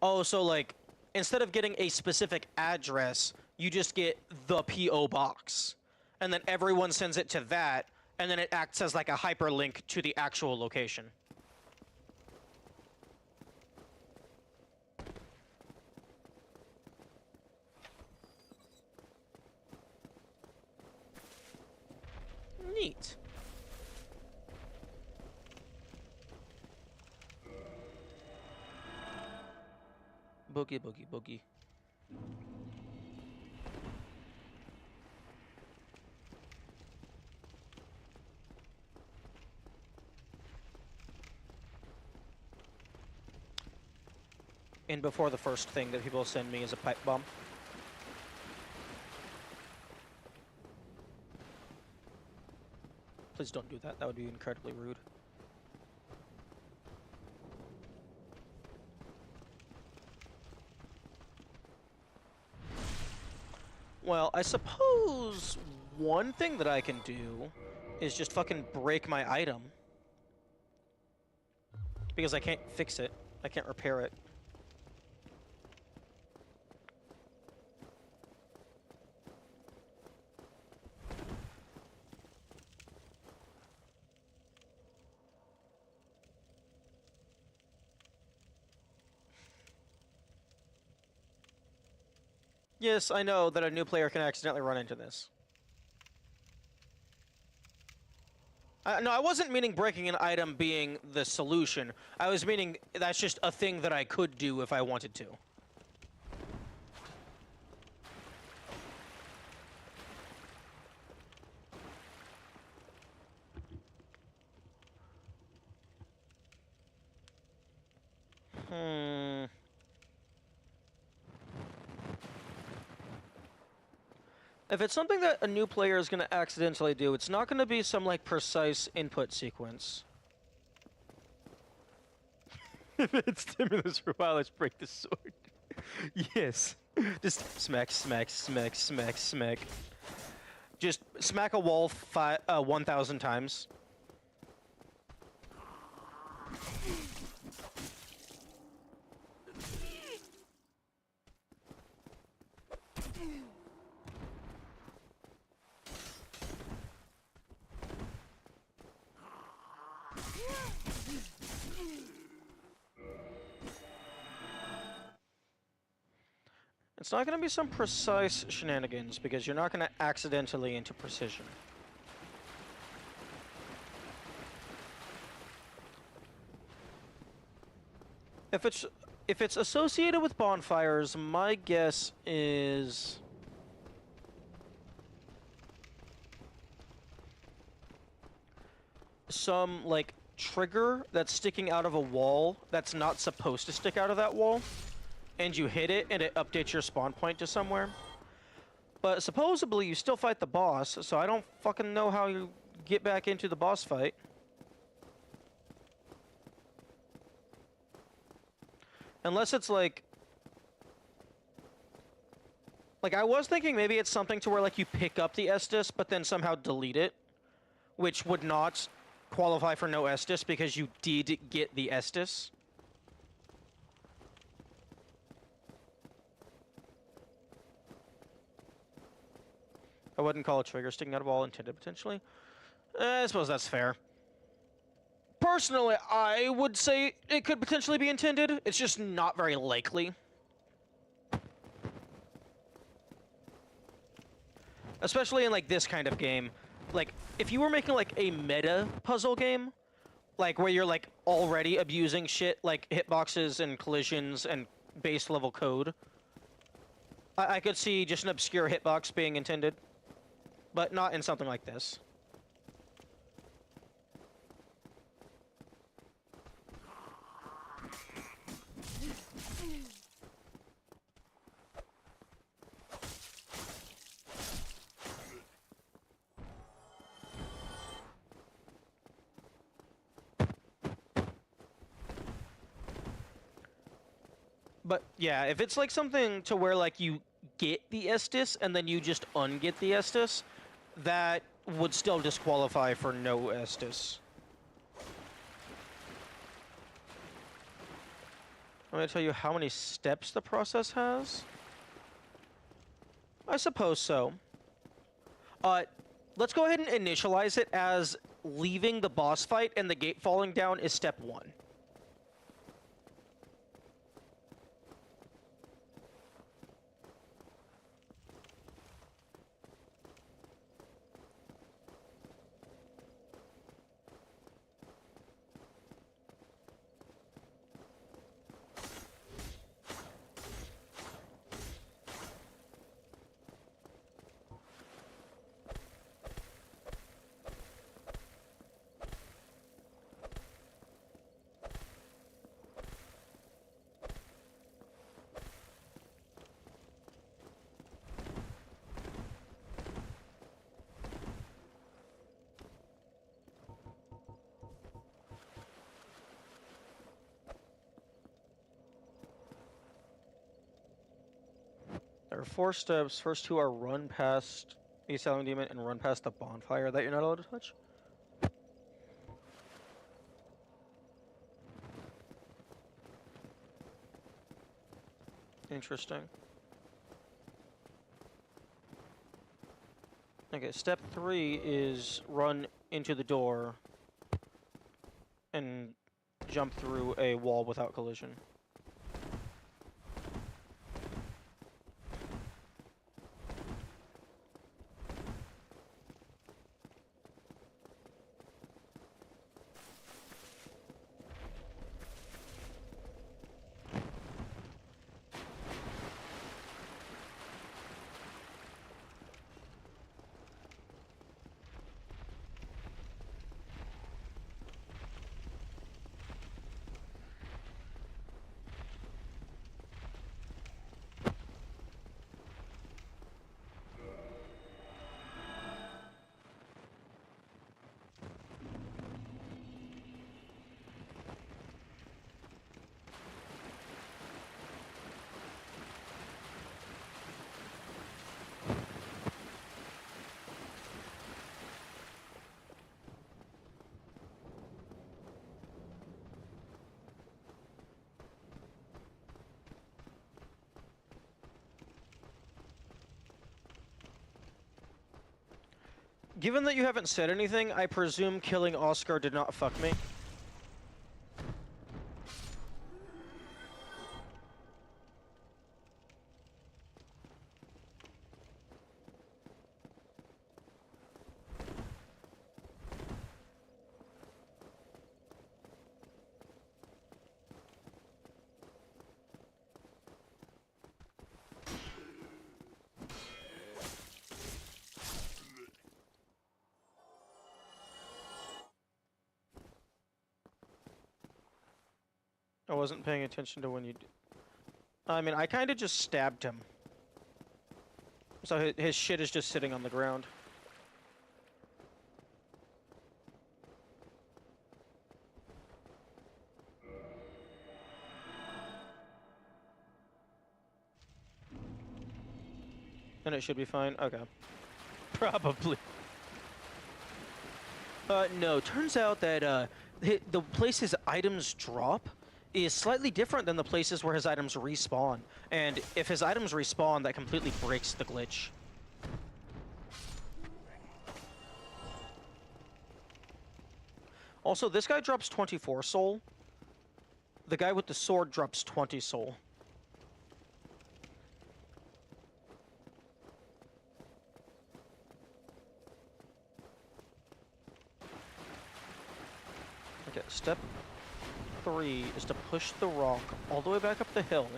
Oh, so like instead of getting a specific address, you just get the PO box. And then everyone sends it to that, and then it acts as like a hyperlink to the actual location. Neat. Boogie, boogie, boogie. And before the first thing that people send me is a pipe bomb. Please don't do that. That would be incredibly rude. Well, I suppose one thing that I can do is just fucking break my item. Because I can't fix it. I can't repair it. Yes, I know that a new player can accidentally run into this. No, I wasn't meaning breaking an item being the solution. I was meaning that's just a thing that I could do if I wanted to. If it's something that a new player is going to accidentally do, it's not going to be some, like, precise input sequence. If it's stimulus for a while, let's break the sword. Yes. Just smack, smack, smack, smack, smack. Just smack a wall 1,000 times. It's not going to be some precise shenanigans, because you're not going to accidentally into precision. If it's associated with bonfires, my guess is some, like, trigger that's sticking out of a wall that's not supposed to stick out of that wall. And you hit it, and it updates your spawn point to somewhere. But supposedly, you still fight the boss, so I don't fucking know how you get back into the boss fight. Unless it's like... Like, I was thinking maybe it's something to where, like, you pick up the Estus, but then somehow delete it. Which would not qualify for no Estus, because you did get the Estus. I wouldn't call a trigger sticking out of all intended, potentially. I suppose that's fair. Personally, I would say it could potentially be intended. It's just not very likely. Especially in, like, this kind of game. Like, if you were making, like, a meta puzzle game, like, where you're, like, already abusing shit, like hitboxes and collisions and base level code, I could see just an obscure hitbox being intended. But not in something like this. But yeah, if it's like something to where, like, you get the Estus and then you just unget the Estus, that would still disqualify for no Estus. I'm going to tell you how many steps the process has. I suppose so. Let's go ahead and initialize it as leaving the boss fight and the gate falling down is step 1. are 4 steps. First 2 are run past the Assailing Demon and run past the bonfire that you're not allowed to touch. Interesting. Okay, step 3 is run into the door and jump through a wall without collision. Given that you haven't said anything, I presume killing Oscar did not fuck me. I wasn't paying attention to when you... I mean, I kind of just stabbed him. So his shit is just sitting on the ground. And it should be fine? Okay. Probably. No, turns out that the place his items drop is slightly different than the places where his items respawn. And if his items respawn, that completely breaks the glitch. Also, this guy drops 24 soul. The guy with the sword drops 20 soul. Okay, step 3 is to push the rock all the way back up the hill.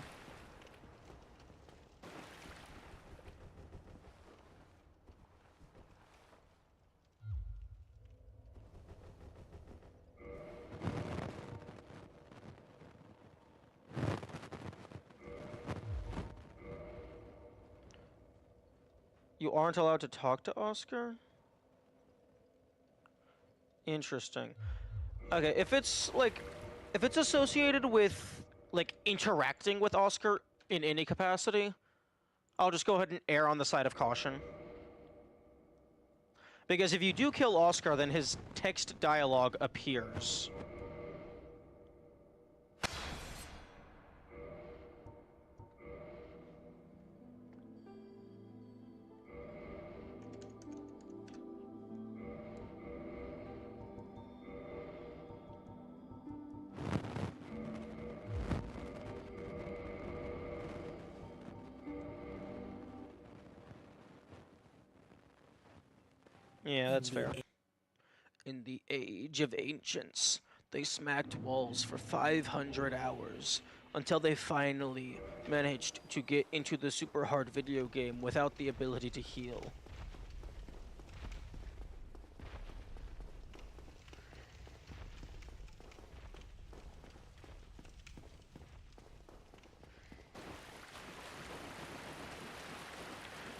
You aren't allowed to talk to Oscar? Interesting. Okay, if it's associated with, like, interacting with Oscar in any capacity, I'll just go ahead and err on the side of caution. Because if you do kill Oscar, then his text dialogue appears. Yeah, that's fair. In the age of ancients, they smacked walls for 500 hours until they finally managed to get into the super hard video game without the ability to heal.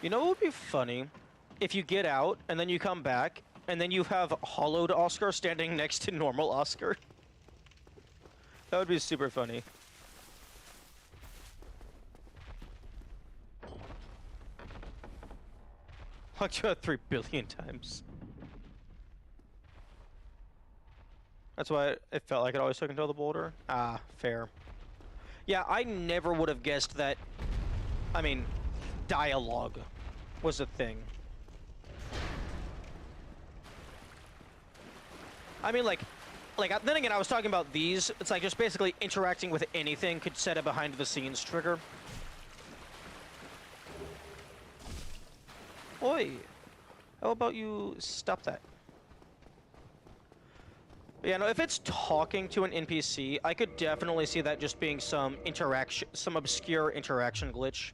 You know what would be funny? If you get out, and then you come back, and then you have hollowed Oscar standing next to normal Oscar. That would be super funny. Walked you out 3 billion times. That's why it felt like it always took until the boulder. Ah, fair. Yeah, I never would have guessed that. I mean, dialogue was a thing. I mean, like, then again, I was talking about these. It's like just basically interacting with anything could set a behind-the-scenes trigger. Oi, how about you stop that? Yeah, no, if it's talking to an NPC, I could definitely see that just being some interaction, some obscure interaction glitch.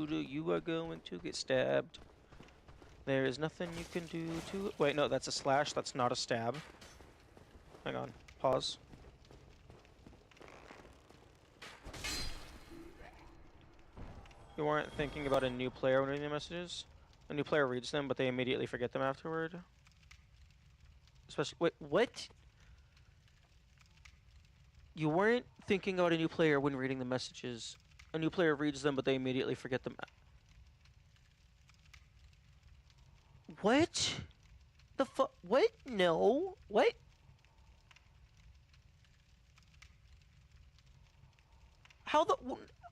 You are going to get stabbed. There is nothing you can do to... Wait, no, that's a slash. That's not a stab. Hang on. Pause. You weren't thinking about a new player when reading the messages? A new player reads them, but they immediately forget them afterward? Especially... Wait, what? You weren't thinking about a new player when reading the messages. A new player reads them, but they immediately forget them. What? The fuck? What? No. What? How the...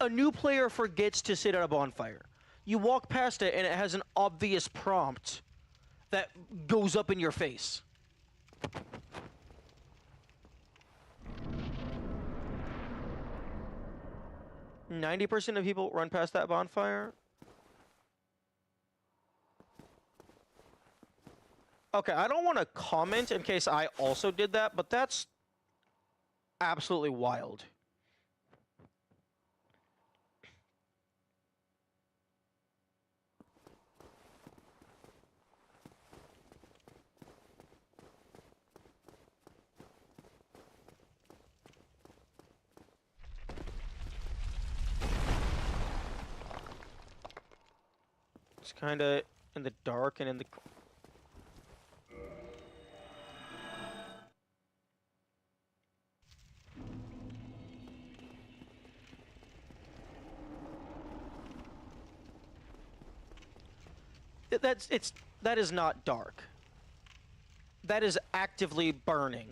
A new player forgets to sit at a bonfire. You walk past it, and it has an obvious prompt that goes up in your face. 90% of people run past that bonfire. Okay, I don't want to comment in case I also did that, but that's absolutely wild. It's kind of in the dark and in the... That is not dark. That is actively burning.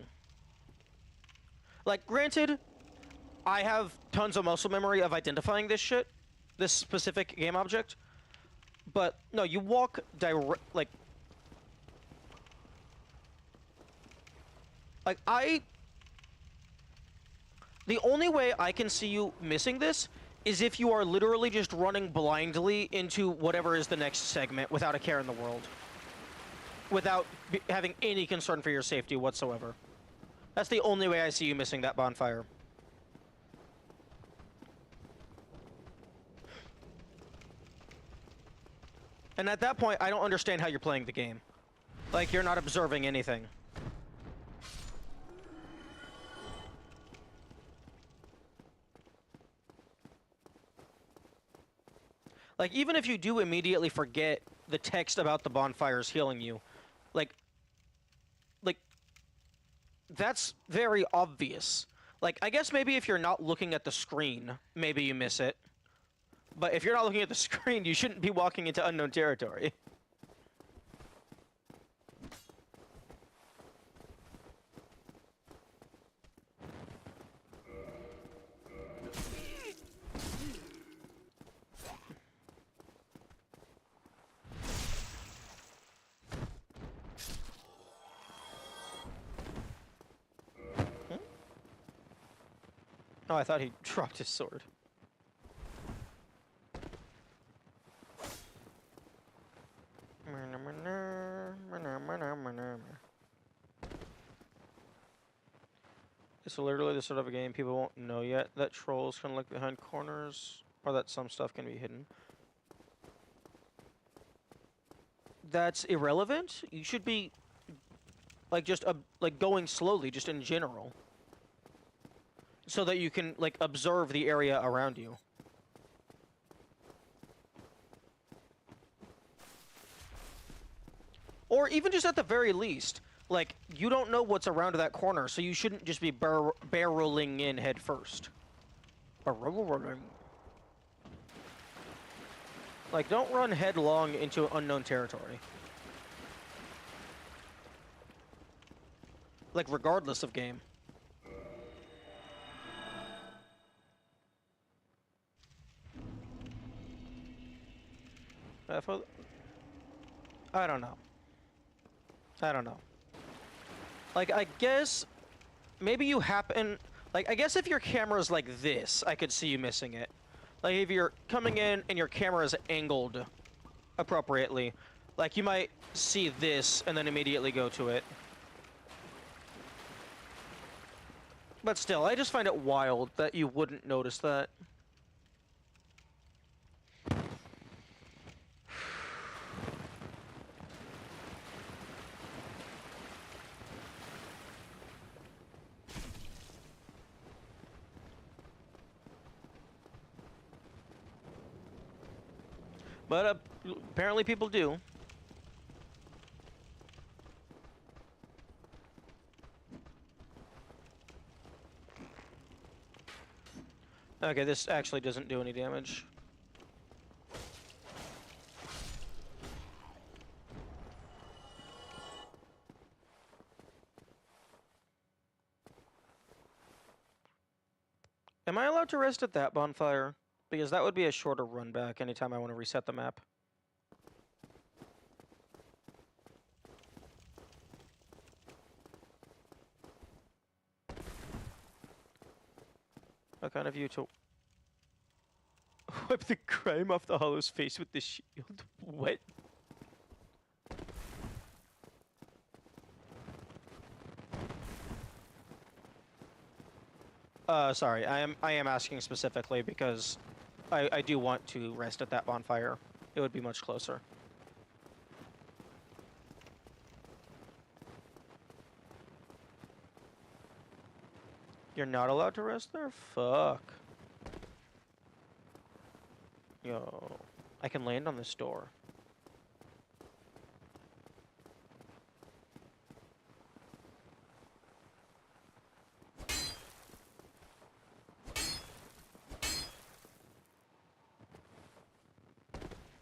Like, granted, I have tons of muscle memory of identifying this shit, this specific game object, but no, you walk like the only way I can see you missing this is if you are literally just running blindly into whatever is the next segment without a care in the world. Without having any concern for your safety whatsoever. That's the only way I see you missing that bonfire. And at that point, I don't understand how you're playing the game. Like, you're not observing anything. Like, even if you do immediately forget the text about the bonfires healing you, like, that's very obvious. Like, I guess maybe if you're not looking at the screen, maybe you miss it. But if you're not looking at the screen, you shouldn't be walking into unknown territory. Oh, I thought he dropped his sword. It's literally the sort of a game people won't know yet that trolls can look behind corners, or that some stuff can be hidden. That's irrelevant. You should be Like, just, like, going slowly, just in general. So that you can, like, observe the area around you. Or even just at the very least, like, you don't know what's around that corner, so you shouldn't just be barreling in head first. Barreling. Like, don't run headlong into unknown territory. Like, regardless of game. I don't know. I don't know. Like, I guess maybe you happen... Like, I guess if your camera's like this, I could see you missing it. Like, if you're coming in and your camera is angled appropriately, like, you might see this and then immediately go to it. But still, I just find it wild that you wouldn't notice that. But apparently people do. Okay, this actually doesn't do any damage. Am I allowed to rest at that bonfire? Because that would be a shorter run back anytime I want to reset the map. What kind of you to wipe the crime off the Hollow's face with the shield? What? Sorry, I am asking specifically because I do want to rest at that bonfire. It would be much closer. You're not allowed to rest there? Fuck. Yo, I can land on this door.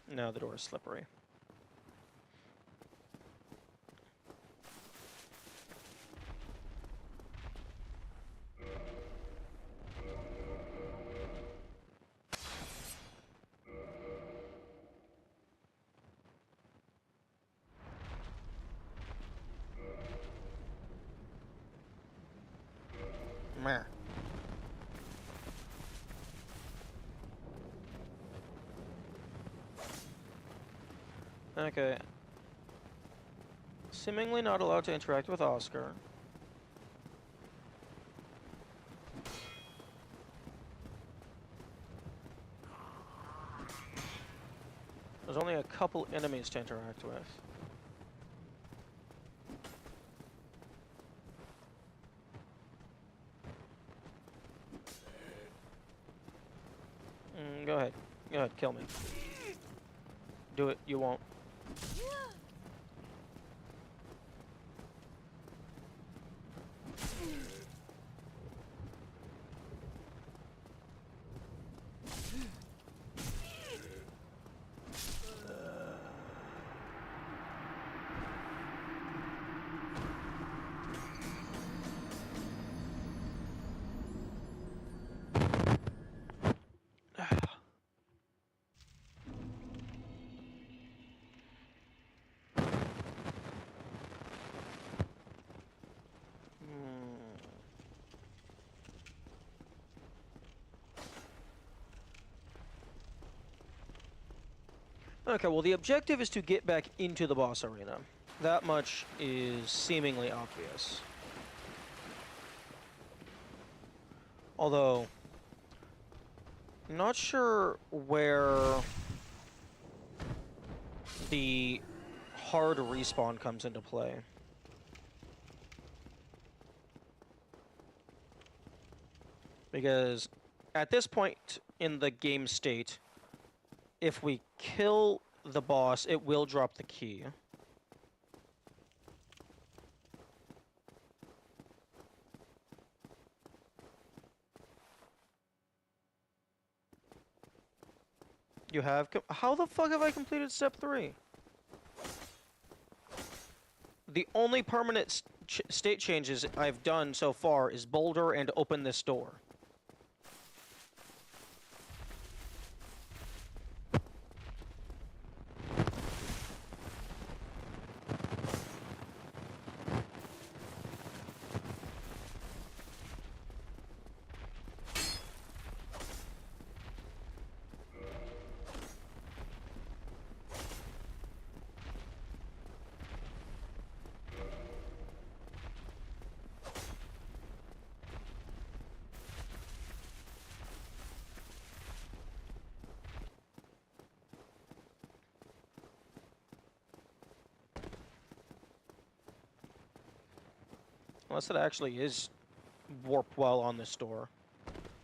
No, the door is slippery. Meh. Okay. Seemingly not allowed to interact with Oscar. There's only a couple enemies to interact with. Go ahead. Go ahead, kill me. Do it, you won't. Okay, well, the objective is to get back into the boss arena. That much is seemingly obvious. Although, I'm not sure where the hard respawn comes into play. Because at this point in the game state, if we kill the boss, it will drop the key. You have... How the fuck have I completed step 3? The only permanent state changes I've done so far is boulder and open this door. Unless it actually is warp well on this door,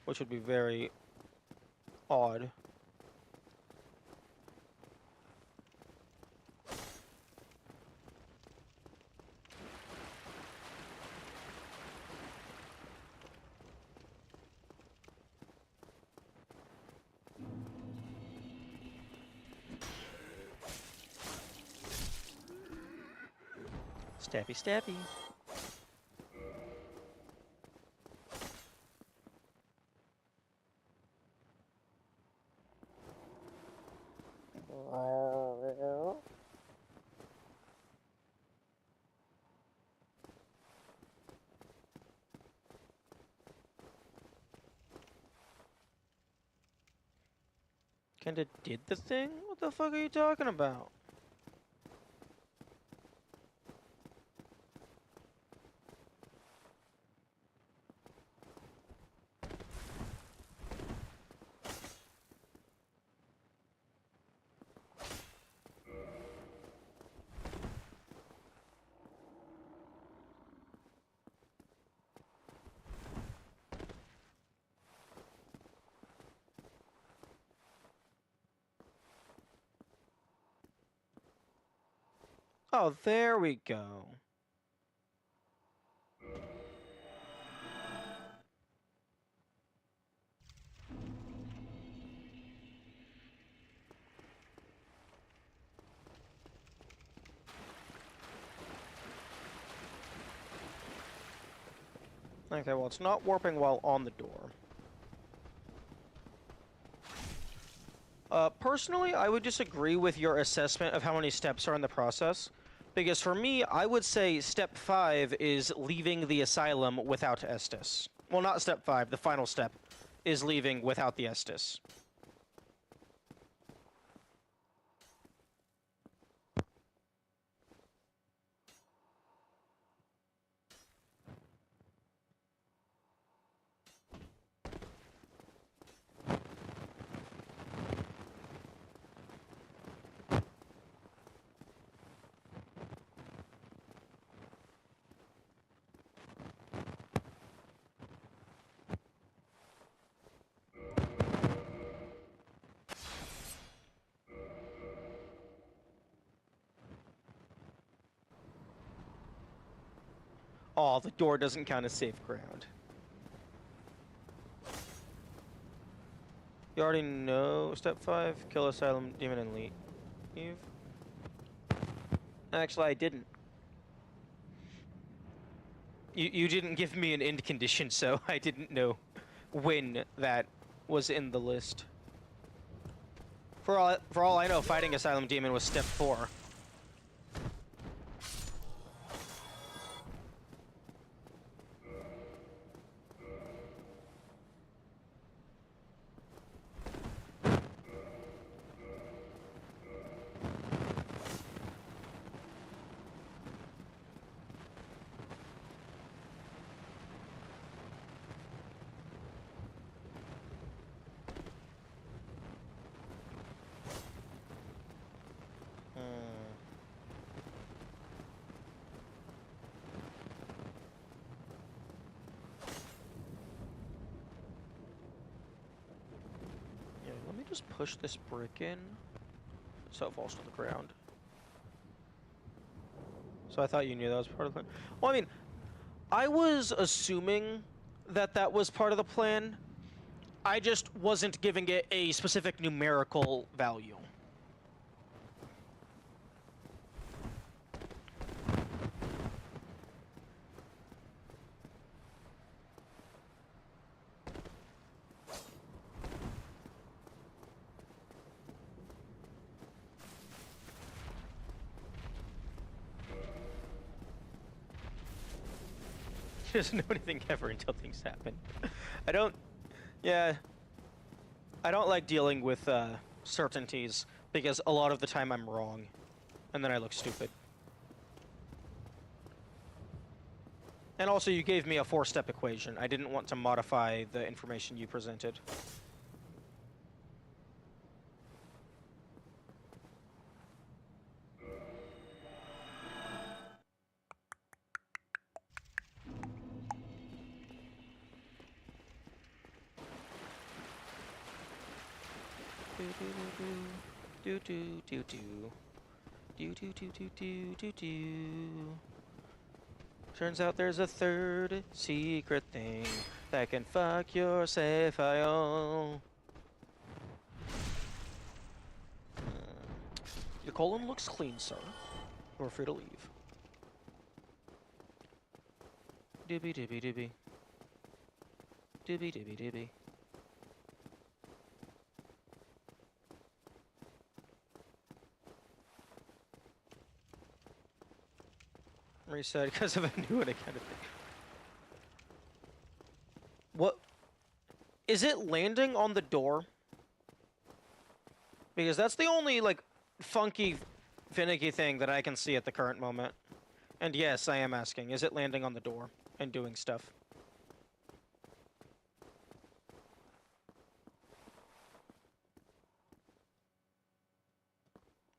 which would be very odd. Stabby, stabby. Kinda did the thing? What the fuck are you talking about? Oh, there we go. Okay, well, it's not warping while on the door. Personally, I would disagree with your assessment of how many steps are in the process. Because for me, I would say step 5 is leaving the asylum without Estus. Well, not step 5, the final step is leaving without the Estus. Oh, the door doesn't count as safe ground. You already know step 5, kill asylum demon and leave. Actually, I didn't. You didn't give me an end condition, so I didn't know when that was in the list. For all I know, fighting asylum demon was step 4. just push this brick in so it falls to the ground? So I thought you knew that was part of the plan. Well, I mean, I was assuming that that was part of the plan. I just wasn't giving it a specific numerical value. He doesn't know anything ever until things happen. I don't like dealing with certainties because a lot of the time I'm wrong and then I look stupid. And also you gave me a 4-step equation. I didn't want to modify the information you presented. Do do do do do do do do do do do. Turns out there's a third secret thing that can fuck your save file. Your colon looks clean, sir. You're free to leave. Dibby dibby dibby. Dibby dibby dibby. Reset because of a new one kind of thing. What? Is it landing on the door? Because that's the only, like, funky, finicky thing that I can see at the current moment. And yes, I am asking, is it landing on the door and doing stuff?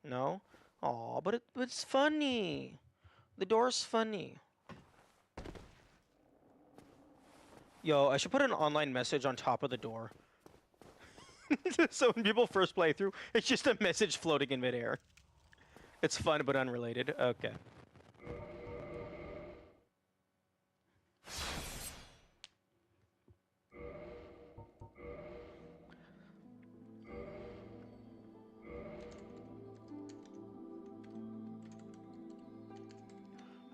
No? Aw, but it's funny. The door's funny. Yo, I should put an online message on top of the door. So when people first play through, it's just a message floating in midair. It's fun but unrelated. Okay.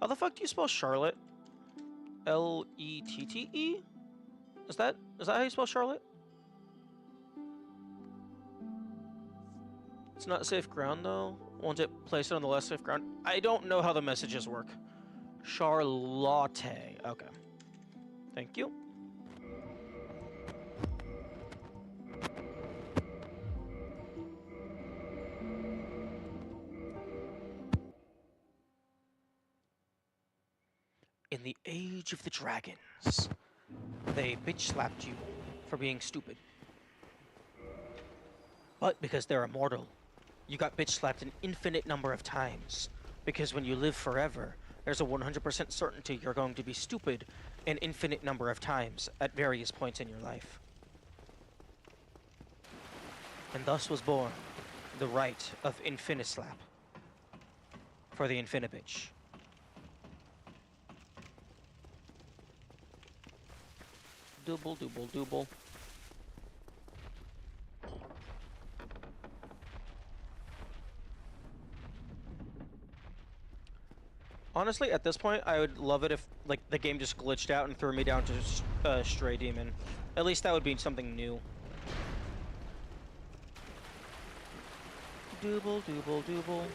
How the fuck do you spell Charlotte? L-E-T-T-E? Is that how you spell Charlotte? It's not safe ground though. Won't it place it on the less safe ground? I don't know how the messages work. Charlotte. Okay. Thank you. In the age of the dragons, they bitch-slapped you for being stupid. But because they're immortal, you got bitch-slapped an infinite number of times. Because when you live forever, there's a 100% certainty you're going to be stupid an infinite number of times at various points in your life. And thus was born the right of Infinislap for the Infinibitch. Double, double, double. Honestly, at this point, I would love it if, like, the game just glitched out and threw me down to Stray Demon. At least that would be something new. Double, double, double.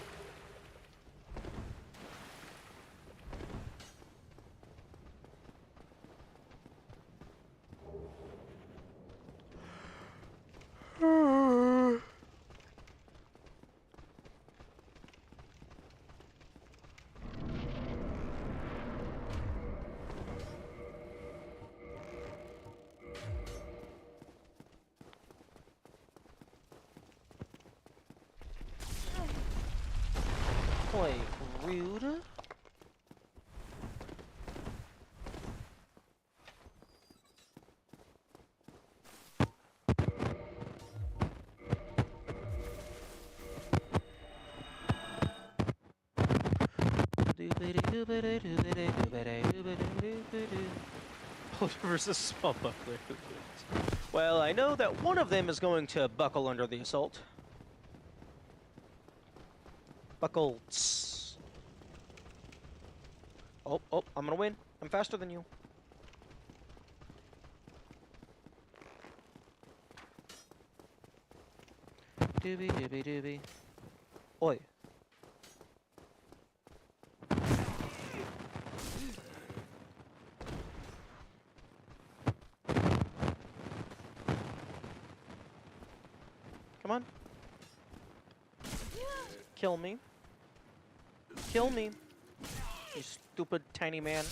Quite rude. Boulder versus small buckler. Well, I know that one of them is going to buckle under the assault. Buckle. Oh, I'm gonna win. I'm faster than you. Doobie doobie doobie. Oi. Come on. Kill me. Kill me. You stupid tiny man.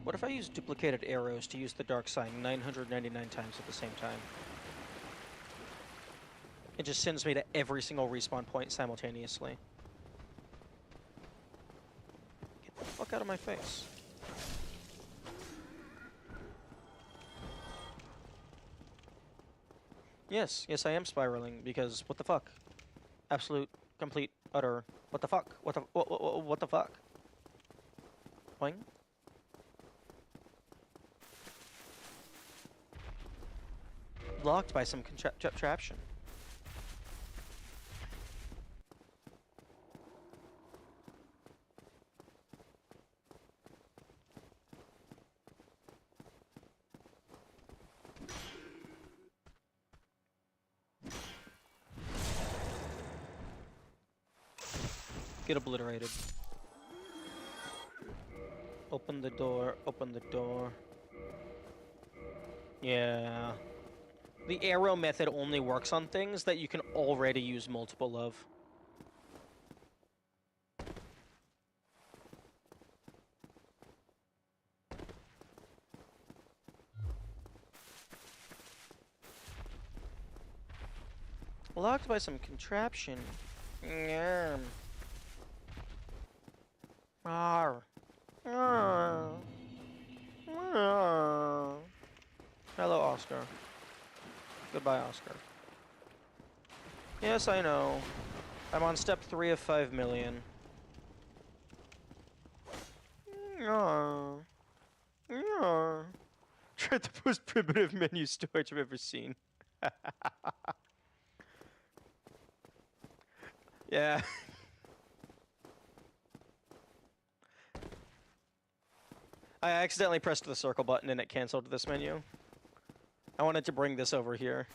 What if I use duplicated arrows to use the dark sign 999 times at the same time? It just sends me to every single respawn point simultaneously. Get the fuck out of my face. Yes, I am spiraling because what the fuck? Absolute, complete, utter. What the fuck? What the fuck? Boing. Blocked by some contraption. Get obliterated. Open the door, open the door. Yeah. The arrow method only works on things that you can already use multiple of. Locked by some contraption. Yeah. Arr. Arr. Arr. Hello, Oscar. Goodbye, Oscar. Yes, I know. I'm on step 3 of 5 million. Tried the most primitive menu storage I've ever seen. Yeah. I accidentally pressed the circle button and it canceled this menu. I wanted to bring this over here.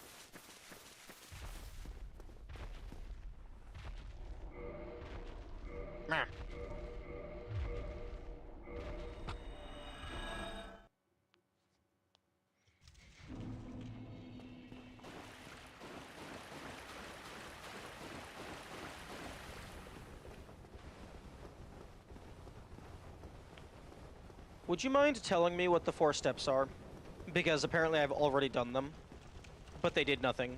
Meh. Would you mind telling me what the 4 steps are? Because apparently I've already done them, but they did nothing.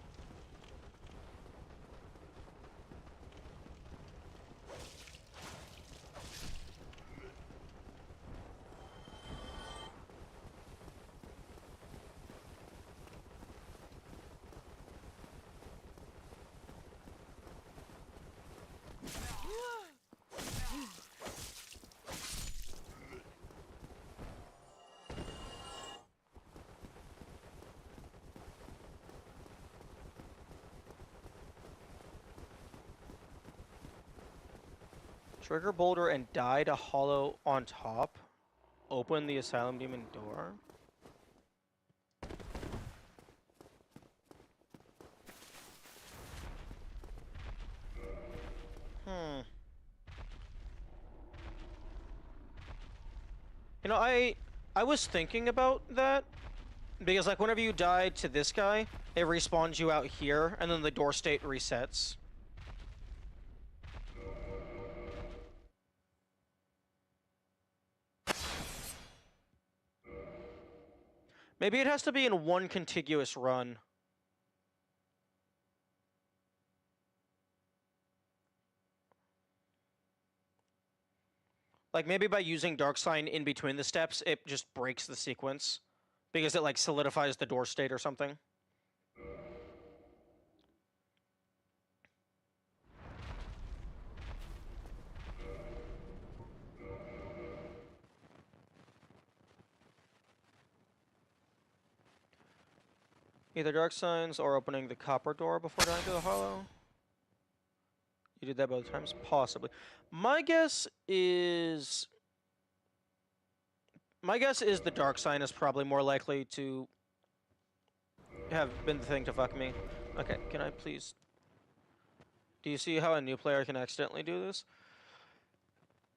Trigger boulder and die to hollow on top. Open the asylum demon door. You know, I was thinking about that because like whenever you die to this guy, it respawns you out here and then the door state resets. Maybe it has to be in one contiguous run. Like maybe by using Dark Sign in between the steps, it just breaks the sequence. because it like solidifies the door state or something. Either dark signs or opening the copper door before dying to the hollow. You did that both times? Possibly. My guess is the dark sign is probably more likely to have been the thing to fuck me. Okay, can I please... Do you see how a new player can accidentally do this?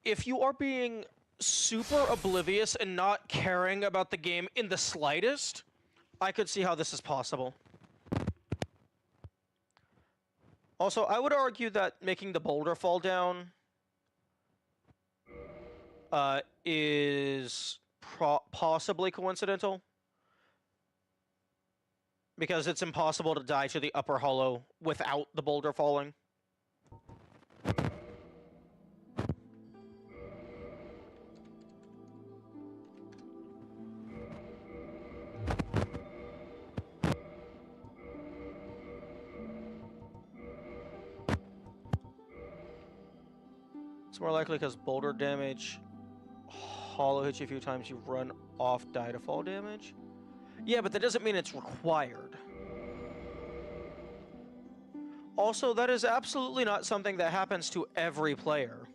If you are being super oblivious and not caring about the game in the slightest, I could see how this is possible. Also, I would argue that making the boulder fall down is possibly coincidental. Because it's impossible to die to the upper hollow without the boulder falling. It's more likely because boulder damage, hollow hits you a few times, you run off die to fall damage. Yeah, but that doesn't mean it's required. Also, that is absolutely not something that happens to every player.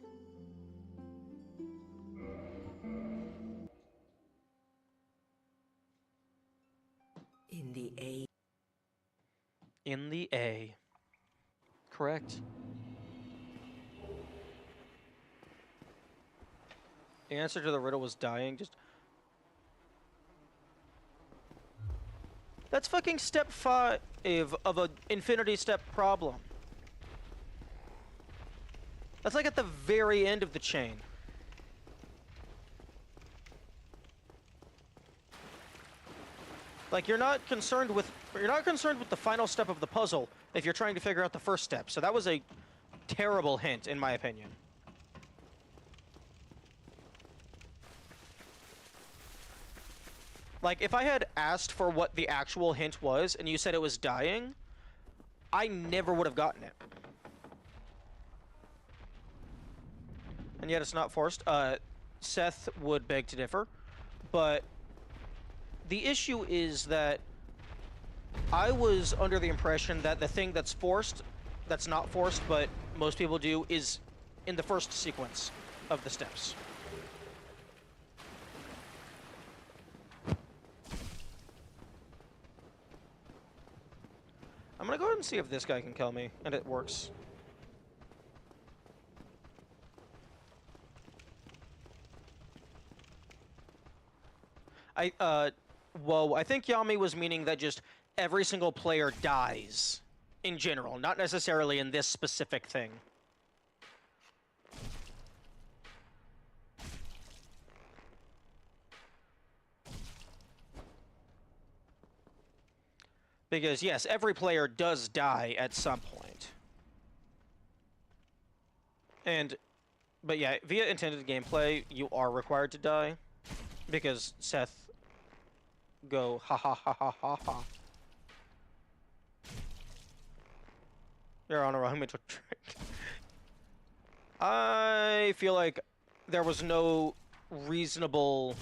In the A. In the A. Correct. The answer to the riddle was dying. Just... That's fucking step 5 of an infinity step problem. That's like at the very end of the chain. Like you're not concerned with the final step of the puzzle if you're trying to figure out the first step. So that was a terrible hint in my opinion. Like, if I had asked for what the actual hint was, and you said it was dying, I never would have gotten it. And yet it's not forced. Seth would beg to differ. But the issue is that I was under the impression that the thing that's forced, that's not forced, but most people do, is in the first sequence of the steps. I'm gonna go ahead and see if this guy can kill me, and it works. Whoa, I think Yami was meaning that just every single player dies in general, not necessarily in this specific thing. Because, yes, every player does die at some point. But yeah, via intended gameplay, you are required to die. Because Seth go ha ha ha ha ha ha. You're on a wrong mental trick. I feel like there was no reasonable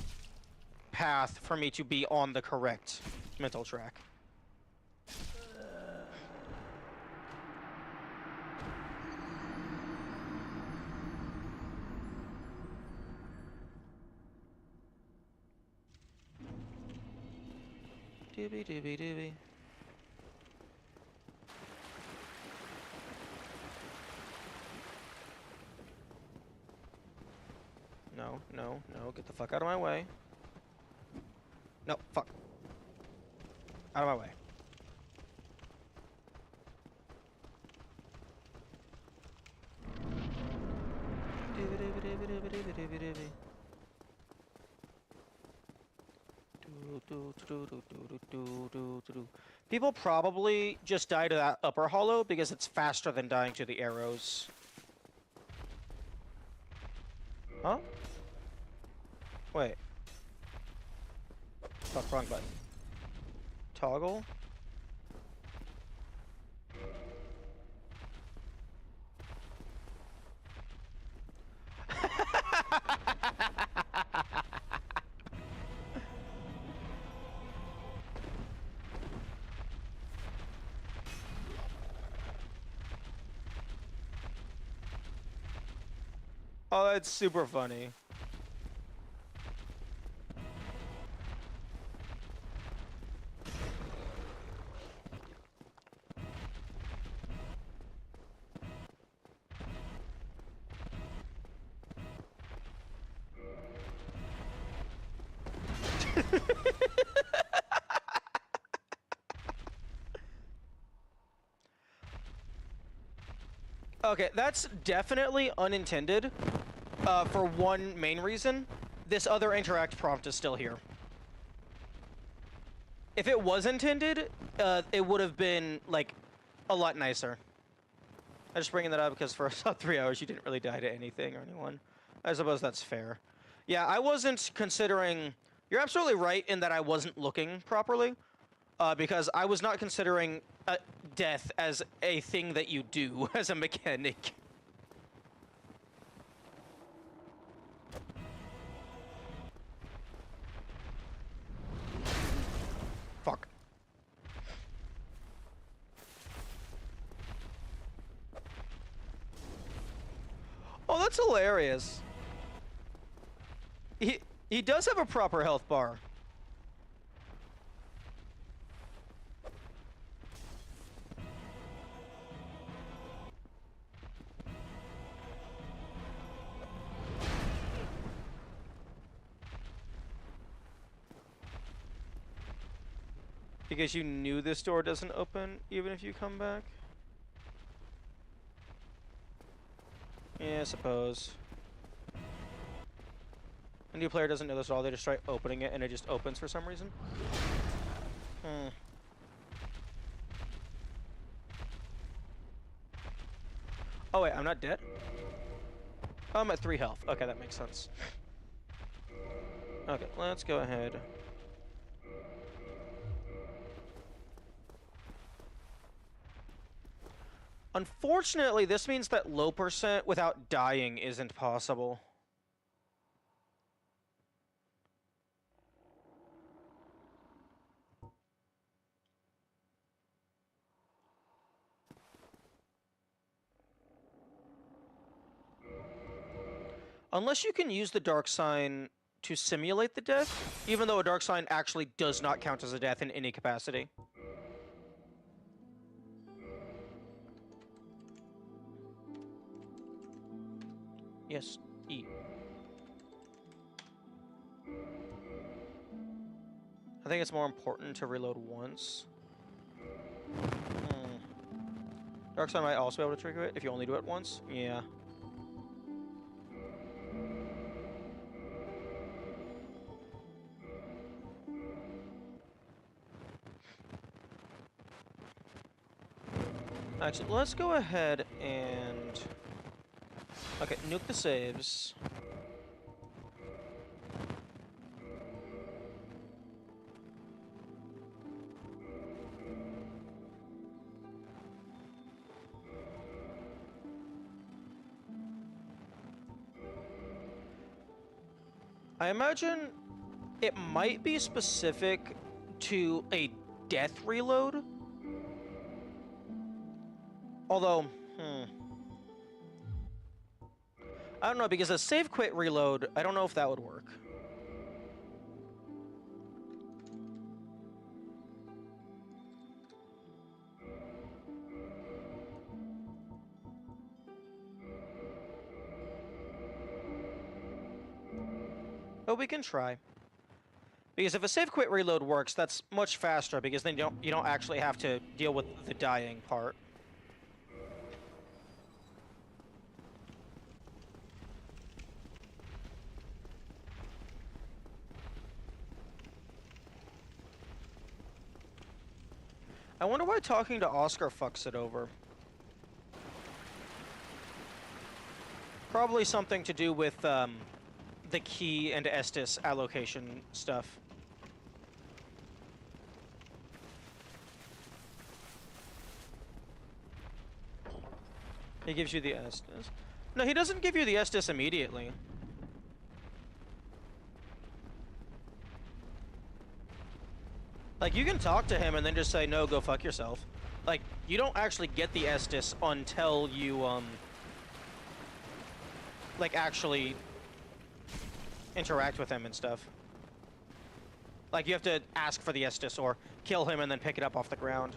path for me to be on the correct mental track. Doobie doobie doobie. No, no, no, get the fuck out of my way. No, fuck. Out of my way. Doobie doobie doobie doobie doobie doobie doobie. People probably just die to that upper hollow because it's faster than dying to the arrows. Huh? Wait. Fuck, wrong button. Toggle. Oh, that's super funny. Okay, that's definitely unintended. For one main reason, this other interact prompt is still here. If it was intended, it would have been, like, a lot nicer. I'm just bringing that up because for about 3 hours you didn't really die to anything or anyone. I suppose that's fair. Yeah, I wasn't considering... You're absolutely right in that I wasn't looking properly, because I was not considering death as a thing that you do as a mechanic. Fuck. Oh, that's hilarious. He does have a proper health bar. Because you knew this door doesn't open even if you come back? Yeah, I suppose. A new player doesn't know this at all, they just try opening it and it just opens for some reason. Hmm. Oh wait, I'm not dead? Oh, I'm at 3 health. Okay, that makes sense. Okay, let's go ahead. Unfortunately, this means that low percent without dying isn't possible. Unless you can use the dark sign to simulate the death, even though a dark sign actually does not count as a death in any capacity. Yes, E. I think it's more important to reload once. Dark sign might also be able to trigger it if you only do it once. Yeah. Actually, let's go ahead and... Okay, nuke the saves. I imagine it might be specific to a death reload. Although, I don't know, because a save quit reload, I don't know if that would work. But we can try. Because if a save quit reload works, that's much faster because then you don't actually have to deal with the dying part. I wonder why talking to Oscar fucks it over. Probably something to do with the key and Estes allocation stuff. He gives you the Estus. No, he doesn't give you the Estus immediately. Like, you can talk to him and then just say, no, go fuck yourself. Like, you don't actually get the Estus until you, like, actually interact with him and stuff. Like, you have to ask for the Estus or kill him and then pick it up off the ground.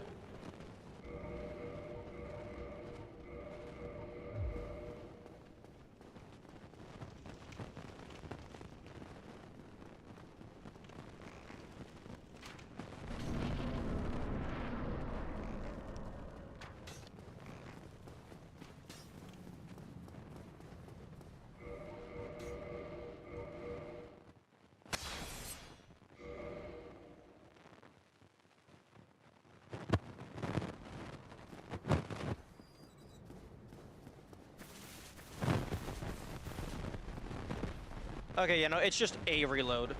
Okay, yeah, no, it's just a reload.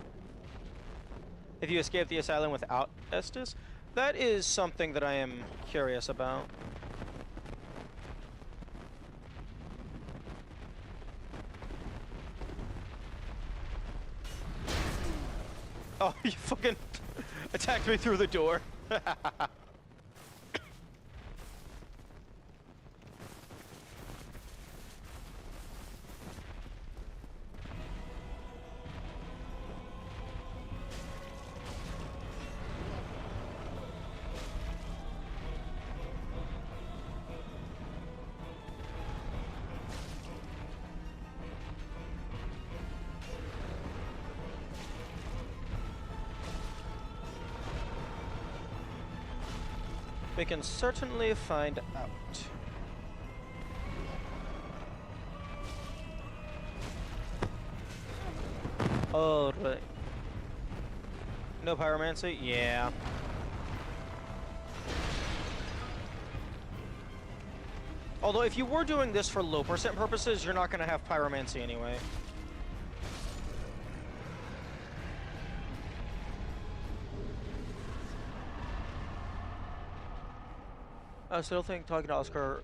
If you escape the asylum without Estus, that is something that I am curious about. Oh, you fucking attacked me through the door. We can certainly find out. Oh, right. No pyromancy? Yeah. Although, if you were doing this for low percent purposes, you're not going to have pyromancy anyway. I still think talking to Oscar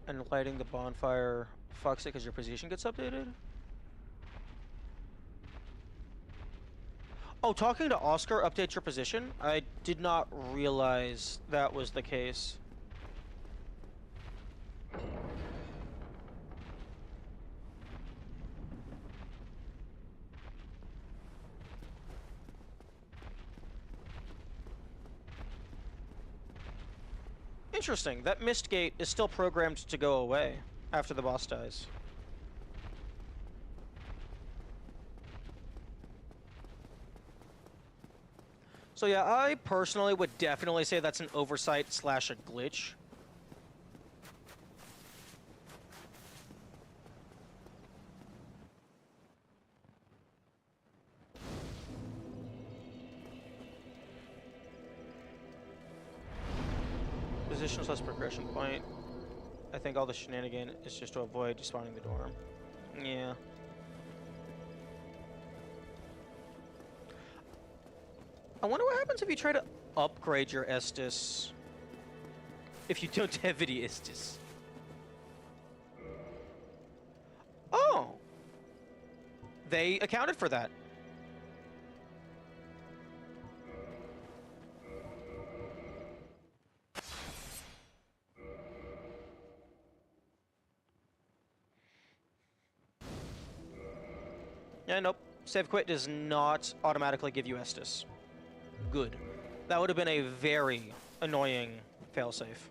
and lighting the bonfire fucks it because your position gets updated. Oh, talking to Oscar updates your position? I did not realize that was the case. Interesting. That mist gate is still programmed to go away after the boss dies. So yeah, I personally would definitely say that's an oversight slash a glitch. Position slash progression point. I think all the shenanigan is just to avoid despawning the dorm. Yeah. I wonder what happens if you try to upgrade your Estus if you don't have any Estus. Oh! They accounted for that. Yeah, nope. Save quit does not automatically give you Estus. Good. That would have been a very annoying failsafe.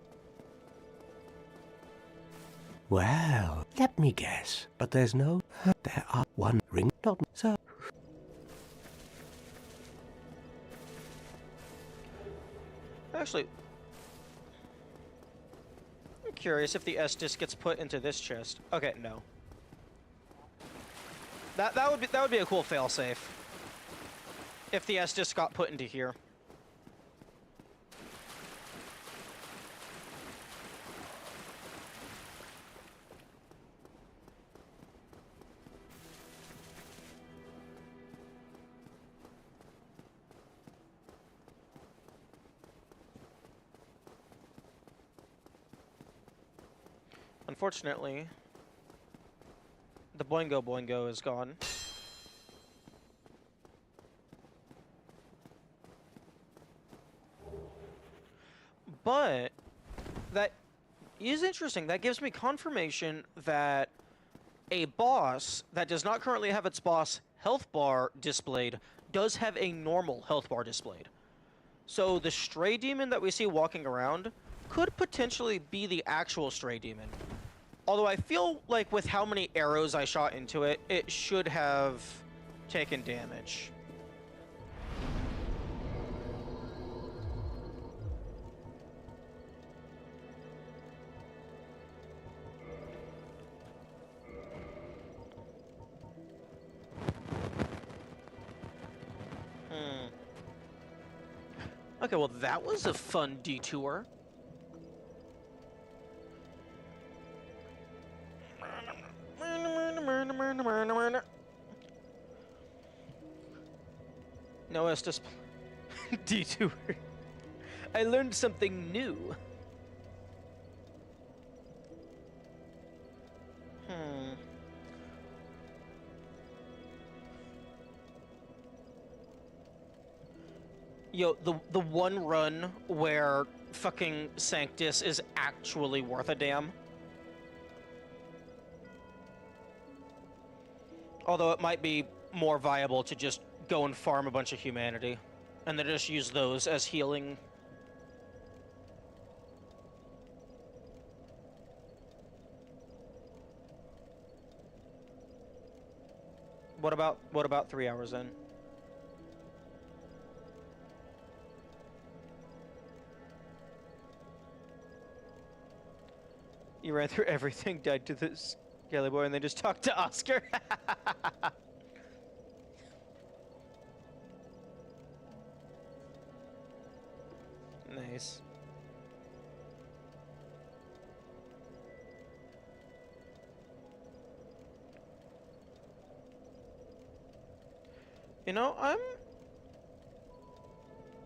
Well, let me guess. But there's no... There are one ring dot, so... Actually, I'm curious if the Estus gets put into this chest. Okay, no. That would be a cool failsafe. If the Estus got put into here. Unfortunately, the Boingo Boingo is gone. But that is interesting. That gives me confirmation that a boss that does not currently have its boss health bar displayed does have a normal health bar displayed. So the stray demon that we see walking around could potentially be the actual stray demon. Although I feel like with how many arrows I shot into it, it should have taken damage. Okay, well that was a fun detour. No Estes detour. I learned something new. Yo, the one run where fucking Sanctus is actually worth a damn. Although it might be more viable to just go and farm a bunch of humanity, and then just use those as healing. What about 3 hours in? You ran through everything, died to this Skelly Boy, and then just talked to Oscar. Nice. You know, I'm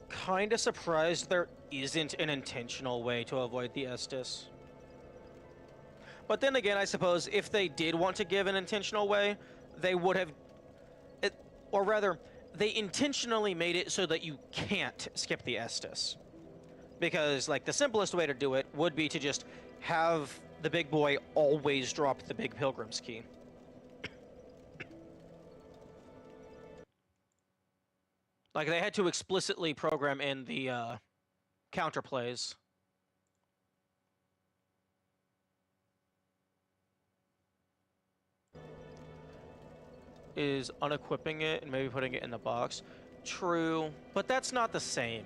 kind of surprised there isn't an intentional way to avoid the Estus. But then again, I suppose if they did want to give an intentional way, they would have... or rather, they intentionally made it so that you can't skip the Estus. Because, like, the simplest way to do it would be to just have the big boy always drop the big Pilgrim's Key. Like, they had to explicitly program in the counterplays. Is unequipping it and maybe putting it in the box. True, but that's not the same.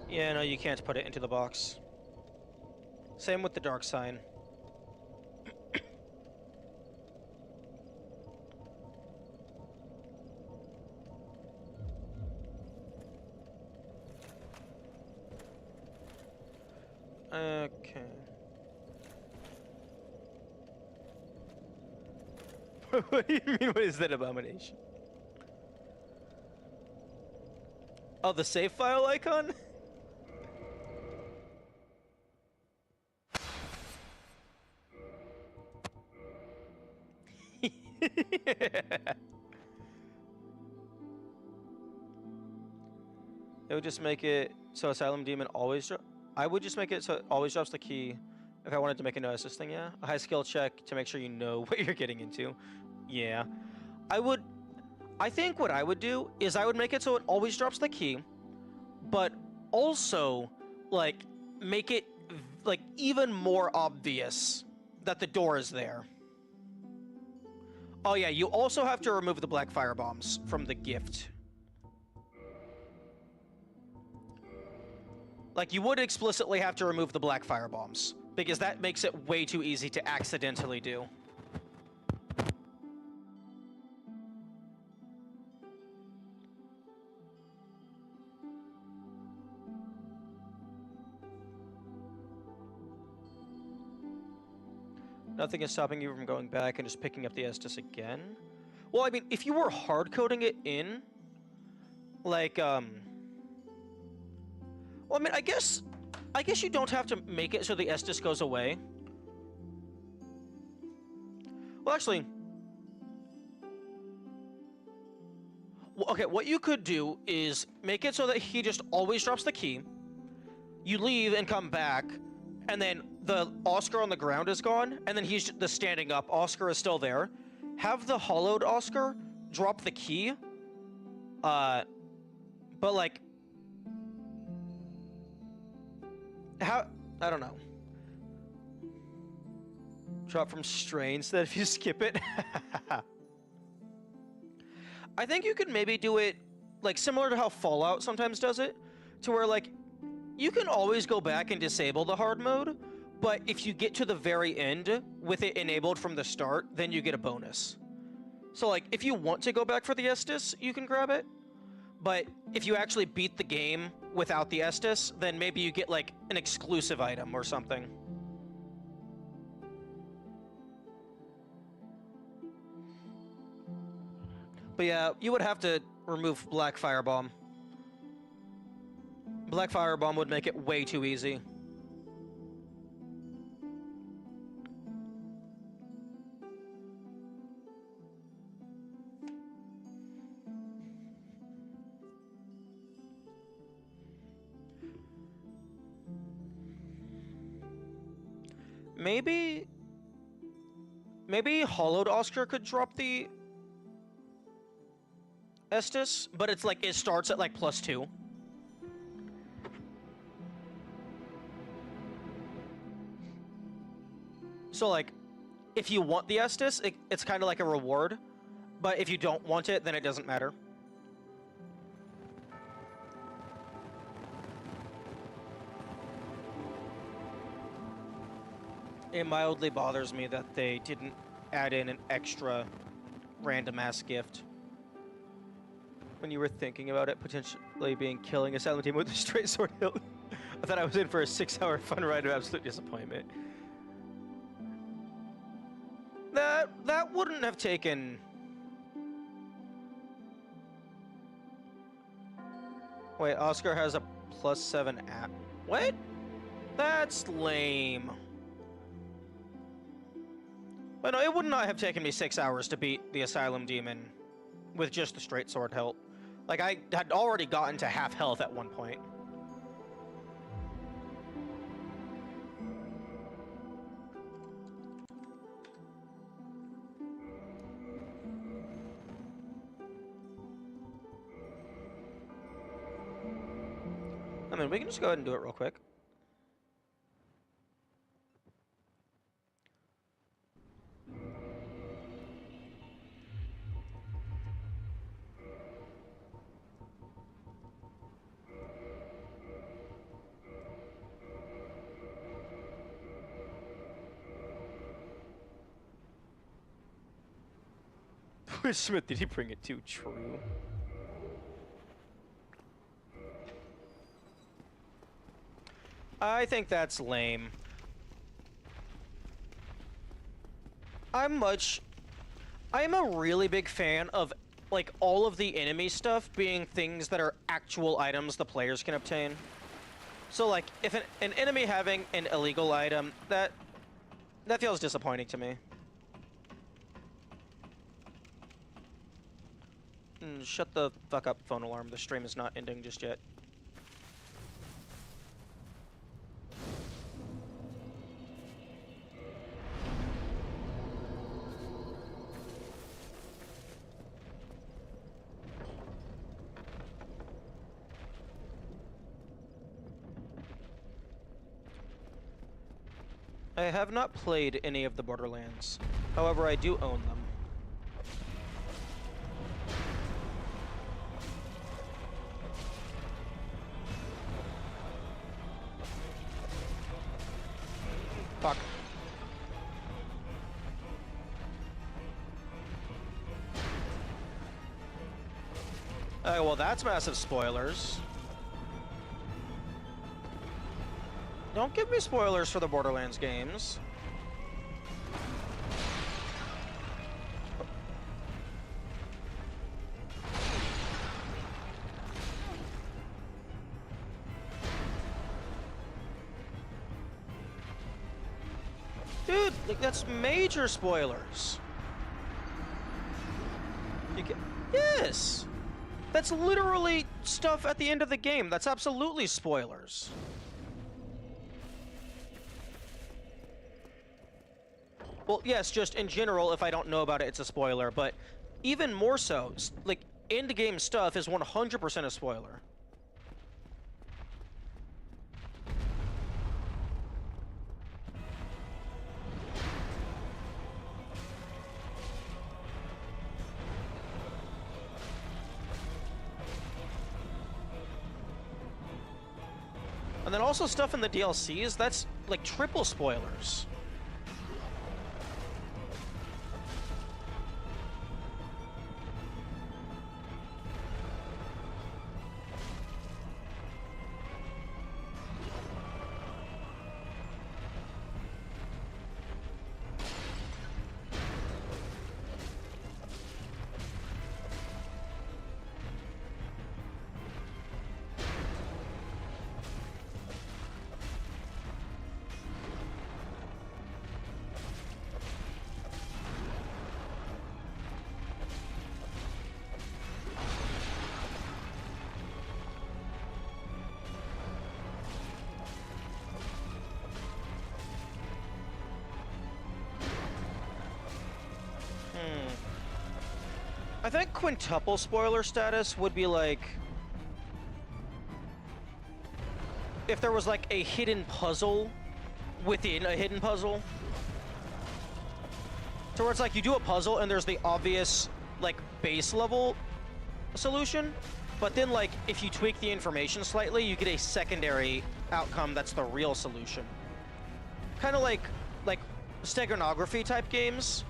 Yeah, no, you can't put it into the box. Same with the dark sign. Okay. What do you mean, what is that abomination? Oh, the save file icon? It would just make it so Asylum Demon always I would just make it so it always drops the key if I wanted to make a no assist thing, yeah. A high skill check to make sure you know what you're getting into. Yeah. I think what I would do is I would make it so it always drops the key, but also, like, make it, like, even more obvious that the door is there. Oh yeah, you also have to remove the black fire bombs from the gift. Like, you would explicitly have to remove the black fire bombs, because that makes it way too easy to accidentally do. Nothing is stopping you from going back and just picking up the Estus again. Well, I mean, if you were hard-coding it in, like, well, I mean, I guess you don't have to make it so the Estus goes away. Well, actually, okay, what you could do is make it so that he just always drops the key. You leave and come back, and then the Oscar on the ground is gone, and then he's the standing up Oscar is still there. Have the hollowed Oscar drop the key, but like, how, I don't know. Drop from strain instead if you skip it. I think you could maybe do it like similar to how Fallout sometimes does it, to where like you can always go back and disable the hard mode, but if you get to the very end with it enabled from the start, then you get a bonus. So like if you want to go back for the Estus, you can grab it, but if you actually beat the game without the Estus, then maybe you get like an exclusive item or something. But yeah, you would have to remove Black Firebomb. Black Firebomb would make it way too easy. Maybe Hollowed Oscar could drop the Estus, but it's like it starts at like +2. So like, if you want the Estus, it's kind of like a reward, but if you don't want it, then it doesn't matter. It mildly bothers me that they didn't add in an extra random ass gift. When you were thinking about it potentially being killing a silent team with a straight sword hilt, I thought I was in for a 6-hour fun ride of absolute disappointment. That wouldn't have taken... Wait, Oscar has a +7 app. What? That's lame. But no, it would not have taken me 6 hours to beat the Asylum Demon with just the straight sword hilt. Like, I had already gotten to half health at one point. I mean, we can just go ahead and do it real quick. Which Smith did he bring it to? True. I think that's lame. I'm a really big fan of like all of the enemy stuff being things that are actual items the players can obtain. So like if an enemy having an illegal item, that feels disappointing to me. Shut the fuck up, phone alarm. The stream is not ending just yet. I have not played any of the Borderlands. However, I do own them. Fuck. Well, that's massive spoilers. Don't give me spoilers for the Borderlands games. Dude, like, that's major spoilers. Yes! That's literally stuff at the end of the game. That's absolutely spoilers. Well, yes, just in general, if I don't know about it, it's a spoiler, but even more so, like, end-game stuff is 100% a spoiler. And then also stuff in the DLCs, that's, like, triple spoilers. I think quintuple spoiler status would be like if there was like a hidden puzzle within a hidden puzzle. So where it's like you do a puzzle and there's the obvious like base level solution, but then like if you tweak the information slightly, you get a secondary outcome that's the real solution. Kind of like steganography type games.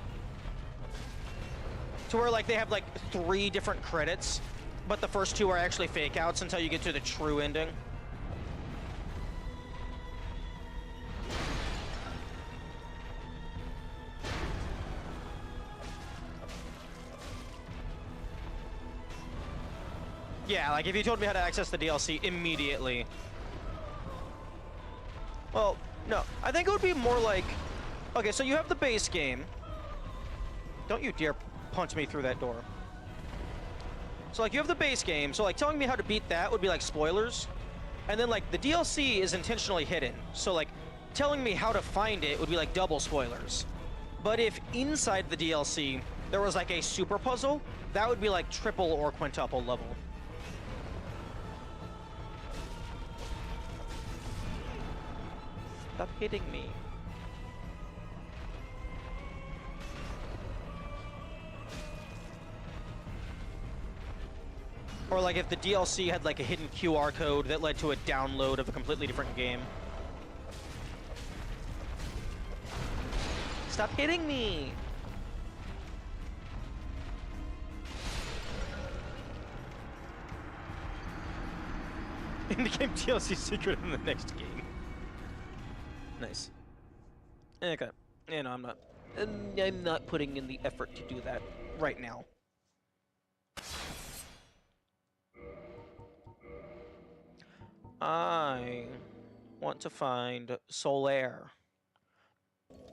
To where like they have like 3 different credits, but the first 2 are actually fake outs until you get to the true ending. Yeah, like if you told me how to access the DLC immediately. Well, no, I think it would be more like, okay, so you have the base game. Don't you dare punch me through that door. So like you have the base game, so like telling me how to beat that would be like spoilers. And then like the DLC is intentionally hidden. So like telling me how to find it would be like double spoilers. But if inside the DLC there was like a super puzzle, that would be like triple or quintuple level. Stop hitting me. Or like if the DLC had like a hidden QR code that led to a download of a completely different game. Stop hitting me! In-game DLC secret in the next game. Nice. Okay. Yeah, no, I'm not putting in the effort to do that right now. I want to find Solaire.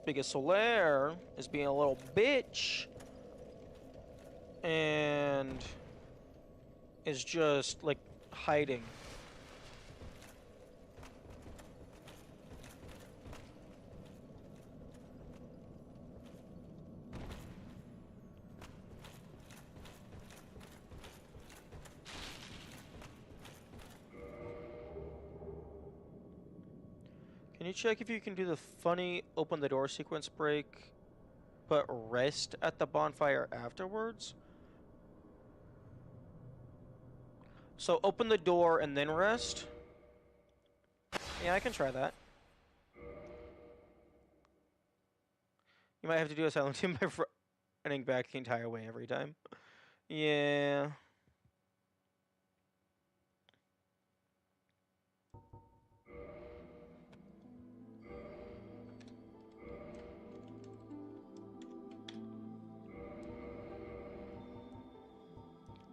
Because Solaire is being a little bitch. And is just, like, hiding. Can you check if you can do the funny open the door sequence break, but rest at the bonfire afterwards? So open the door and then rest? Yeah, I can try that. You might have to do a silent team by running back the entire way every time. Yeah.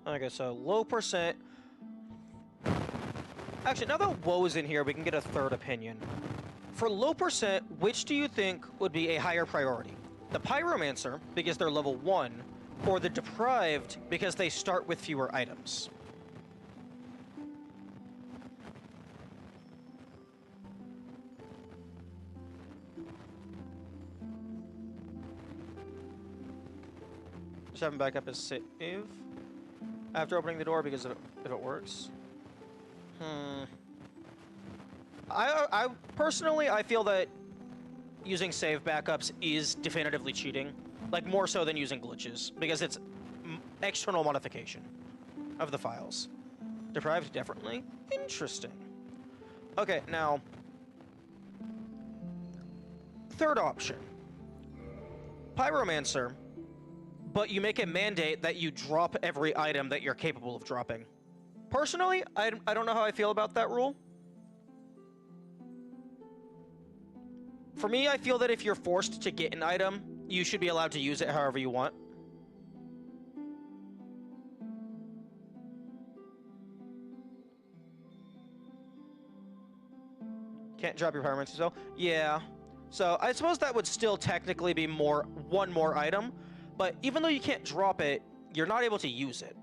Okay, so low percent. Actually, now that Woe's in here, we can get a third opinion. For low percent, which do you think would be a higher priority? The Pyromancer, because they're level 1, or the Deprived, because they start with fewer items? Just having backup as save after opening the door because if it works. I personally, I feel that using save backups is definitively cheating, like more so than using glitches, because it's external modification of the files. Deprived, definitely. Interesting. Okay, now, third option. Pyromancer, but you make a mandate that you drop every item that you're capable of dropping. Personally, I don't know how I feel about that rule. For me, I feel that if you're forced to get an item, you should be allowed to use it however you want. Can't drop your Pyromancer spell? Yeah. So I suppose that would still technically be one more item, but even though you can't drop it, you're not able to use it.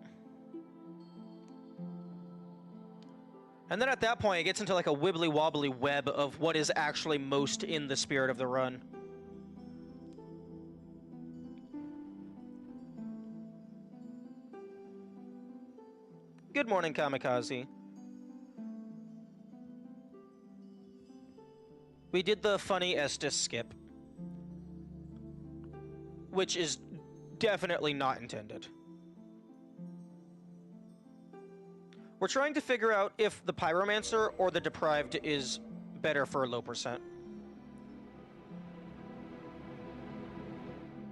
And then at that point, it gets into like a wibbly-wobbly web of what is actually most in the spirit of the run. Good morning, Kamikaze. We did the funny Estes skip, which is definitely not intended. We're trying to figure out if the Pyromancer or the Deprived is better for low percent.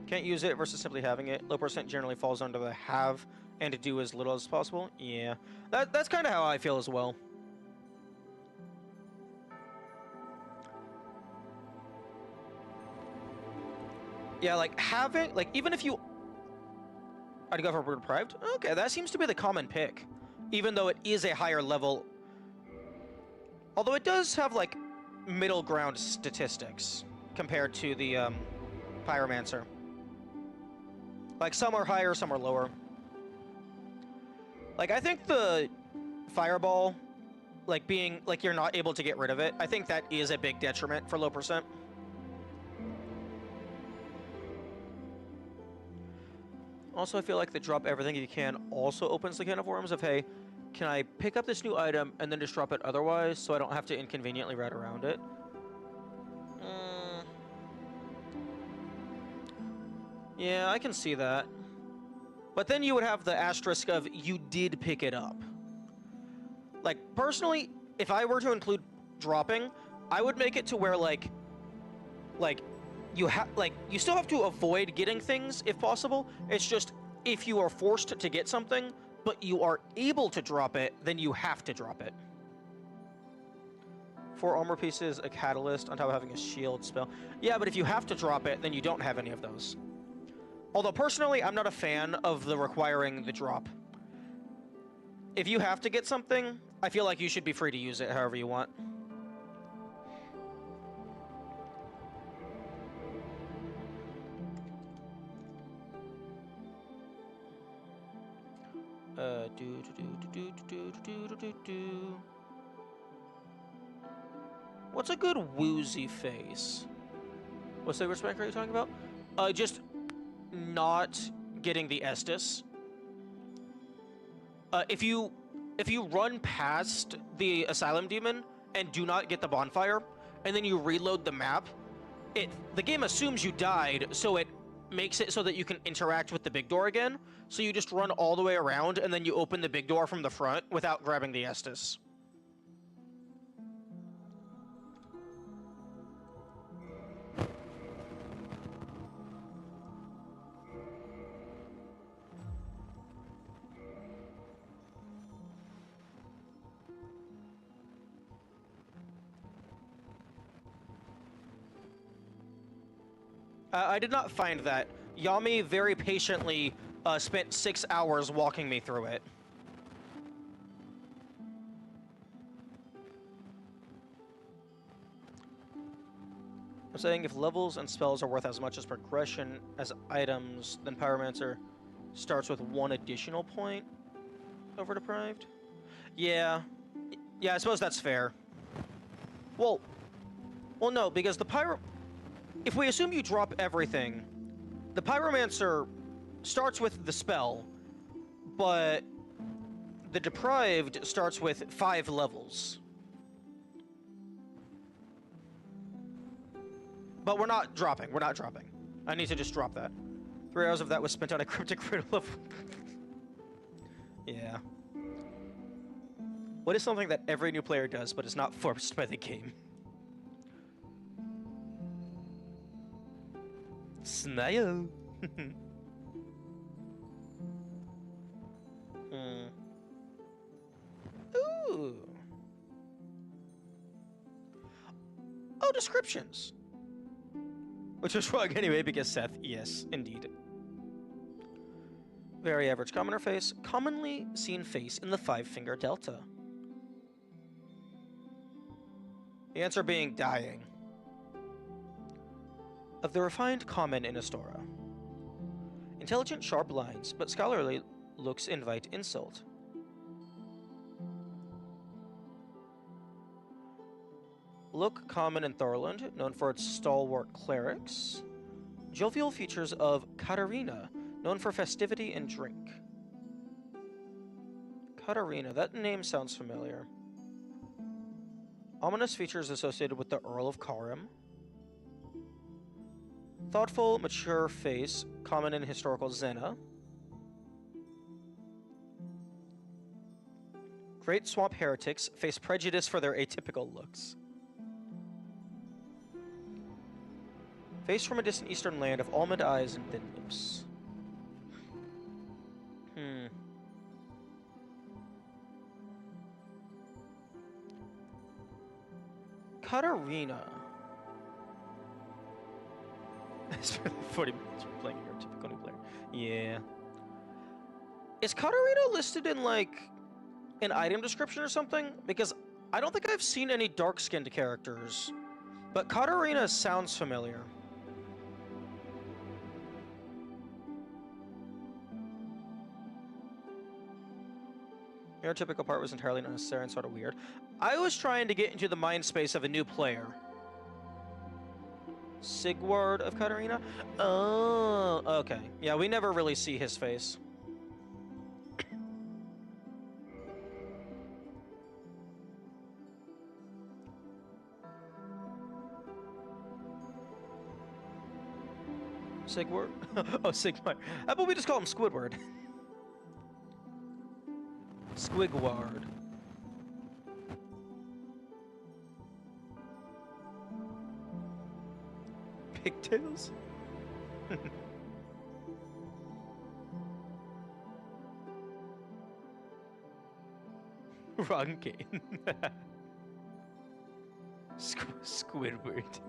Can't use it versus simply having it. Low percent generally falls under the have and to do as little as possible. Yeah, that's kind of how I feel as well. Yeah, like having, like even if you... I'd go for Deprived? Okay, that seems to be the common pick. Even though it is a higher level. Although it does have, like, middle ground statistics compared to the Pyromancer. Like, some are higher, some are lower. Like, I think the Fireball, like, being, like, you're not able to get rid of it, I think that is a big detriment for low percent. Also, I feel like the drop everything you can also opens the can of worms of, hey, can I pick up this new item and then just drop it otherwise so I don't have to inconveniently route around it? Yeah, I can see that. But then you would have the asterisk of you did pick it up. Like, personally, if I were to include dropping, I would make it to where, like you still have to avoid getting things if possible. It's just if you are forced to get something, but you are able to drop it, then you have to drop it. 4 armor pieces, a catalyst, on top of having a shield spell. Yeah, but if you have to drop it, then you don't have any of those. Although personally, I'm not a fan of the requiring the drop. If you have to get something, I feel like you should be free to use it however you want. What's a good woozy face? What's the respect are you talking about? Just not getting the Estus. If you run past the Asylum Demon and do not get the bonfire, and then you reload the map, the game assumes you died, so it makes it so that you can interact with the big door again. So you just run all the way around, and then you open the big door from the front without grabbing the Estus. I did not find that. Yami very patiently spent 6 hours walking me through it. I'm saying if levels and spells are worth as much as progression as items, then Pyromancer starts with 1 additional point over Deprived. Yeah. Yeah, I suppose that's fair. Well, no, because if we assume you drop everything, the Pyromancer starts with the spell, but the Deprived starts with 5 levels. But we're not dropping. We're not dropping. I need to just drop that. 3 hours of that was spent on a cryptic critter level. Yeah. What is something that every new player does, but is not forced by the game? Smile. Ooh. Oh, descriptions. Which was wrong anyway, because Seth, yes, indeed. Very average commoner face, commonly seen face in the 5-finger delta. The answer being dying. Of the refined common in Astora. Intelligent, sharp lines, but scholarly looks invite insult. Look common in Thorland, known for its stalwart clerics. Jovial features of Katarina, known for festivity and drink. Katarina, that name sounds familiar. Ominous features associated with the Earl of Karim. Thoughtful, mature face, common in historical Zena. Great swamp heretics face prejudice for their atypical looks. Face from a distant eastern land of almond eyes and thin lips. Katarina. It's really 40 minutes for playing your typical new player. Yeah. Is Katarina listed in, like, an item description or something? Because I don't think I've seen any dark-skinned characters. But Katarina sounds familiar. Your typical part was entirely unnecessary and sort of weird. I was trying to get into the mind space of a new player. Sigward of Katarina? Oh, okay. Yeah, we never really see his face. Sigward? Oh, Sigmar. How about we just call him Squidward? Squigward. Pigtails? Wrong game. Squidward.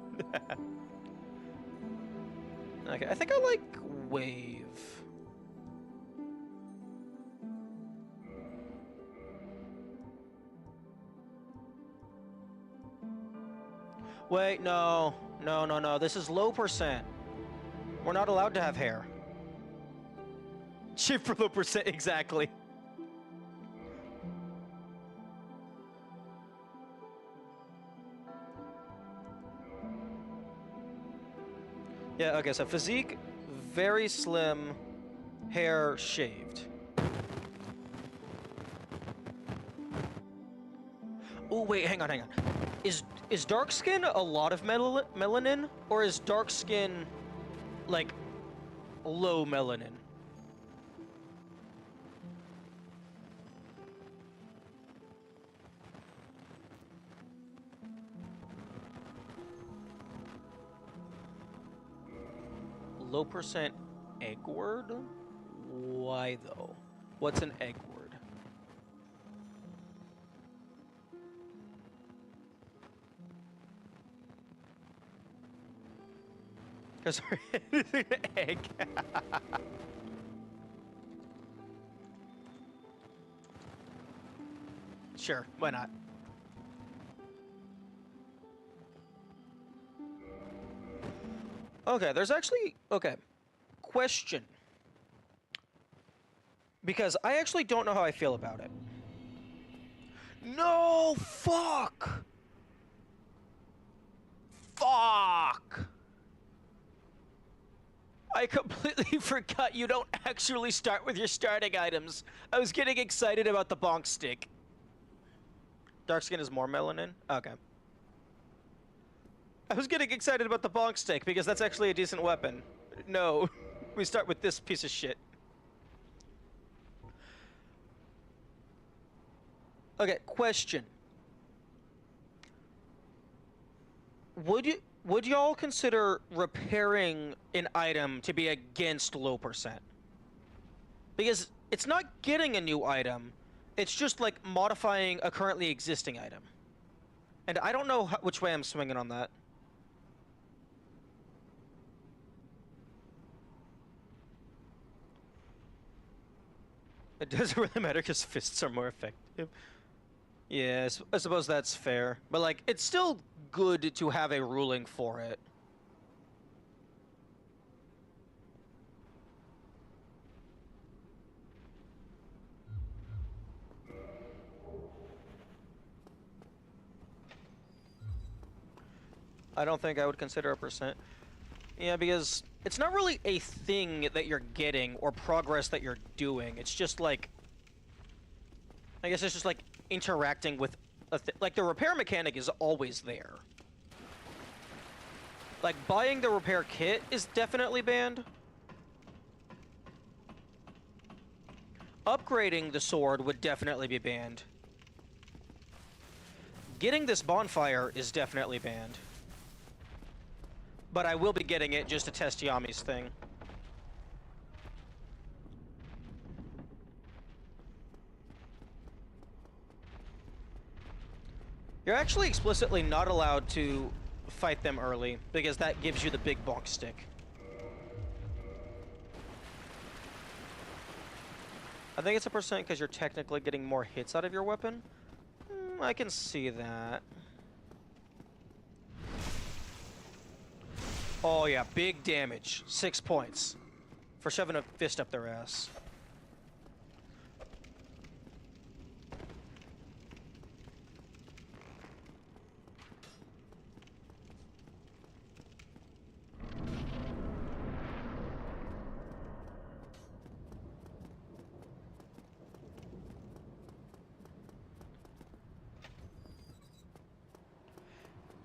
Okay, I think I like Wave. Wait, no. No. This is low percent. We're not allowed to have hair. Shift for low percent, exactly. Yeah, okay, so physique, very slim, hair shaved. Oh, wait, hang on. Is dark skin a lot of melanin, or is dark skin, like, low melanin? Low percent egg word? Why though? What's an egg word? Because egg. Sure, why not? Okay, there's actually... Okay. Question. Because I actually don't know how I feel about it. No! Fuck! Fuck! I completely forgot you don't actually start with your starting items. I was getting excited about the bonk stick. Dark skin is more melanin? Okay. I was getting excited about the bonk stick because that's actually a decent weapon. No, we start with this piece of shit. Okay, question. Would y'all consider repairing an item to be against low percent? Because it's not getting a new item, it's just like modifying a currently existing item. And I don't know which way I'm swinging on that. It doesn't really matter because fists are more effective. Yeah, I suppose that's fair. But, like, it's still good to have a ruling for it. I don't think I would consider a percent. Yeah, because it's not really a thing that you're getting or progress that you're doing. It's just like... I guess it's just like interacting with a like the repair mechanic is always there. Like buying the repair kit is definitely banned. Upgrading the sword would definitely be banned. Getting this bonfire is definitely banned. But I will be getting it just to test Yami's thing. You're actually explicitly not allowed to fight them early, because that gives you the big bonk stick. I think it's a percent because you're technically getting more hits out of your weapon. I can see that. Oh yeah, big damage. 6 points. For shoving a fist up their ass.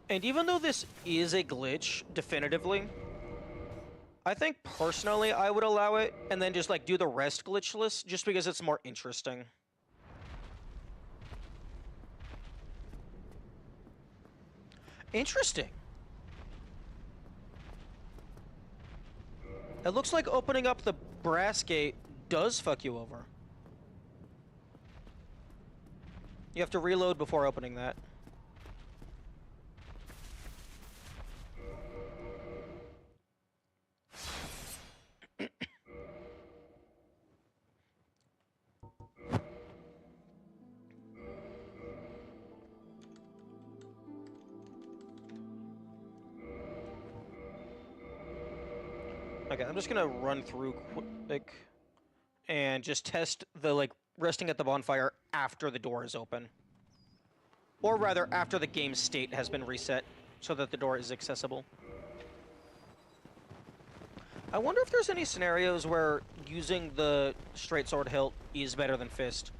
And even though this is a glitch, definitively, I think personally I would allow it and then just like do the rest glitchless just because it's more interesting. Interesting. It looks like opening up the brass gate does fuck you over. You have to reload before opening that. Okay, I'm just gonna run through quick and just test the, like, resting at the bonfire after the door is open. Or rather, after the game state has been reset so that the door is accessible. I wonder if there's any scenarios where using the straight sword hilt is better than fist.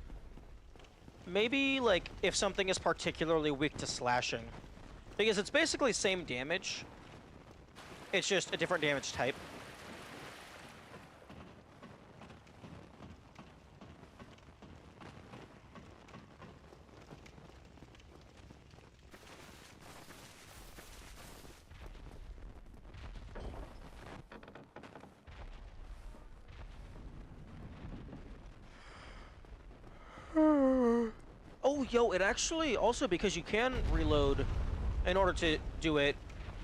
Maybe, like, if something is particularly weak to slashing. Because it's basically same damage. It's just a different damage type. Oh, yo, it actually, also because you can reload in order to do it,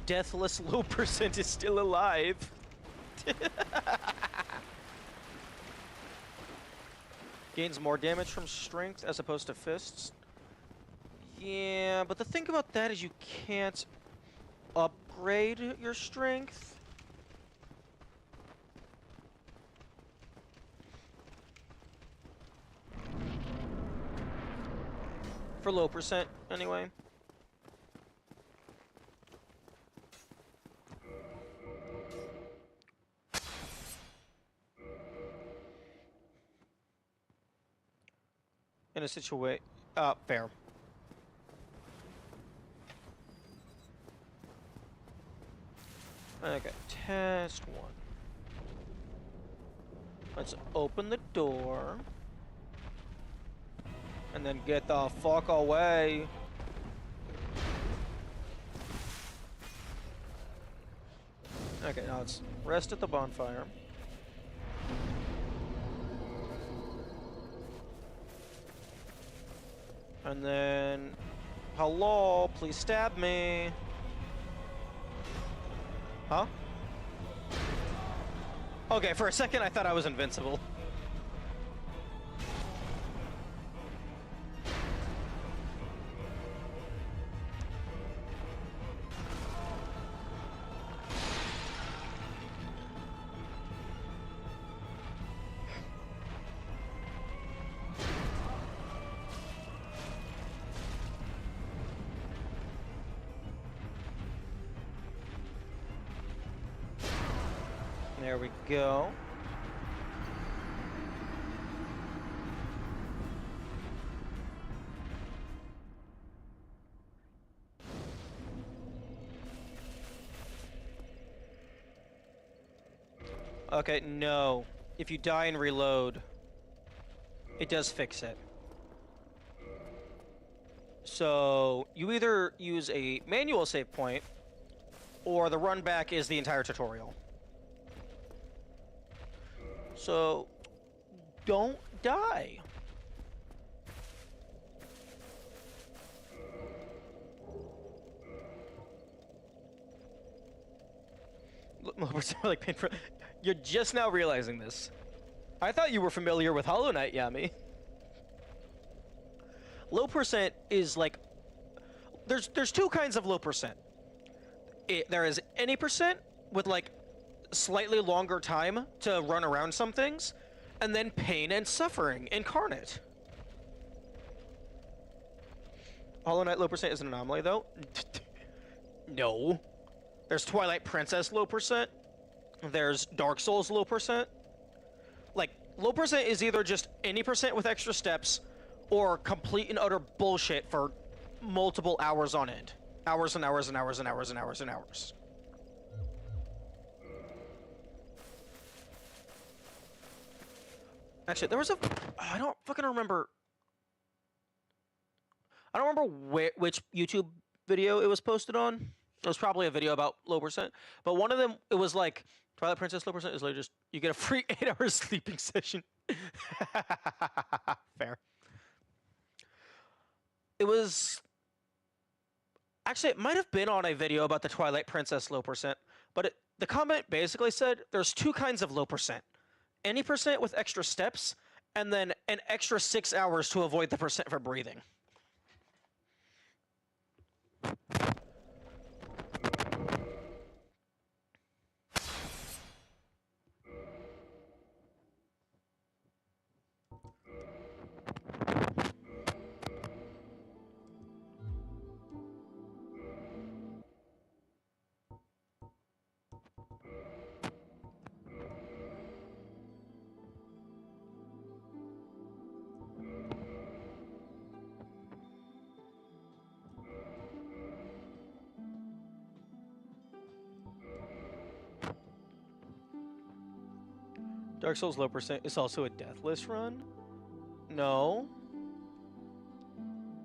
Deathless low percent is still alive. Gains more damage from strength as opposed to fists. Yeah, but the thing about that is you can't upgrade your strength. For low percent, anyway. In a situation... fair. Okay, test 1. Let's open the door. And then get the fuck away. Okay, now let's rest at the bonfire. And then... Hello, please stab me. Huh? Okay, for a second I thought I was invincible. There we go. Okay, no. If you die and reload, it does fix it. So, you either use a manual save point, or the run back is the entire tutorial. So, don't die. Like painful. You're just now realizing this. I thought you were familiar with Hollow Knight, Yami. Low percent is like... There's two kinds of low percent. There is any percent with like slightly longer time to run around some things, and then pain and suffering incarnate. Hollow Knight low percent is an anomaly, though. No. There's Twilight Princess low percent. There's Dark Souls low percent. Like, low percent is either just any percent with extra steps, or complete and utter bullshit for multiple hours on end. Hours and hours and hours and hours and hours and hours. Actually, there was a... I don't fucking remember... I don't remember which YouTube video it was posted on. It was probably a video about low percent. But one of them, it was like, Twilight Princess low percent is like just, you get a free 8-hour sleeping session. Fair. It was... Actually, it might have been on a video about the Twilight Princess low percent. But the comment basically said, there's two kinds of low percent. Any percent with extra steps, and then an extra 6 hours to avoid the percent for breathing. Dark Souls low percent is also a deathless run? No.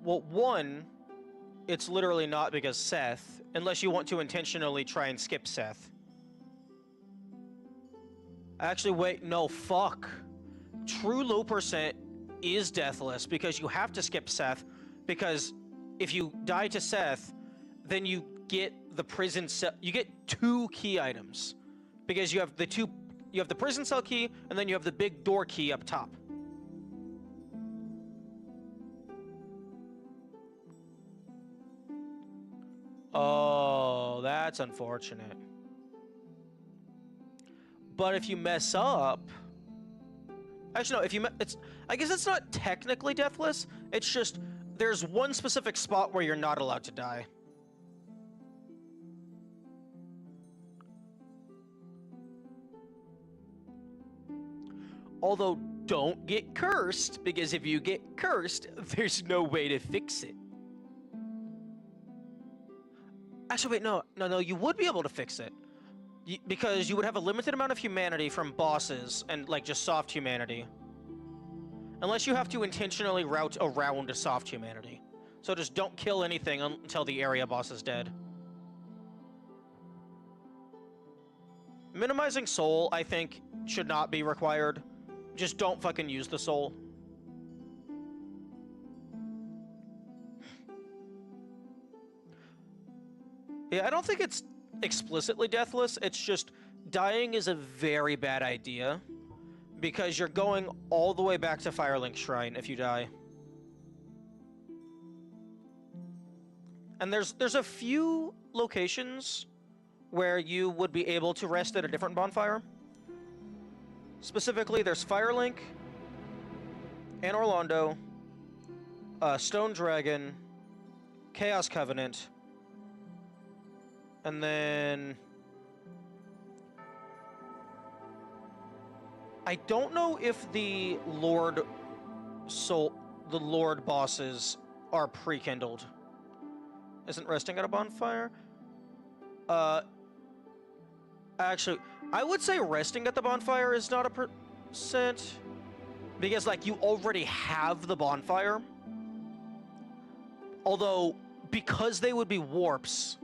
Well, one, it's literally not because Seth, unless you want to intentionally try and skip Seth. Actually, wait, no, fuck. True low percent is deathless because you have to skip Seth, because if you die to Seth, then you get the prison cell. You get 2 key items because you have the two. You have the prison cell key, and then you have the big door key up top. Oh, that's unfortunate. But if you mess up... Actually, no, if you... I guess it's not technically deathless. It's just there's one specific spot where you're not allowed to die. Although, don't get cursed, because if you get cursed, there's no way to fix it. Actually, wait, no, you would be able to fix it. Because you would have a limited amount of humanity from bosses, and, like, just soft humanity. Unless you have to intentionally route around soft humanity. So just don't kill anything until the area boss is dead. Minimizing soul, I think, should not be required. Just don't fucking use the soul. Yeah, I don't think it's explicitly deathless. It's just dying is a very bad idea because you're going all the way back to Firelink Shrine if you die. And there's a few locations where you would be able to rest at a different bonfire. Specifically, there's Firelink, Anne Orlando, Stone Dragon, Chaos Covenant, and then I don't know if the Lord bosses are pre-kindled. Isn't resting at a bonfire? Actually, I would say resting at the bonfire is not a percent. Because, like, you already have the bonfire. Although, because they would be warps,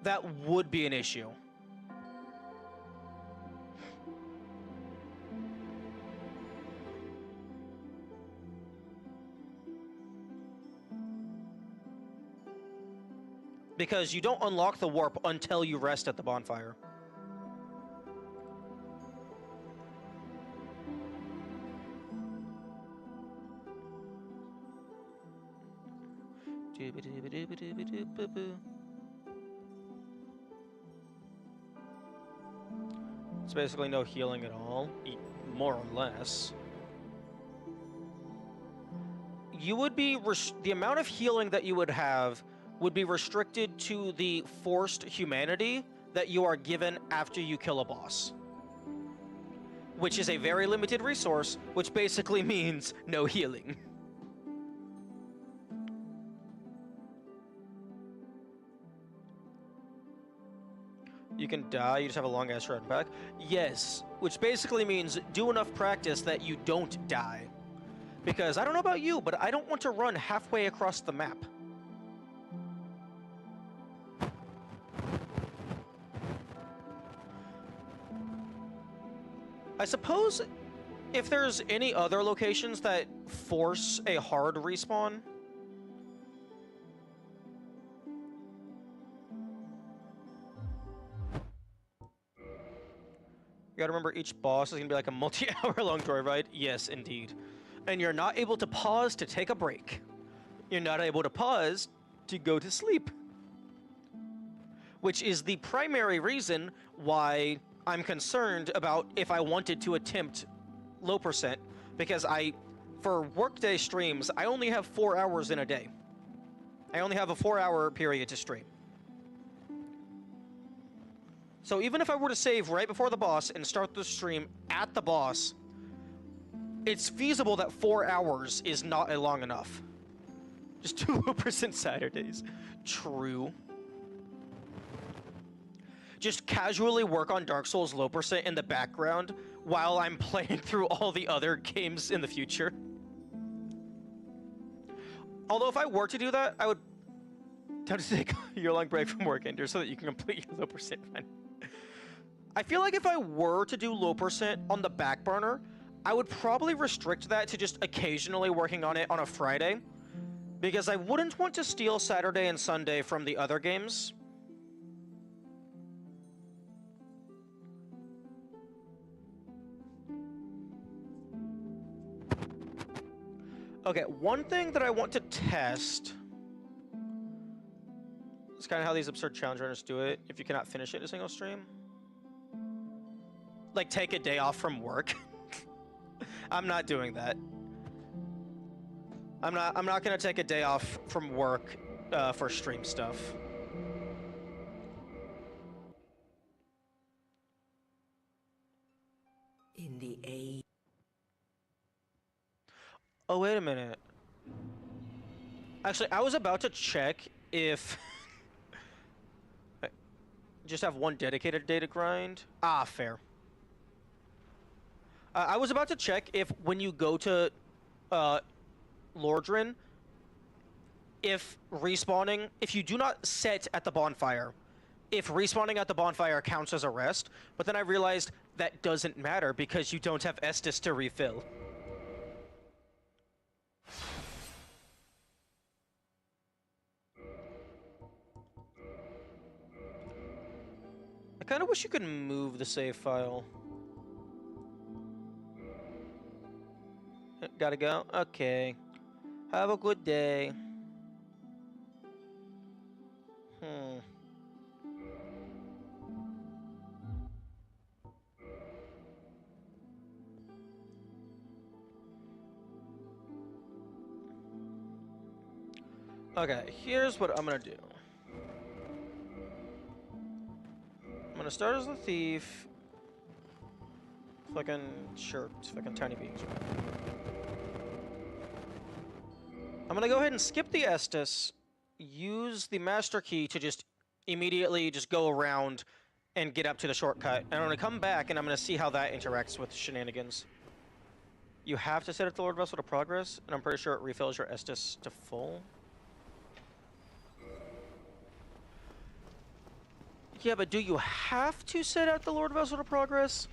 that would be an issue. Because you don't unlock the warp until you rest at the bonfire. It's basically no healing at all, more or less. You would be the amount of healing that you would have would be restricted to the forced humanity that you are given after you kill a boss. Which is a very limited resource, which basically means no healing. You can die, you just have a long ass run back. Yes, which basically means do enough practice that you don't die. Because I don't know about you, but I don't want to run halfway across the map. I suppose if there's any other locations that force a hard respawn. You gotta remember each boss is gonna be like a multi-hour long joyride. Yes, indeed. And you're not able to pause to take a break. You're not able to pause to go to sleep. Which is the primary reason why I'm concerned about if I wanted to attempt low percent, because for workday streams, I only have 4 hours in a day. I only have a 4-hour period to stream. So even if I were to save right before the boss and start the stream at the boss, it's feasible that 4 hours is not long enough. Just 2 low percent Saturdays. True. Just casually work on Dark Souls low percent in the background while I'm playing through all the other games in the future. Although if I were to do that, I would have to take a year-long break from work, Ender, so that you can complete your low percent run. I feel like if I were to do low percent on the back burner, I would probably restrict that to just occasionally working on it on a Friday, because I wouldn't want to steal Saturday and Sunday from the other games. Okay, one thing that I want to test is kind of how these absurd challenge runners do it if you cannot finish it in a single stream. Like, take a day off from work. I'm not doing that. I'm not gonna take a day off from work for stream stuff. In the A. Oh, wait a minute. Actually, I was about to check if... just have one dedicated data grind. Ah, fair. I was about to check if when you go to Lordran, if respawning, if you do not set at the bonfire, if respawning at the bonfire counts as a rest, but then I realized that doesn't matter because you don't have Estus to refill. I kind of wish you could move the save file. Gotta go? Okay. Have a good day. Okay, here's what I'm gonna do. I'm gonna start as the thief. Fucking sure, it's fucking tiny beings. I'm gonna go ahead and skip the Estus, use the master key to just immediately just go around and get up to the shortcut. And I'm gonna come back and I'm gonna see how that interacts with shenanigans. You have to set it to Lord Vessel to progress, and I'm pretty sure it refills your Estus to full. Yeah, but do you have to set out the Lord Vessel to progress?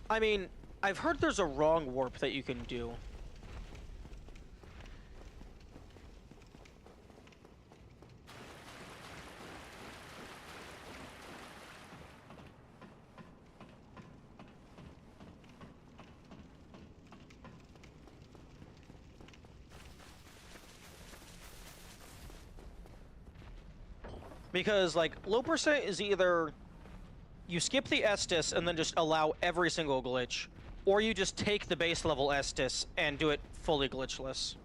I mean, I've heard there's a wrong warp that you can do. Because, like, low percent is either you skip the Estus and then just allow every single glitch, or you just take the base level Estus and do it fully glitchless.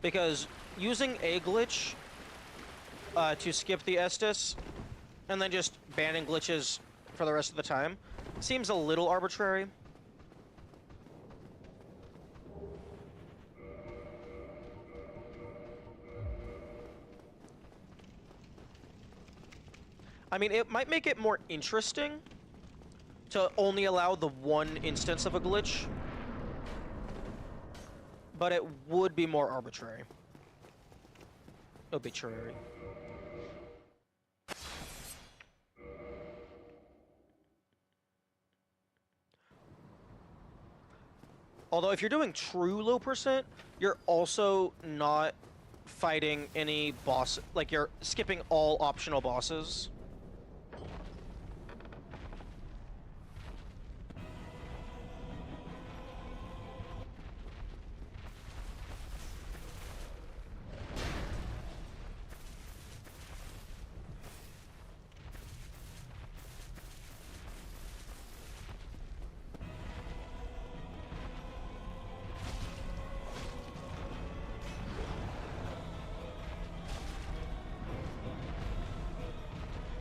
Because using a glitch to skip the Estus and then just banning glitches for the rest of the time seems a little arbitrary. I mean, it might make it more interesting to only allow the one instance of a glitch, but it would be more arbitrary. Arbitrary. Although if you're doing true low percent, you're also not fighting any boss, like you're skipping all optional bosses.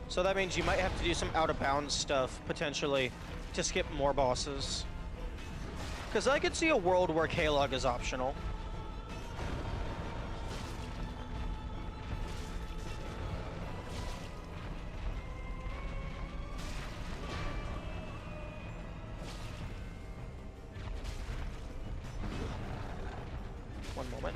So that means you might have to do some out-of-bounds stuff, potentially, to skip more bosses. Because I could see a world where K-Log is optional. One moment.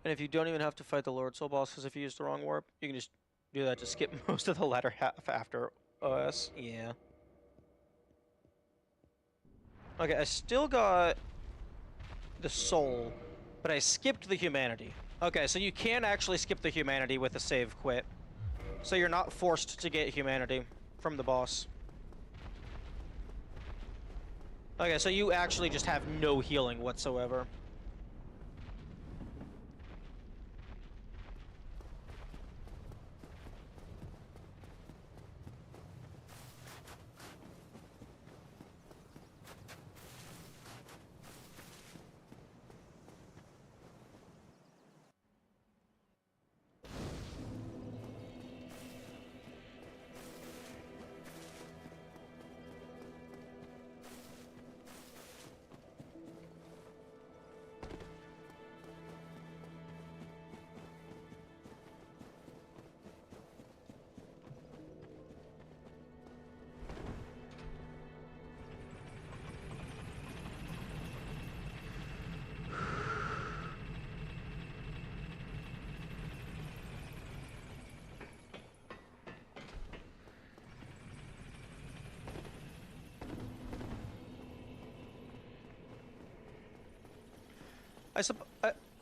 And if you don't even have to fight the Lord Soul bosses if you use the wrong warp, you can just do that to skip most of the latter half after OS. Yeah. Okay, I still got the soul, but I skipped the humanity. Okay, so you can actually skip the humanity with a save quit. So you're not forced to get humanity from the boss. Okay, so you actually just have no healing whatsoever.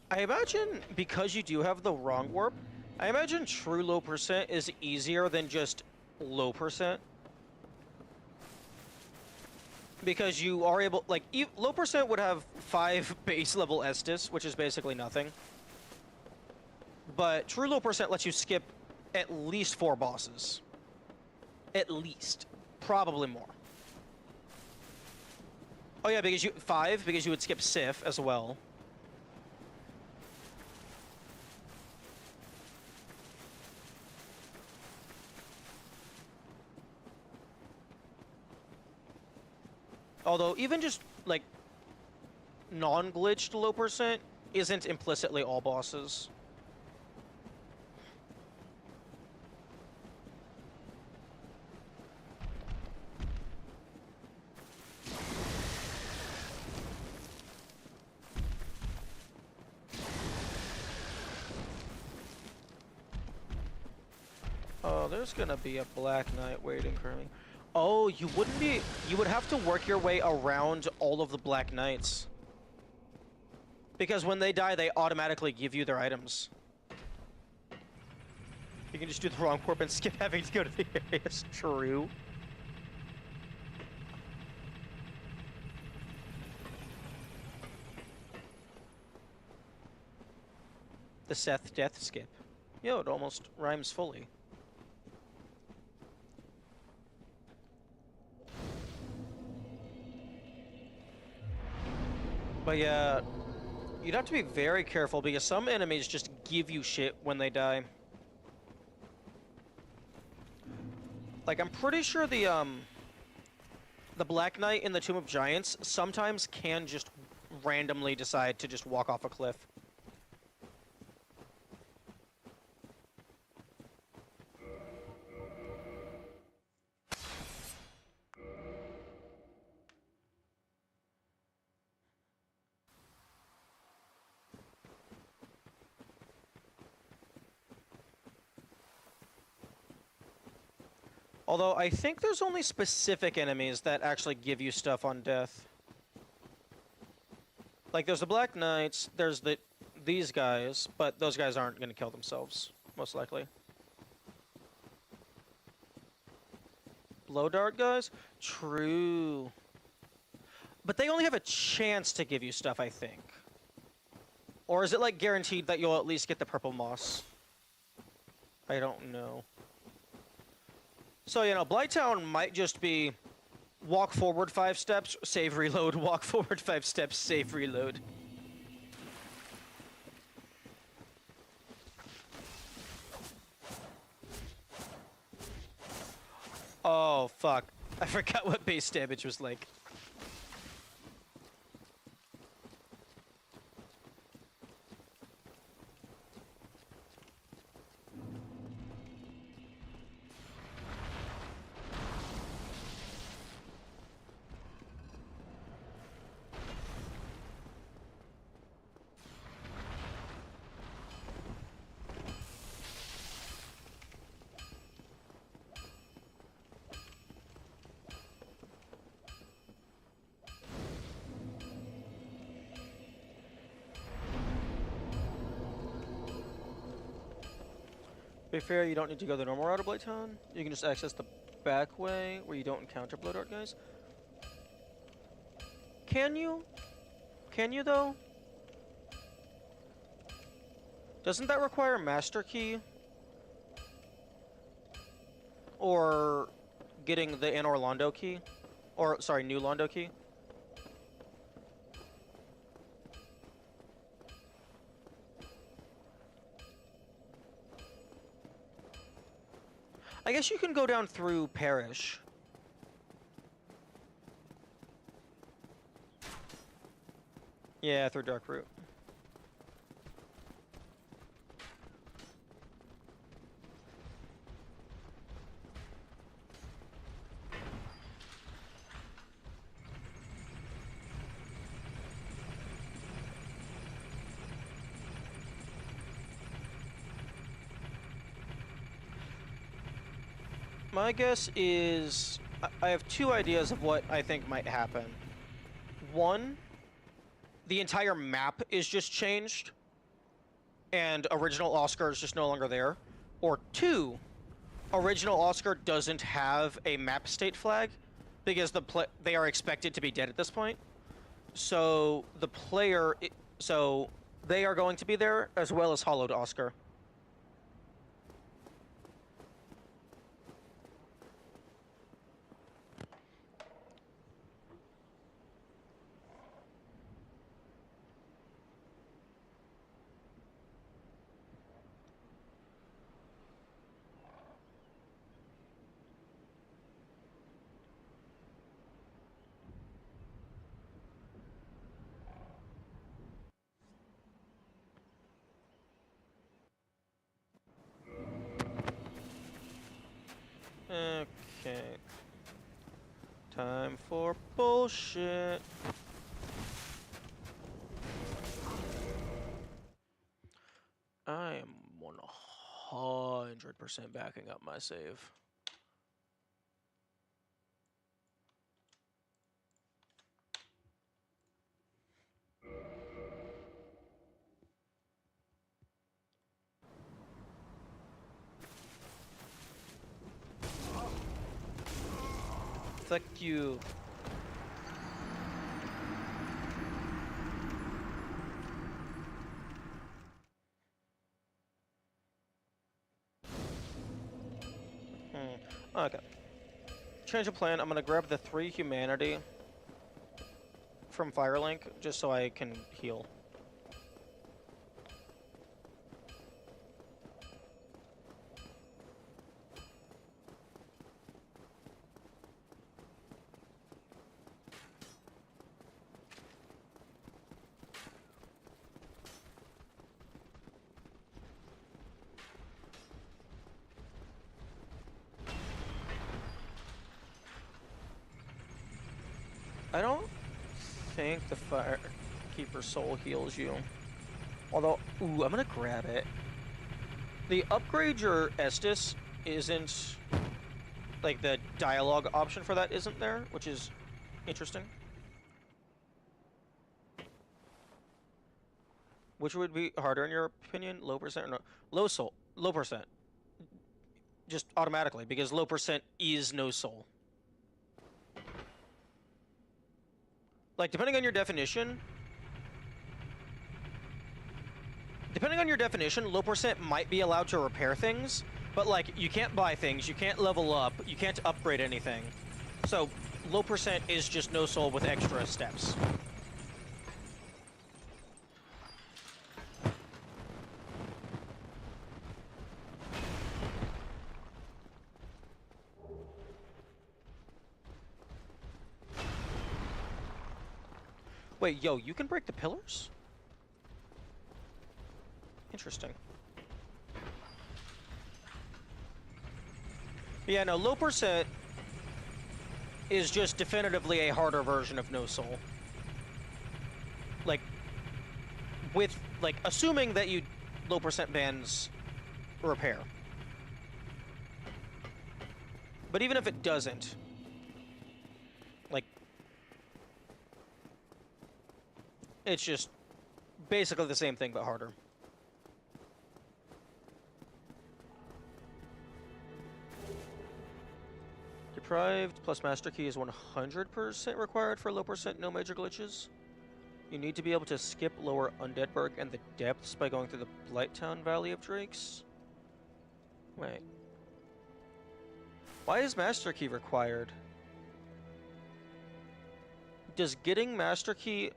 I imagine because you do have the wrong warp, I imagine true low percent is easier than just low percent. Because you are able, like, low percent would have 5 base level Estus, which is basically nothing. But true low percent lets you skip at least 4 bosses. At least. Probably more. Oh yeah, because 5, because you would skip Sif as well. Although, even just, like, non-glitched low percent isn't implicitly all bosses. Oh, there's gonna be a Black Knight waiting for me. Oh, you wouldn't be... You would have to work your way around all of the Black Knights. Because when they die, they automatically give you their items. You can just do the wrong warp and skip having to go to the area. It's true. The Seth death skip. Yo, it almost rhymes fully. But yeah, you'd have to be very careful because some enemies just give you shit when they die. Like, I'm pretty sure the Black Knight in the Tomb of Giants sometimes can just randomly decide to just walk off a cliff. Although, I think there's only specific enemies that actually give you stuff on death. Like, there's the Black Knights, there's these guys, but those guys aren't going to kill themselves, most likely. Blow dart guys? True. But they only have a chance to give you stuff, I think. Or is it, like, guaranteed that you'll at least get the purple moss? I don't know. So, you know, Blighttown might just be walk forward 5 steps, save reload, walk forward 5 steps, save reload. Oh, fuck. I forgot what base damage was like. To be fair, you don't need to go the normal route of Blighttown. You can just access the back way where you don't encounter Blow Dart guys. Can you? Can you, though? Doesn't that require master key? Or getting the Anor Londo key? Or, sorry, new Londo key? I guess you can go down through Parish. Yeah, through Dark Root. My guess is I have two ideas of what I think might happen. One, the entire map is just changed and original Oscar is just no longer there. Or two, original Oscar doesn't have a map state flag because they are expected to be dead at this point. So the player, so they are going to be there as well as Hollowed Oscar. Okay. Time for bullshit. I am 100% backing up my save. Fuck you. Okay. Change of plan. I'm gonna grab the 3 humanity from Firelink just so I can heal. I don't think the Firekeeper Soul heals you. Although, ooh, I'm gonna grab it. The upgrade your Estus isn't, like, the dialogue option for that isn't there, which is interesting. Which would be harder in your opinion? Low percent or no? Low soul. Low percent. Just automatically, because low percent is no soul. Like, depending on your definition, low percent might be allowed to repair things, but, like, you can't buy things, you can't level up, you can't upgrade anything. So, low percent is just no soul with extra steps. Wait, yo, you can break the pillars? Interesting. Yeah, no, low percent is just definitively a harder version of no soul. Like, with, like, assuming that you low percent bans repair. But even if it doesn't, like, it's just basically the same thing, but harder. You're Deprived plus Master Key is 100% required for low percent no major glitches. You need to be able to skip lower Undeadburg and the depths by going through the Blighttown Valley of Drakes. Wait. Why is Master Key required? Does getting Master Key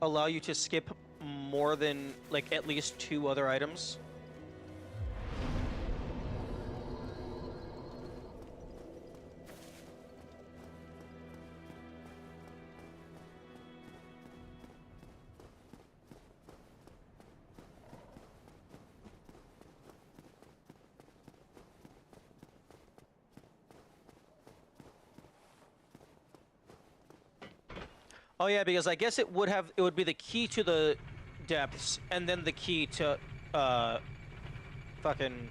allow you to skip more than, like, at least 2 other items? Oh yeah, because I guess it would be the key to the depths, and then the key to, fucking...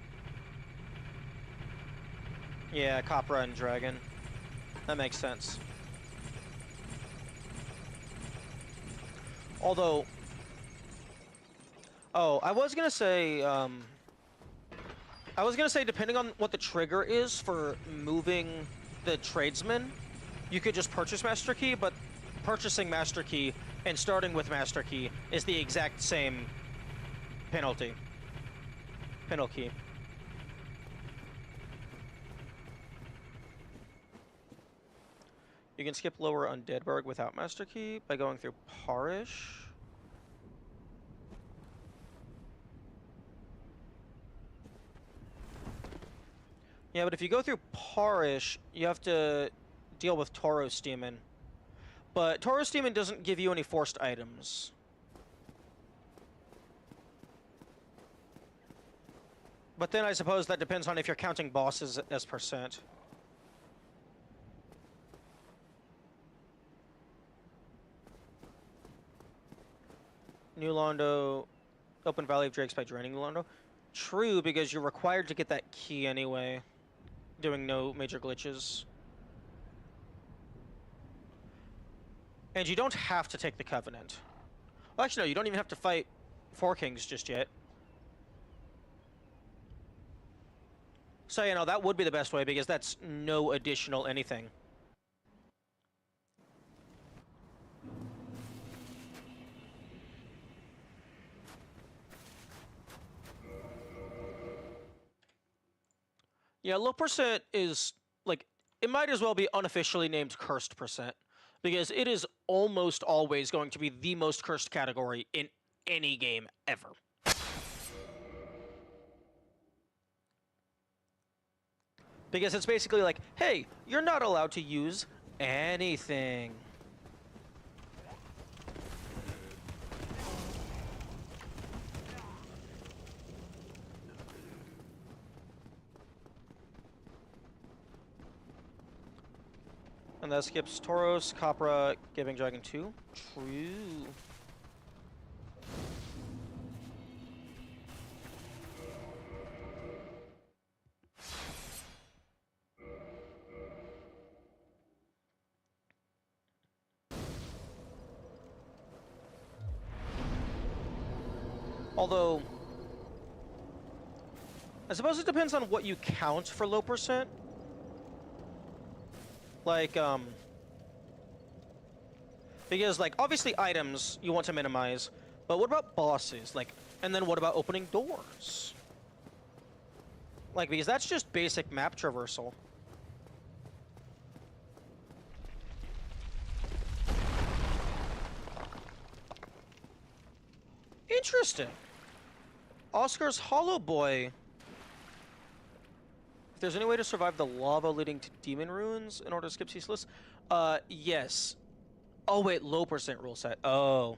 Yeah, Copra and Dragon. That makes sense. Although... Oh, I was gonna say, depending on what the trigger is for moving the tradesman, you could just purchase Master Key, but purchasing Master Key and starting with Master Key is the exact same penalty. Penalty. You can skip lower Undeadburg without Master Key by going through Parish. Yeah, but if you go through Parish, you have to deal with Tauros Demon. But Tauros Demon doesn't give you any forced items. But then I suppose that depends on if you're counting bosses as percent. New Londo, open Valley of Drakes by draining New Londo. True, because you're required to get that key anyway, doing no major glitches. And you don't have to take the Covenant. Well, actually, no, you don't even have to fight Four Kings just yet. So, you know, that would be the best way, because that's no additional anything. Yeah, low percent is, like, it might as well be unofficially named cursed percent, because it is almost always going to be the most cursed category in any game ever. Because it's basically like, hey, you're not allowed to use anything. And that skips Tauros, Copra, Giving Dragon 2. True. Although, I suppose it depends on what you count for low percent. Like, because, like, obviously items you want to minimize, but what about bosses? Like, and then what about opening doors? Like, because that's just basic map traversal. Interesting. Oscar's Hollow Boy. If there's any way to survive the lava leading to demon ruins in order to skip ceaseless, yes. Oh wait, low percent rule set. Oh,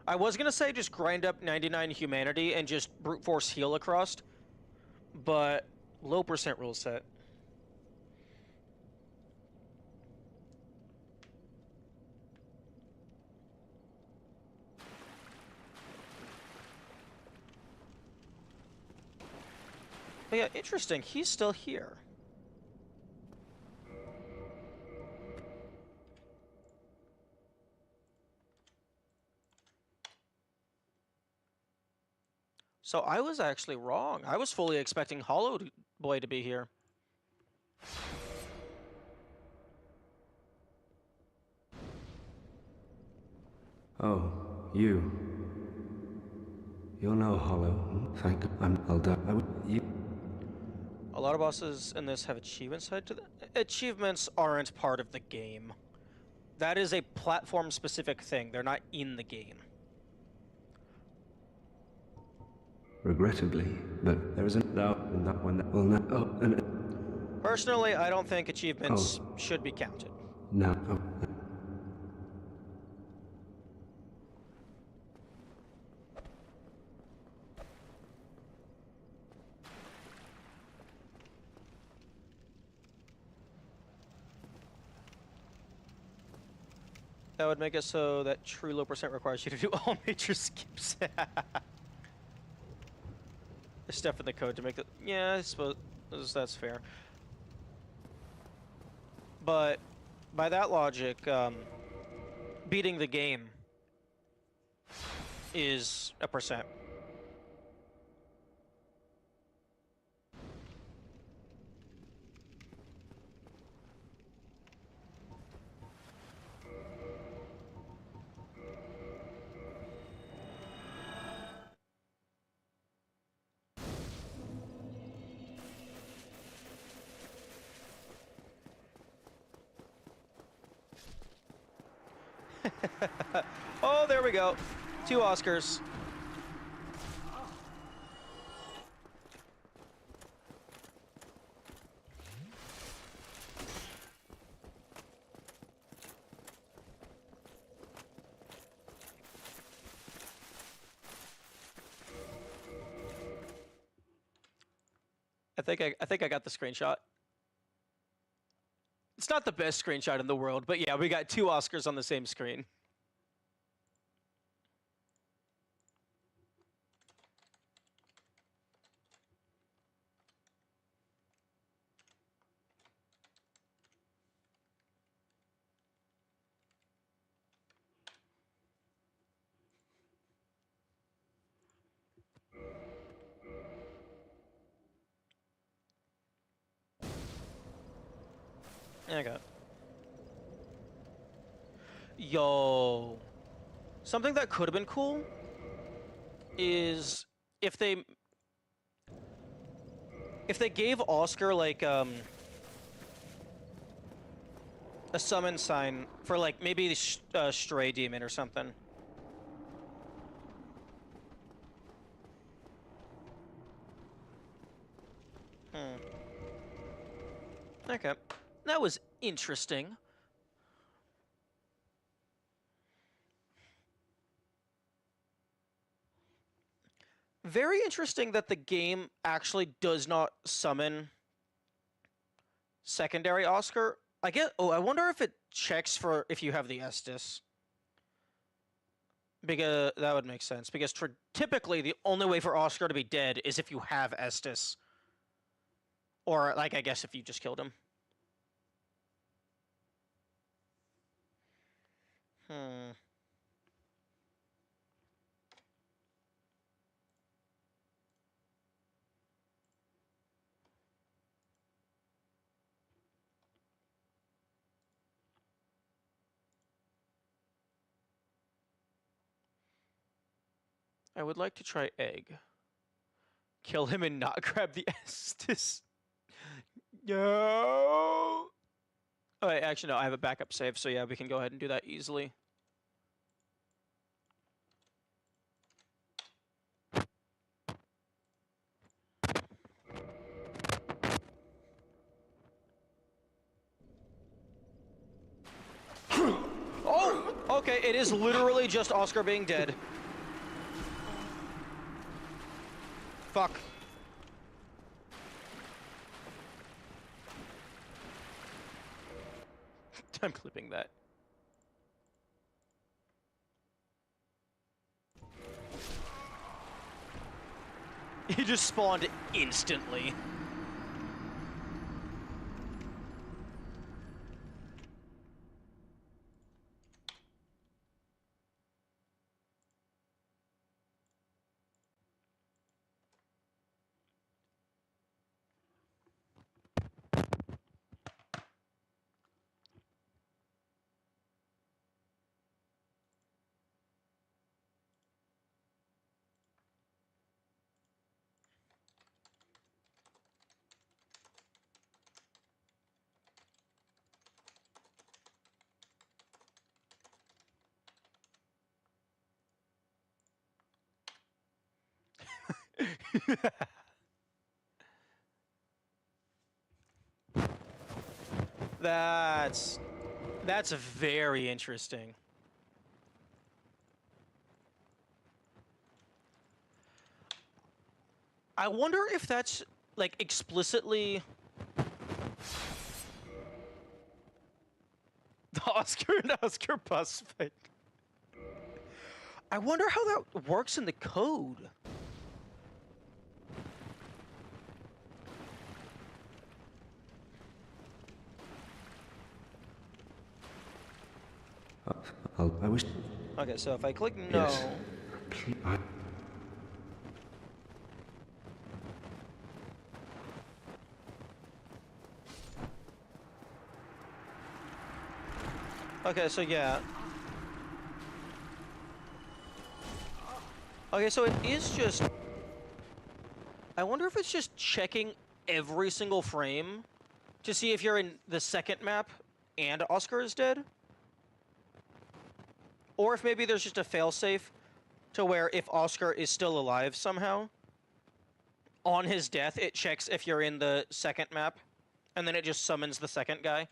I was gonna say just grind up 99 humanity and just brute force heal across, but low percent rule set. But yeah, interesting. He's still here. So I was actually wrong. I was fully expecting Hollow Boy to be here. Oh, you. You're no hollow. Thank I'll die. You. A lot of bosses in this have achievements tied to them. Achievements aren't part of the game. That is a platform-specific thing. They're not in the game. Regrettably, but there isn't doubt in that one that will not. Oh, and. Personally, I don't think achievements should be counted. No. Oh. That would make it so that true low percent requires you to do all major skips. There's stuff in the code to make it. Yeah, I suppose that's fair. But by that logic, beating the game is a percent. Oh, there we go. 2 Oscars. I think I got the screenshot. It's not the best screenshot in the world, but yeah, we got 2 Oscars on the same screen. Okay. Yo. Something that could have been cool is if they gave Oscar like a summon sign for like maybe Stray Demon or something. Okay. That was interesting. Very interesting that the game actually does not summon secondary Oscar. I wonder if it checks for if you have the Estus. Because that would make sense. Because typically the only way for Oscar to be dead is if you have Estus. Or, like, I guess if you just killed him. I would like to try Egg. Kill him and not grab the Estus. No! Oh, wait, actually, no, I have a backup save, so yeah, we can go ahead and do that easily. Oh! Okay, it is literally just Oscar being dead. Fuck. I'm clipping that. He just spawned instantly. That's very interesting. I wonder if that's like explicitly the Oscar bus fight. I wonder how that works in the code. I wish... Okay, so if I click no... Yes. Okay, so yeah. Okay, so it is just... I wonder if it's just checking every single frame to see if you're in the second map and Oscar is dead? Or if maybe there's just a failsafe to where if Oscar is still alive somehow, on his death, it checks if you're in the second map, and then it just summons the second guy.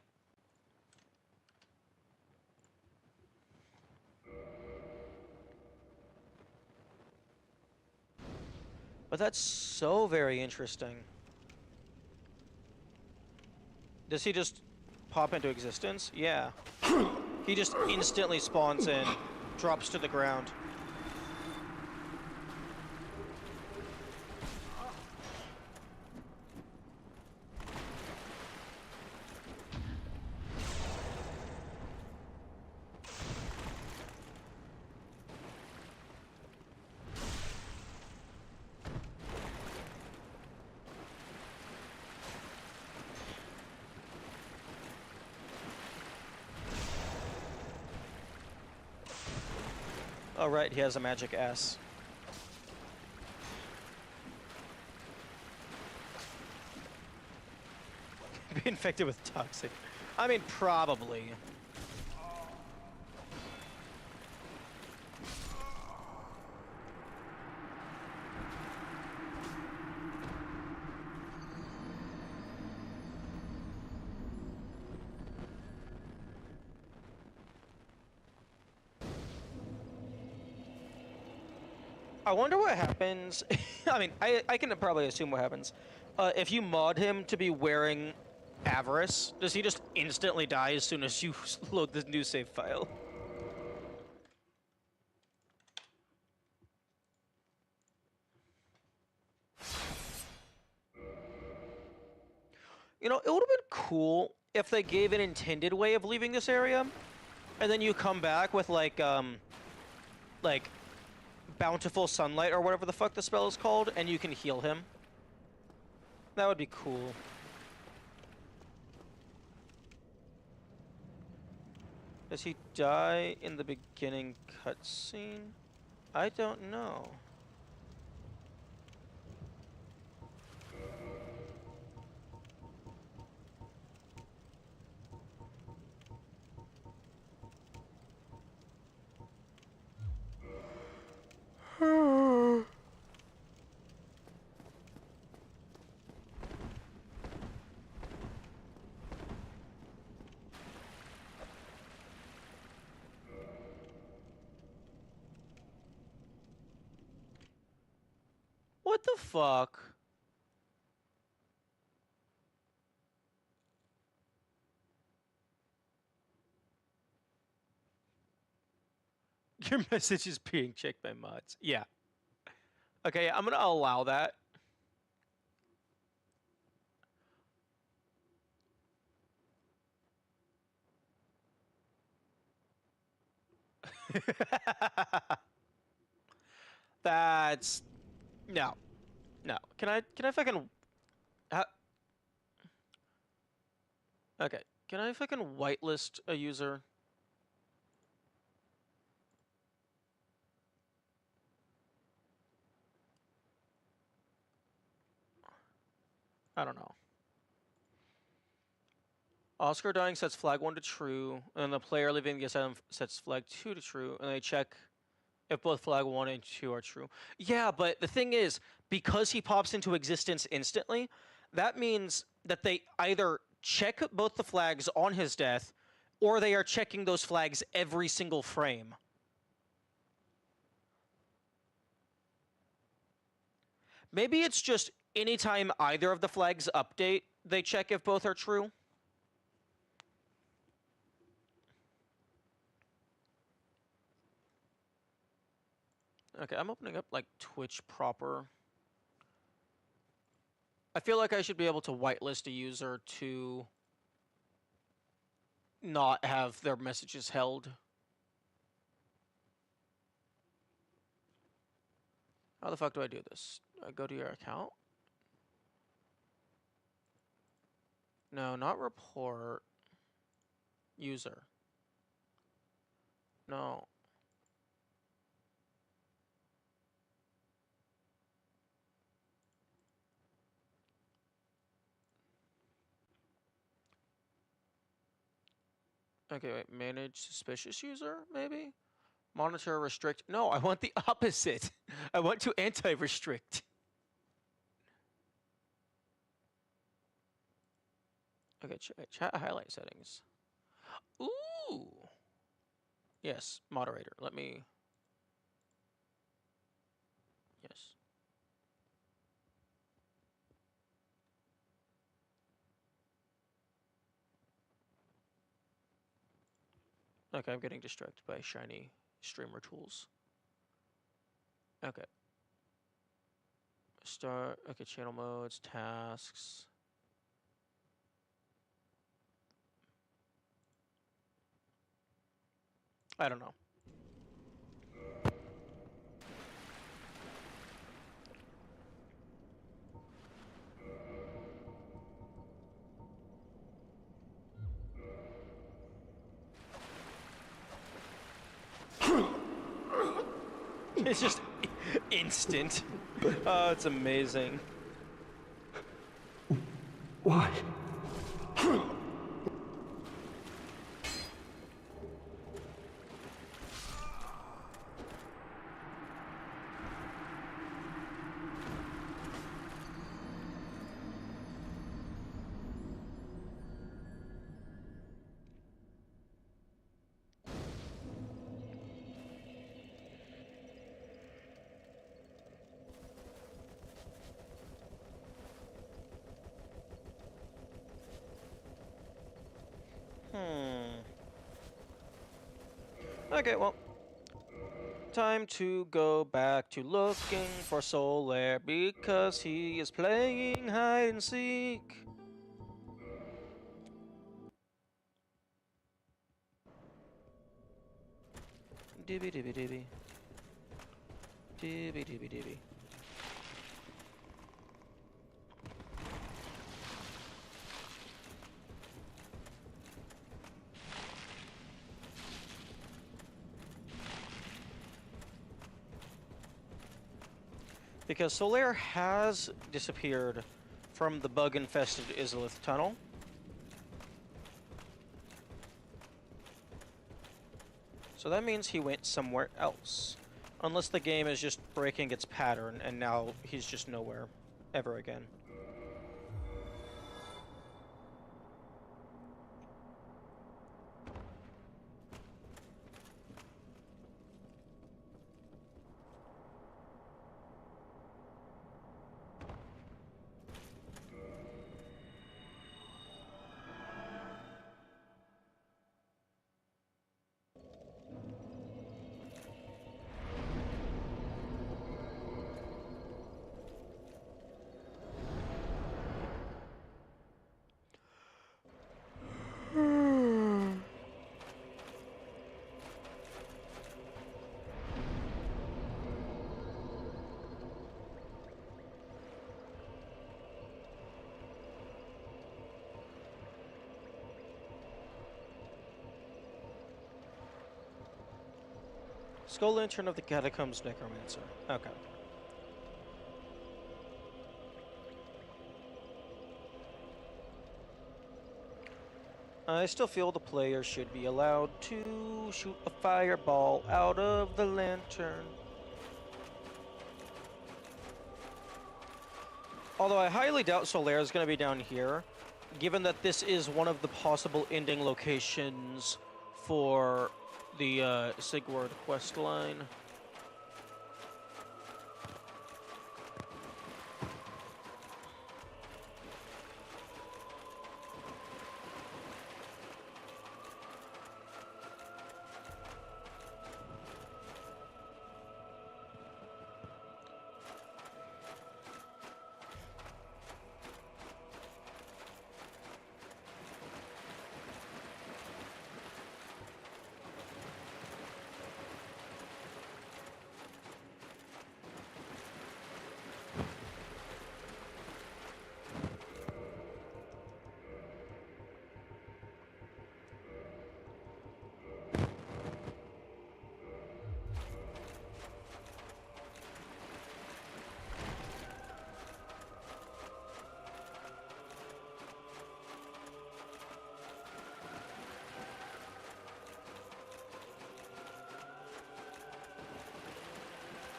But that's so very interesting. Does he just pop into existence? Yeah. He just instantly spawns in, drops to the ground. Oh, right, he has a magic ass. Be infected with toxic. I mean, probably. I wonder what happens. I mean, I can probably assume what happens. If you mod him to be wearing Avarice, does he just instantly die as soon as you load the new save file? You know, it would have been cool if they gave an intended way of leaving this area, and then you come back with like bountiful sunlight or whatever the fuck the spell is called, and you can heal him. That would be cool. Does he die in the beginning cutscene? I don't know. What the fuck? Your message is being checked by mods. Yeah. Okay, I'm gonna allow that. That's no. No. Can I fucking okay. Can I fucking whitelist a user? I don't know. Oscar dying sets flag 1 to true, and then the player leaving the asylum sets flag 2 to true, and they check if both flag 1 and 2 are true. Yeah, but the thing is, because he pops into existence instantly, that means that they either check both the flags on his death, or they are checking those flags every single frame. Maybe it's just anytime either of the flags update, they check if both are true. Okay, I'm opening up, like, Twitch proper. I feel like I should be able to whitelist a user to not have their messages held. How the fuck do I do this? Do I go to your account? No, not report. User. No. Okay, wait. Manage suspicious user, maybe? Monitor restrict. No, I want the opposite. I want to anti-restrict. Okay, chat highlight settings. Ooh. Yes, moderator. Let me. Yes. Okay, I'm getting distracted by shiny streamer tools. Okay. Start. Okay, channel modes, tasks. I don't know. It's just instant. Oh, it's amazing. Why? Okay, well. Time to go back to looking for Solaire because he is playing hide and seek. Dibby dibby dibby. Dibby dibby dibby. Because Solaire has disappeared from the bug-infested Izalith tunnel. So that means he went somewhere else. Unless the game is just breaking its pattern and now he's just nowhere ever again. Skull Lantern of the Catacombs Necromancer. Okay. I still feel the player should be allowed to shoot a fireball out of the lantern. Although I highly doubt Solaire is going to be down here, given that this is one of the possible ending locations for the Sigward quest line.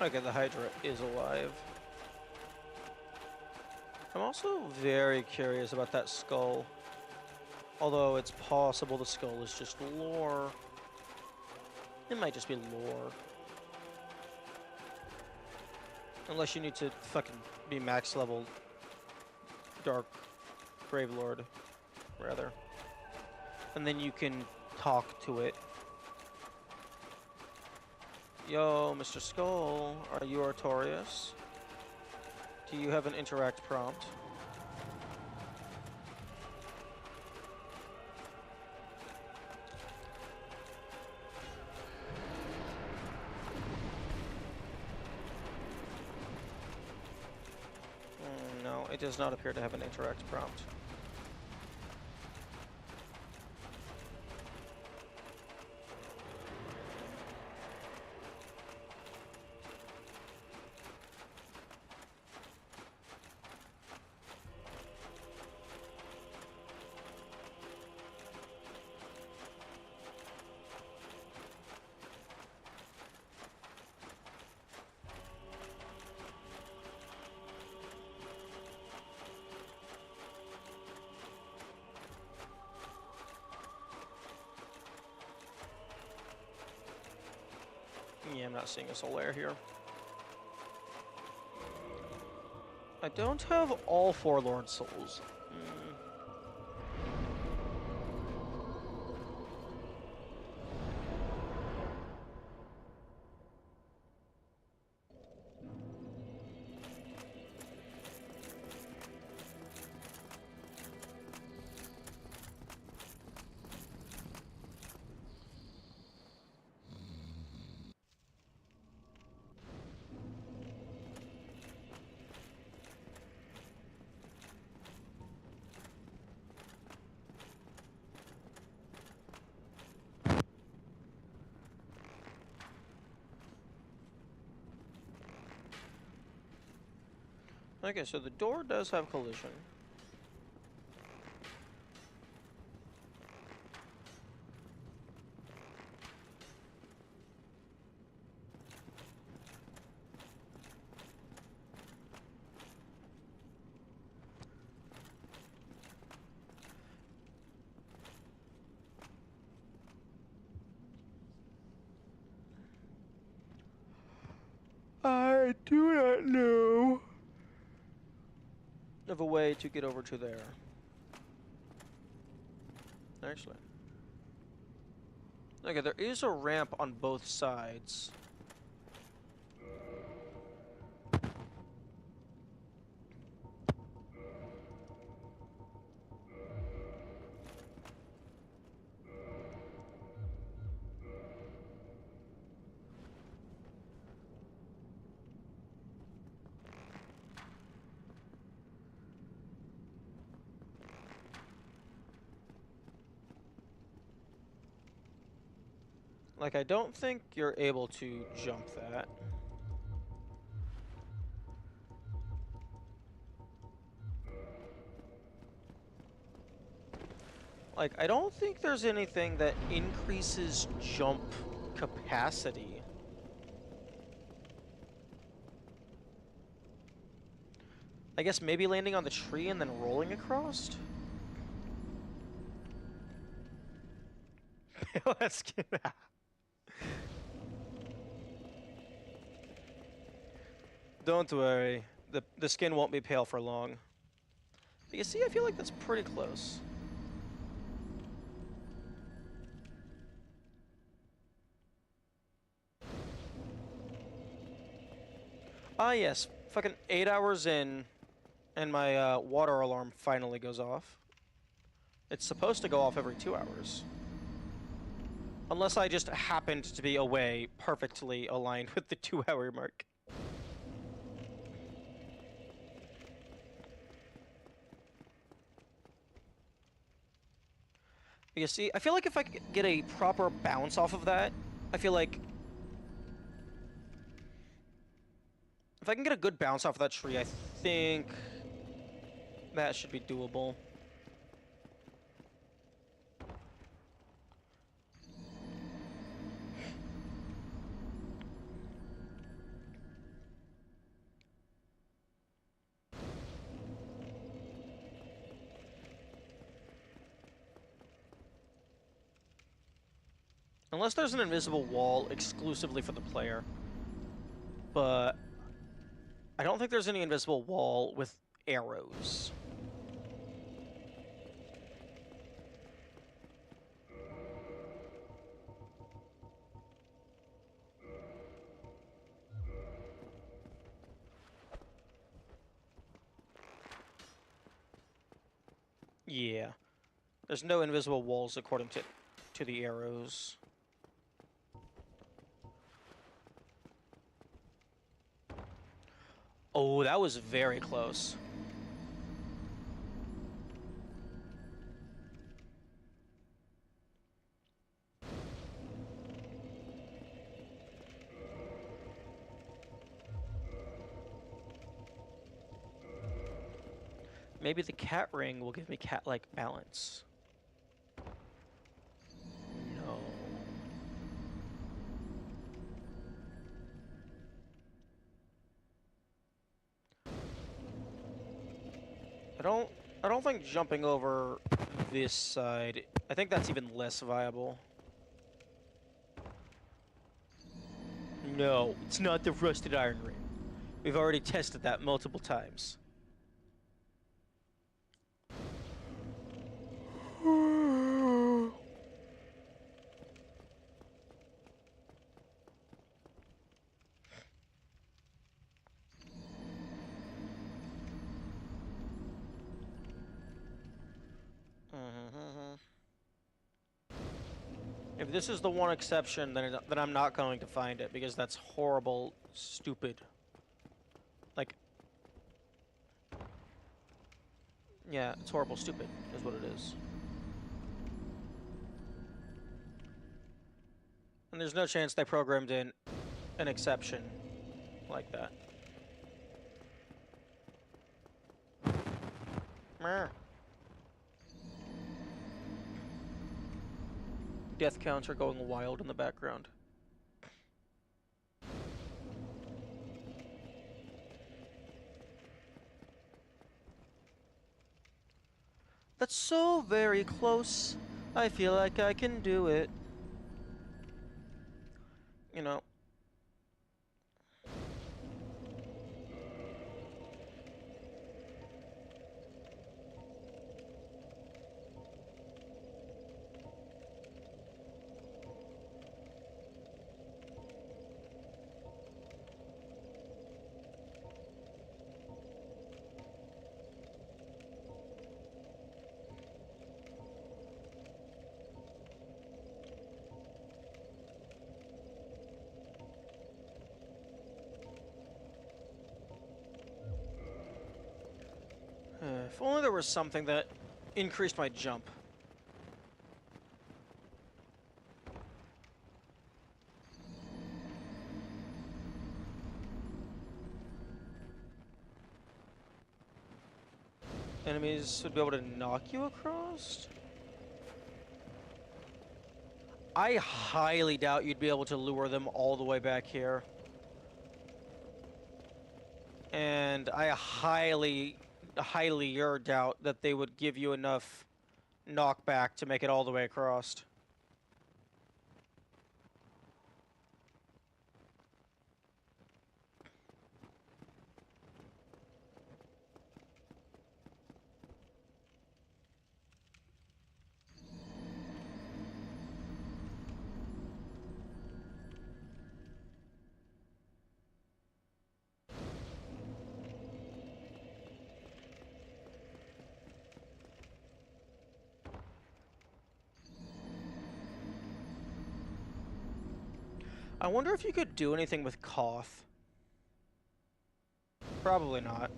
Okay, the Hydra is alive. I'm also very curious about that skull. Although it's possible the skull is just lore. It might just be lore. Unless you need to fucking be max level Dark Gravelord, rather. And then you can talk to it. Yo, Mr. Skull, are you Artorias? Do you have an interact prompt? No, it does not appear to have an interact prompt. Yeah, I'm not seeing a Solaire here. I don't have all Forlorn Souls. Okay, so the door does have collision. I do not know of a way to get over to there. Actually. Okay, there is a ramp on both sides. Like, I don't think you're able to jump that. Like, I don't think there's anything that increases jump capacity. I guess maybe landing on the tree and then rolling across? Let's get out. Don't worry. The skin won't be pale for long. But you see, I feel like that's pretty close. Ah, yes. Fucking 8 hours in, and my water alarm finally goes off. It's supposed to go off every 2 hours. Unless I just happened to be away perfectly aligned with the 2-hour mark. You see, I feel like if I could get a proper bounce off of that, I feel like if I can get a good bounce off of that tree, I think that should be doable. Unless there's an invisible wall exclusively for the player. But I don't think there's any invisible wall with arrows. Yeah. There's no invisible walls according to the arrows. Oh, that was very close. Maybe the cat ring will give me cat-like balance. No. I don't think jumping over this side, I think that's even less viable. No, it's not the rusted iron ring. We've already tested that multiple times. If this is the one exception, then I'm not going to find it, because that's horrible, stupid. Like, yeah, it's horrible, stupid, is what it is. And there's no chance they programmed in an exception like that. Meh. Death counts are going wild in the background. That's so very close. I feel like I can do it. You know. If only there was something that increased my jump. Enemies would be able to knock you across? I highly doubt you'd be able to lure them all the way back here. And I highly doubt that they would give you enough knockback to make it all the way across. I wonder if you could do anything with Koth. Probably not.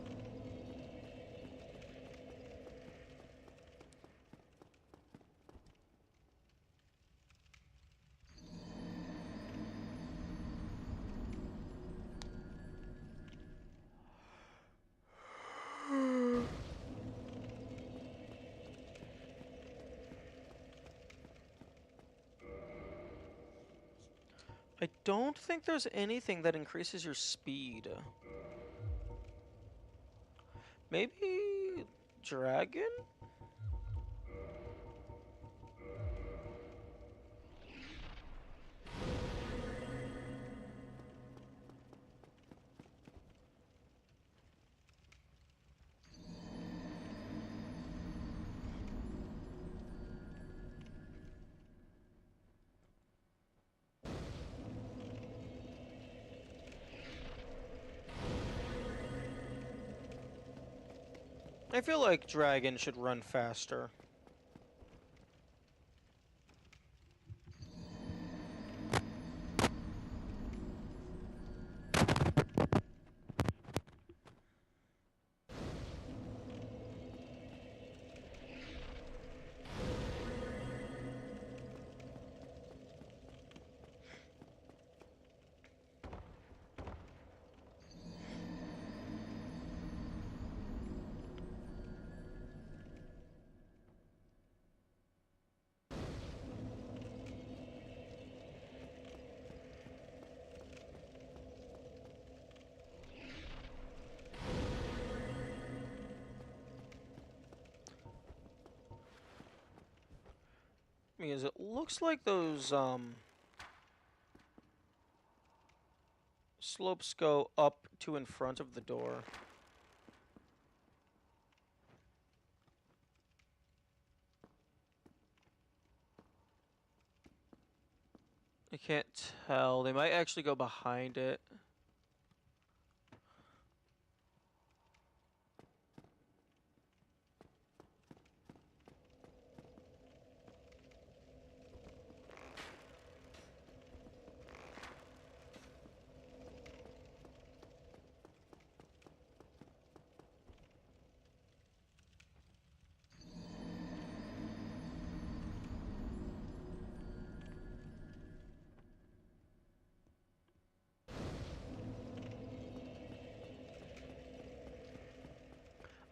I don't think there's anything that increases your speed. Maybe dragon? I feel like dragon should run faster. Because it looks like those, slopes go up to in front of the door. I can't tell. They might actually go behind it.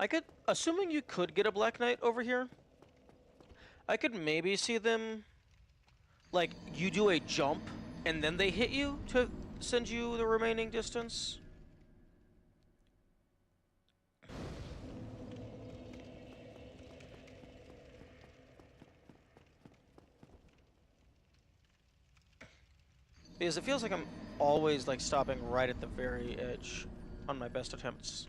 I could, assuming you could get a Black Knight over here, I could maybe see them, like, you do a jump, and then they hit you to send you the remaining distance. Because it feels like I'm always, like, stopping right at the very edge on my best attempts.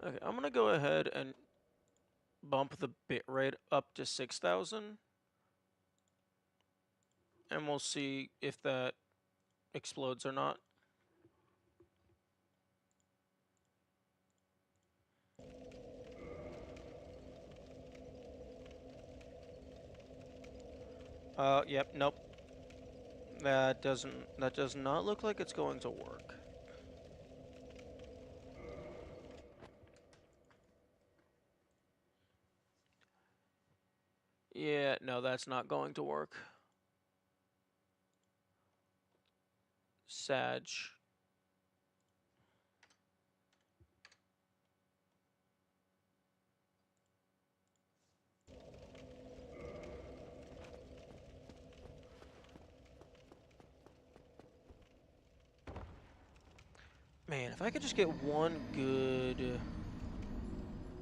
Okay, I'm gonna go ahead and bump the bitrate up to 6,000. And we'll see if that explodes or not. Yep, nope. That does not look like it's going to work. Yeah, no, that's not going to work. Sag. Man, if I could just get one good,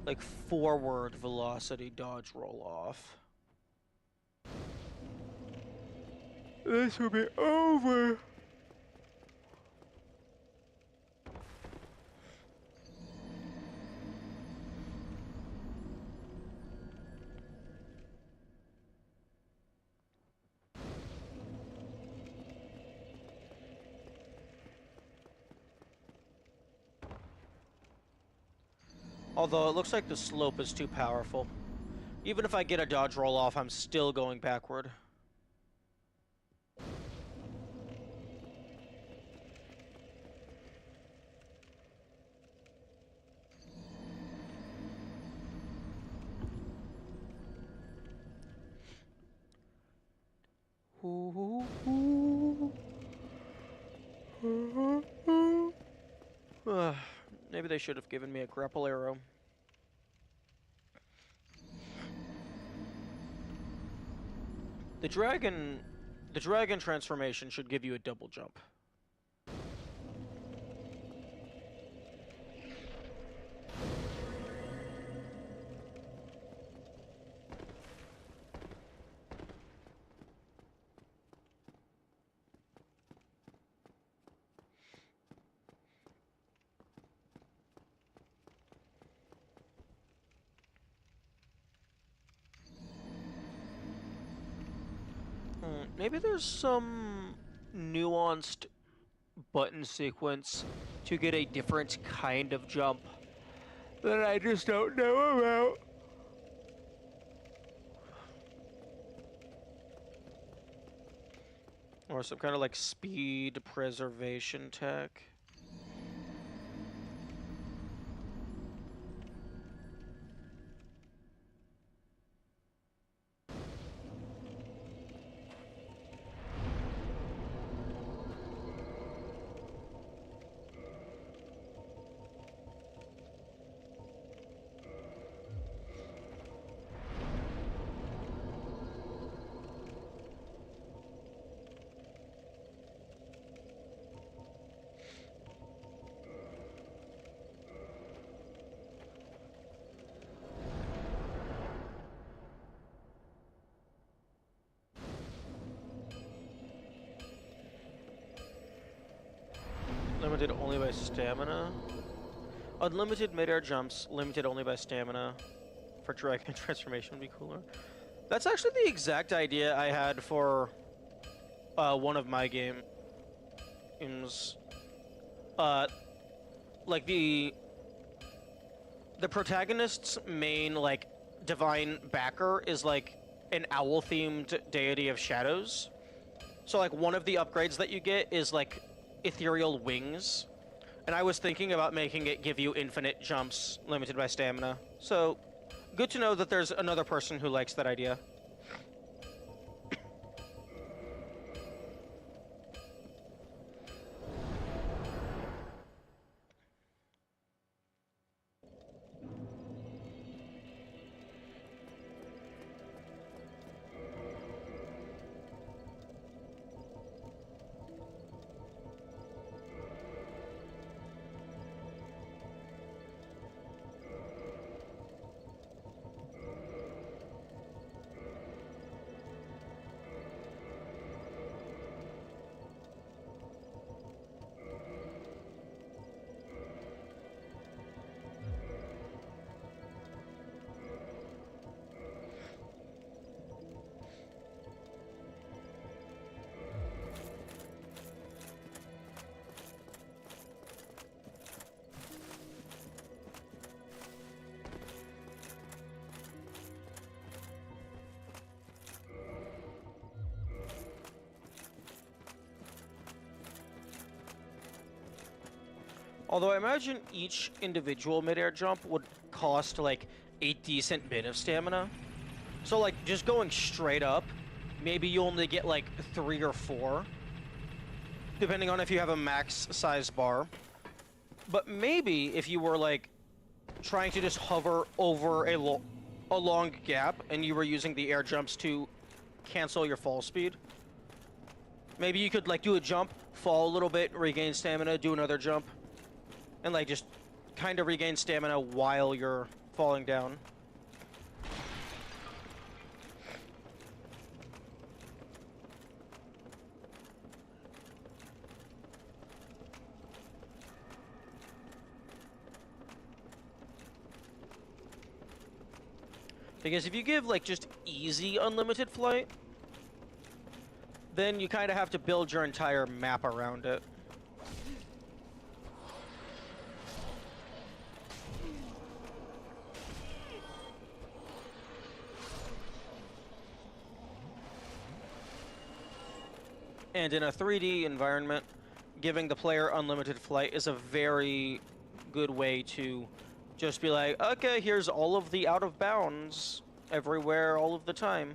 like, forward velocity dodge roll off. This will be over. Although it looks like the slope is too powerful. Even if I get a dodge roll off, I'm still going backward. Maybe they should have given me a grapple arrow. The dragon transformation should give you a double jump. Maybe there's some nuanced button sequence to get a different kind of jump that I just don't know about. Or some kind of like speed preservation tech. Limited only by stamina. Unlimited mid-air jumps, limited only by stamina. For dragon transformation would be cooler. That's actually the exact idea I had for one of my games. Like the protagonist's main like divine backer is like an owl-themed deity of shadows. So like one of the upgrades that you get is like ethereal wings, and I was thinking about making it give you infinite jumps limited by stamina. So good to know that there's another person who likes that idea. Although I imagine each individual mid-air jump would cost like a decent bit of stamina. So like just going straight up, maybe you only get like 3 or 4, depending on if you have a max size bar. But maybe if you were like trying to just hover over a long gap and you were using the air jumps to cancel your fall speed, maybe you could like do a jump, fall a little bit, regain stamina, do another jump. and like just kind of regain stamina while you're falling down. Because if you give like just easy unlimited flight, then you kind of have to build your entire map around it. And in a 3D environment, giving the player unlimited flight is a very good way to just be like, okay, here's all of the out of bounds everywhere all of the time.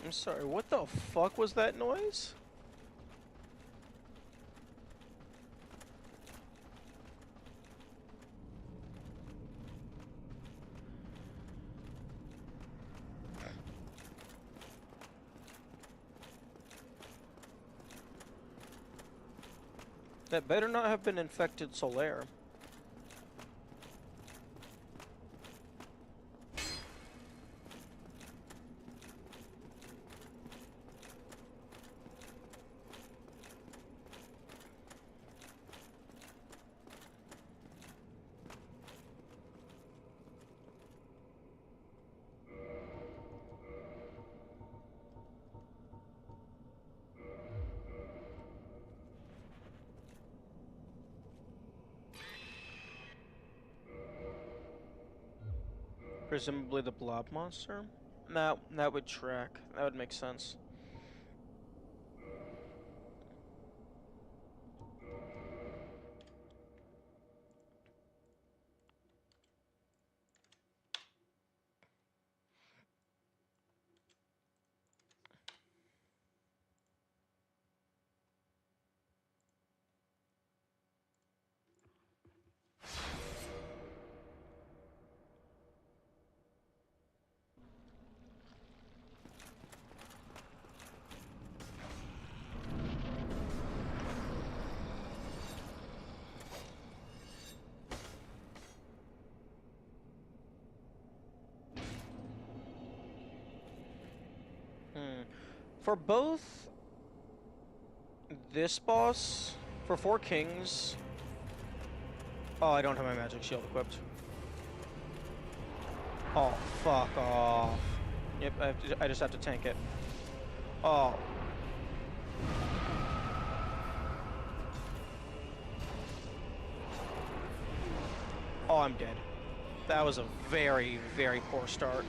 I'm sorry, what the fuck was that noise? That better not have been infected Solaire. Presumably the blob monster? No, that would track. That would make sense. For both this boss, for 4 kings... Oh, I don't have my magic shield equipped. Oh, fuck off. Yep, I just have to tank it. Oh. Oh, I'm dead. That was a very, very poor start.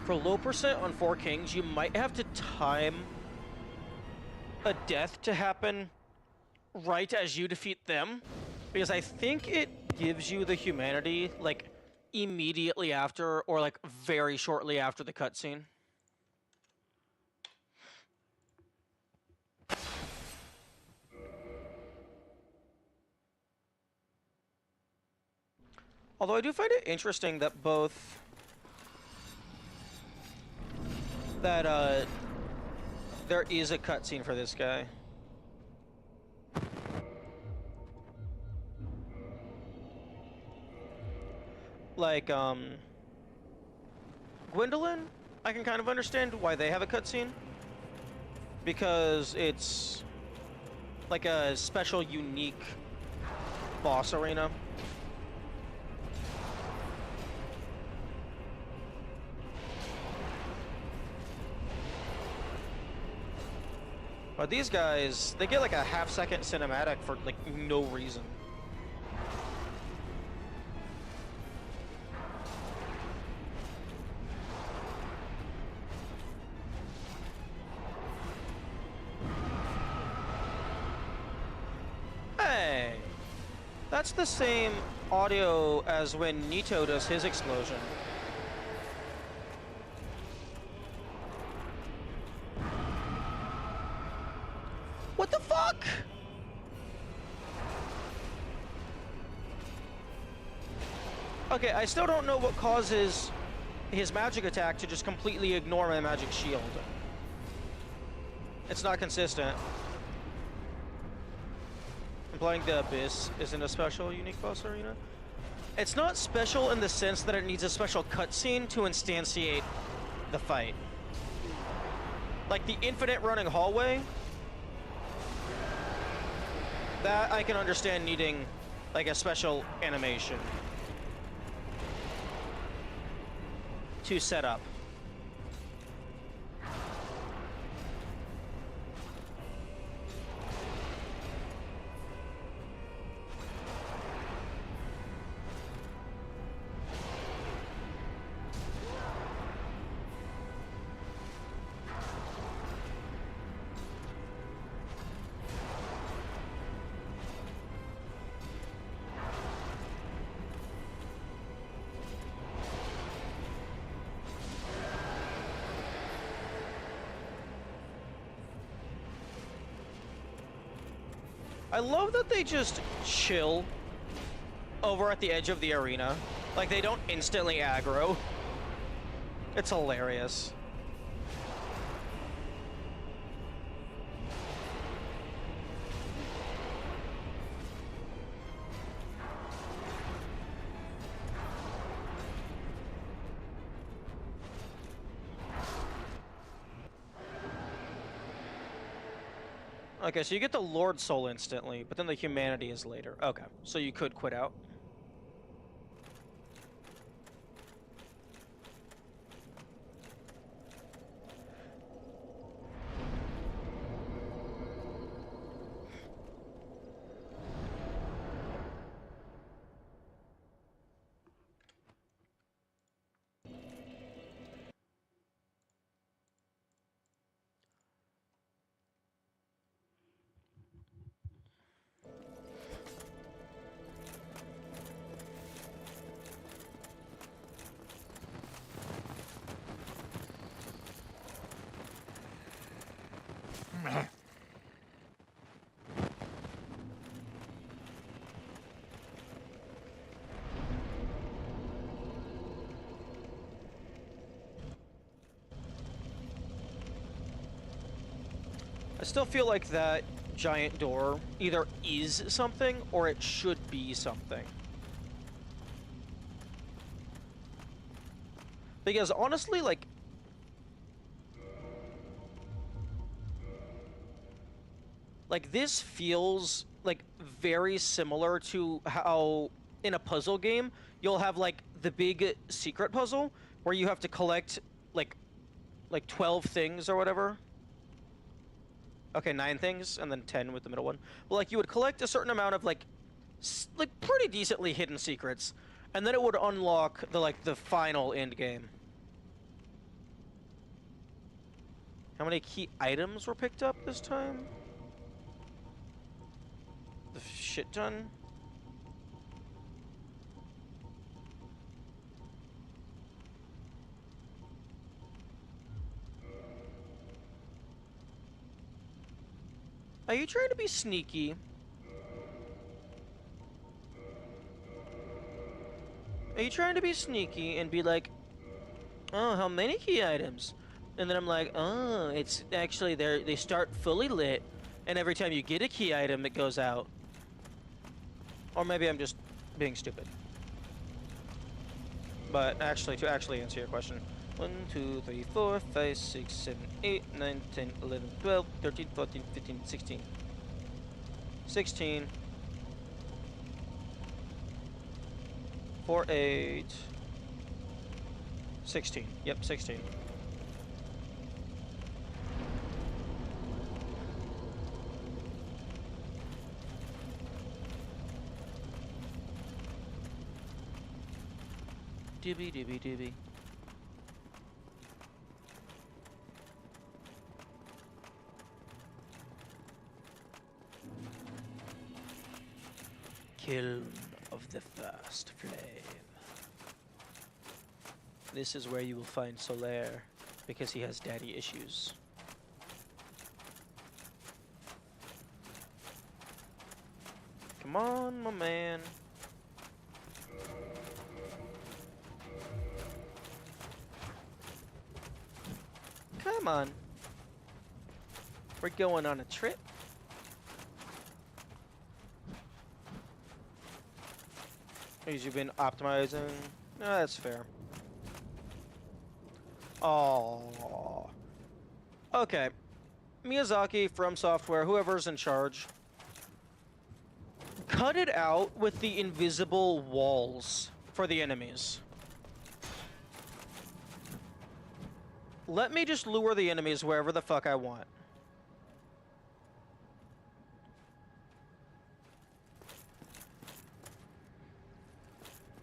For low percent on 4 kings, you might have to time a death to happen right as you defeat them, because I think it gives you the humanity, like, immediately after, or, like, very shortly after the cutscene. Although I do find it interesting that both that there is a cutscene for this guy. Like, Gwendolyn, I can kind of understand why they have a cutscene. Because it's like a special, unique boss arena. But these guys, they get like a half-second cinematic for like no reason. Hey! That's the same audio as when Nito does his explosion. What the fuck? Okay, I still don't know what causes his magic attack to just completely ignore my magic shield. It's not consistent. Implying the Abyss isn't a special, unique boss arena? It's not special in the sense that it needs a special cutscene to instantiate the fight. Like the infinite running hallway, that I can understand needing like a special animation to set up. I love that they just chill over at the edge of the arena. Like, they don't instantly aggro. It's hilarious. Okay, so you get the Lord Soul instantly, but then the humanity is later. Okay, so you could quit out. I still feel like that giant door either is something or it should be something. Because honestly, like, this feels like very similar to how in a puzzle game you'll have like the big secret puzzle where you have to collect like 12 things or whatever. Okay, 9 things, and then 10 with the middle one. But, like, you would collect a certain amount of, like pretty decently hidden secrets, and then it would unlock the final end game. How many key items were picked up this time? The shit ton? Are you trying to be sneaky? Are you trying to be sneaky and be like, oh, how many key items? And then I'm like, oh, it's actually they start fully lit, and every time you get a key item, it goes out. Or maybe I'm just being stupid. But actually, to actually answer your question, 1, 2, 3, 4, 5, 6, 7, 8, 9, 10, 11, 12, 13, 14, 15, 16. 16. 4, 8. 16. Yep, 16. Dibby dibby dibby. Kiln of the first flame. This is where you will find Solaire, because he has daddy issues. Come on, my man. Come on. We're going on a trip. Because you've been optimizing. No, that's fair. Oh. Okay. Miyazaki, From Software, whoever's in charge. Cut it out with the invisible walls for the enemies. Let me just lure the enemies wherever the fuck I want.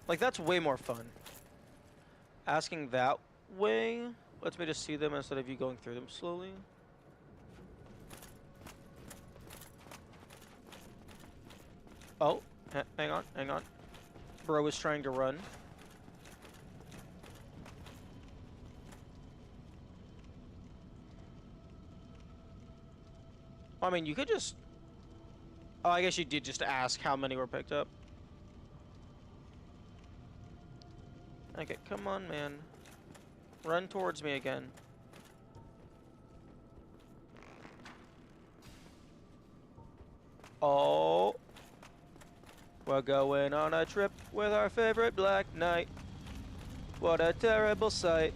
Like, that's way more fun. Asking that way lets me just see them instead of you going through them slowly. Oh, hang on, hang on. Bro is trying to run. I mean, you could just... Oh, I guess you did just ask how many were picked up. Okay, come on, man. Run towards me again. Oh. We're going on a trip with our favorite Black Knight. What a terrible sight.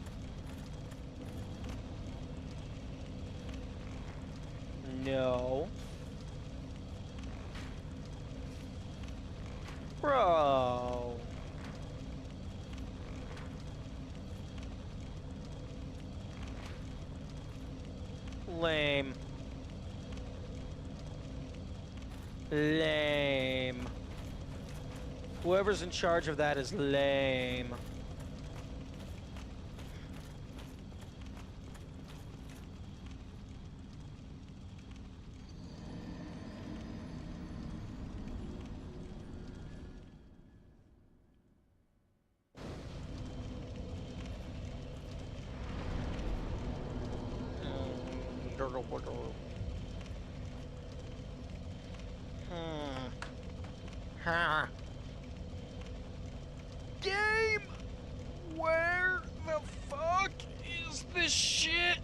No. Bro. Lame. Lame. Whoever's in charge of that is lame. Game! Where the fuck is this shit?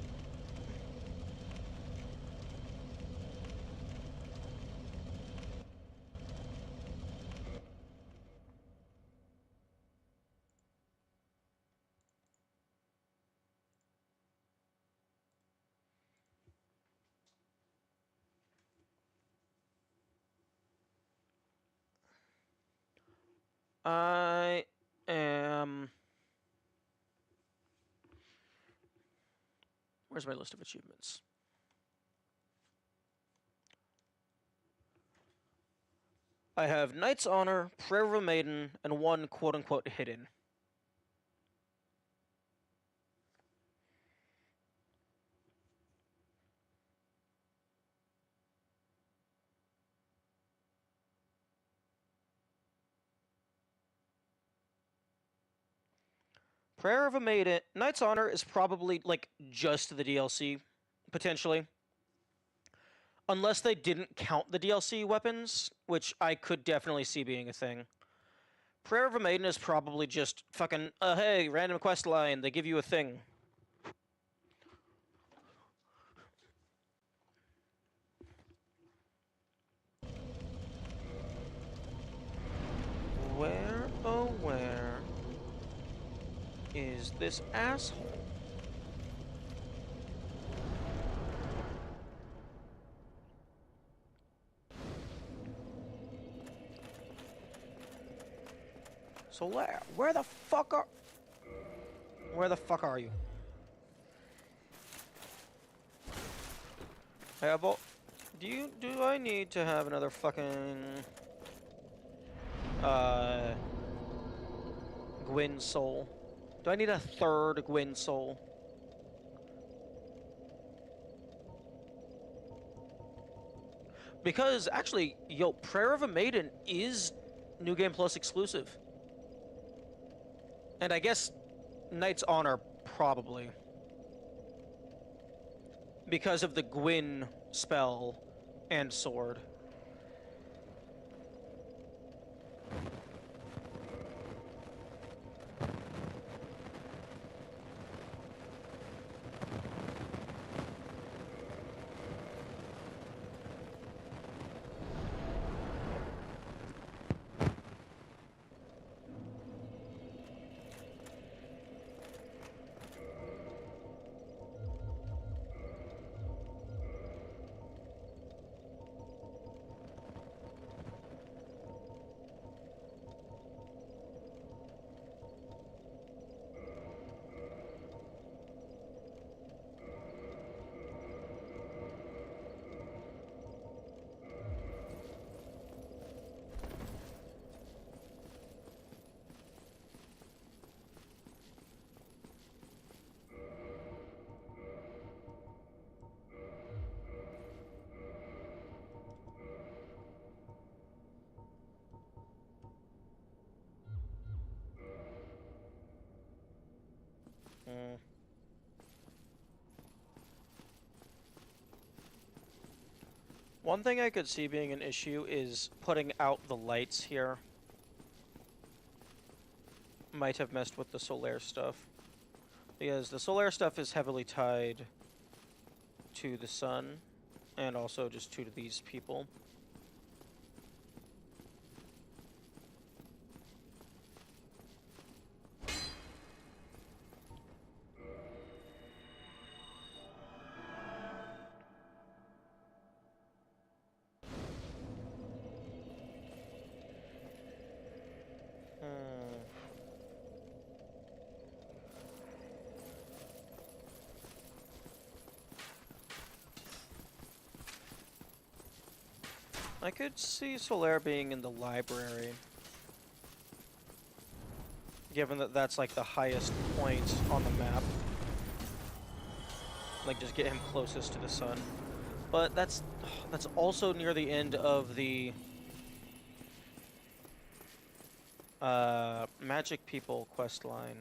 I am... Where's my list of achievements? I have Knight's Honor, Prayer of a Maiden, and one quote-unquote hidden. Prayer of a Maiden... Knight's Honor is probably, like, just the DLC, potentially. Unless they didn't count the DLC weapons, which I could definitely see being a thing. Prayer of a Maiden is probably just fucking, hey, random quest line, they give you a thing. is this asshole? Solaire, where the fuck are you? Hey, do I need to have another fucking Gwyn soul? Do I need a third Gwyn soul? Because actually, yo, Prayer of a Maiden is New Game Plus exclusive. And I guess Knight's Honor probably. Because of the Gwyn spell and sword. One thing I could see being an issue is putting out the lights here. Might have messed with the Solaire stuff. Because the Solaire stuff is heavily tied to the sun, and also just to these people. I could see Solaire being in the library. Given that that's like the highest point on the map. Like just get him closest to the sun. But that's also near the end of the Magic People quest line.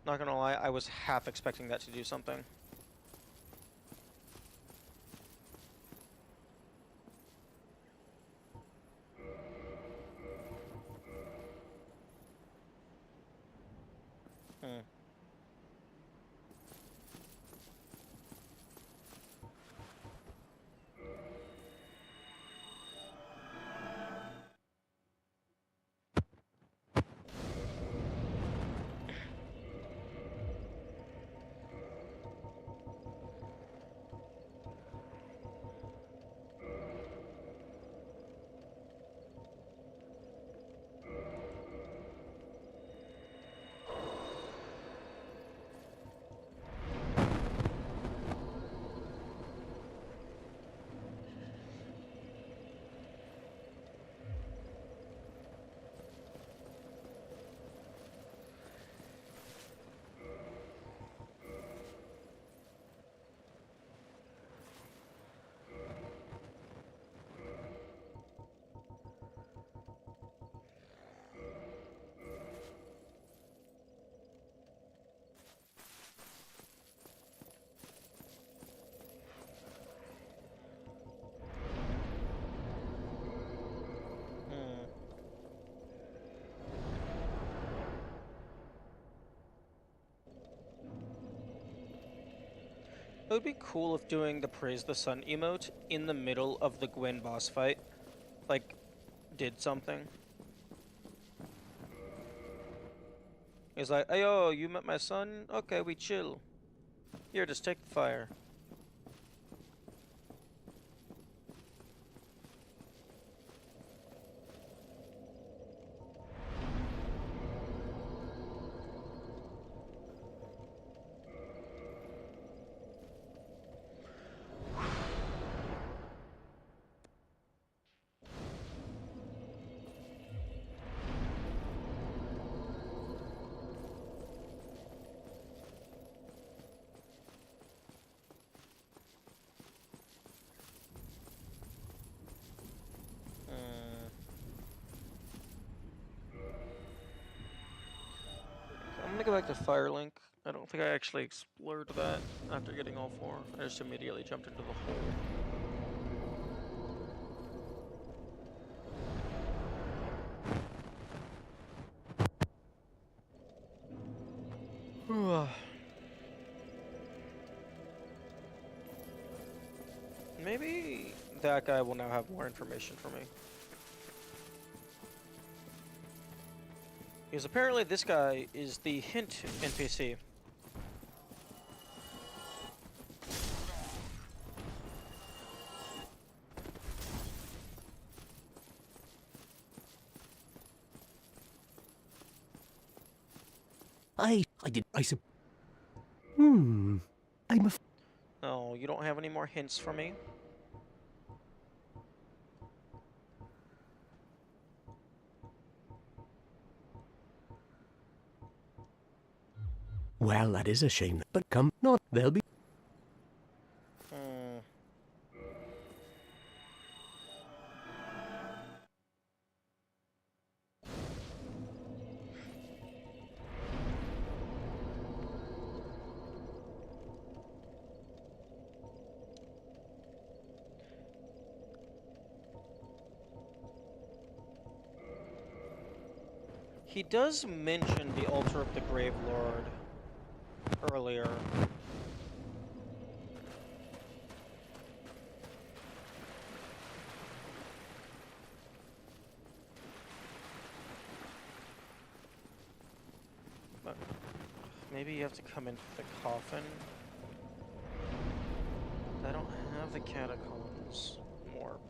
Not gonna lie, I was half expecting that to do something. It would be cool if doing the Praise the Sun emote in the middle of the Gwyn boss fight, like, did something. He's like, "Ayo, you met my son? Okay, we chill. Here, just take the fire." I'm gonna go back to Firelink. I don't think I actually explored that after getting all 4. I just immediately jumped into the hole. Maybe that guy will now have more information for me. Because apparently this guy is the hint NPC. I'm a... Oh, you don't have any more hints for me? Well, that is a shame. But come, not, they'll be... Hmm. He does mention the altar of the Grave Lord earlier. But maybe you have to come into the coffin. I don't have the catacombs warp.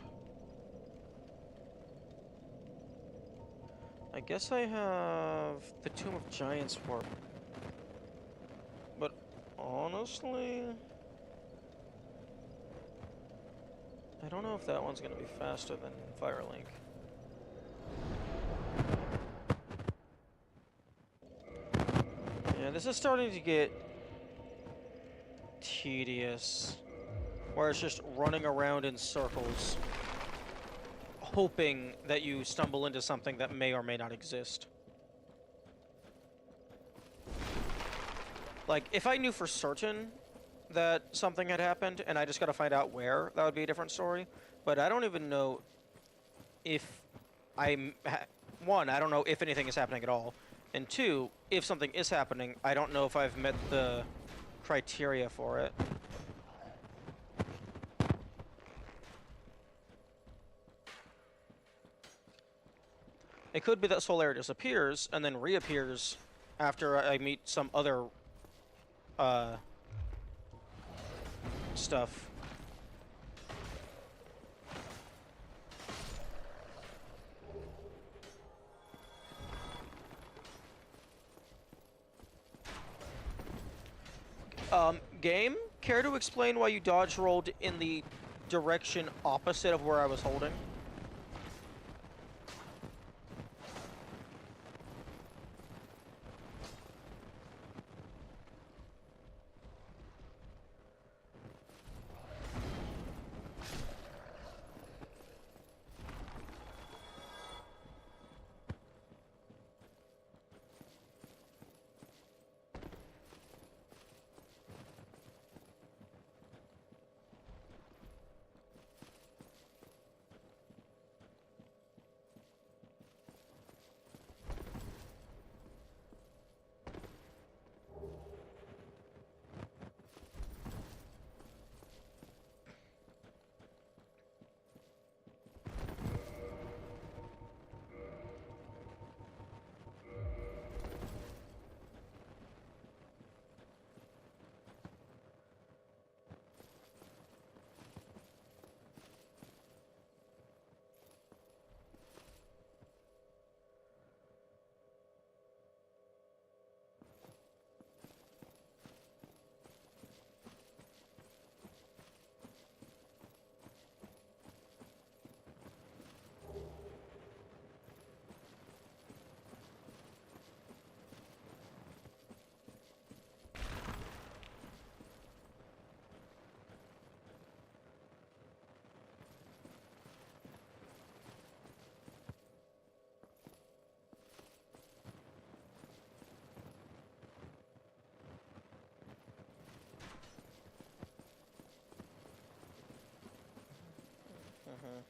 I guess I have the Tomb of Giants warp. But honestly, I don't know if that one's gonna be faster than Firelink. Yeah, this is starting to get tedious, where it's just running around in circles, hoping that you stumble into something that may or may not exist. Like, if I knew for certain that something had happened and I just gotta find out where, that would be a different story. But I don't even know if one, I don't know if anything is happening at all. And two, if something is happening, I don't know if I've met the criteria for it. It could be that Solaire disappears and then reappears after I meet some other stuff. Game, care to explain why you dodge rolled in the direction opposite of where I was holding? Mm-hmm.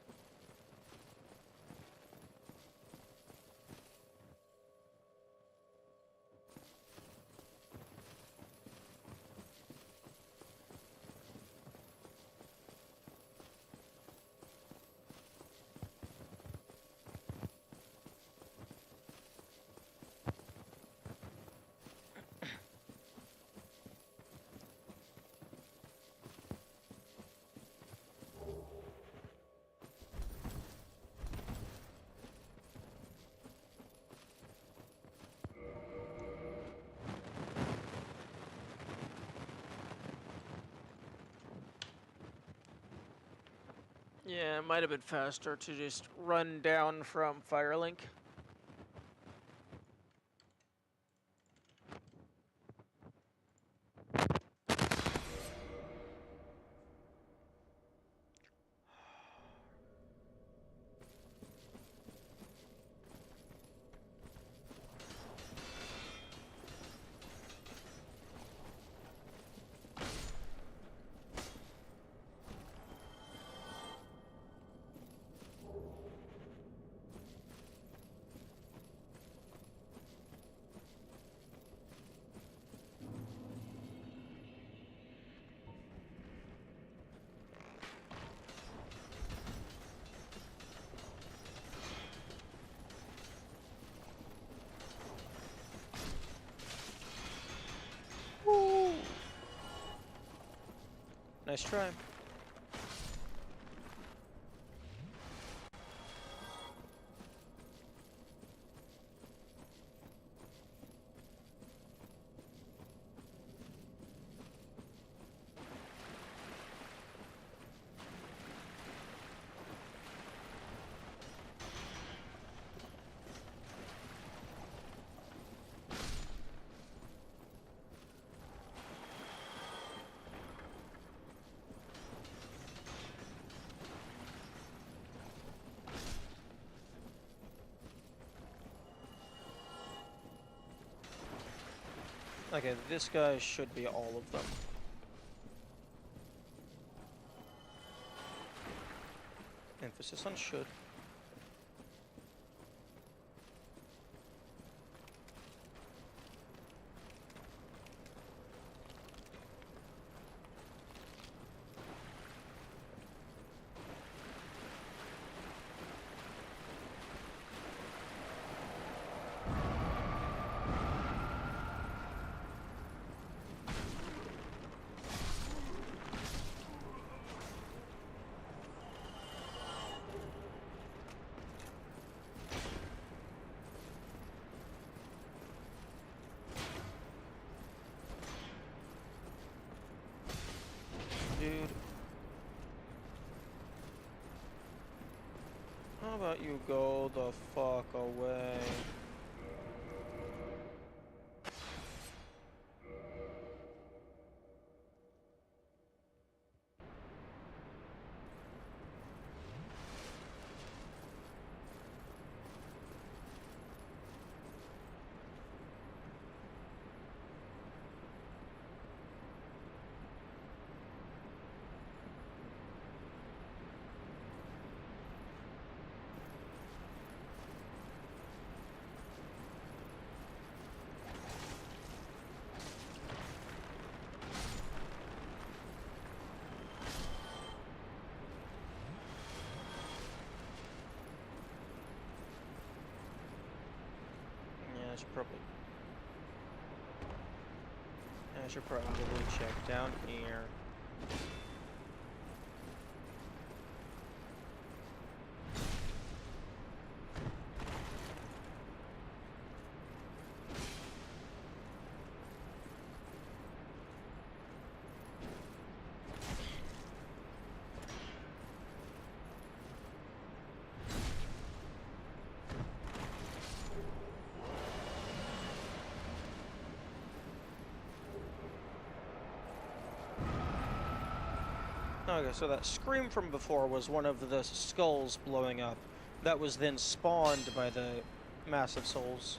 Yeah, it might have been faster to just run down from Firelink. Nice try. Okay, this guy should be all of them. Emphasis on should. Dude. How about you go the fuck away? I should probably check down here. Okay, so that scream from before was one of the skulls blowing up. That was then spawned by the massive souls.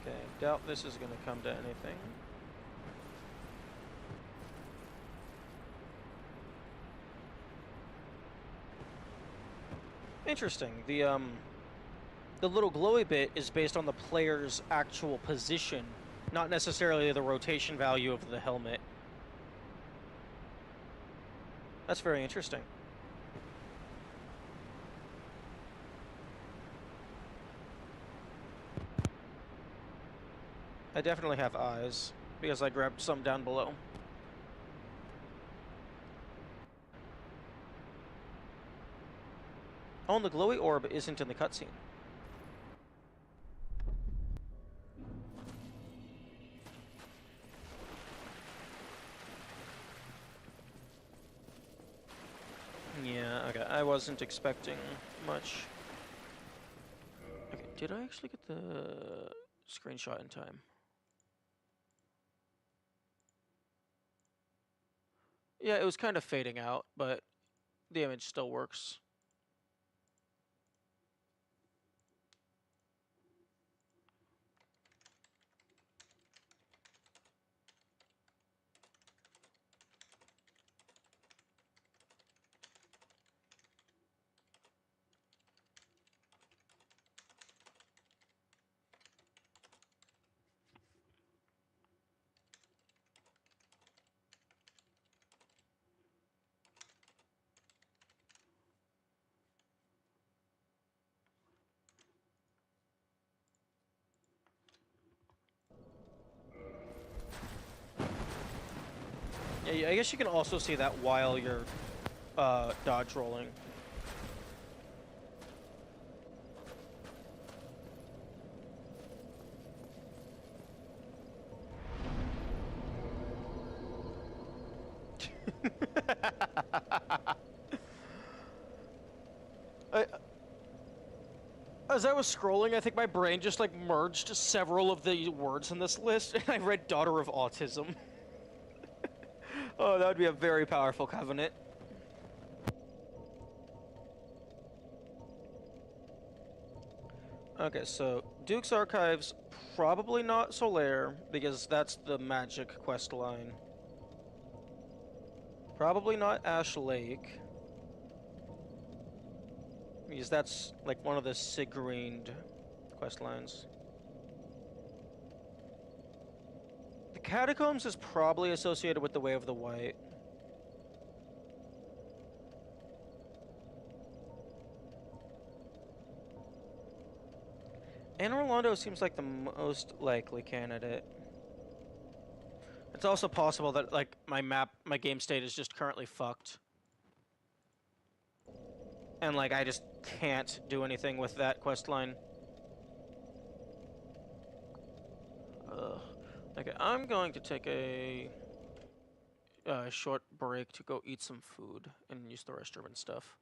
Okay, doubt this is gonna come to anything. Interesting. The little glowy bit is based on the player's actual position, not necessarily the rotation value of the helmet. That's very interesting. I definitely have eyes, because I grabbed some down below. Oh, and the glowy orb isn't in the cutscene. Yeah, okay, I wasn't expecting much. Okay, did I actually get the screenshot in time? Yeah, it was kind of fading out, but the image still works. Yeah, I guess you can also see that while you're dodge rolling. I, as I was scrolling, I think my brain just like merged several of the words in this list, and I read "daughter of autism." Oh, that would be a very powerful covenant. Okay, so Duke's Archives, probably not Solaire, because that's the magic quest line. Probably not Ash Lake, because that's like one of the Sigrid quest lines. The Catacombs is probably associated with the Way of the White. And Orlando seems like the most likely candidate. It's also possible that, like, my game state is just currently fucked. And, like, I just can't do anything with that quest line. Ugh. Okay, I'm going to take a short break to go eat some food and use the restroom and stuff.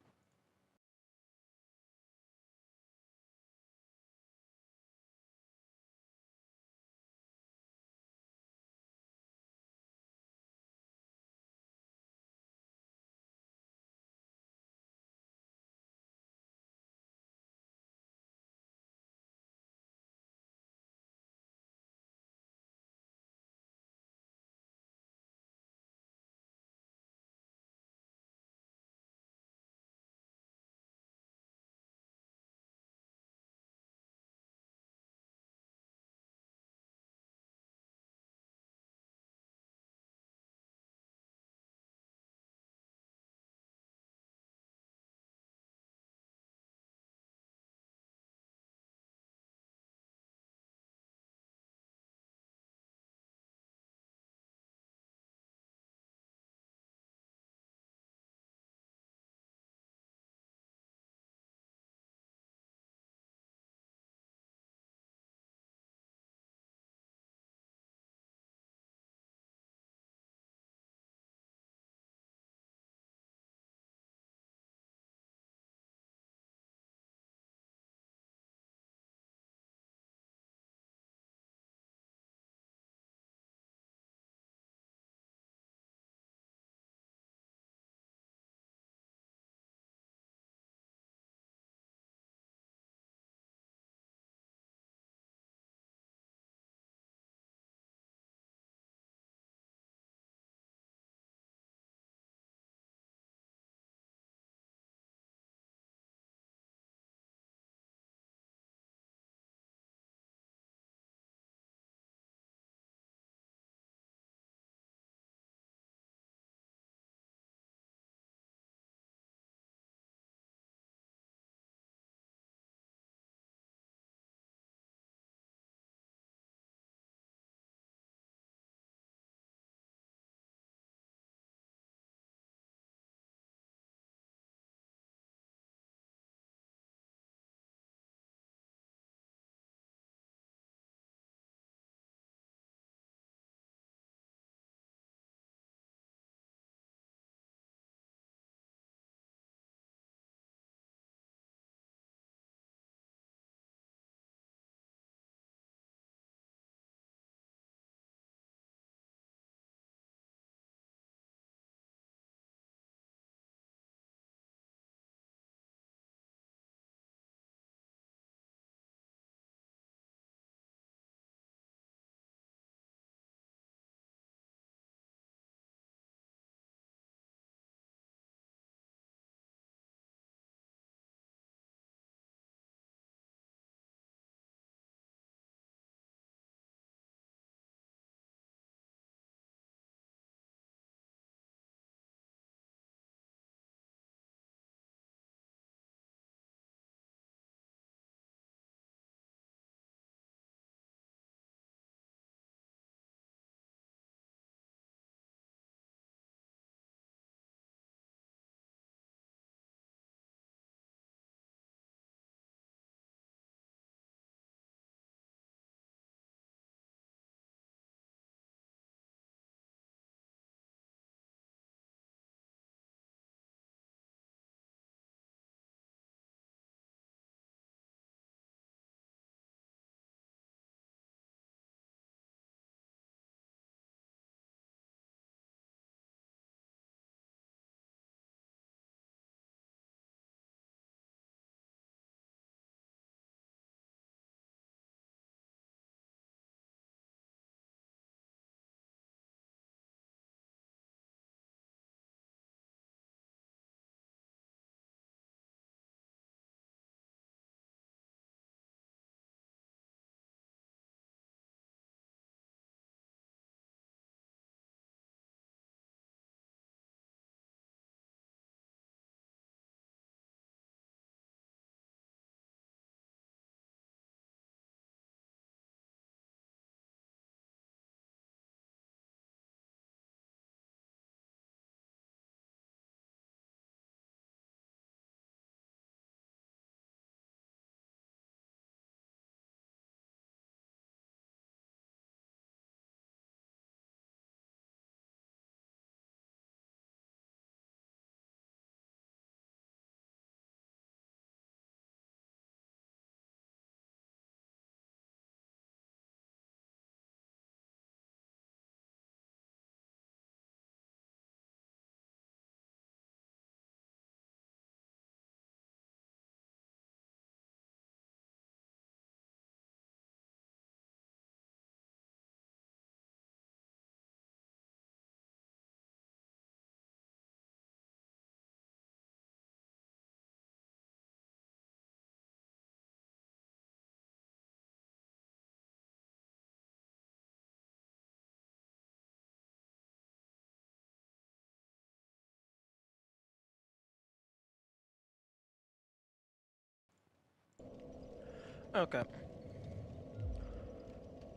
Okay.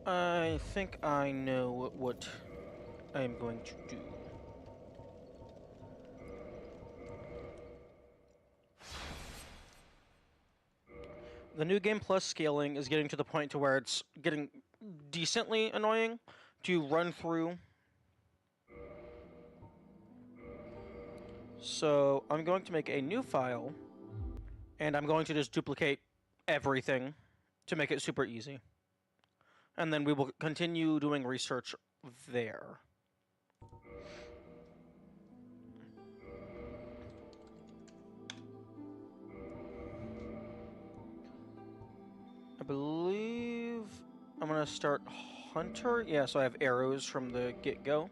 I think I know what I'm going to do. The new game plus scaling is getting to the point to where it's getting decently annoying to run through. So I'm going to make a new file, and I'm going to just duplicate everything to make it super easy. And then we will continue doing research there. I believe I'm gonna start Hunter. Yeah, so I have arrows from the get-go.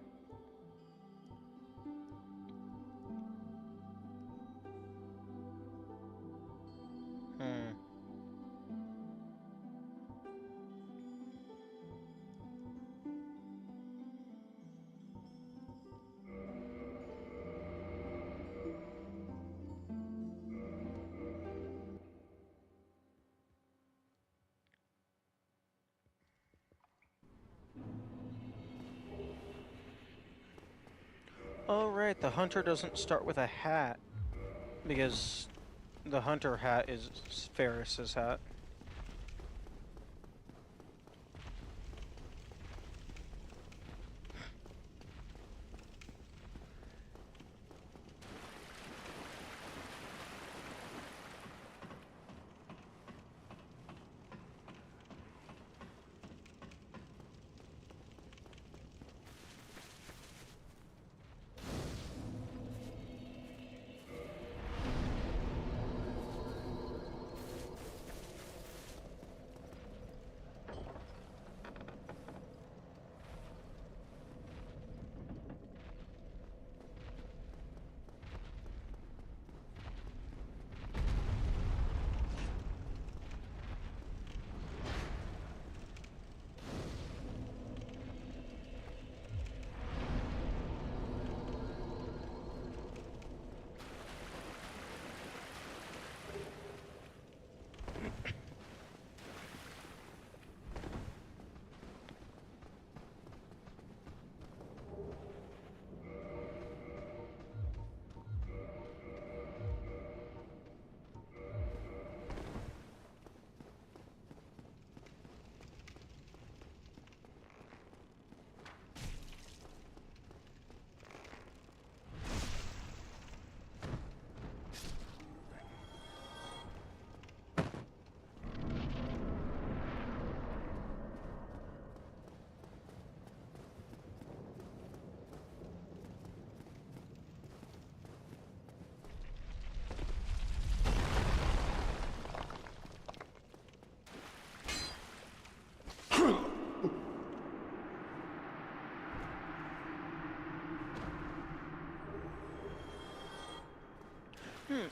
Oh, right, the hunter doesn't start with a hat, because the hunter hat is Ferris's hat.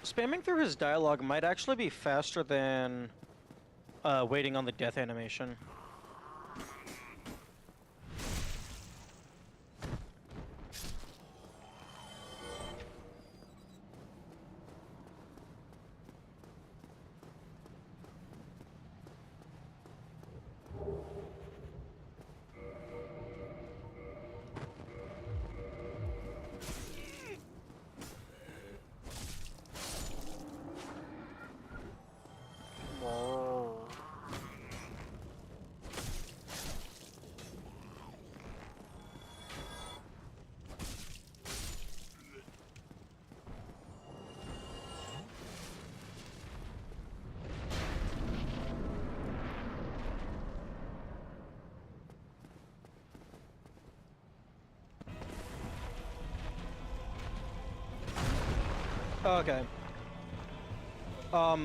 Spamming through his dialogue might actually be faster than waiting on the death animation. Okay. Okay.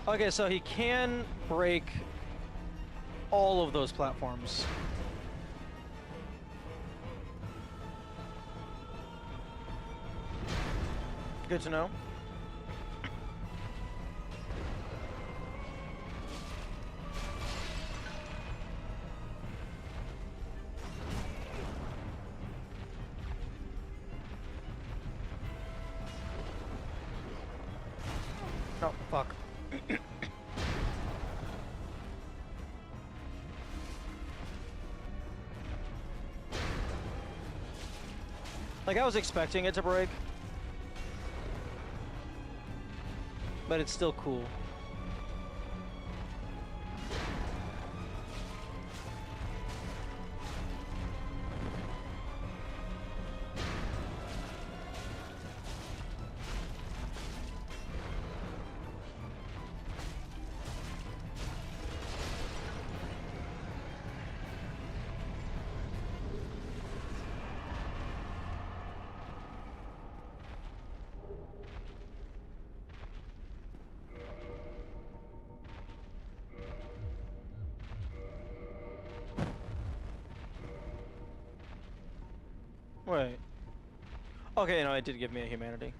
Okay, so he can break all of those platforms. Good to know. Like, I was expecting it to break. But it's still cool. Wait. Okay, no, it did give me a humanity.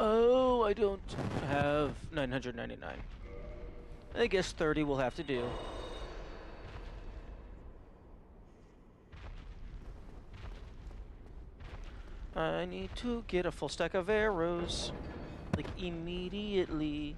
Oh, I don't have 999. I guess 30 will have to do. I need to get a full stack of arrows, like immediately.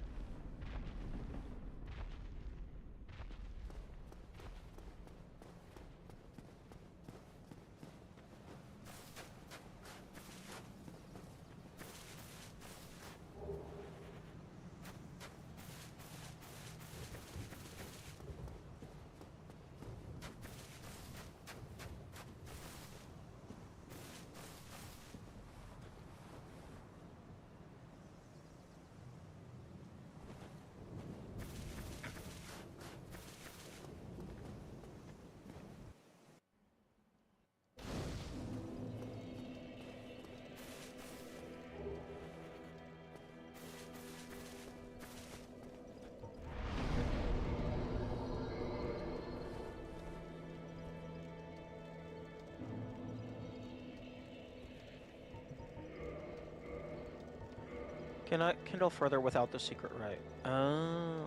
Cannot kindle further without the secret right. Oh,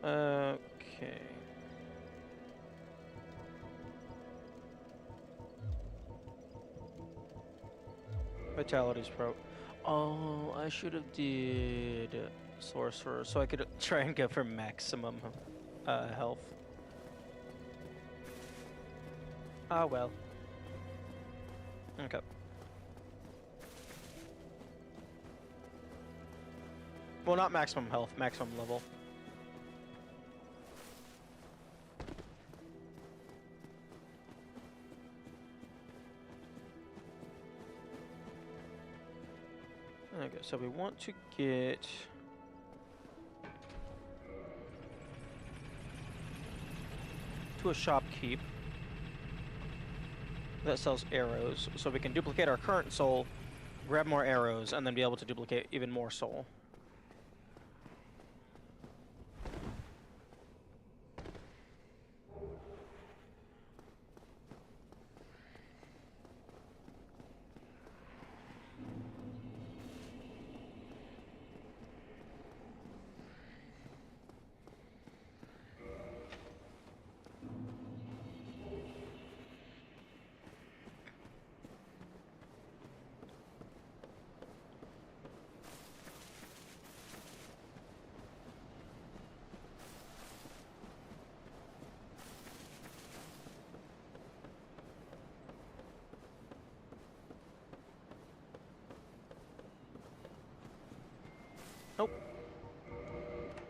okay. Okay. Vitality's pro. Oh, I should have did sorcerer so I could try and go for maximum health. Ah, well. Okay. Well, not maximum health, maximum level. Okay, so we want to get to a shopkeep that sells arrows, so we can duplicate our current soul, grab more arrows, and then be able to duplicate even more soul. Nope.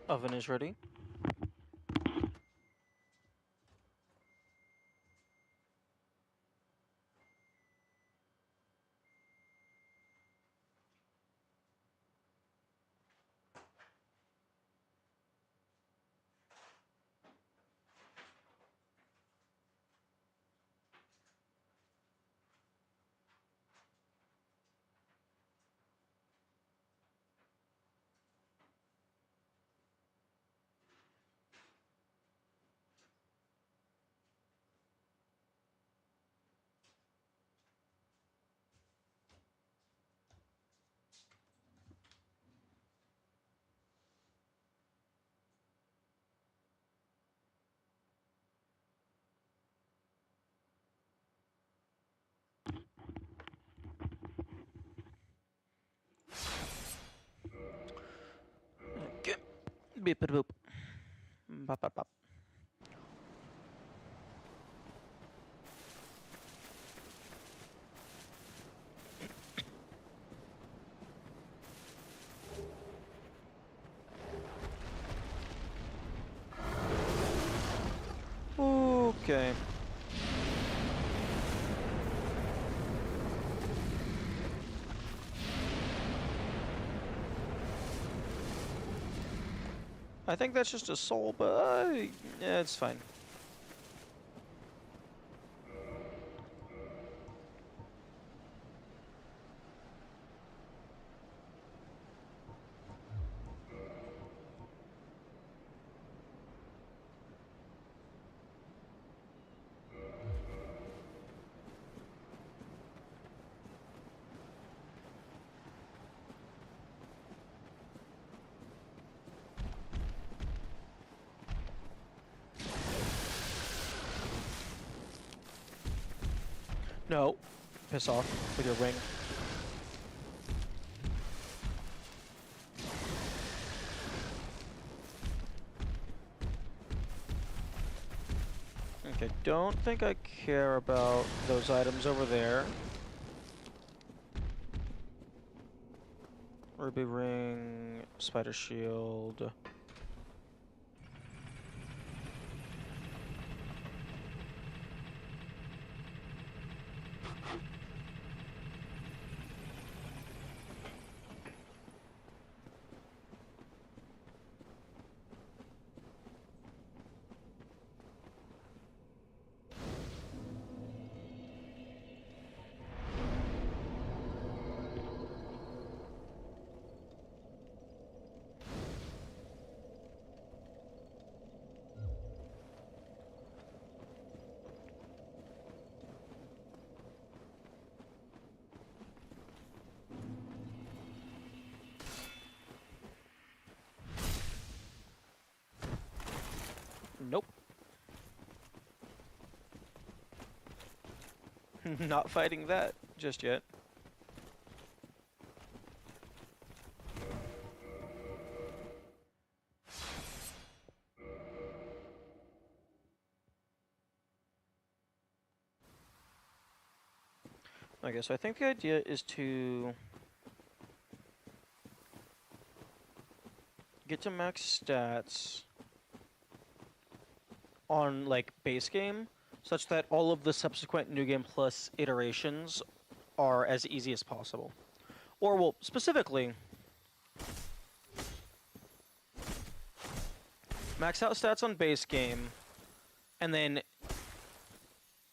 Oven is ready. Beep it boop. Bop bop bop. Okay. I think that's just a soul, but yeah, it's fine. No. Piss off with your ring. Okay, don't think I care about those items over there. Ruby ring, spider shield. Nope. Not fighting that just yet. Okay, so I think the idea is to get to max stats on, like, base game, such that all of the subsequent New Game Plus iterations are as easy as possible. Or, well, specifically, max out stats on base game, and then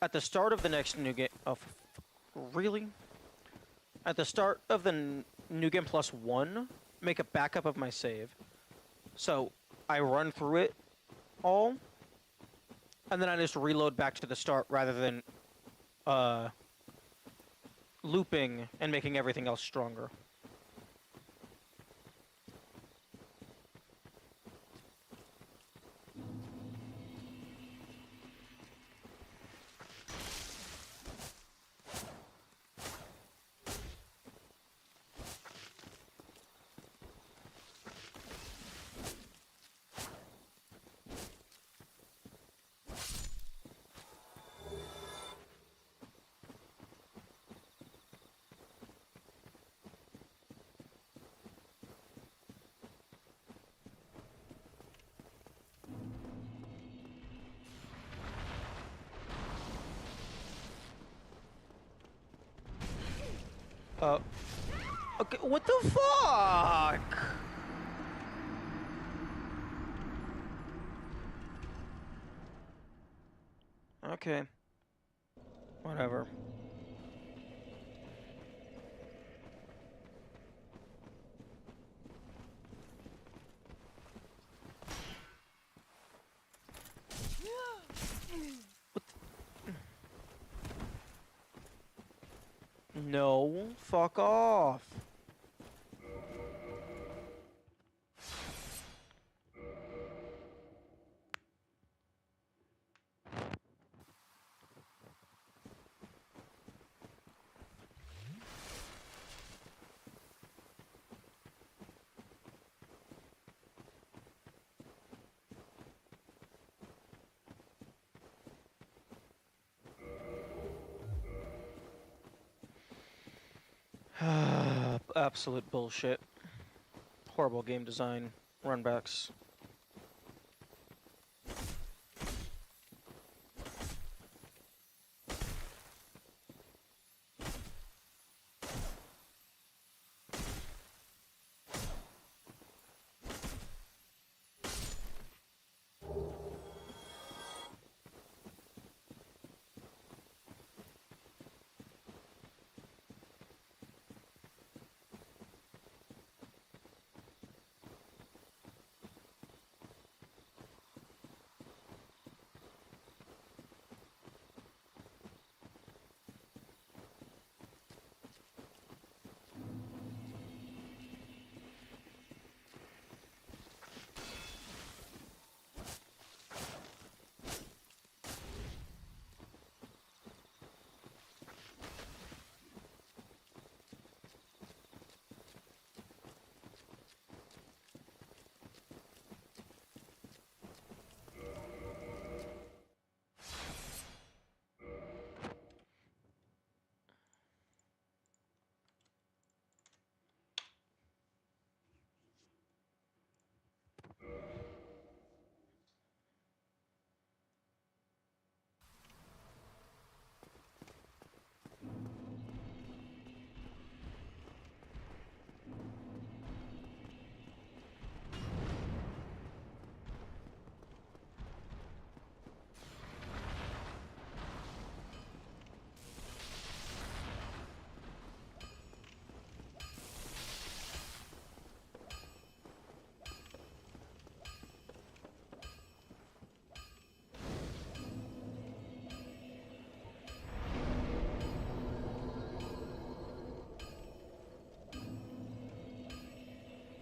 at the start of the next New Game... Oh, really? At the start of the New Game Plus 1, make a backup of my save. So, I run through it all, and then I just reload back to the start rather than looping and making everything else stronger. Okay, what the fuck? Okay. Whatever. No, fuck off. absolute bullshit. Horrible game design, runbacks.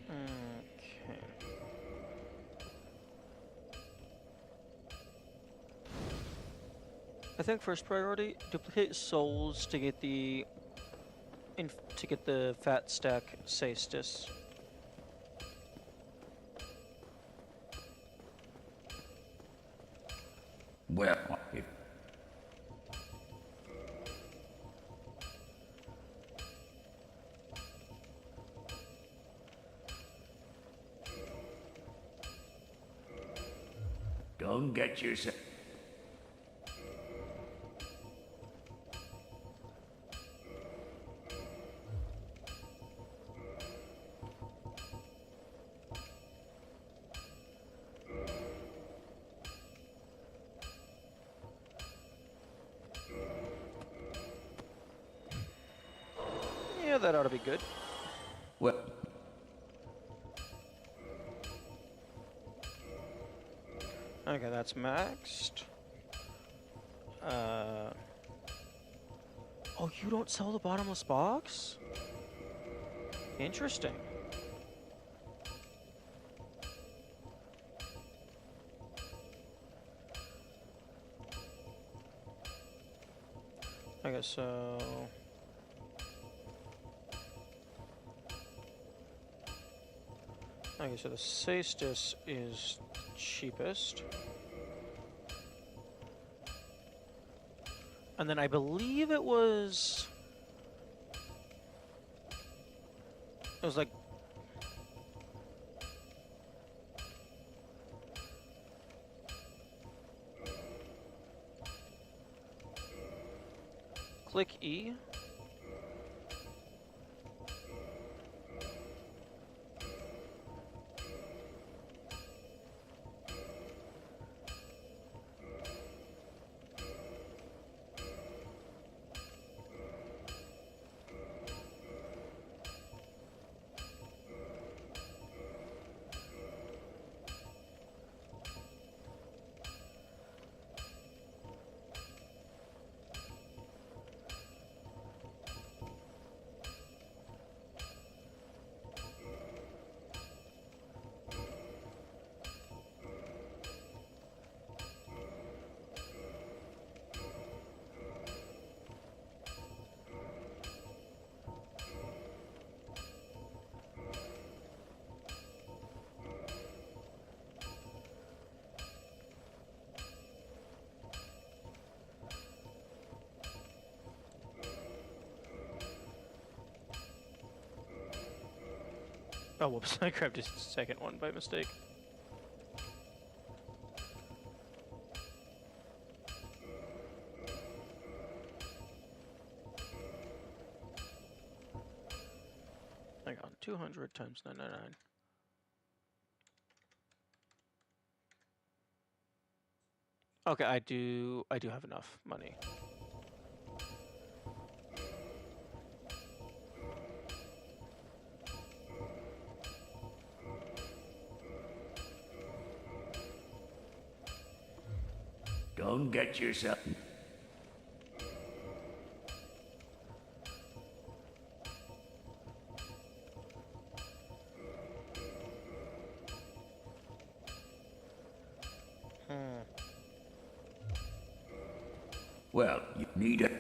Okay. I think first priority, duplicate souls to get the fat stack Saestis. Well, if don't get yourself. Yeah, that ought to be good. Well, Okay, that's maxed. Oh, you don't sell the bottomless box? Interesting. Okay, so... Okay, so the Saestis is cheapest. And then I believe it was like click E. Oh, whoops! I grabbed his second one by mistake. Hang on, 200 times 999. Okay, I do have enough money. Don't get yourself. Well, you need it.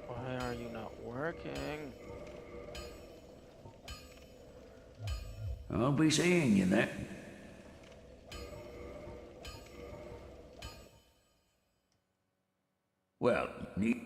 Why are you not working? I'll be seeing you then. Well, you need.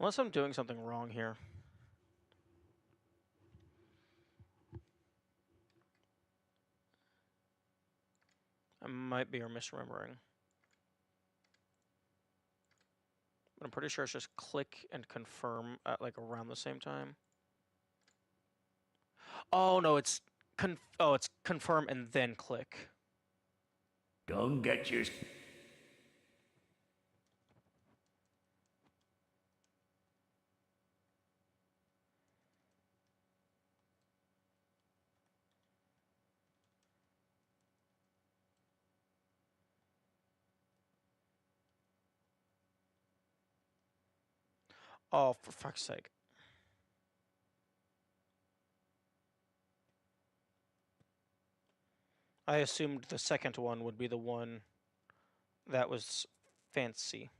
Unless I'm doing something wrong here. I might be misremembering. But I'm pretty sure it's just click and confirm at like around the same time. Oh no, it's it's confirm and then click. Don't get yourself. Oh, for fuck's sake. I assumed the second one would be the one that was fancy.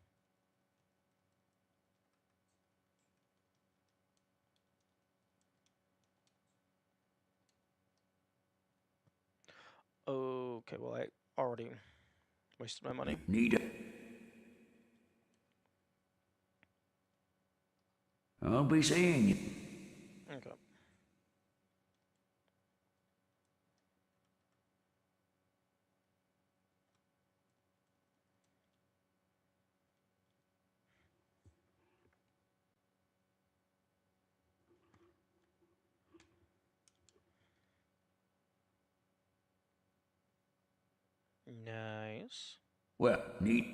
Okay, well, I already wasted my money. You need it. I'll be seeing you. Okay. Nice. Well, need.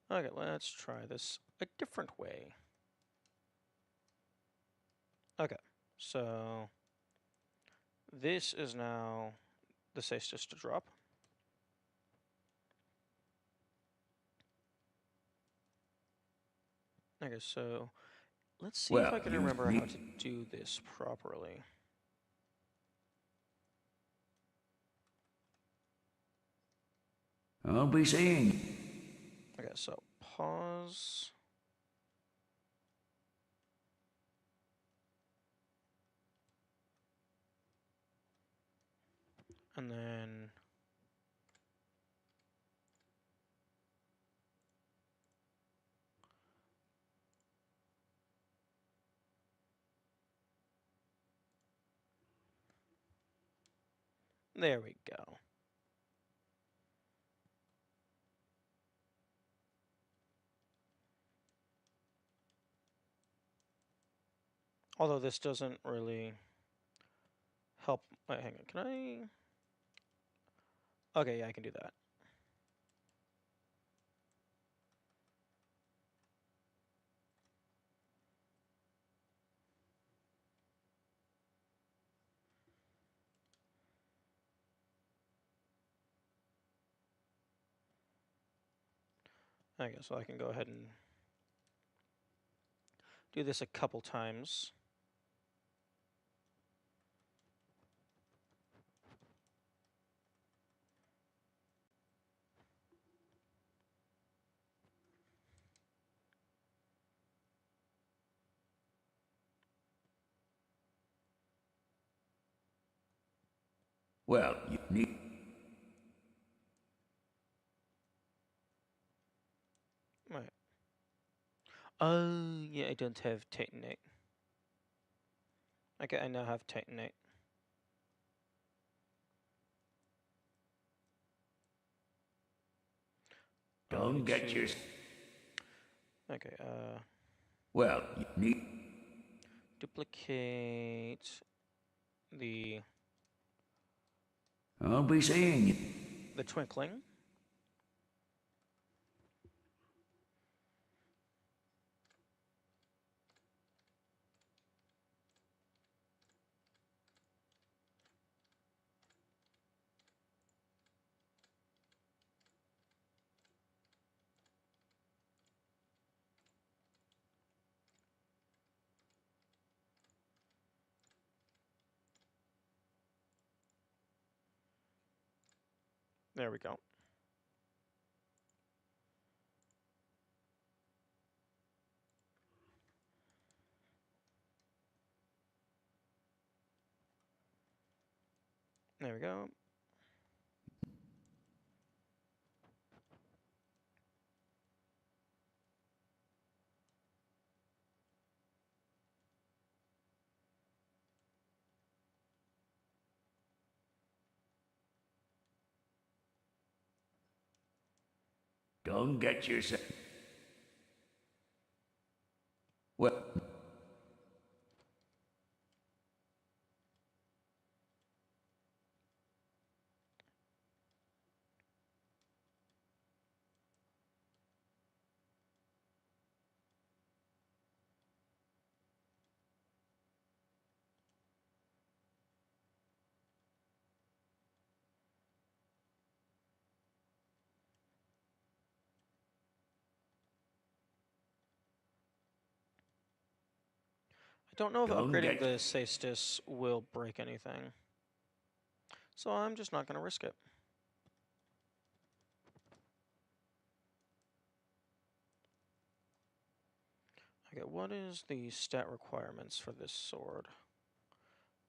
Okay, let's try this a different way. Okay, so this is now the safe just to drop. Okay, so let's see if Well, I can you remember how need. to do this properly. I'll be seeing you. Okay, so pause. And then there we go. Although this doesn't really help. Wait, hang on. Can I? Okay, yeah, I can do that. Okay, so I can go ahead and do this a couple times. Well, you need... Right. Yeah, I don't have Titanite. Okay, I now have Titanite. Don't get your... Okay, Well, you need... duplicate the I'll be seeing you. twinkling. There we go. There we go. Don't get yourself... Well... I don't know if Don't upgrading get... the Cestus will break anything. So I'm just not going to risk it. Okay, what is the stat requirements for this sword?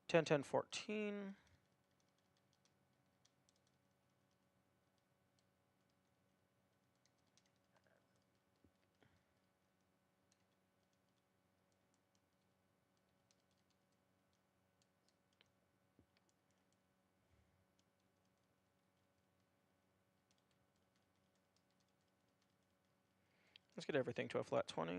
10, 10, 14. Let's get everything to a flat 20.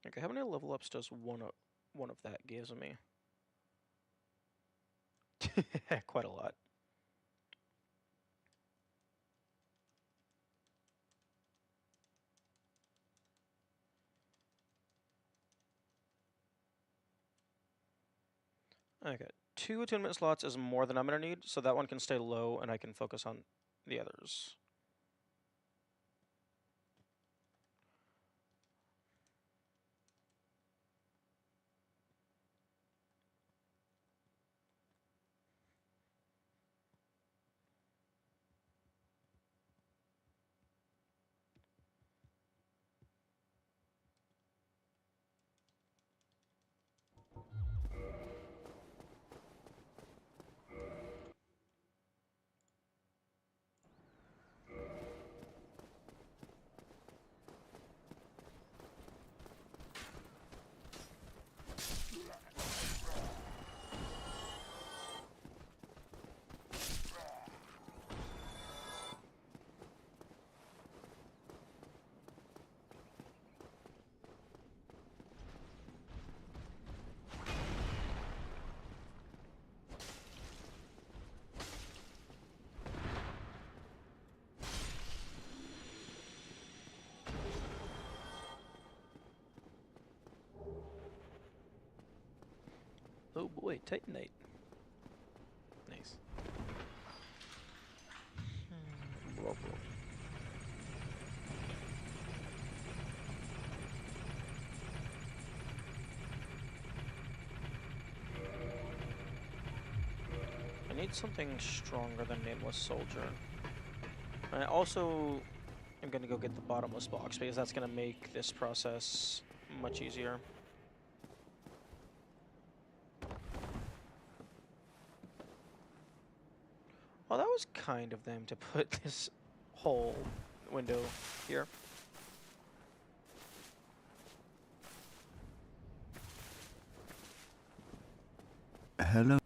Okay, how many level ups does one up? one of that gives me. Quite a lot. Okay, 2 attunement slots is more than I'm going to need, so that one can stay low and I can focus on the others. Oh boy, Titanite. Nice. Blah, blah. I need something stronger than Nameless Soldier. I also am going to go get the bottomless box because that's going to make this process much easier. Well, that was kind of them to put this whole window here. Hello,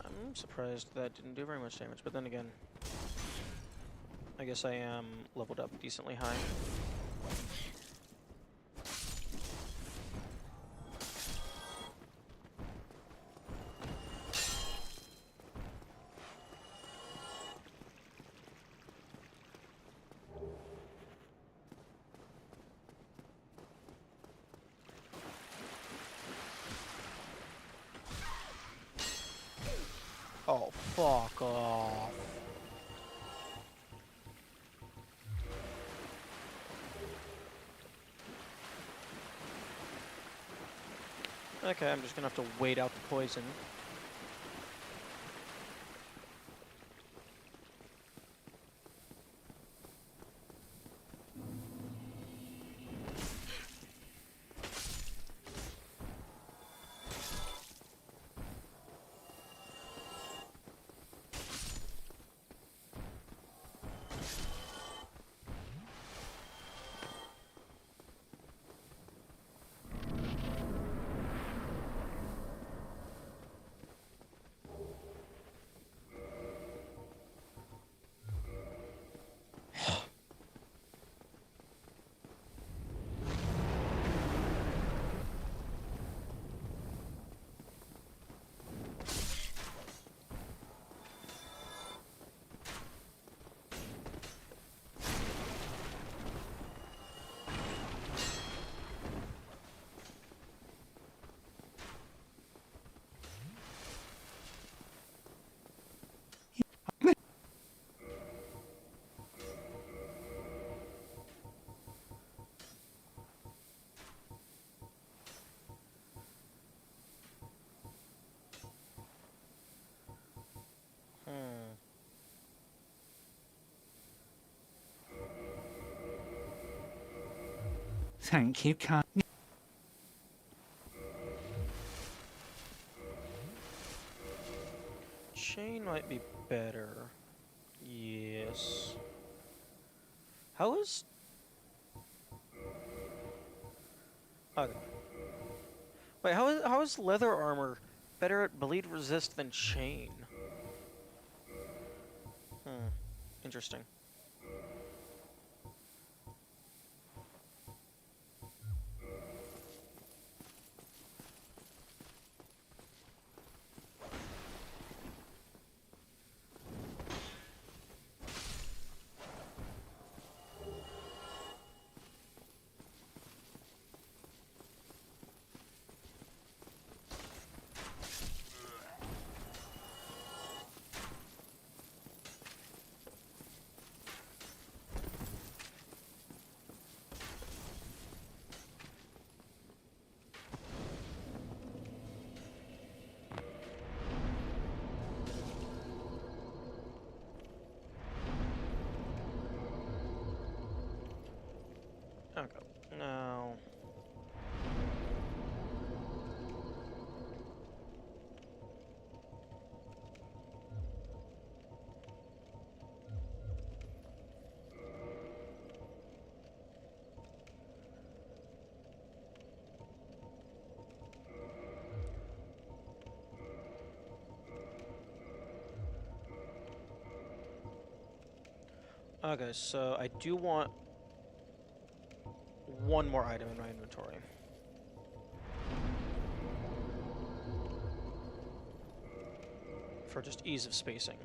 I'm surprised that didn't do very much damage, but then again, I guess I am leveled up decently high. Oh, fuck off. Okay, I'm just gonna have to wait out the poison. Thank you, kind. Chain might be better. Yes. How is... Okay. Wait, how is leather armor better at bleed resist than chain? Interesting. Okay, now... Okay, so I do want one more item in my inventory. For just ease of spacing.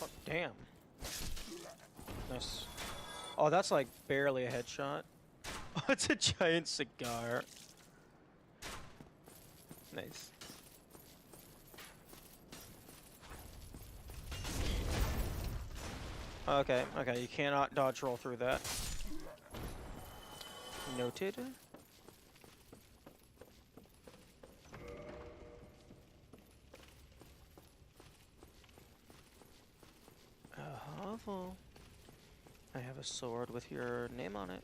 Oh, damn. Nice. Oh, that's like barely a headshot. Oh, it's a giant cigar. Nice. Okay, okay, you cannot dodge roll through that. Noted. Hovel. I have a sword with your name on it.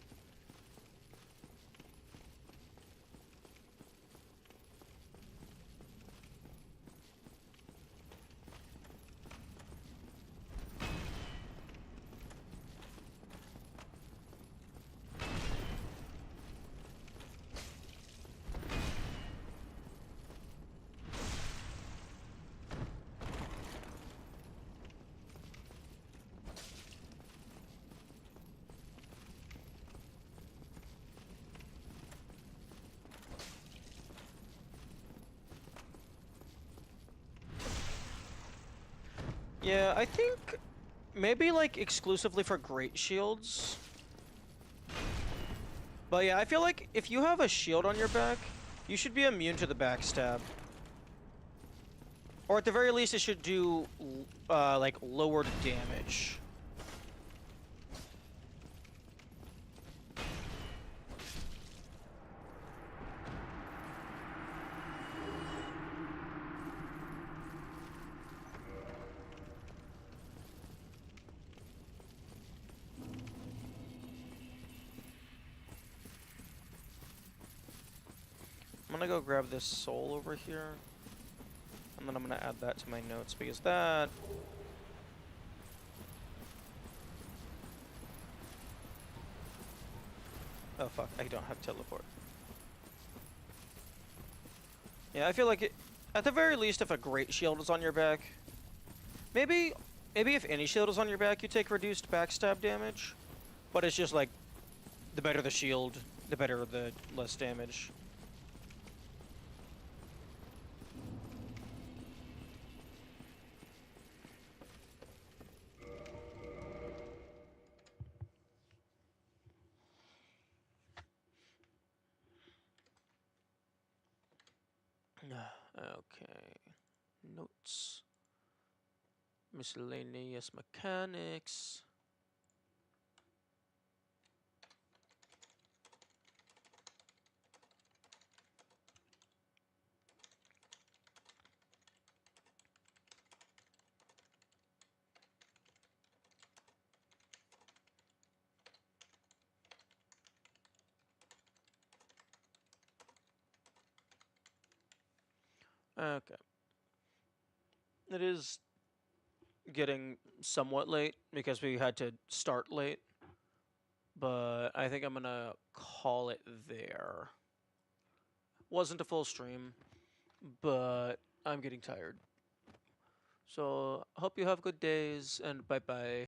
Yeah, I think maybe like exclusively for great shields. But yeah, I feel like if you have a shield on your back, you should be immune to the backstab. Or at the very least, it should do like lowered damage. gonna go grab this soul over here. And then I'm gonna add that to my notes because that... Oh fuck, I don't have teleport. Yeah, I feel like at the very least if a great shield is on your back, maybe if any shield is on your back you take reduced backstab damage, but it's just like the better the shield, the better the less damage. Okay. Notes. Miscellaneous mechanics. Okay. It is getting somewhat late because we had to start late, but I think I'm gonna call it there. Wasn't a full stream, but I'm getting tired. So, hope you have good days, and bye-bye.